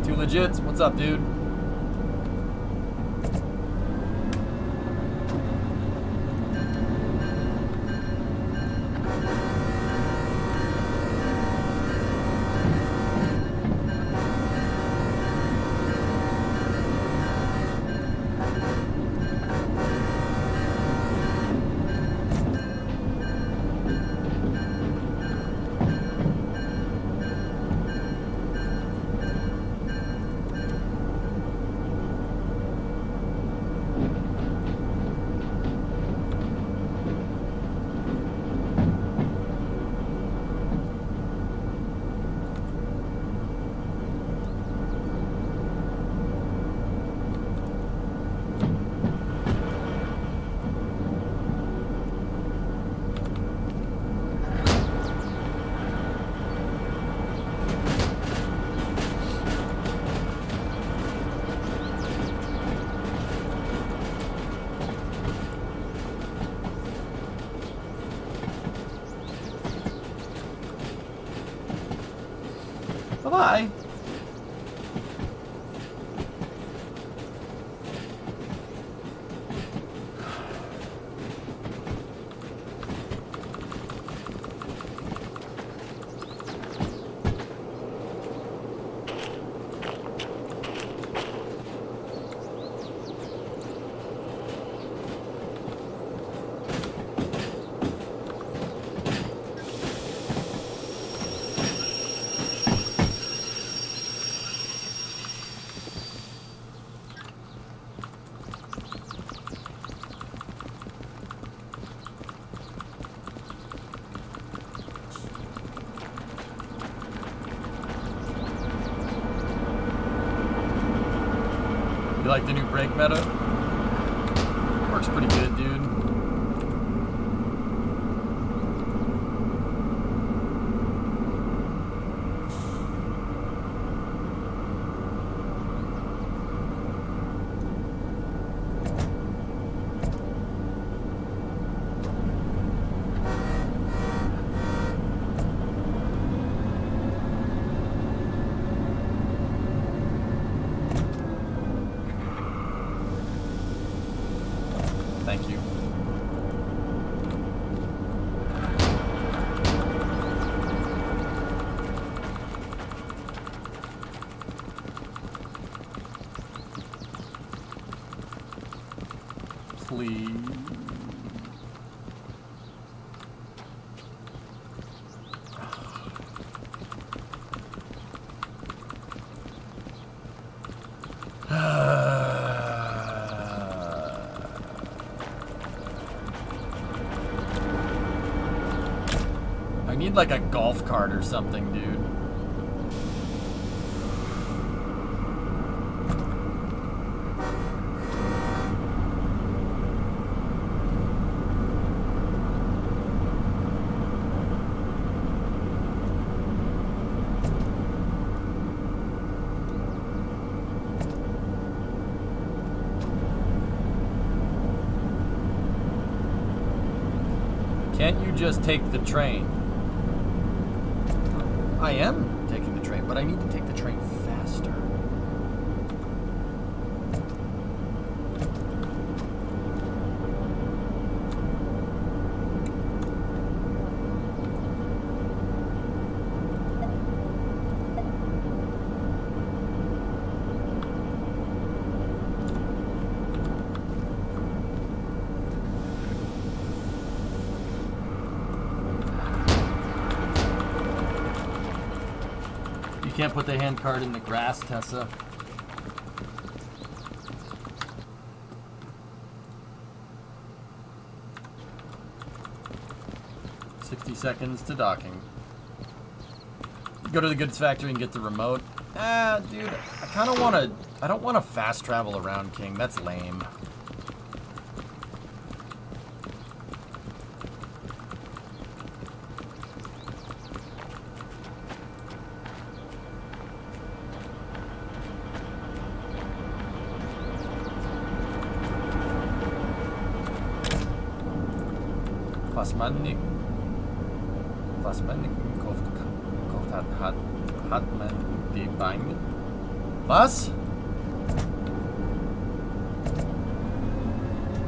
2 Legits, what's up, dude? Bye-bye. You like the new brake meta? Works pretty good, dude. Thank you. like a golf cart or something, dude. Can't you just take the train? I am taking the train, but I need to take the train faster. You can't put the handcart in the grass, Tessa. $60 to docking. Go to the goods factory and get the remote. Ah, dude, I kind of want to... I don't want to fast travel around King. That's lame. Was man nicht gekauft hat man die Beine. Was?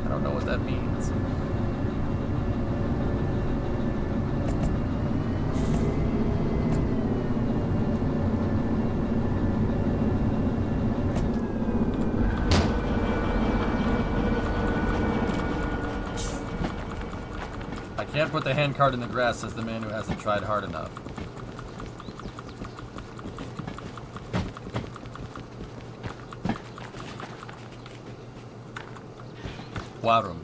I don't know what that means. Can't put the handcart in the grass, says the man who hasn't tried hard enough. Warum?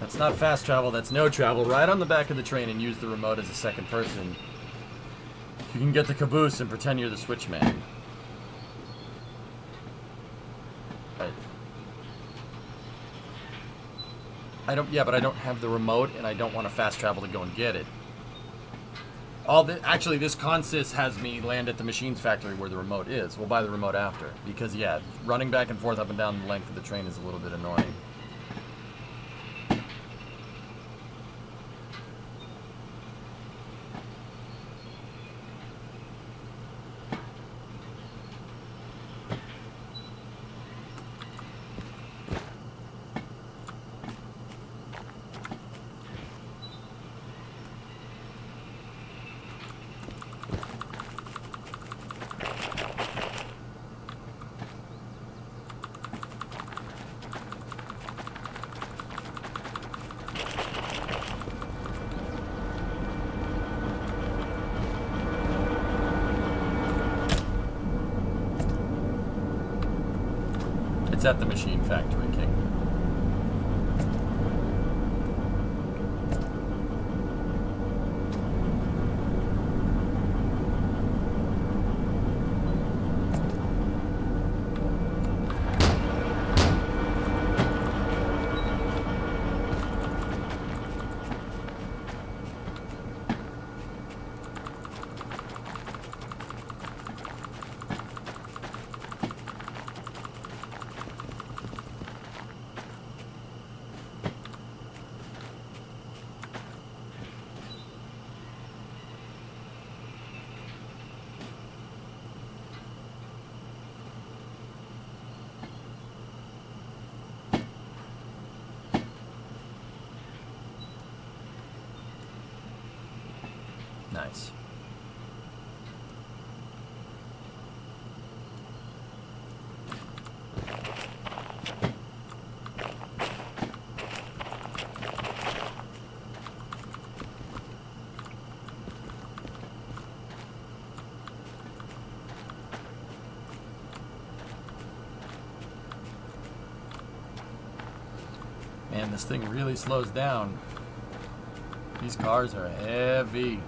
That's not fast travel, that's no travel. Ride on the back of the train and use the remote as a second person. You can get the caboose and pretend you're the switchman. But I don't have the remote and I don't want to fast travel to go and get it. Actually, this consist has me land at the machines factory where the remote is. We'll buy the remote after. Because, yeah, running back and forth up and down the length of the train is a little bit annoying. It's at the machine factory, King. Man, this thing really slows down. These cars are heavy.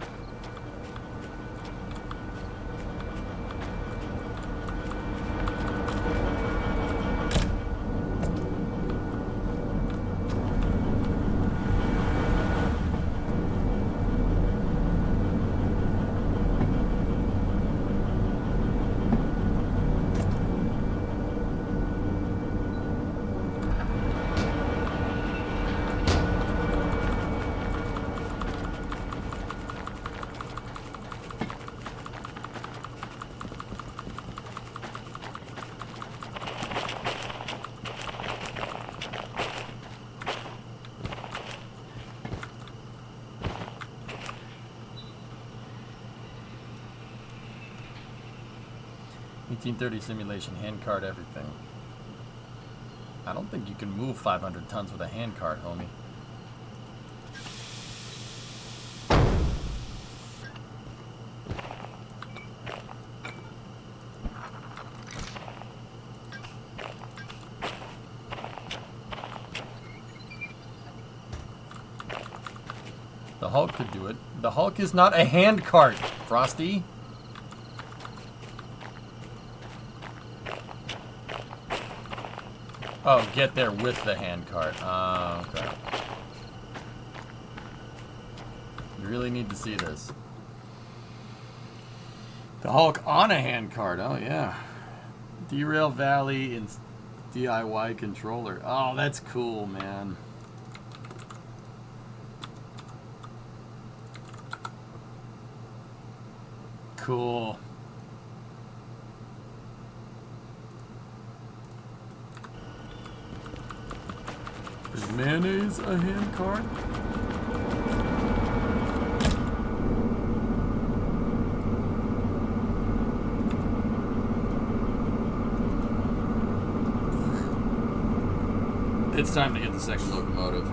.30 simulation, handcart everything. I don't think you can move 500 tons with a handcart, homie. The Hulk could do it. The Hulk is not a handcart, Frosty. Oh, get there with the handcart. Oh, okay. You really need to see this. The Hulk on a handcart. Oh, yeah. Derail Valley in DIY controller. Oh, that's cool, man. Cool. Is mayonnaise a handcart? It's time to get the second locomotive.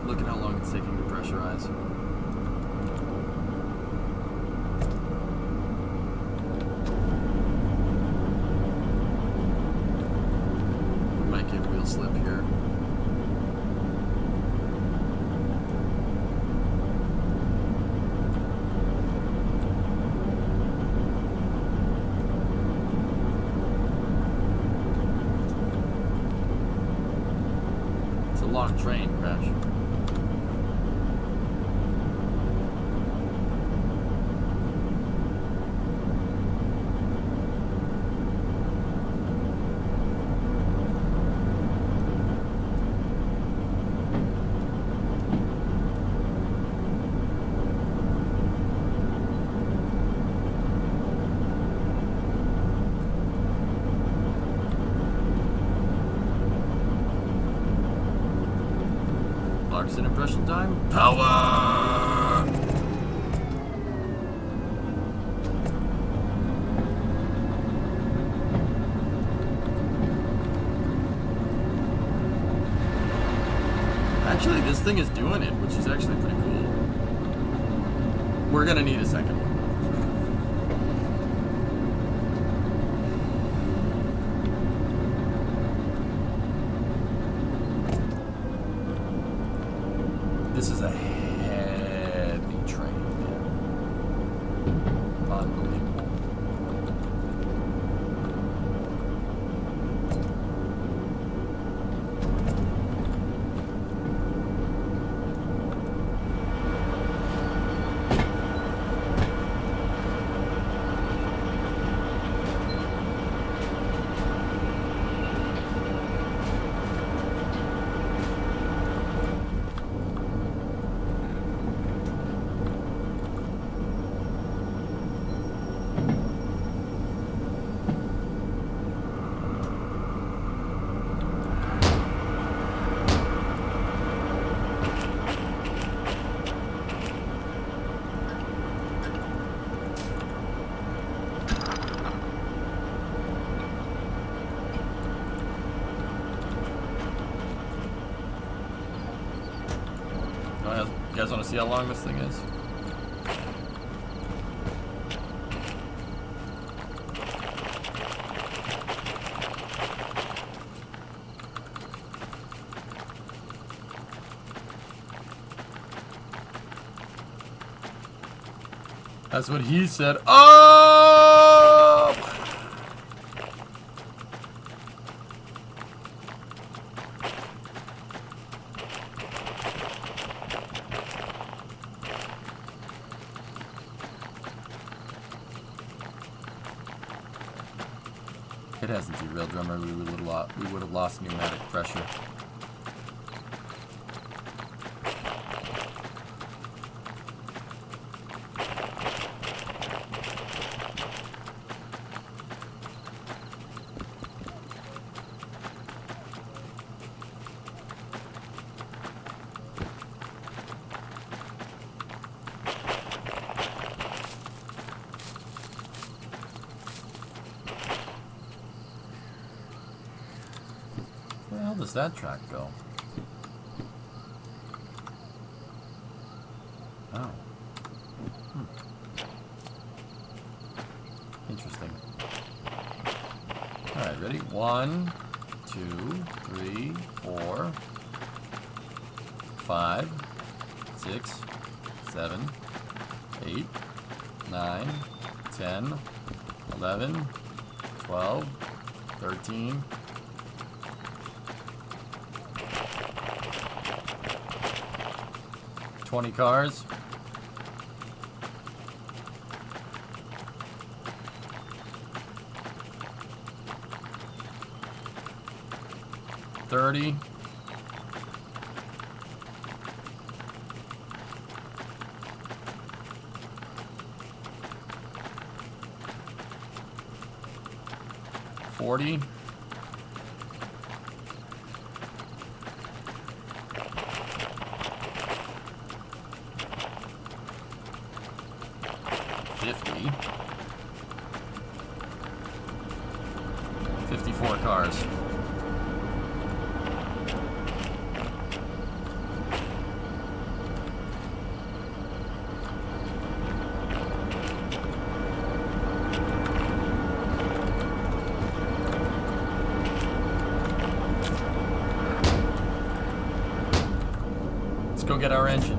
Look at how long it's taking to pressurize. Might get wheel slip here. It's a long train crash. Clarkson impression time. Power! Actually, this thing is doing it, which is actually pretty cool. We're gonna need a second one. This is a heavy train, man. Unbelievable. You guys want to see how long this thing is? That's what he said. Oh! It hasn't derailed, drummer. We would have lost pneumatic pressure. Where the hell does that track go? Oh. Interesting. Alright, ready? 1, 2, 3, 4, 5, 6, 7, 8, 9, 10, 11, 12, 13, 20 cars. $30. $40. $50. 54 cars. Let's go get our engine.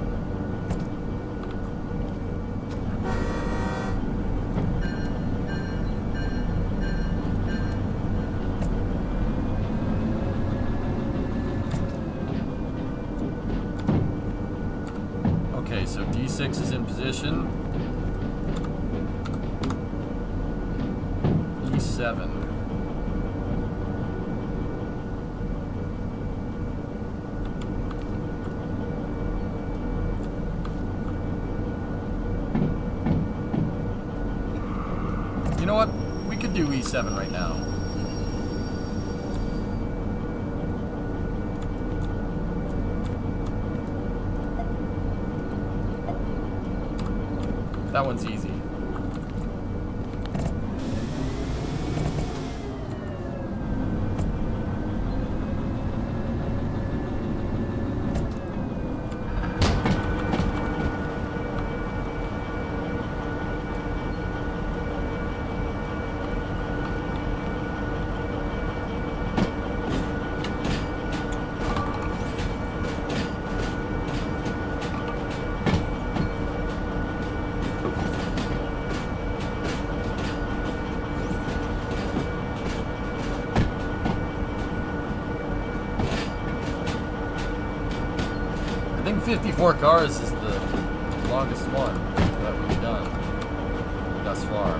Okay, so D6 is in position. E7. You know what? We could do E7 right now. That one's easy. I think 54 cars is the longest one that we've done thus far.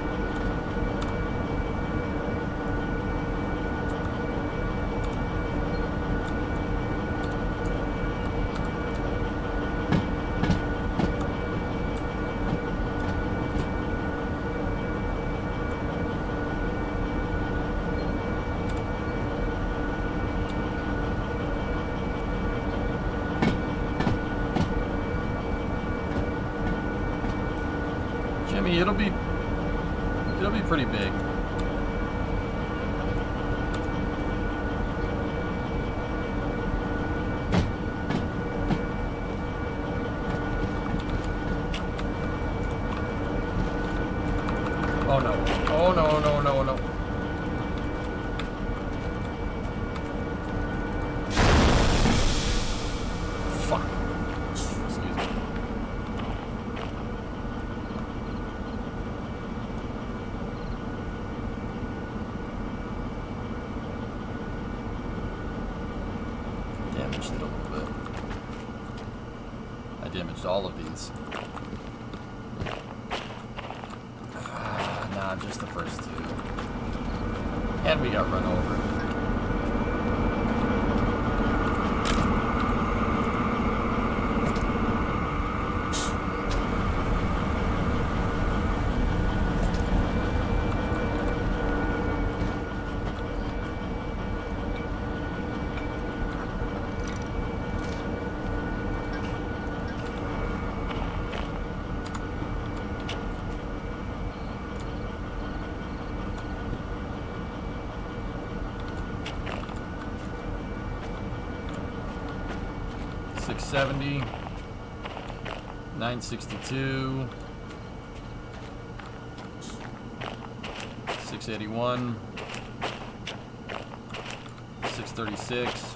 Jimmy, it'll be pretty big. Oh no. Oh no, no, no, no. Fuck. Excuse me. salvaged all of these. Nah, just the first two. And we got run over. $670, $962, $681, $636,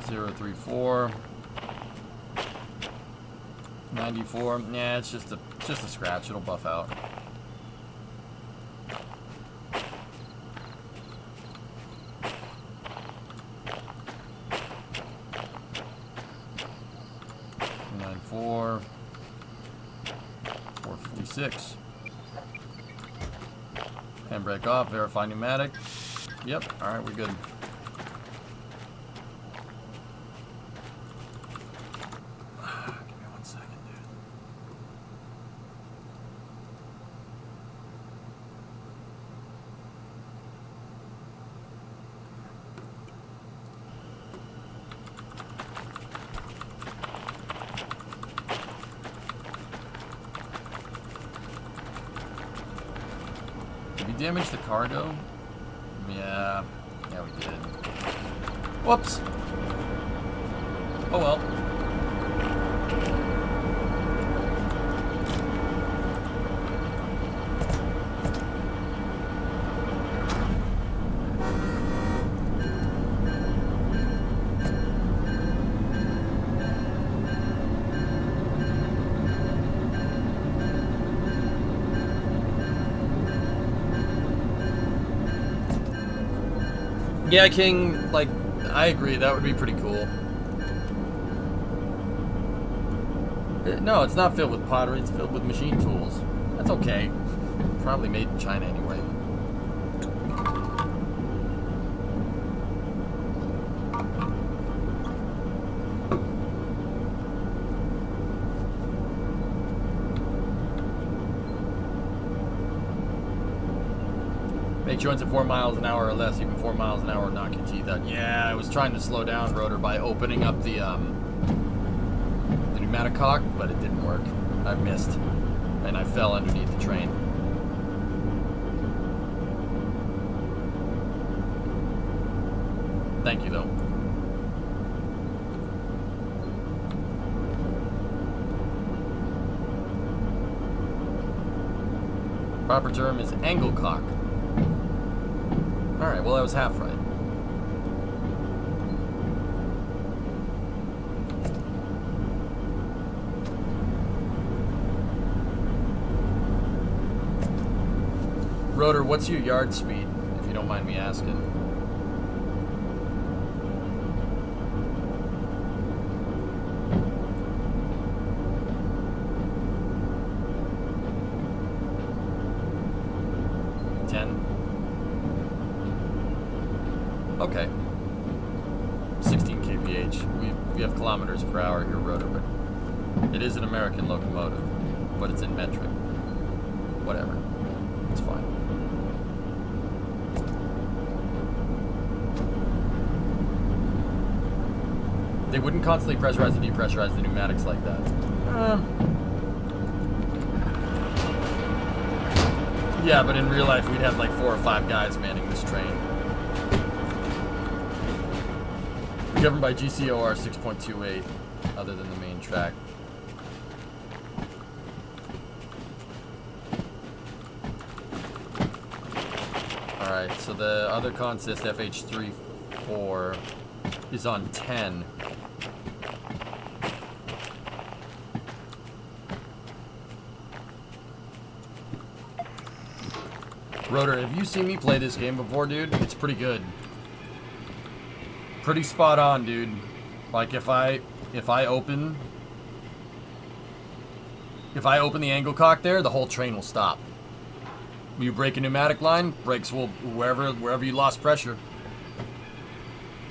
$034, $94. Yeah, it's just a scratch. It'll buff out. $456. Handbrake off, verify pneumatic. Yep, alright, we're good. Give me 1 second, dude. Did we damage the cargo? Yeah, we did. Whoops. Oh well. Yeah, King, like, I agree, that would be pretty cool. No, it's not filled with pottery, it's filled with machine tools. That's okay. Probably made in China anyway. Make joints at 4 miles an hour or less, even 4 miles an hour will knock your teeth out. Yeah, I was trying to slow down Rotor by opening up the pneumatic cock, but it didn't work. I missed, and I fell underneath the train. Thank you, though. Proper term is angle cock. Alright, well, that was half right. Rotor, what's your yard speed, if you don't mind me asking? Okay. 16 kph. We have kilometers per hour here, Rotor, but it is an American locomotive, but it's in metric. Whatever. It's fine. They wouldn't constantly pressurize and depressurize the pneumatics like that. Yeah, but in real life, we'd have like 4 or 5 guys manning this train. Governed by GCOR 6.28, other than the main track. Alright, so the other consist FH34 is on 10. Rotor, have you seen me play this game before, dude? It's pretty good. Pretty spot on, dude. Like if I open the angle cock there, the whole train will stop. You break a pneumatic line, brakes will wherever you lost pressure.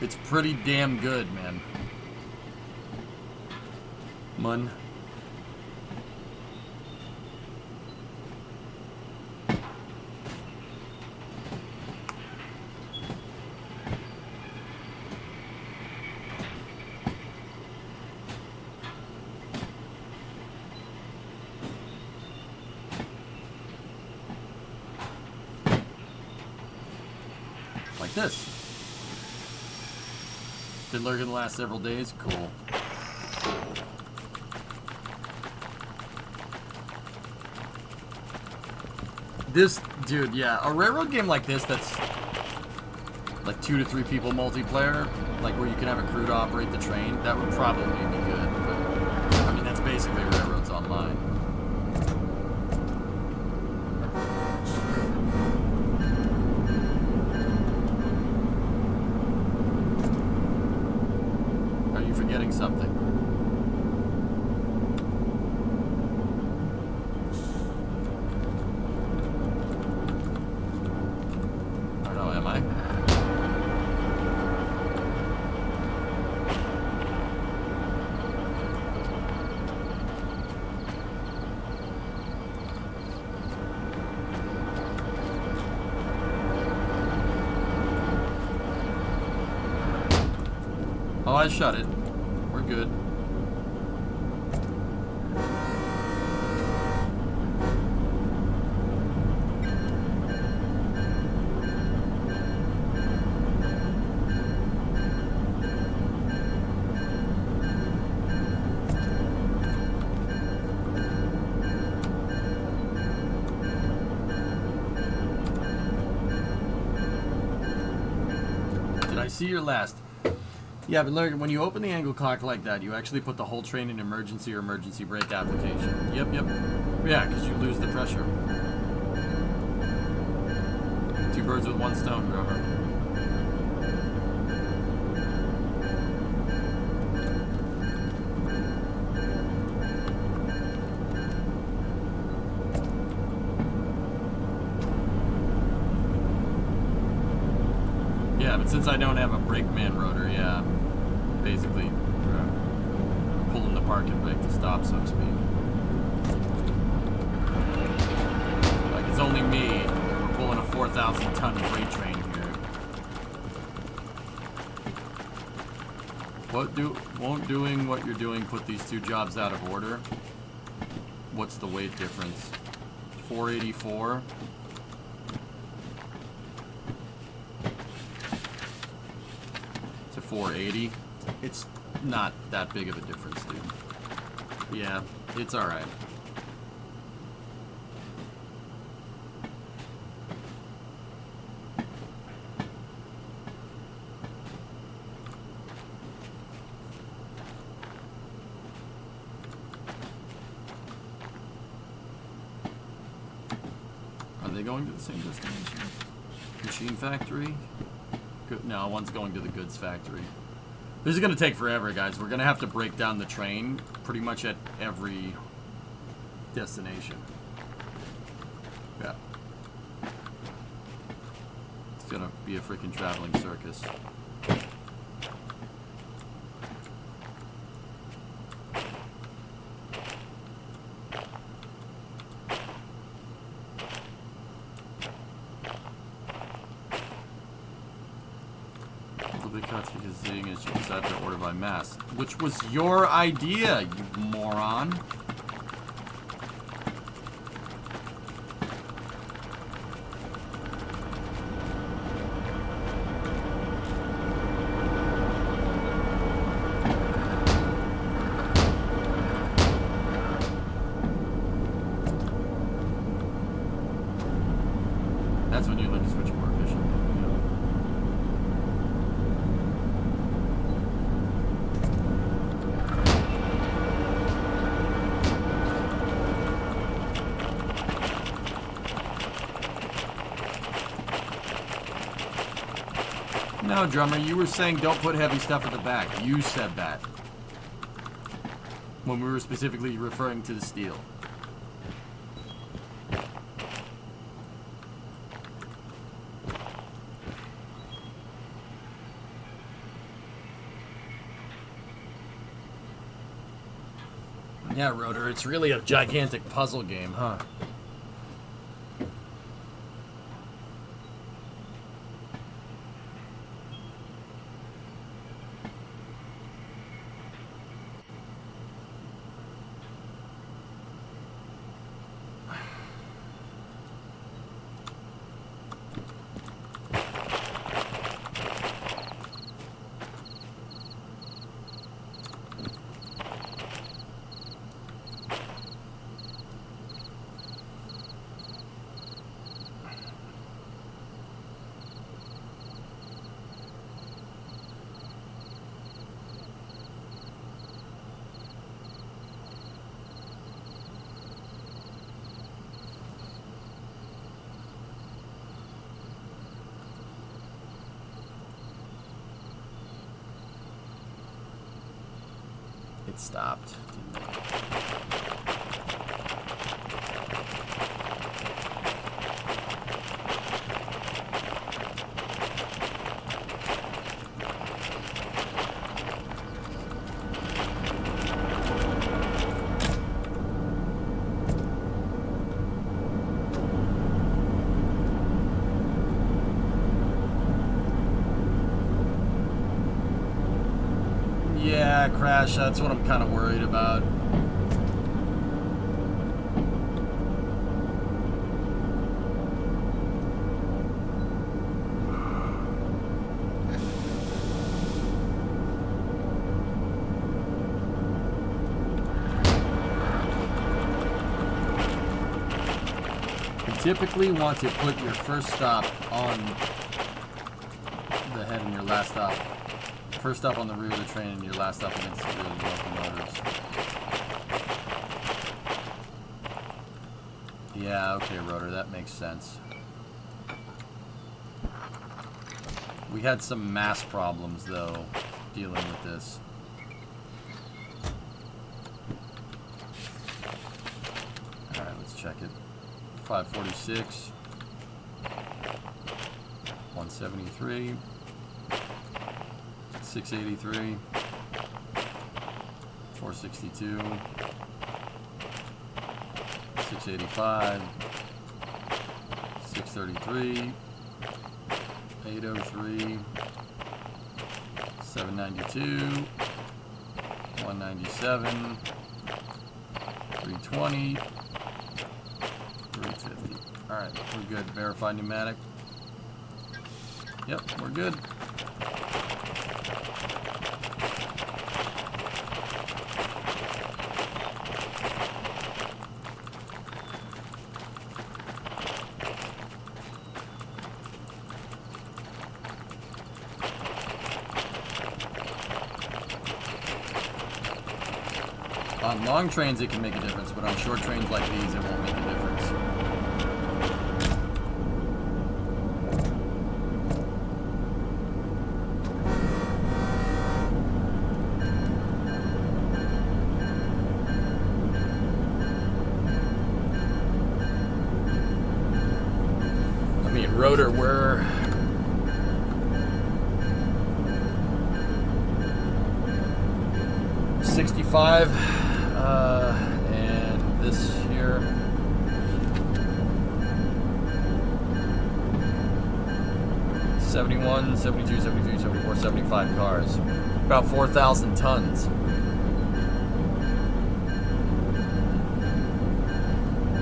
It's pretty damn good, man. Mun. Like this. Been lurking the last several days. Cool. This, dude, yeah, a railroad game like this that's like 2 to 3 people multiplayer, like where you can have a crew to operate the train, that would probably be good. But, I mean, that's basically Railroads Online. Are you forgetting something? Oh, I shut it. We're good. Did I see your last? Yeah, but look, when you open the angle cock like that, you actually put the whole train in emergency or emergency brake application. Yep. Yeah, because you lose the pressure. 2 birds with 1 stone, Grover. Yeah, but since I don't have a brakeman rotor, yeah. Basically pulling the parking brake to stop, so to speak. Like it's only me. We're pulling a 4,000-ton freight train here. Won't doing what you're doing put these 2 jobs out of order? What's the weight difference? 484. To 480. It's not that big of a difference, dude. Yeah, it's alright. Are they going to the same destination? Machine factory? Good. No, one's going to the goods factory. This is going to take forever, guys. We're going to have to break down the train pretty much at every destination. Yeah. It's going to be a freaking traveling circus. Because seeing as you decided to order by mass, which was your idea, you moron. That's when you learn to switch more efficiently. No, drummer, you were saying don't put heavy stuff at the back. You said that. When we were specifically referring to the steel. Yeah, Rotor, it's really a gigantic puzzle game, huh? It stopped. Yeah, Crash, that's what I'm kind of worried about. You typically want to put your first stop on the head and your last stop. First stop on the rear of the train and your last stop against the rear of the locomotives. Yeah, okay, Rotor, that makes sense. We had some mass problems, though, dealing with this. Alright, let's check it. 546. 173. 683, 462, 685, 633, 803, 792, 197, 320, 350. Alright, we're good. Verify pneumatic. Yep, we're good. On long trains it can make a difference, but on short trains like these it won't make a difference. I mean, Rotor, we're... $65, and this here, $71, $72, $73, $74, $75 cars, about 4,000 tons.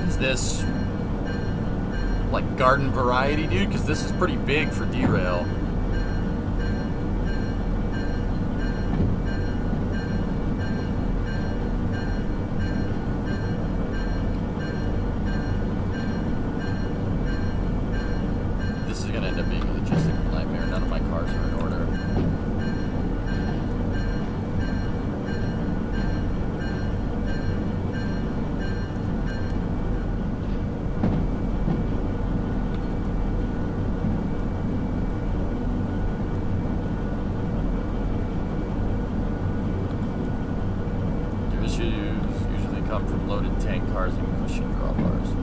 Is this like garden variety, dude? Because this is pretty big for Derail. come from loaded tank cars and cushion drawbars.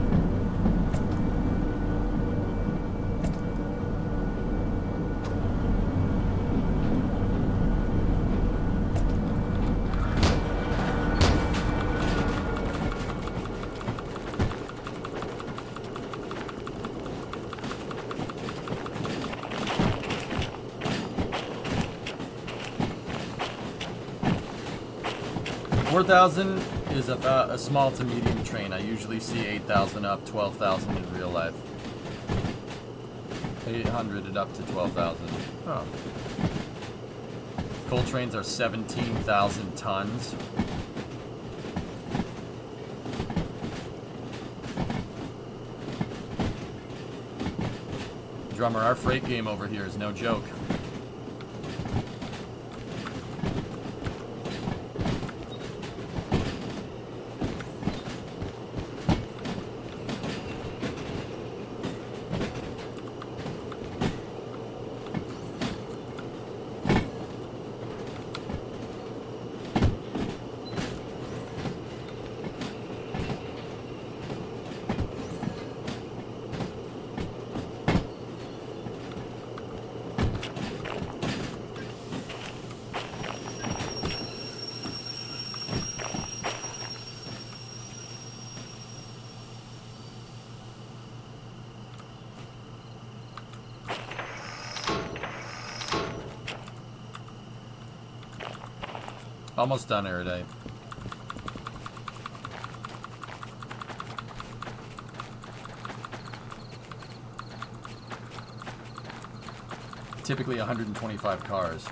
$4,000 is about a small to medium train. I usually see 8,000 up, 12,000 in real life. 800 and up to 12,000. Oh. Coal trains are 17,000 tons. Drummer, our freight game over here is no joke. Almost done, Erudite. Typically 125 cars.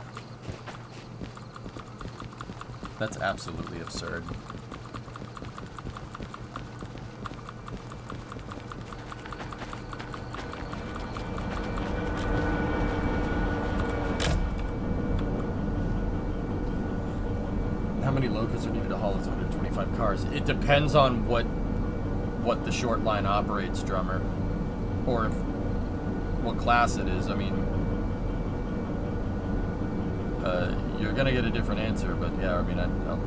That's absolutely absurd. How many locos are needed to haul those 125 cars? It depends on what the short line operates, Drummer, or what class it is. I mean, you're gonna get a different answer, but yeah, I mean, I'll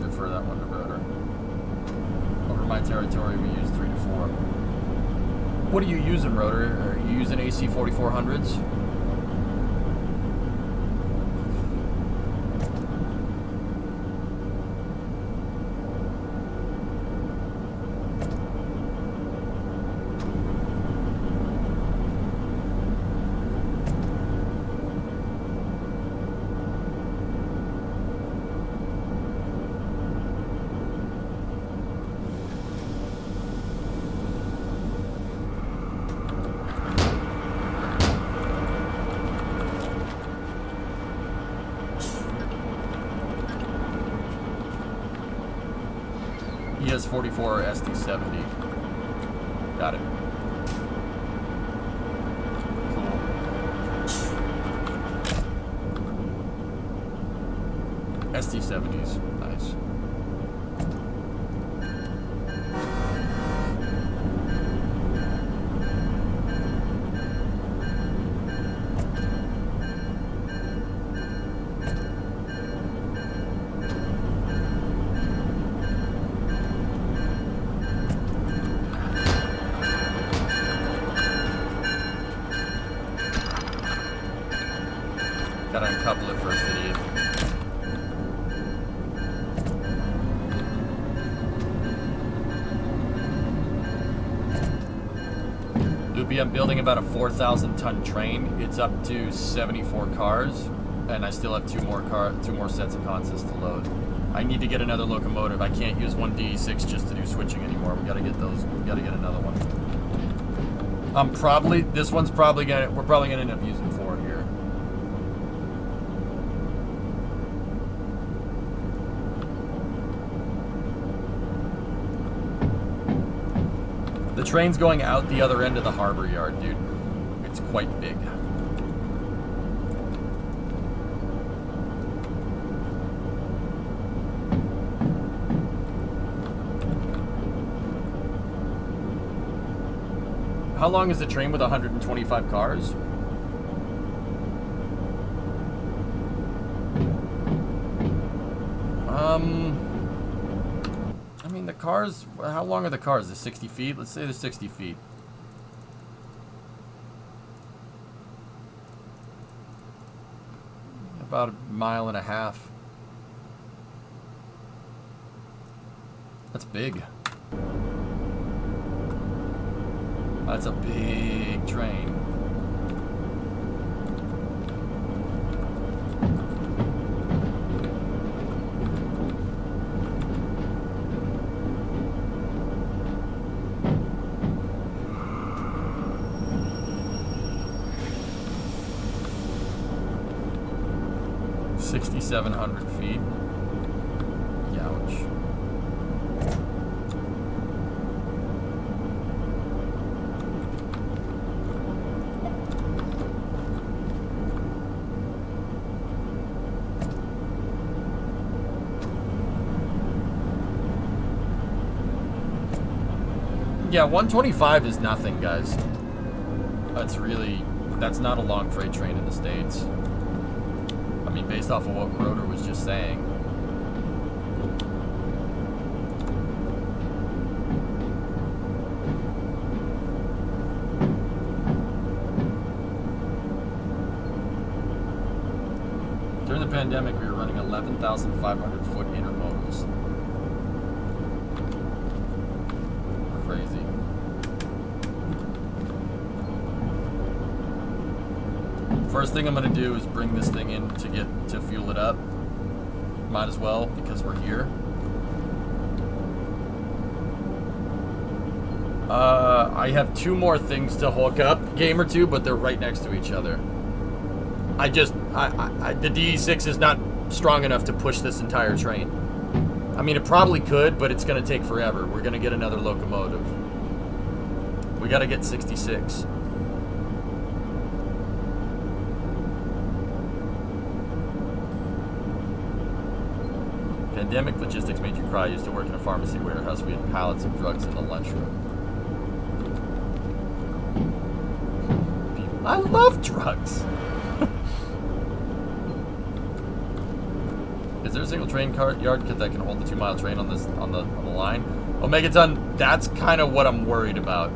defer that one to Rotor. Over my territory, we use 3 to 4. What are you using, Rotor? Are you using AC 4400s? ES44 or SD70. Got it. Cool. SD70s. Nice. Gotta uncouple it first, idiot. Loopy, I'm building about a 4,000 ton train. It's up to 74 cars, and I still have two more sets of consoles to load. I need to get another locomotive. I can't use one DE6 just to do switching anymore. We gotta get those. We gotta get another one. This one's probably gonna. We're probably gonna end up using 4 here. The train's going out the other end of the harbor yard, dude. It's quite big. How long is the train with 125 cars? I mean, the cars, how long are the cars? They're 60 feet? Let's say they're 60 feet. About 1.5 miles. That's big. That's a big train. $6,700 feet. Youch. Yeah, 125 is nothing, guys. That's not a long freight train in the States. I mean, based off of what Rotor was just saying. During the pandemic, we were running 11,500 foot intermodals. Crazy. First thing I'm gonna do is bring this thing in to fuel it up. Might as well, because we're here. I have 2 more things to hook up, game or 2, but they're right next to each other. The DE6 is not strong enough to push this entire train. I mean, it probably could, but it's gonna take forever. We're gonna get another locomotive. We gotta get 66. Pandemic logistics made you cry. I used to work in a pharmacy warehouse. We had pallets of drugs in the lunchroom. I love drugs. Is there a single train yard kit that can hold the 2-mile train on the line? Omegaton, that's kind of what I'm worried about.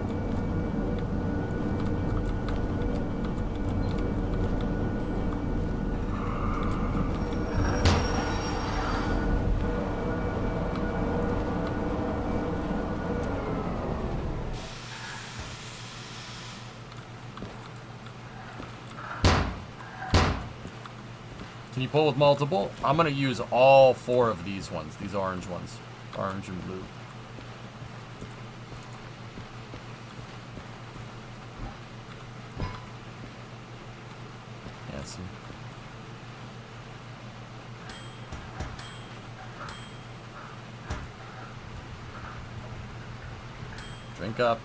Can you pull with multiple? I'm gonna use all 4 of these ones, these orange ones. Orange and blue. Yeah, see. Drink up.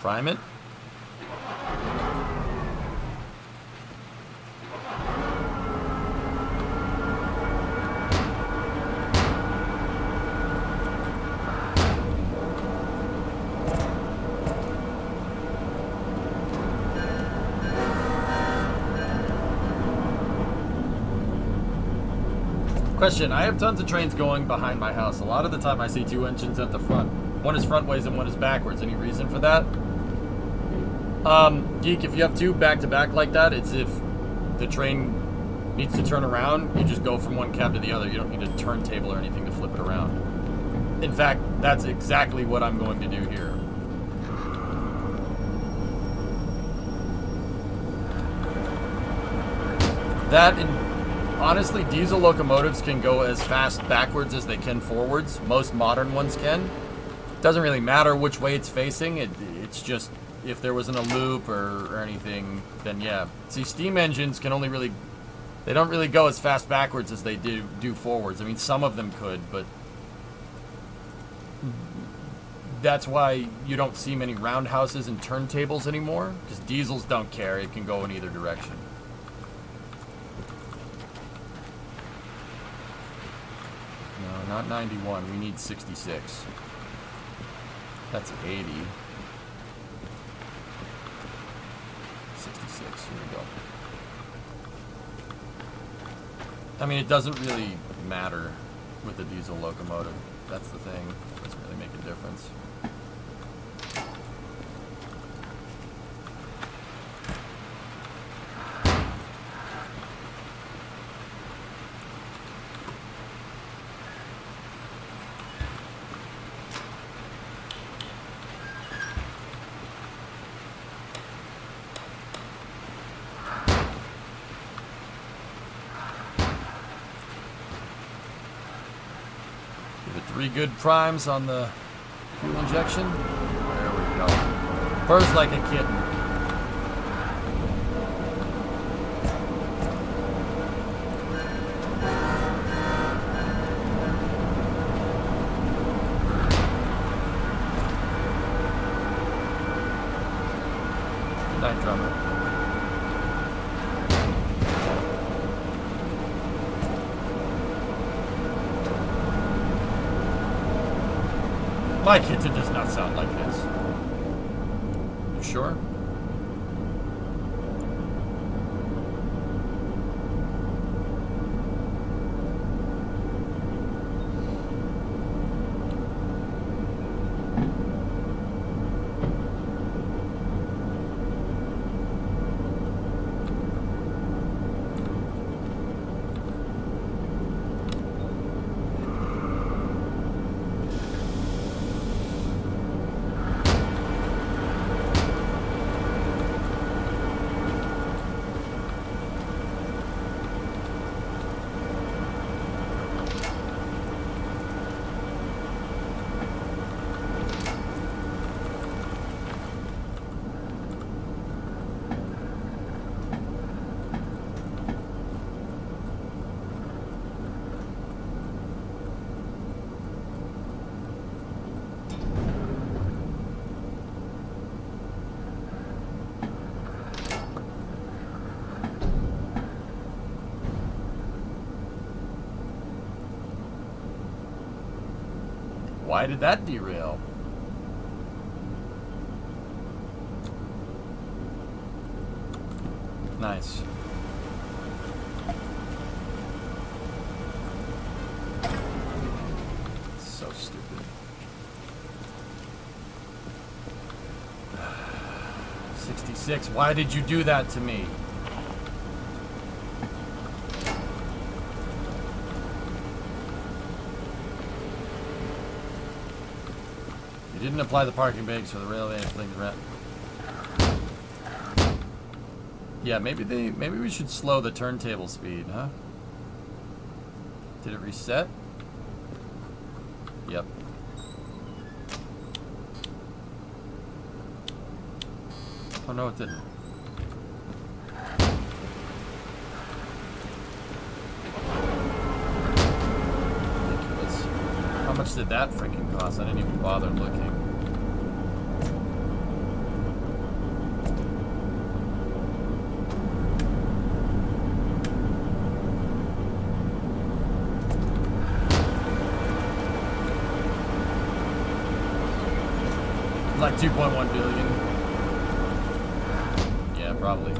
Prime it. Question, I have tons of trains going behind my house. A lot of the time I see 2 engines at the front. One is frontways and one is backwards. Any reason for that? Geek, if you have 2 back-to-back like that, it's if the train needs to turn around, you just go from one cab to the other. You don't need a turntable or anything to flip it around. In fact, that's exactly what I'm going to do here. That, and honestly, diesel locomotives can go as fast backwards as they can forwards. Most modern ones can. Doesn't really matter which way it's facing. It's just if there wasn't a loop or anything, then yeah. See, steam engines can only really, they don't really go as fast backwards as they do forwards. I mean, some of them could, but that's why you don't see many roundhouses and turntables anymore, because diesels don't care. It can go in either direction. No, not 91. We need 66. That's 80. 66. Here we go. I mean, it doesn't really matter with the diesel locomotive. That's the thing. It doesn't really make a difference. Three good primes on the fuel injection. There we go. Purrs like a kitten. Good night, drummer. My kitten does not sound like this. You sure? Why did that derail? Nice. So stupid. $66. Why did you do that to me? You didn't apply the parking brakes for the railway things right. Yeah, maybe we should slow the turntable speed, huh? Did it reset? Yep. Oh no, it didn't. Ridiculous. How much did that freaking cost? I didn't even bother looking. Like 2.1 billion. Yeah, probably.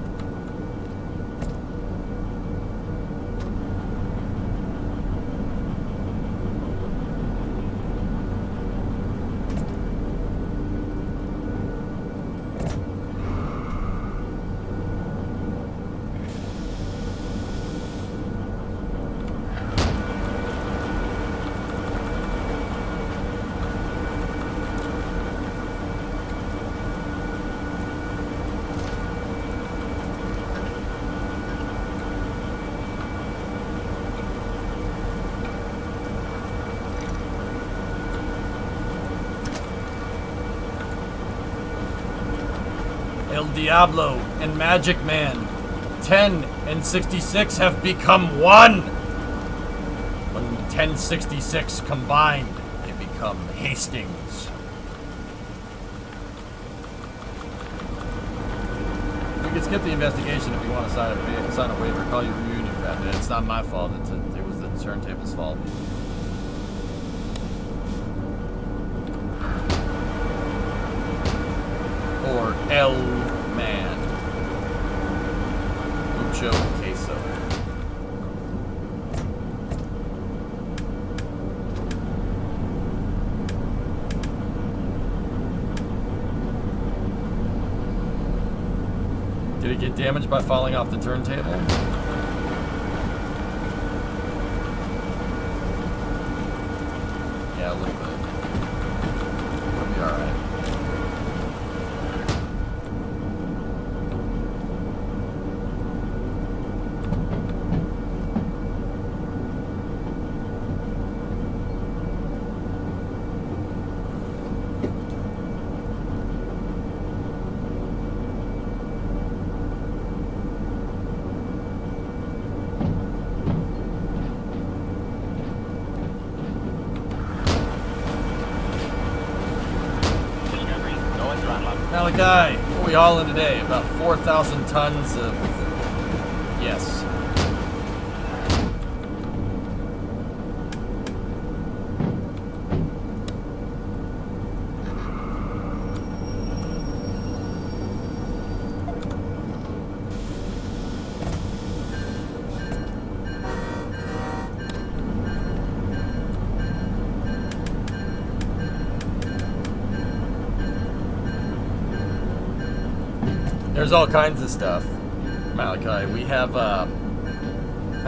El Diablo and Magic Man. 10 and 66 have become one. When 1066 combined, they become Hastings. You can skip the investigation if you want to sign a waiver. Call your reunion rep. It's not my fault. It was the turntable's fault. Or El Man. Mucho queso. Did it get damaged by falling off the turntable? Yeah, a little bit. It'll be alright. Malachi, what are we hauling today? About 4,000 tons of... Yes. There's all kinds of stuff, Malachi. We have, I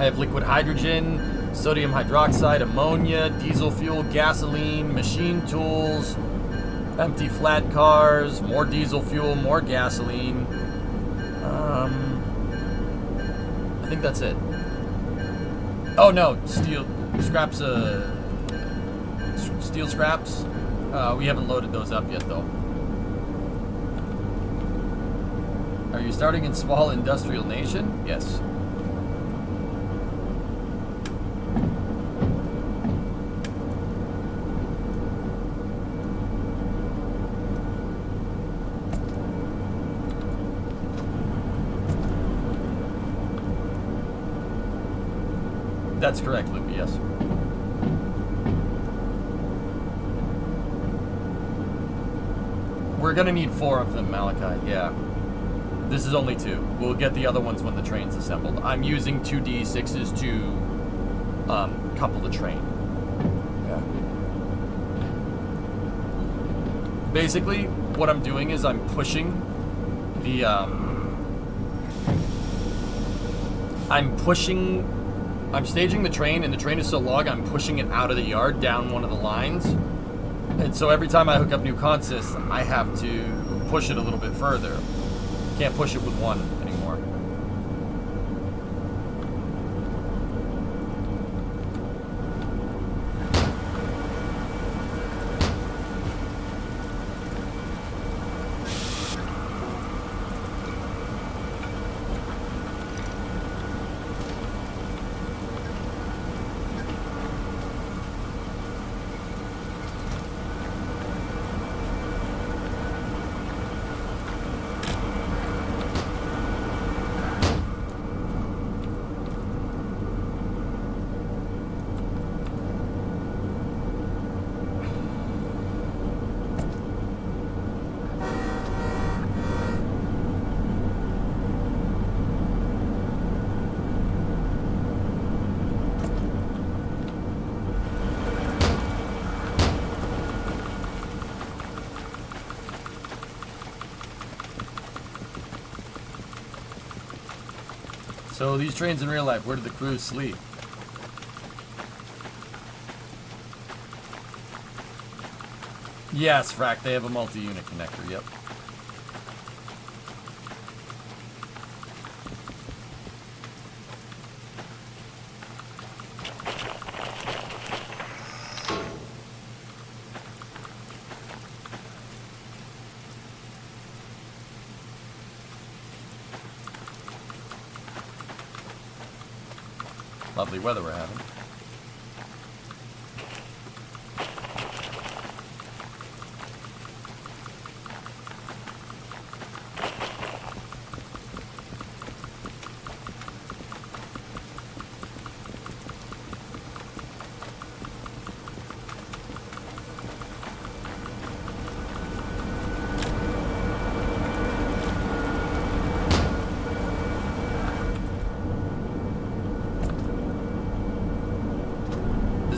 have liquid hydrogen, sodium hydroxide, ammonia, diesel fuel, gasoline, machine tools, empty flat cars, more diesel fuel, more gasoline. I think that's it. Oh no, steel scraps, steel scraps. We haven't loaded those up yet though. Are you starting in small industrial nation? Yes. That's correct, Luke, yes. We're gonna need 4 of them, Malachi, yeah. This is only 2. We'll get the other ones when the train's assembled. I'm using 2 D6s to couple the train. Yeah. Basically, what I'm doing is I'm pushing the I'm staging the train, and the train is so long, I'm pushing it out of the yard down one of the lines. And so every time I hook up new consists, I have to push it a little bit further. Can't push it with one anymore. So these trains in real life, where do the crews sleep? Yes, Frack, they have a multi-unit connector, yep. Lovely weather we're having.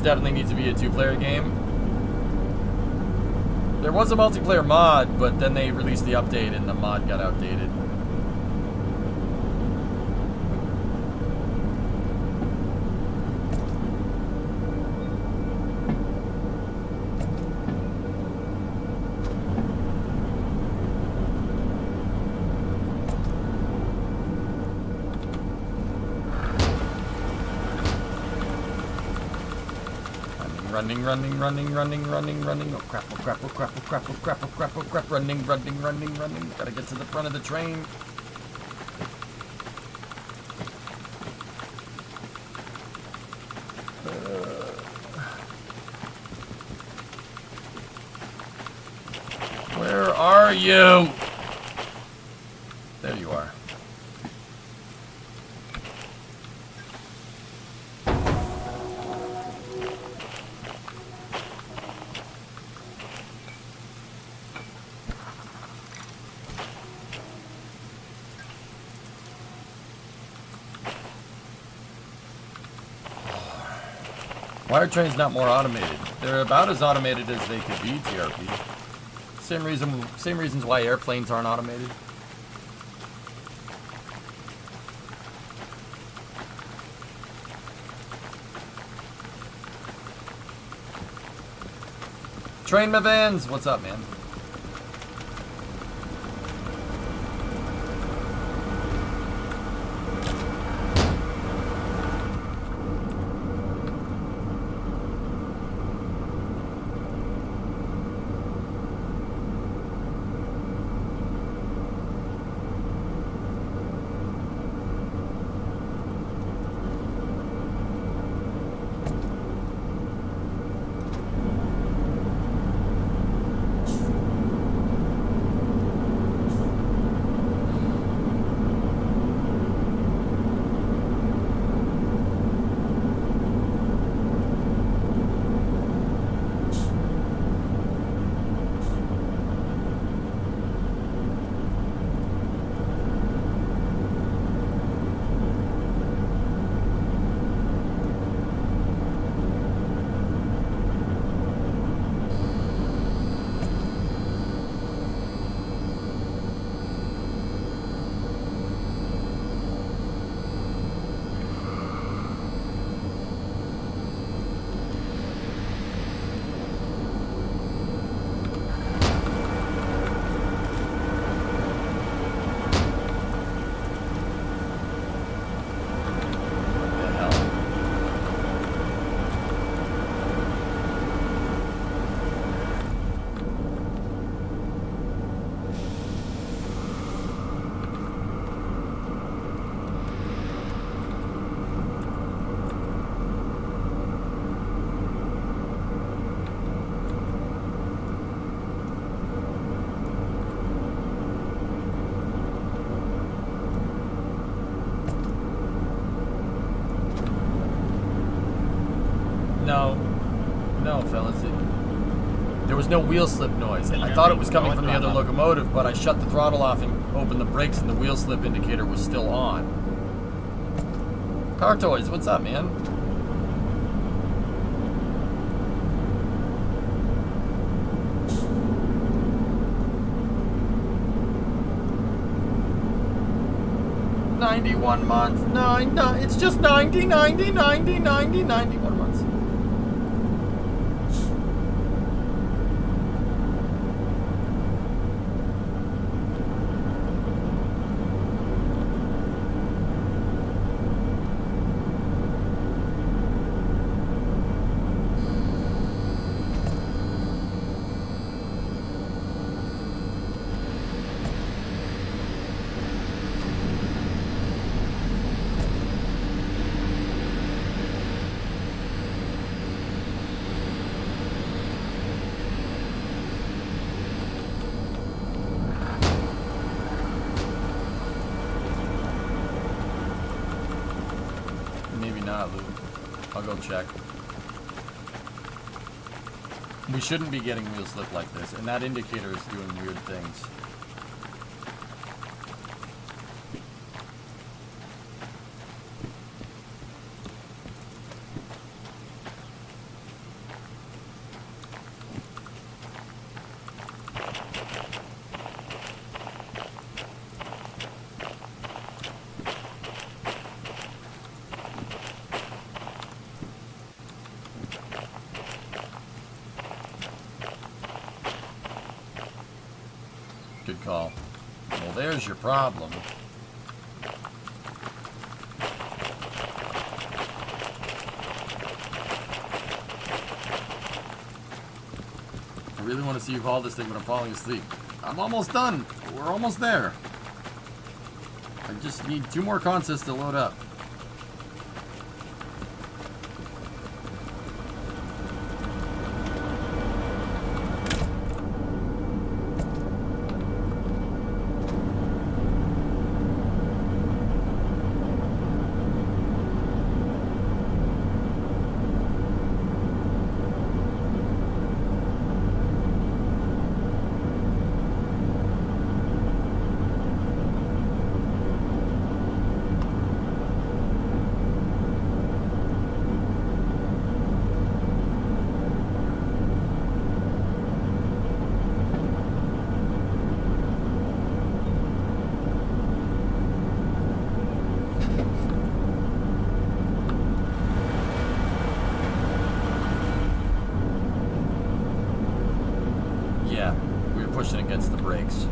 Definitely needs to be a 2-player game. There was a multiplayer mod, but then they released the update and the mod got outdated. Running. Oh crap, oh crap, oh crap, oh crap, oh crap, oh crap, oh crap. Running. Gotta get to the front of the train. Where are you? There you are. Why are trains not more automated? They're about as automated as they could be, TRP. Same reasons why airplanes aren't automated. Train my vans! What's up, man? No, fellas. There was no wheel slip noise. I thought it was coming from the other locomotive, but I shut the throttle off and opened the brakes and the wheel slip indicator was still on. Car Toys, what's up, man? $91 months. It's just 91 months. Luke. I'll go check. We shouldn't be getting wheel slip like this, and that indicator is doing weird things. Good call. Well, there's your problem. I really want to see you haul this thing, but I'm falling asleep. I'm almost done. We're almost there. I just need 2 more consists to load up. Yeah, we were pushing against the brakes.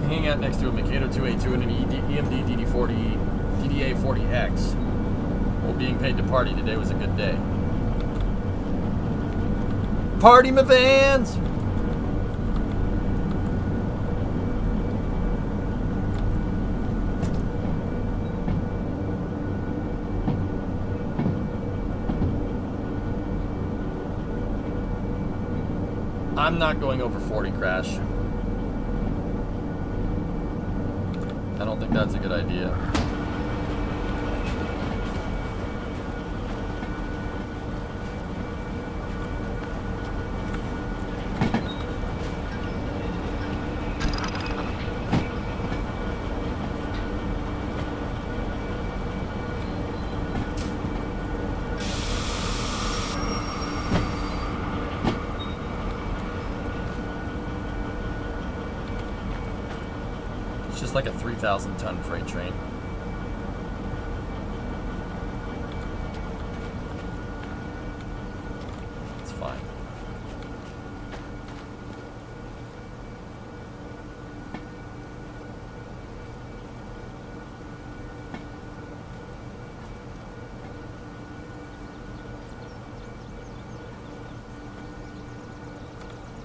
Hanging out next to a Mikado 282 and an EMD DDA 40X. Well, being paid to party today was a good day. Party, my fans! I'm not going over 40, Crash. I don't think that's a good idea. It's just like a 3,000-ton freight train. It's fine.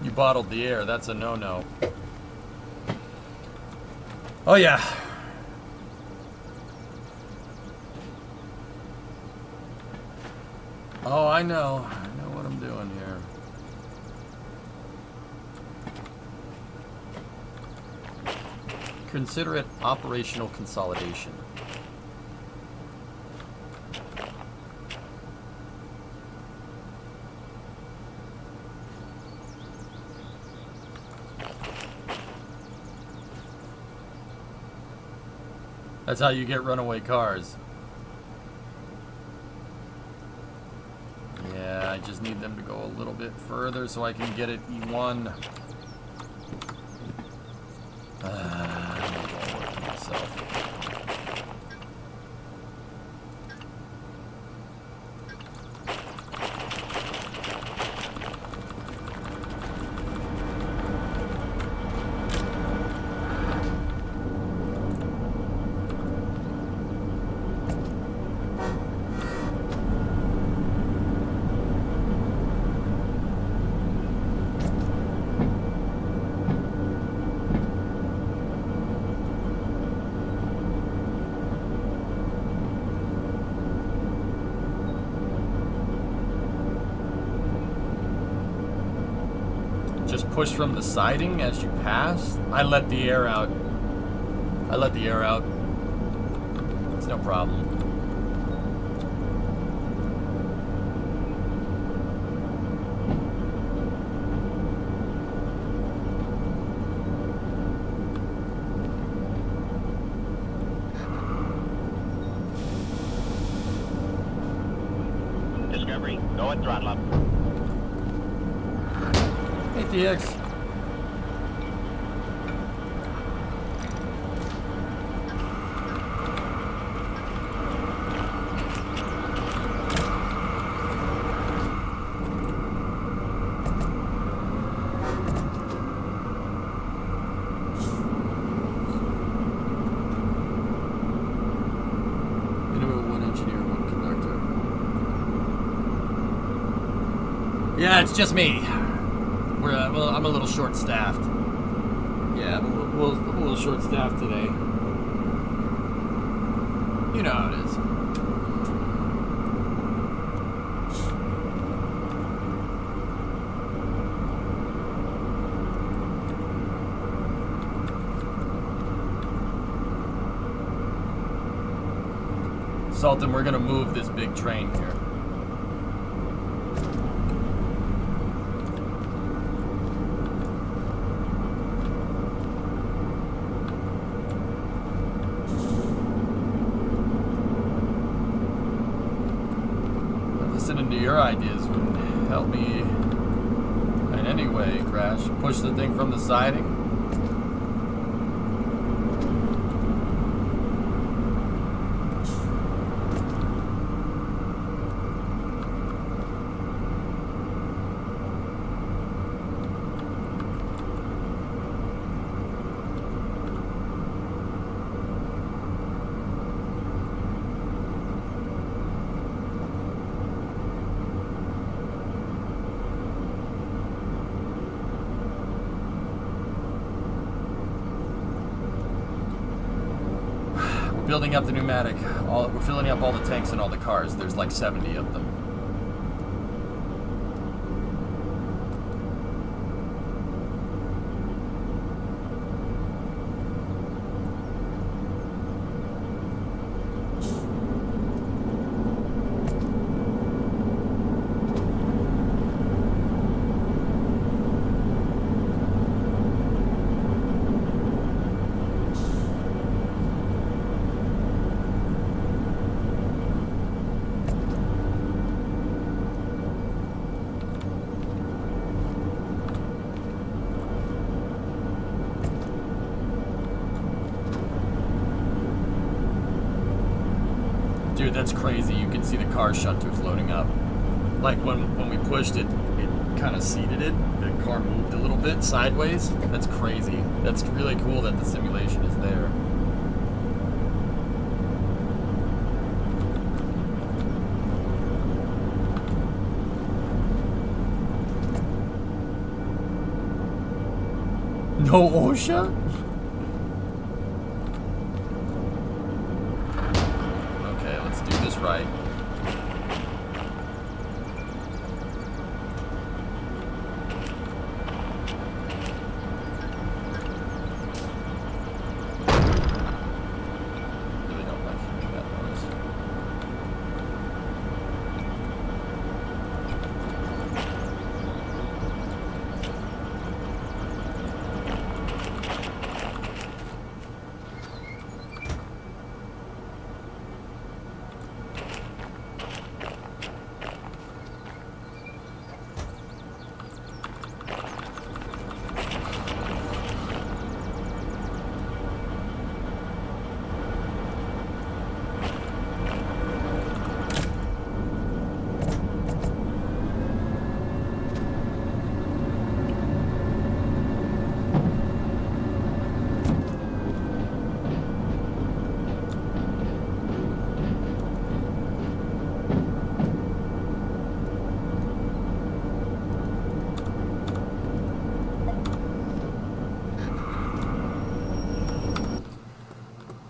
You bottled the air. That's a no-no. Oh, yeah. Oh, I know. I know what I'm doing here. Consider it operational consolidation. That's how you get runaway cars. Yeah, I just need them to go a little bit further so I can get it E1. I'm gonna work for myself. push from the siding as you pass. I let the air out. I let the air out. It's no problem. Discovery, go at throttle up. Hey, DX. Yeah, it's just me. Well, I'm a little short-staffed. Yeah, I'm a little short-staffed today. You know how it is. Sultan, we're gonna move this big train here. Listening to your ideas would help me in any way, Crash. Push the thing from the siding. Building up the pneumatic. We're filling up all the tanks in all the cars. There's like 70 of them. Dude, that's crazy. You can see the car shunters loading up. Like when we pushed it, it kind of seated it. The car moved a little bit sideways. That's crazy. That's really cool that the simulation is there. No OSHA? Do this right. Really don't like hearing that noise.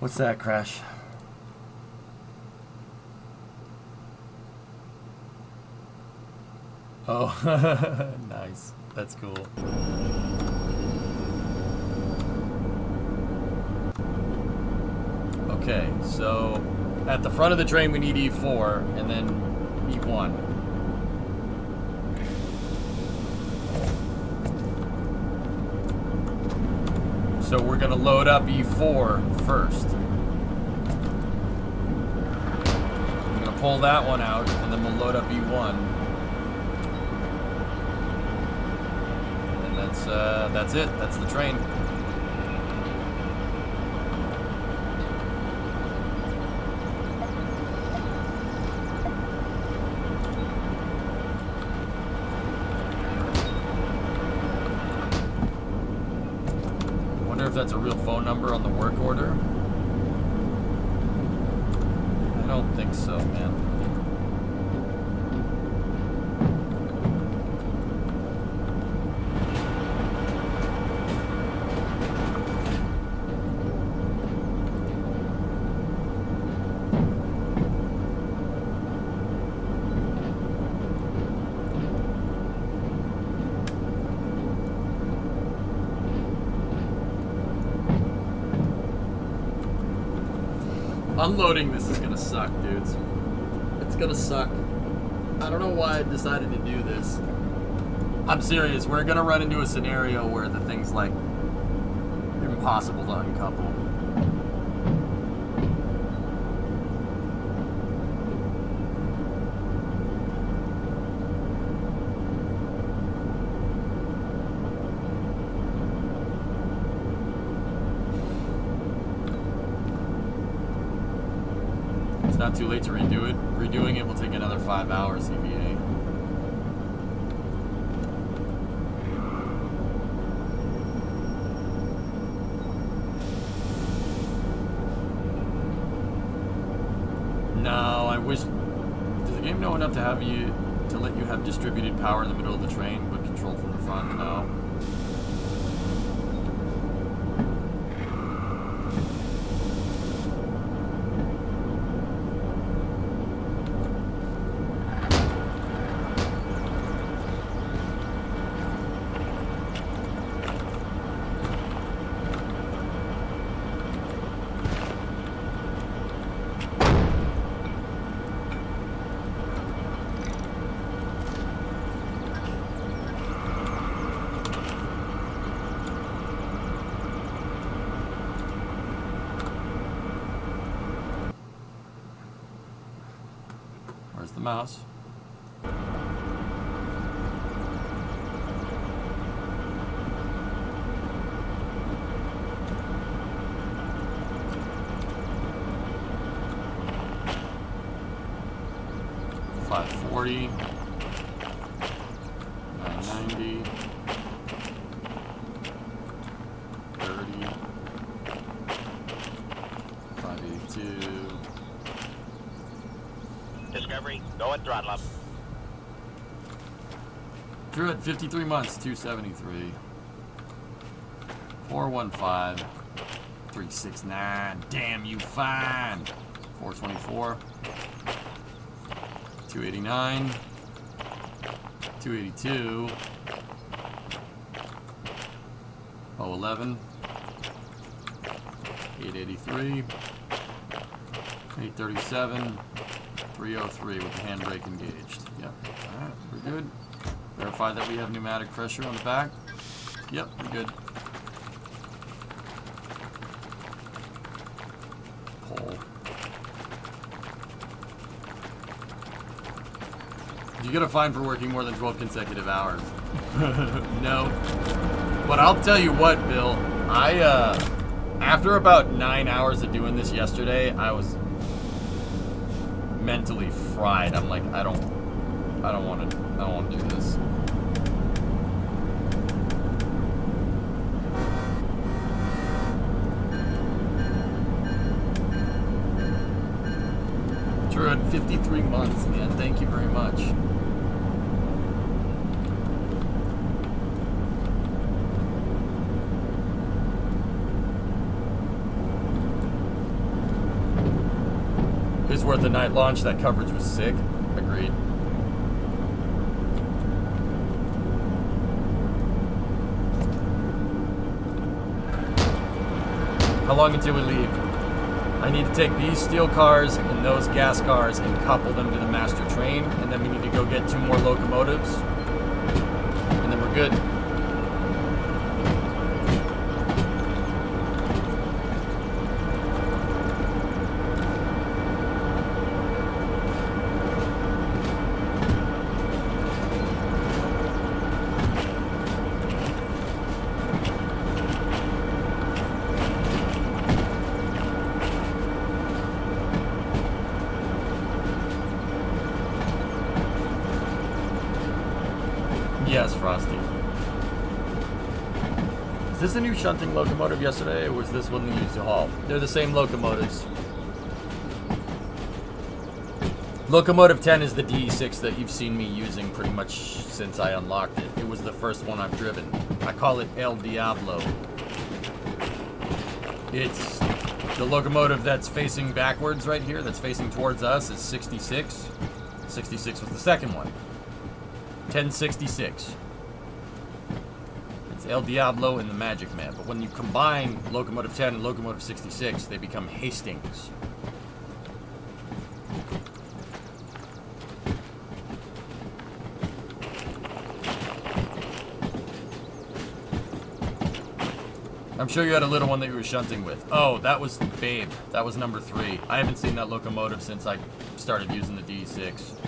What's that, Crash? Oh, nice. That's cool. Okay, so at the front of the train we need E4 and then E1. So we're gonna load up E4 first. I'm gonna pull that one out and then we'll load up E1. And that's it. That's the train. If that's a real phone number on the work order. I don't think so, man. Unloading this is gonna suck, dudes. It's gonna suck. I don't know why I decided to do this. I'm serious. We're gonna run into a scenario where the thing's like impossible to uncouple. Not too late to redo it. Redoing it will take another 5 hours, EVA. No, I wish. Does the game know enough to have you to let you have distributed power in the middle of the train, but control from the front? No. Where's the mouse? $540, $990, $30, $582. Discovery, go and throttle up. Drew at 53 months, 273. 415. 369. Damn you fine. 424. 289. 282. 011. 883. 837. 303 with the handbrake engaged. Yep. Alright, we're good. Verify that we have pneumatic pressure on the back. Yep, we're good. Pull. You get a fine for working more than 12 consecutive hours. No. But I'll tell you what, Bill. After about 9 hours of doing this yesterday, I was mentally fried. I'm like, I don't want to do this. Drew at 53 months, man. Thank you very much. It's worth a night launch. That coverage was sick. Agreed. long until we leave? I need to take these steel cars and those gas cars and couple them to the master train, and then we need to go get 2 more locomotives, and then we're good. Yes, Frosty. Is this a new shunting locomotive yesterday, or was this one they used to haul? They're the same locomotives. Locomotive 10 is the DE6 that you've seen me using pretty much since I unlocked it. It was the first one I've driven. I call it El Diablo. It's the locomotive that's facing backwards right here, that's facing towards us, is 66. 66 was the second one. 1066. It's El Diablo and the Magic Man. But when you combine Locomotive 10 and Locomotive 66, they become Hastings. I'm sure you had a little one that you were shunting with. Oh, that was Babe. That was number 3. I haven't seen that locomotive since I started using the D6.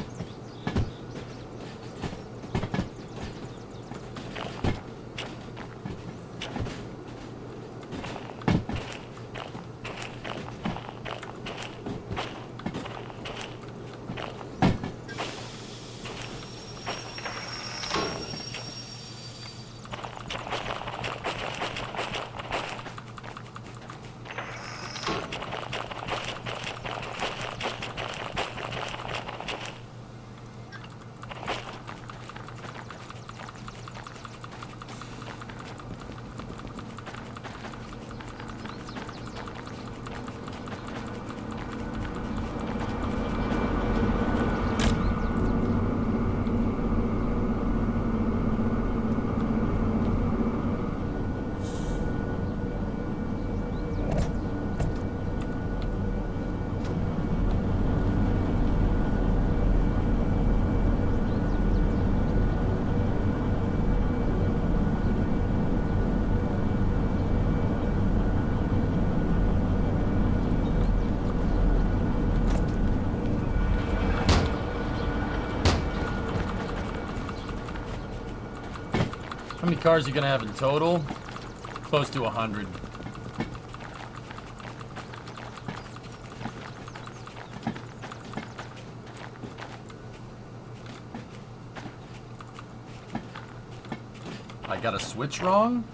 How many cars are you gonna have in total? Close to 100. I got a switch wrong?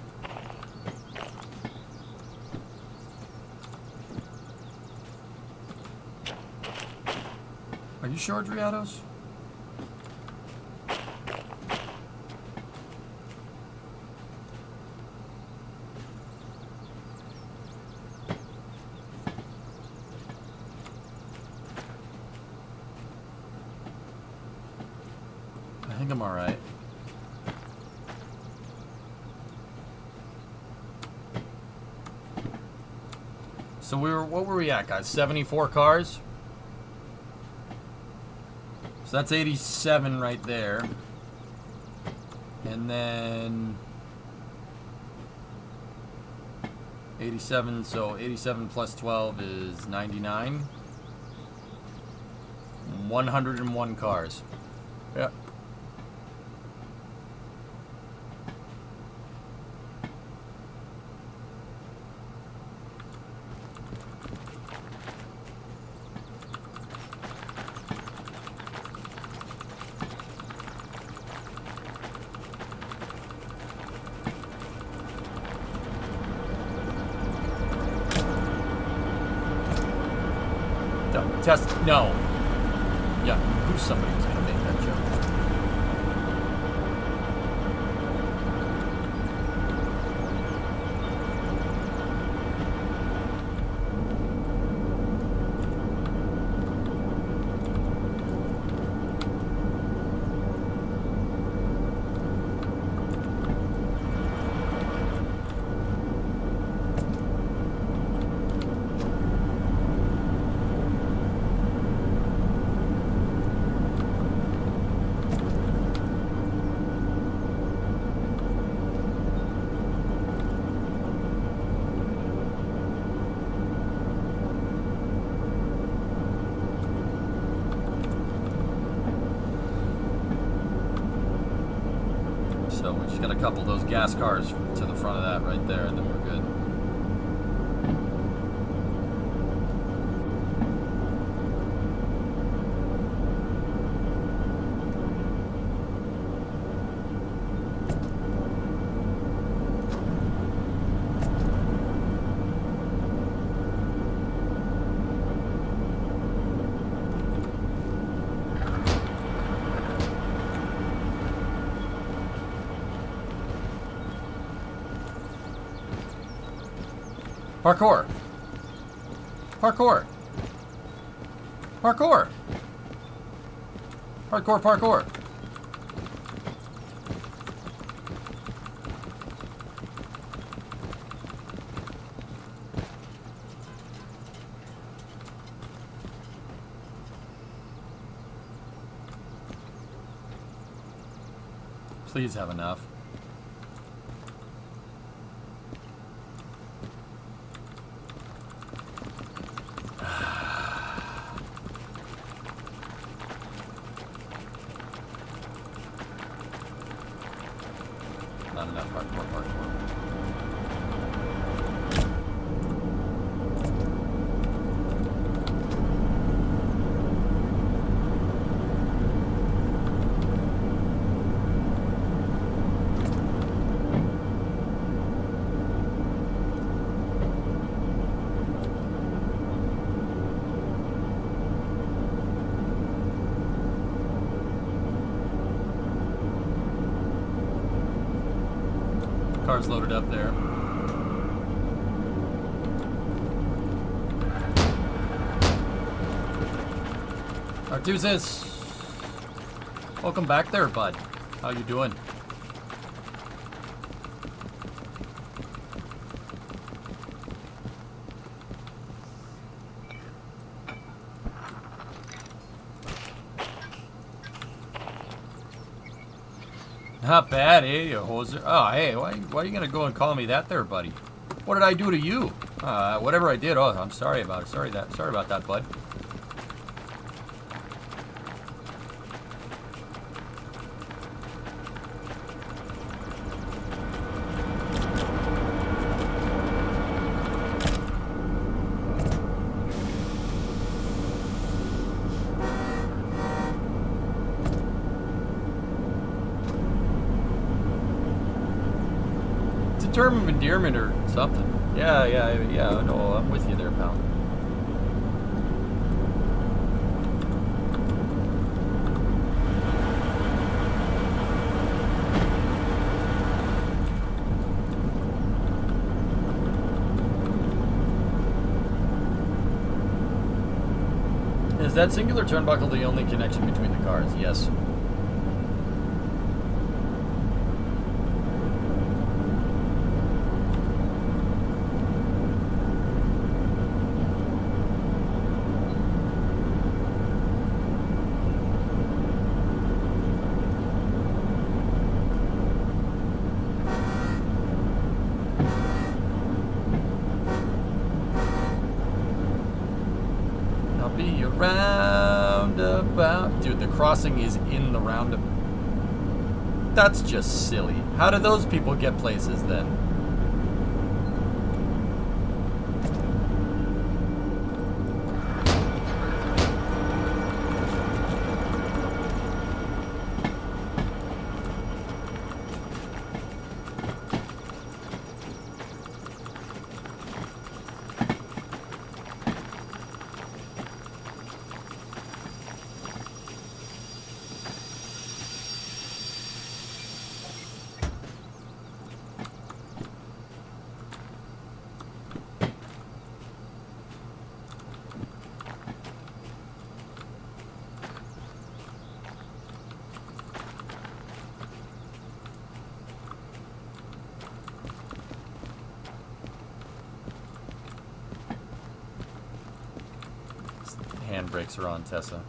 Are you sure, Driados? I think I'm alright. So what were we at, guys? 74 cars? So that's 87 right there. And then 87, so 87 plus 12 is 99. 101 cars. Yep. Test, no. Yeah, who's somebody who's gonna make that joke? So we just got to couple those gas cars to the front of that right there, and then we're good. Parkour! Parkour! Parkour! Parkour, parkour! Please have enough. Not enough parkour, parkour. Car's loaded up there. Artuzes! Welcome back there, bud. How you doing? Not bad, eh, you hoser? Oh, hey, why are you gonna go and call me that there, buddy? What did I do to you? Whatever I did, oh, I'm sorry about it. Sorry about that, bud. Term of endearment or something. Yeah, no, I'm with you there, pal. Is that singular turnbuckle the only connection between the cars? Yes. Roundabout. Dude, the crossing is in the roundabout. That's just silly. How do those people get places then? Handbrakes are on, Tessa.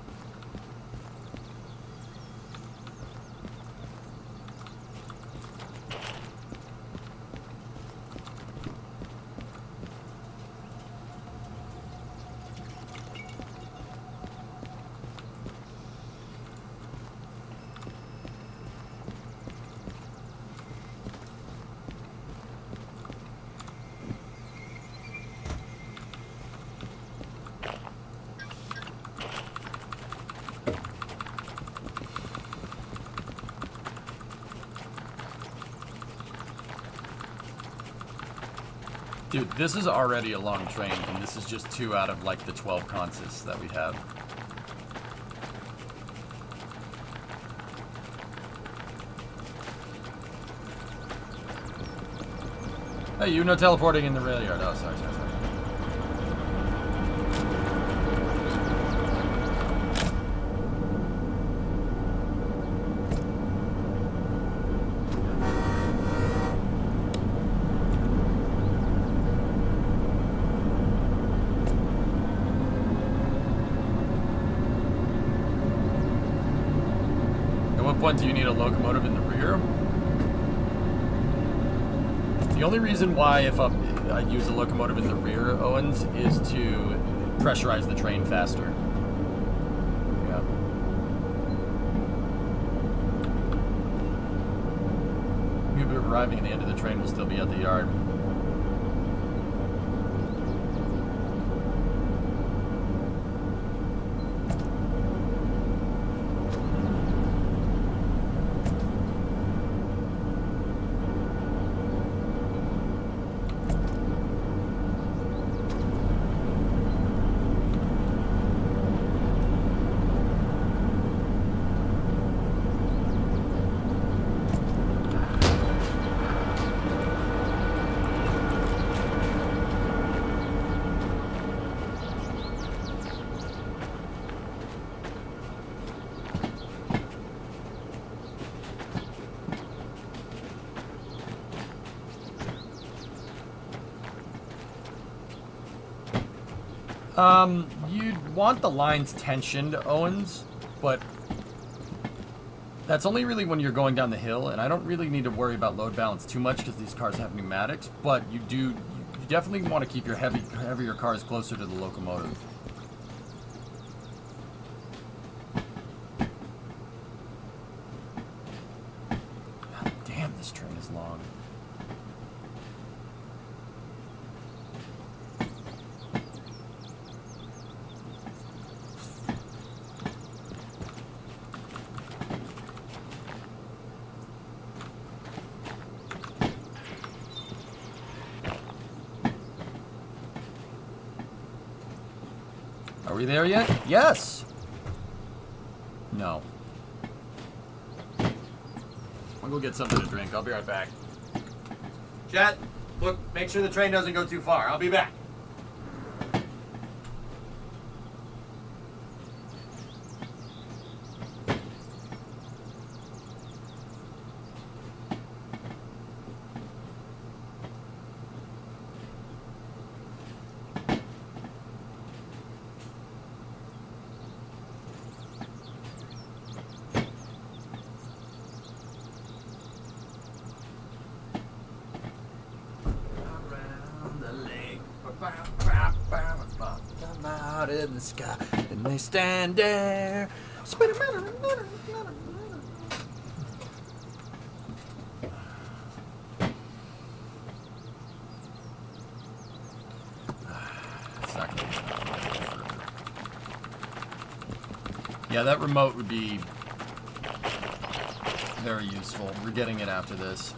Dude, this is already a long train, and this is just 2 out of like the 12 consists that we have. Hey, you no teleporting in the rail yard. Oh, sorry. At what point do you need a locomotive in the rear? The only reason why if I use a locomotive in the rear, Owens, is to pressurize the train faster. Yeah. You'll be arriving at the end of the train, will still be at the yard. You'd want the lines tensioned, Owens, but that's only really when you're going down the hill, and I don't really need to worry about load balance too much because these cars have pneumatics, but you definitely want to keep your heavier cars closer to the locomotive. Damn, this train is long. Are we there yet? Yes! No. I'll go get something to drink. I'll be right back. Chat, look, make sure the train doesn't go too far. I'll be back. Out in the sky, and they stand there. Yeah, that remote would be very useful. We're getting it after this.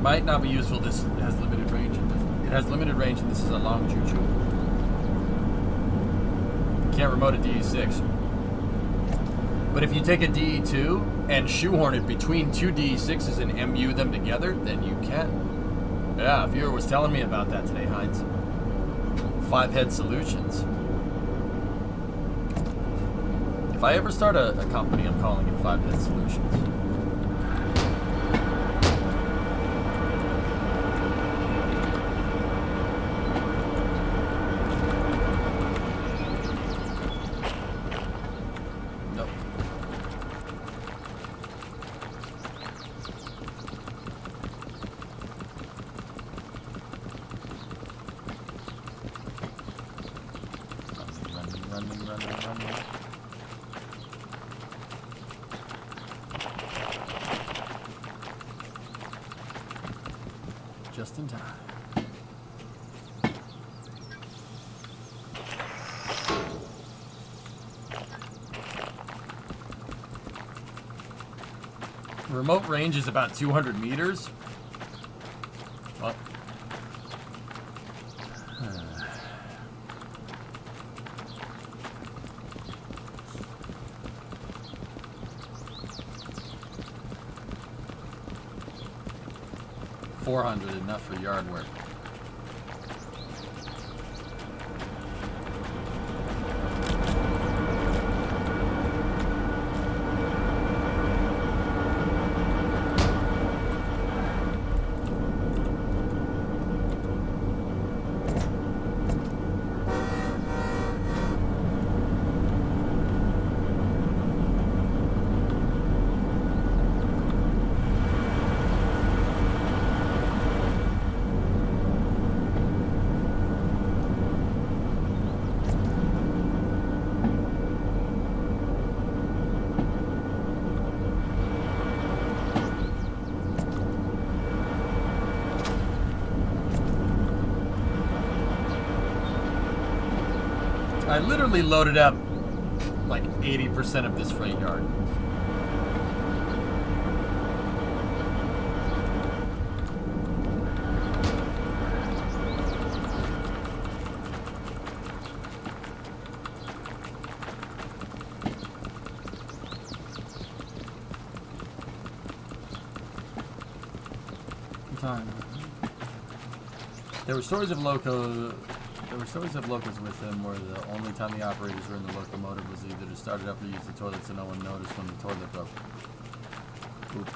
Might not be useful. This has limited range. It has limited range, and this is a long choo-choo. Can't remote a DE6. But if you take a DE2 and shoehorn it between 2 DE6s and MU them together, then you can. Yeah, a viewer was telling me about that today, Heinz. 5-head solutions. If I ever start a company, I'm calling it 5-head solutions. running. Just in time. Remote range is about 200 meters. Well, 400 enough for yard work. I literally loaded up like 80% of this freight yard. There were stories of locals with him where the only time the operators were in the locomotive was either to start it up or use the toilet so no one noticed when the toilet broke. Oop.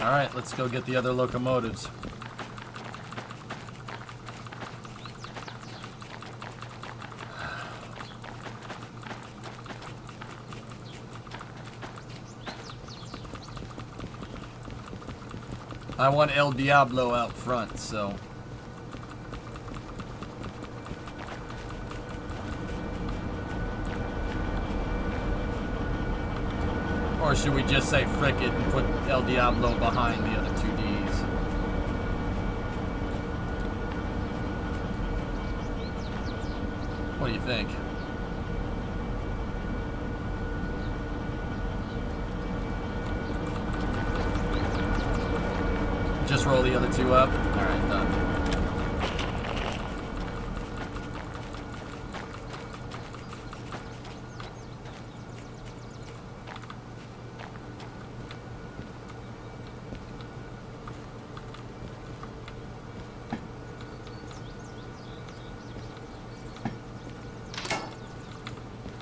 All right, let's go get the other locomotives. I want El Diablo out front, so... Or should we just say frick it and put El Diablo behind the other two Ds? What do you think? Just roll the other two up? Alright, done.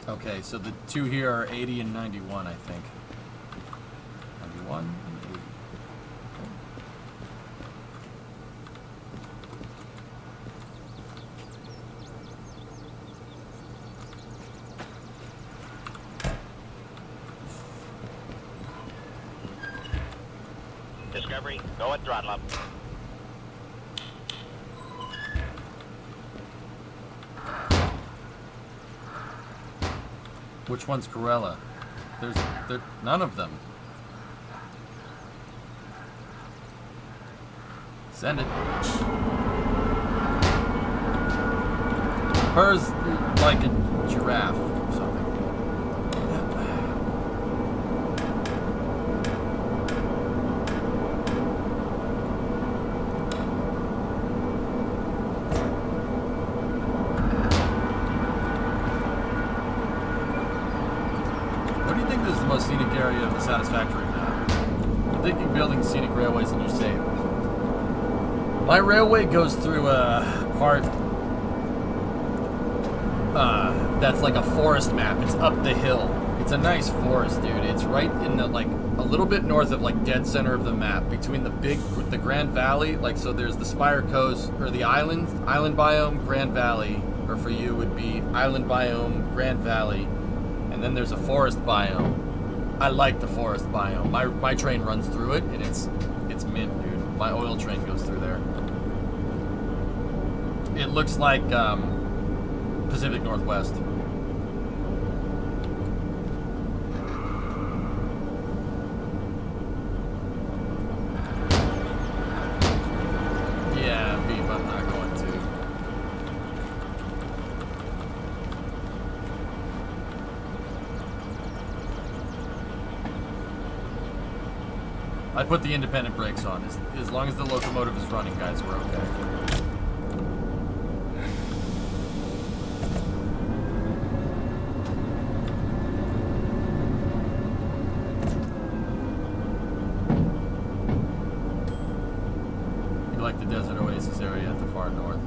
Okay, so the two here are 80 and 91, I think. 91 and 80. Discovery, go at throttle up. Which one's Corella? There's none of them. Send it. Hers like a giraffe or something. What do you think is the most scenic area of the Satisfactory map? I'm thinking building scenic railways in your save. My railway goes through a part that's like a forest map. It's up the hill. It's a nice forest, dude. It's right in the, like, a little bit north of, like, dead center of the map, between the Grand Valley. Like, so there's the Spire Coast, or the island biome, Grand Valley, or for you would be island biome, Grand Valley, and then there's a forest biome. I like the forest biome. My train runs through it, and it's mint, dude. My oil train goes through there. It looks like Pacific Northwest. Yeah, Beep, I'm not going to. I put the independent brakes on. As long as the locomotive is running, guys, we're okay. You like the desert oasis area at the far north.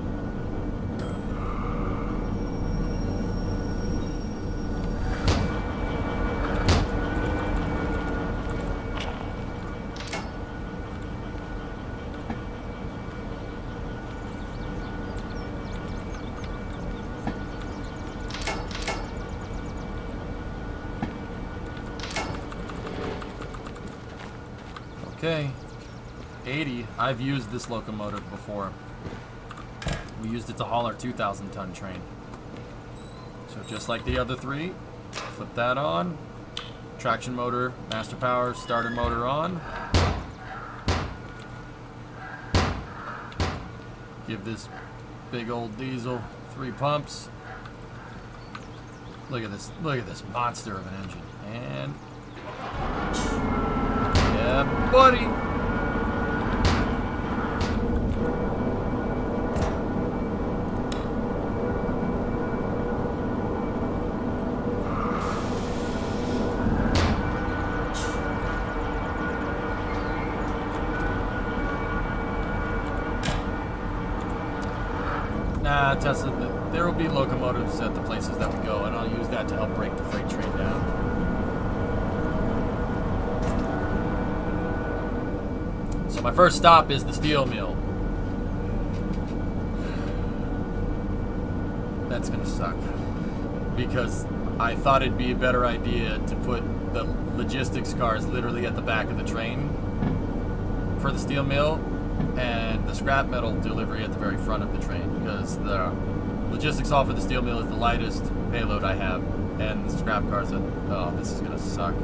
Okay, 80. I've used this locomotive before. We used it to haul our 2,000-ton train. So just like the other three, flip that on. Traction motor, master power, starter motor on. Give this big old diesel 3 pumps. Look at this monster of an engine. And yeah, buddy. Nah, Tesla, there will be locomotives at the places that we go, and I'll use that to help break the freight train down. So my first stop is the steel mill. That's gonna suck. Because I thought it'd be a better idea to put the logistics cars literally at the back of the train for the steel mill, and the scrap metal delivery at the very front of the train, because the logistics haul for the steel mill is the lightest payload I have, and the scrap cars are, oh, this is gonna suck.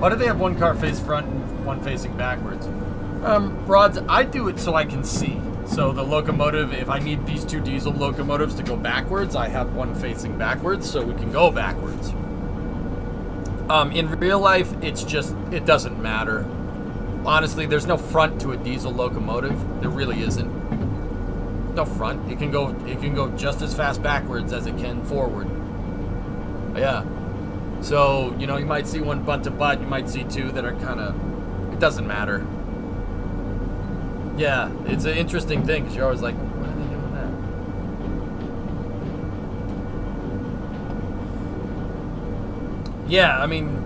Why do they have one car face front and one facing backwards? Rods, I do it so I can see. So the locomotive, if I need these 2 diesel locomotives to go backwards, I have one facing backwards so we can go backwards. In real life, it's just, it doesn't matter. honestly, there's no front to a diesel locomotive. There really isn't. No front. It can go just as fast backwards as it can forward. Yeah. So, you know, you might see one butt to butt, you might see two that are kind of, it doesn't matter. Yeah, it's an interesting thing because you're always like, why are they doing that? Yeah, I mean,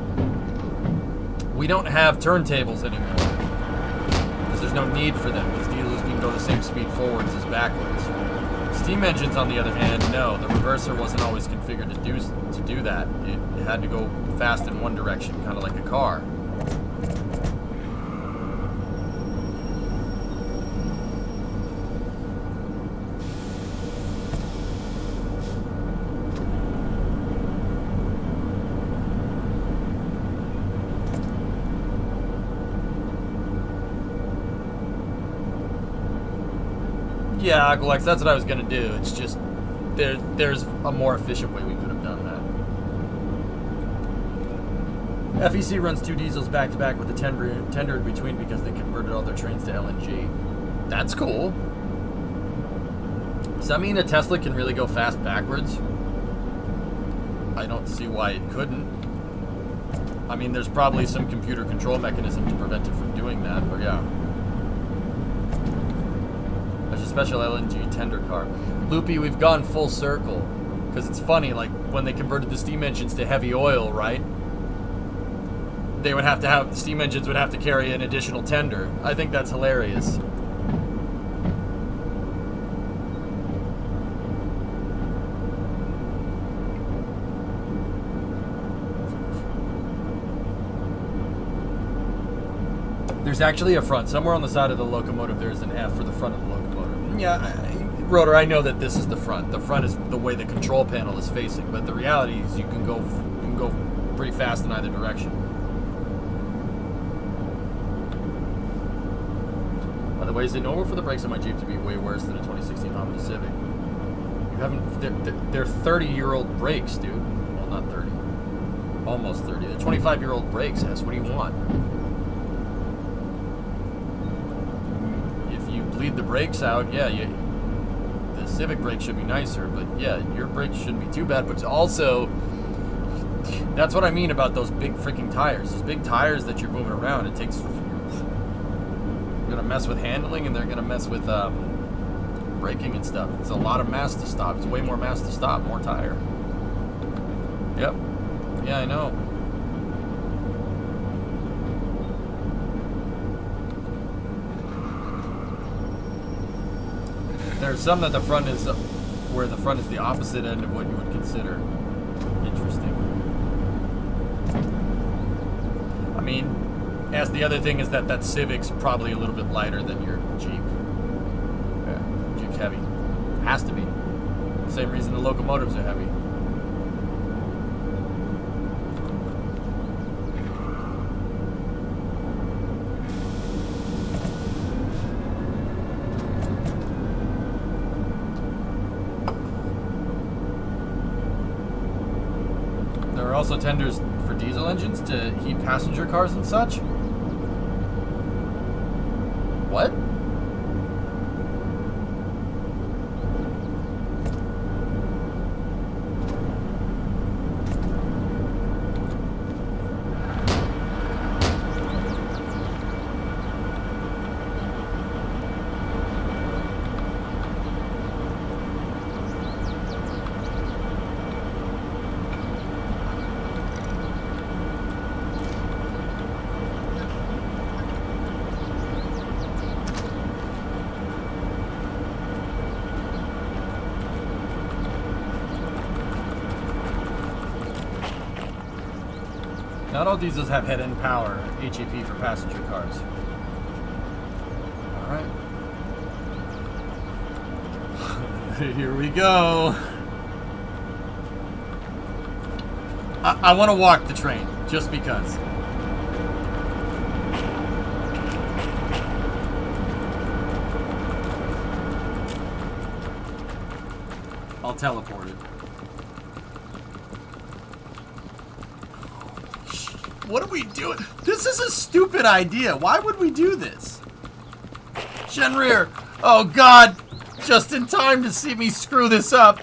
we don't have turntables anymore because there's no need for them because diesels can go the same speed forwards as backwards. Steam engines, on the other hand, no, the reverser wasn't always configured to do that. It had to go fast in one direction, kind of like a car. Yeah, Aqualex, that's what I was gonna do. It's just there's a more efficient way we could have done that. FEC runs 2 diesels back to back with a tender in between because they converted all their trains to LNG. That's cool. Does that mean a Tesla can really go fast backwards? I don't see why it couldn't. I mean, there's probably some computer control mechanism to prevent it from doing that, but yeah. There's a special LNG tender car. Loopy, we've gone full circle. Because it's funny, like, when they converted the steam engines to heavy oil, right? They would have to have, steam engines would have to carry an additional tender. I think that's hilarious. There's actually a front. Somewhere on the side of the locomotive there's an F for the front of the locomotive. Yeah, Rotor, I know that this is the front. The front is the way the control panel is facing, but the reality is you can go pretty fast in either direction. By the way, is it normal for the brakes on my Jeep to be way worse than a 2016 Honda Civic? You haven't. They're 30-year-old brakes, dude. Well, not 30. Almost 30. They're 25-year-old brakes. S. What do you want? Bleed the brakes out, yeah, the Civic brakes should be nicer, but yeah, your brakes shouldn't be too bad. But also, that's what I mean about those big freaking tires. Those big tires that you're moving around, it takes, you're gonna mess with handling and they're gonna mess with braking and stuff. It's a lot of mass to stop. It's way more mass to stop, more tire. Yep. Yeah, I know. There's some that the front is, where the front is the opposite end of what you would consider interesting. I mean, as the other thing is that Civic's probably a little bit lighter than your Jeep. Yeah, Jeep's heavy. Has to be. Same reason the locomotives are heavy. Also tenders for diesel engines to heat passenger cars and such? What? Not all diesels have head-end power, HEP for passenger cars. Alright. Here we go. I want to walk the train, just because. I'll teleport it. What are we doing? This is a stupid idea. Why would we do this? Shenrir. Oh, God. Just in time to see me screw this up.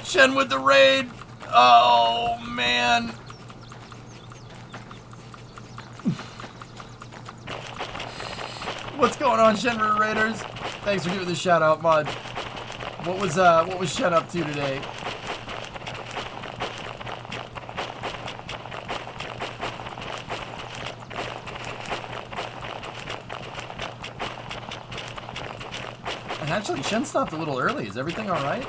Shen with the raid. Oh, man. What's going on, Shenrir Raiders? Thanks for giving the shout out, Mud. What was Shen up to today? And actually, Shen stopped a little early. Is everything all right?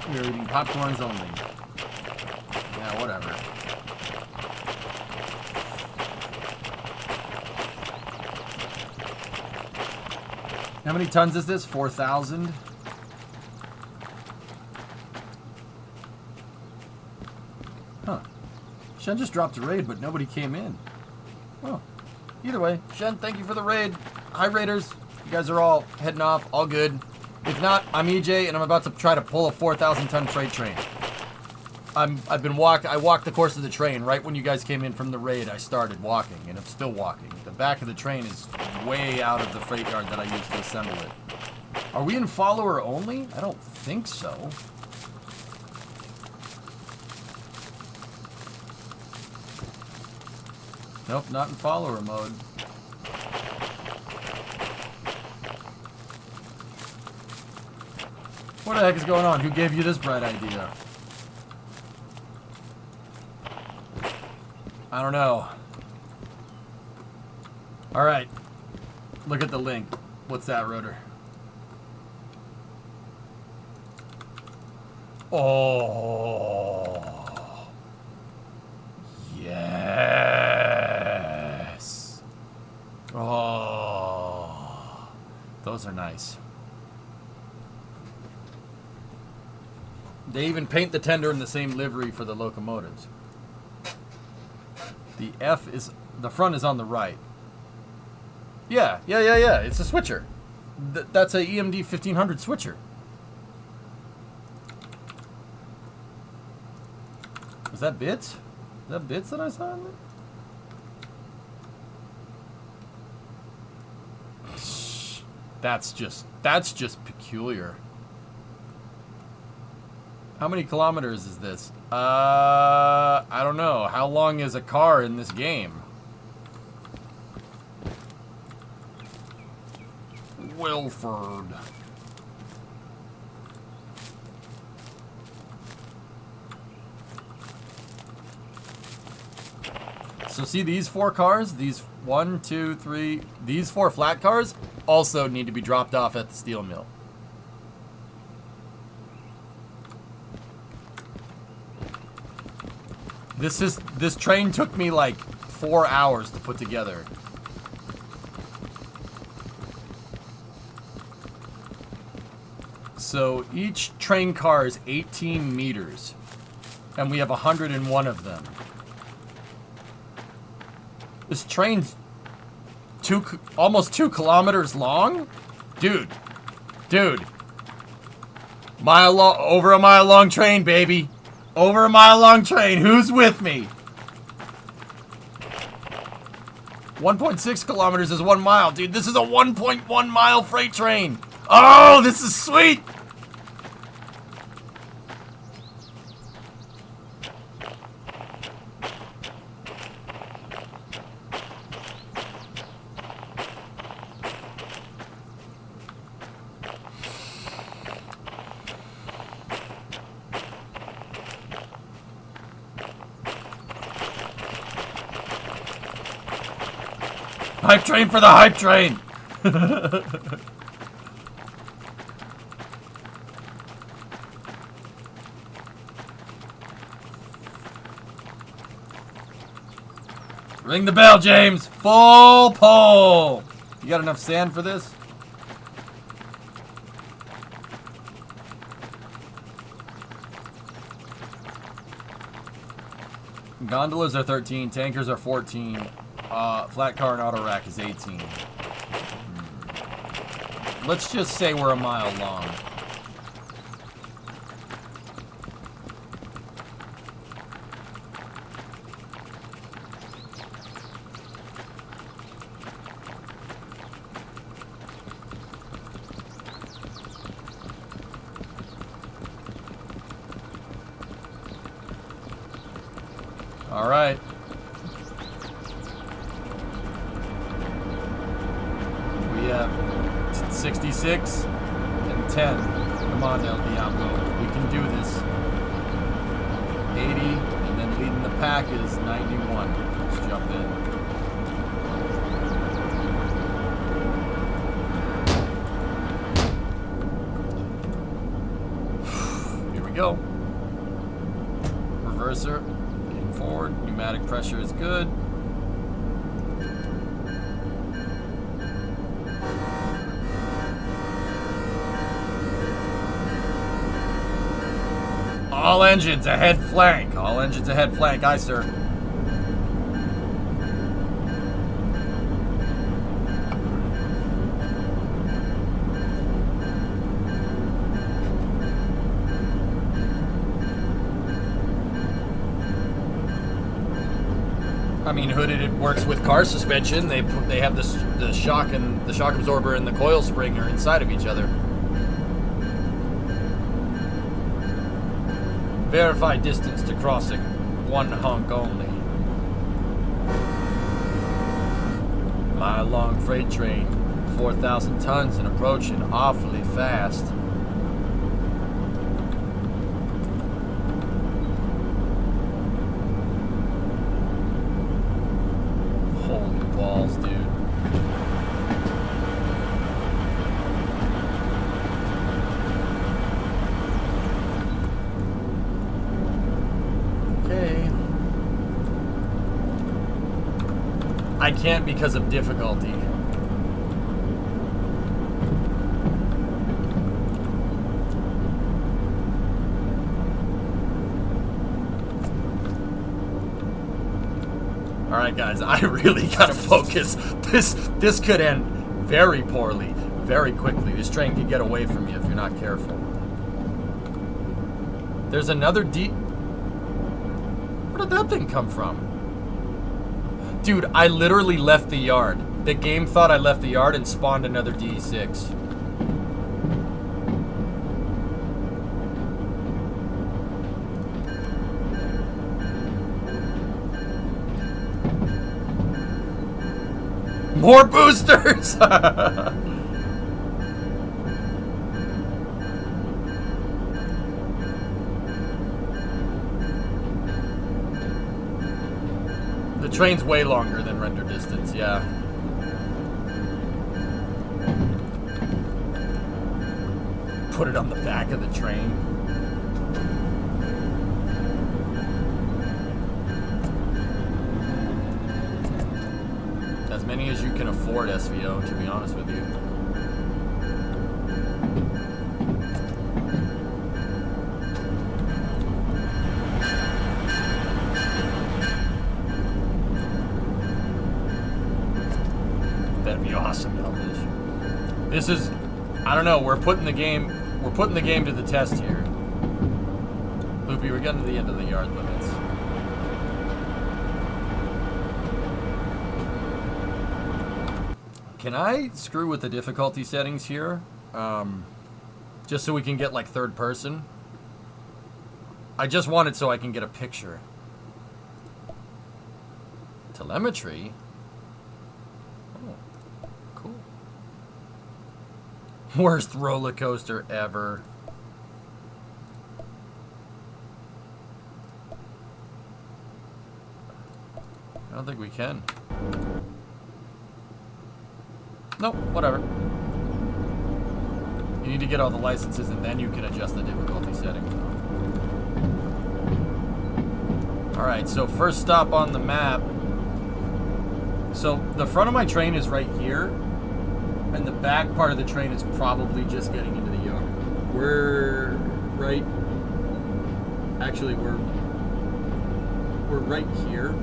We are eating popcorns only. Yeah, whatever. How many tons is this? 4,000? Huh. Shen just dropped a raid, but nobody came in. Oh. Either way, Shen, thank you for the raid. Hi, Raiders. You guys are all heading off. All good. If not, I'm EJ, and I'm about to try to pull a 4,000-ton freight train. I walked the course of the train. Right when you guys came in from the raid, I started walking, and I'm still walking. The back of the train is way out of the freight yard that I used to assemble it. Are we in follower only? I don't think so. Nope, not in follower mode. What the heck is going on? Who gave you this bright idea? I don't know. Alright. Look at the link. What's that, Rotor? Oh. Yes. Oh. Those are nice. They even paint the tender in the same livery for the locomotives. The the front is on the right. Yeah. It's a switcher. That's a EMD 1500 switcher. Was that bits? Is that bits that I saw in there? That's just peculiar. How many kilometers is this? I don't know. How long is a car in this game? Wilford. So see these 4 cars? These 1, 2, 3... These 4 flat cars also need to be dropped off at the steel mill. This train took me like 4 hours to put together. So each train car is 18 meters, and we have 101 of them. This train's almost 2 kilometers long, dude. Over a mile long train, baby. Over a mile long train. Who's with me? 1.6 kilometers is 1 mile. Dude, this is a 1.1 mile freight train. Oh, this is sweet. Hype train for the hype train! Ring the bell, James! Full pull! You got enough sand for this? Gondolas are 13. Tankers are 14. Flat car and auto rack is 18. Let's just say we're a mile long. All right. We have 66 and 10. Come on, El Diablo. We can do this. 80, and then leading the pack is 91. Let's jump in. Here we go. Reverser. Forward, pneumatic pressure is good. All engines ahead flank. All engines ahead flank. Aye, sir. I mean, hooded, it works with car suspension. They have the shock and the shock absorber and the coil spring are inside of each other. Verify distance to crossing. One honk only. Mile-long freight train, 4,000 tons and approaching awfully fast. Dude. Okay. I can't because of difficulty. Alright guys, I really gotta focus. This could end very poorly, very quickly. This train could get away from you if you're not careful. There's another Where did that thing come from? Dude, I literally left the yard. The game thought I left the yard and spawned another DE6. More boosters! The train's way longer than render distance, yeah. Put it on the back of the train. As many as you can afford, SVO, to be honest with you. That'd be awesome, Elvish. This is, I don't know, we're putting the game to the test here. Loopy, we're getting to the end of the yard limits. Can I screw with the difficulty settings here? Just so we can get like third person? I just want it so I can get a picture. Telemetry? Oh, cool. Worst roller coaster ever. I don't think we can. Nope, whatever. You need to get all the licenses and then you can adjust the difficulty settings. Alright, so first stop on the map. So the front of my train is right here, and the back part of the train is probably just getting into the yard. We're right. Actually, we're we're right here.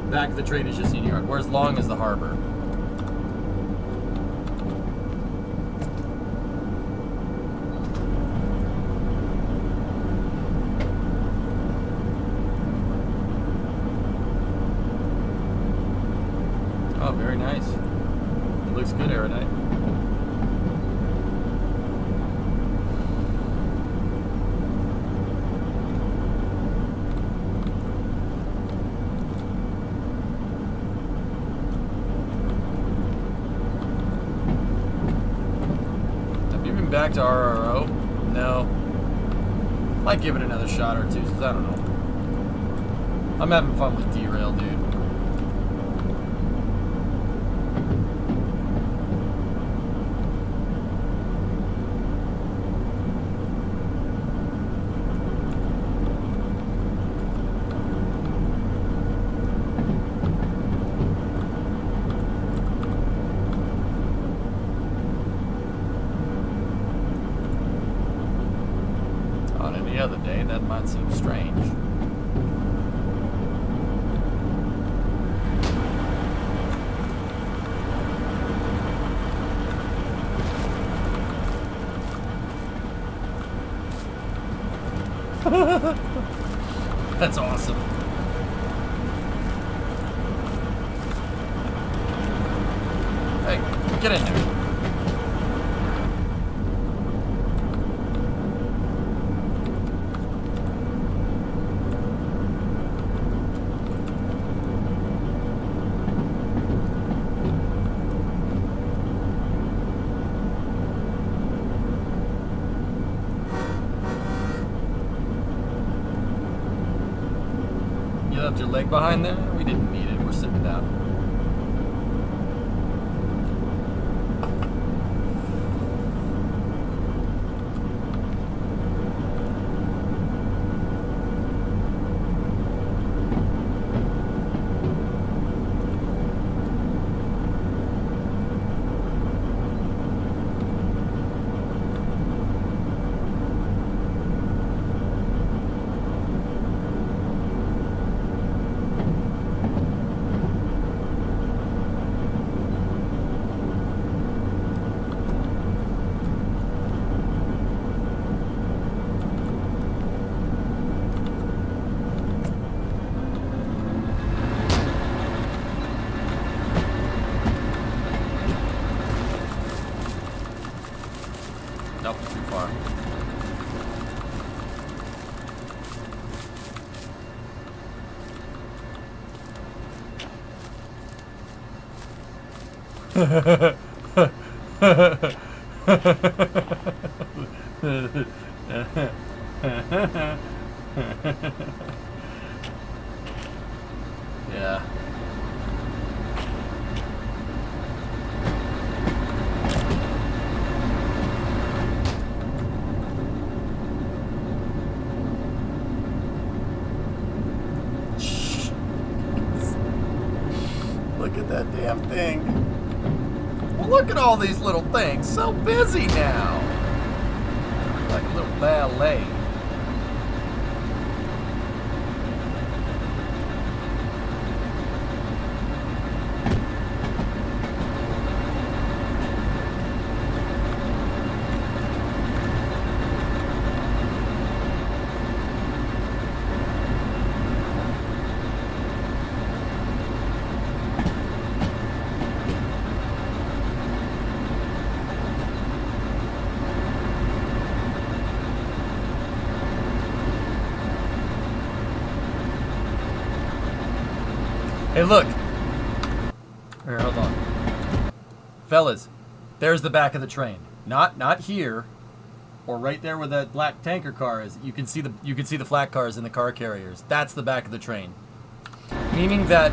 Back of the train is just Union Yard. We're as long as the harbor. Oh, very nice. It looks good, Aerodite. Back to RRO? No. Might give it another shot or two, since I don't know. I'm having fun with Derail, dude. The other day, that might seem strange. That's awesome. Hey, get in there. You left your leg behind there? We didn't need it. We're sitting down. Nope, too far. Yeah. Look at that damn thing. Well, look at all these little things. So busy now. Like a little ballet. Hey, look. Here, hold on. Fellas, there's the back of the train. Not here, or right there where that black tanker car is. You can see the flat cars and the car carriers. That's the back of the train. Meaning that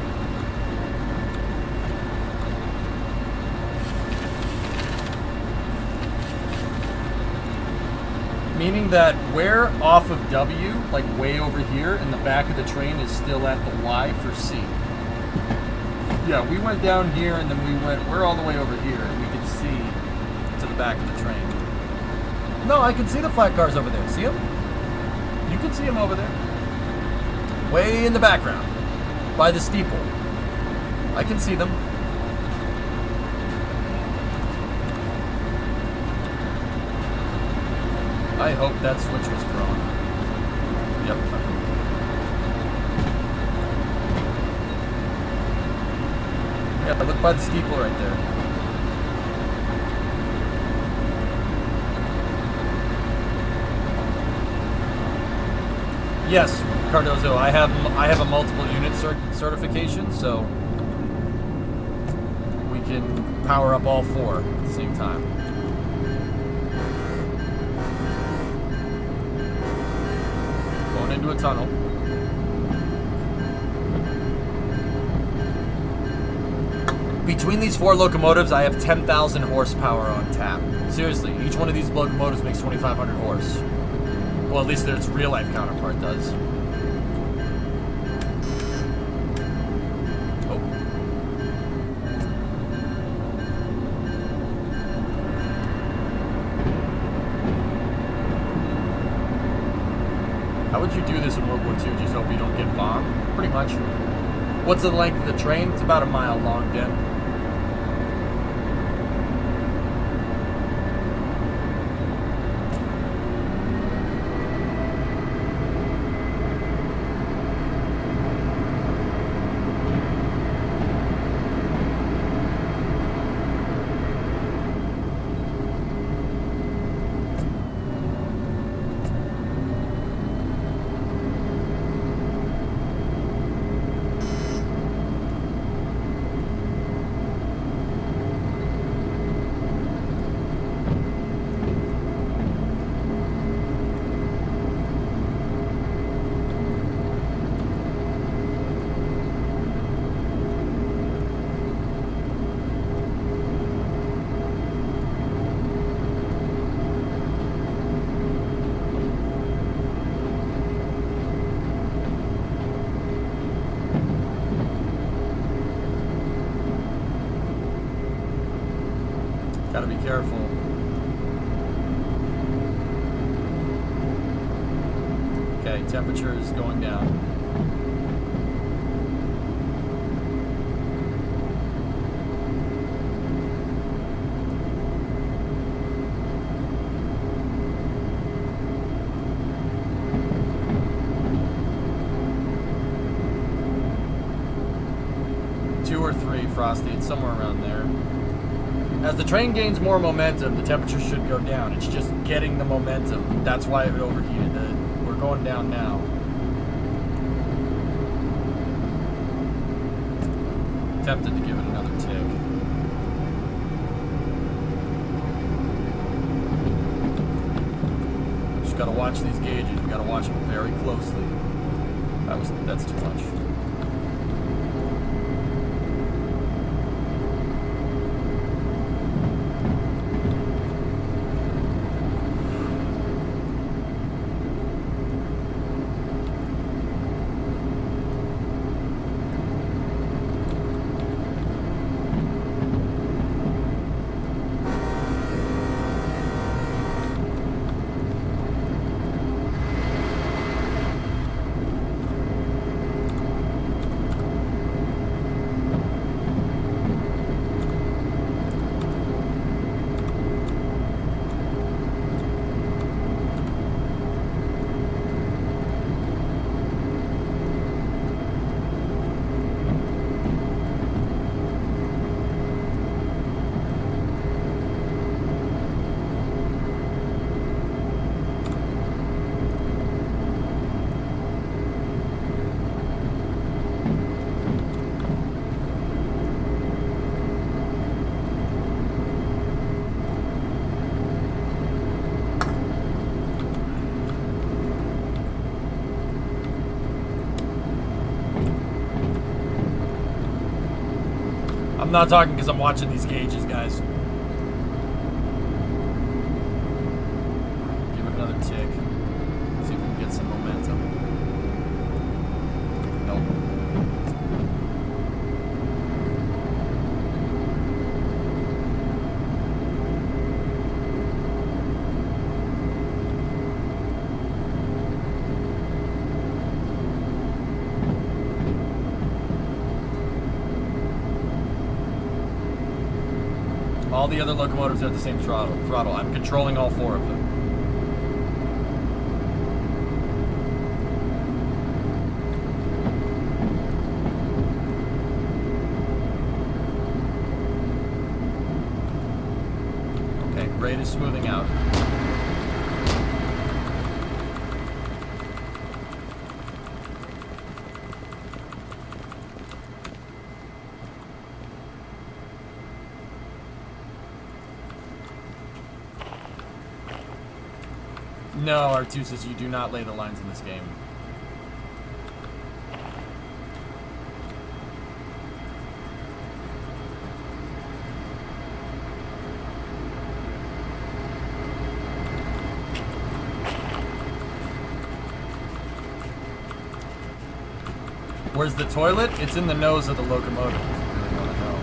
where off of W, like way over here, and the back of the train is still at the Y for C. Yeah, we went down here and then we're all the way over here and we can see to the back of the train. No, I can see the flat cars over there. See them? You can see them over there. Way in the background. By the steeple. I can see them. I hope that switch was thrown. Yep. Yeah, look by the steeple right there. Yes, Cardozo, I have a multiple unit certification, so we can power up all 4 at the same time. Going into a tunnel. Between these 4 locomotives, I have 10,000 horsepower on tap. Seriously, each one of these locomotives makes 2,500 horse. Well, at least its real-life counterpart does. Oh. How would you do this in World War II? Just hope you don't get bombed? Pretty much. What's the length of the train? It's about a mile long, Den. Gotta be careful. Okay, temperature is going down. Two or 3, Frosty. It's somewhere around there. As the train gains more momentum, the temperature should go down. It's just getting the momentum. That's why it overheated. We're going down now. Tempted to give it another tick. Just gotta watch these gauges. We gotta watch them very closely. That's too much. I'm not talking because I'm watching these gauges, guys. Give it another tick. See if we can get some momentum. Nope. All the other locomotives are at the same throttle. I'm controlling all 4 of them. Okay, grade is smoothing out. No, Artusis, you do not lay the lines in this game. Where's the toilet? It's in the nose of the locomotive. If you really want to know.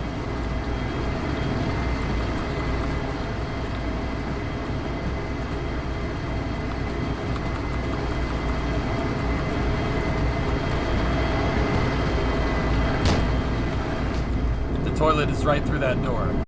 The toilet is right through that door.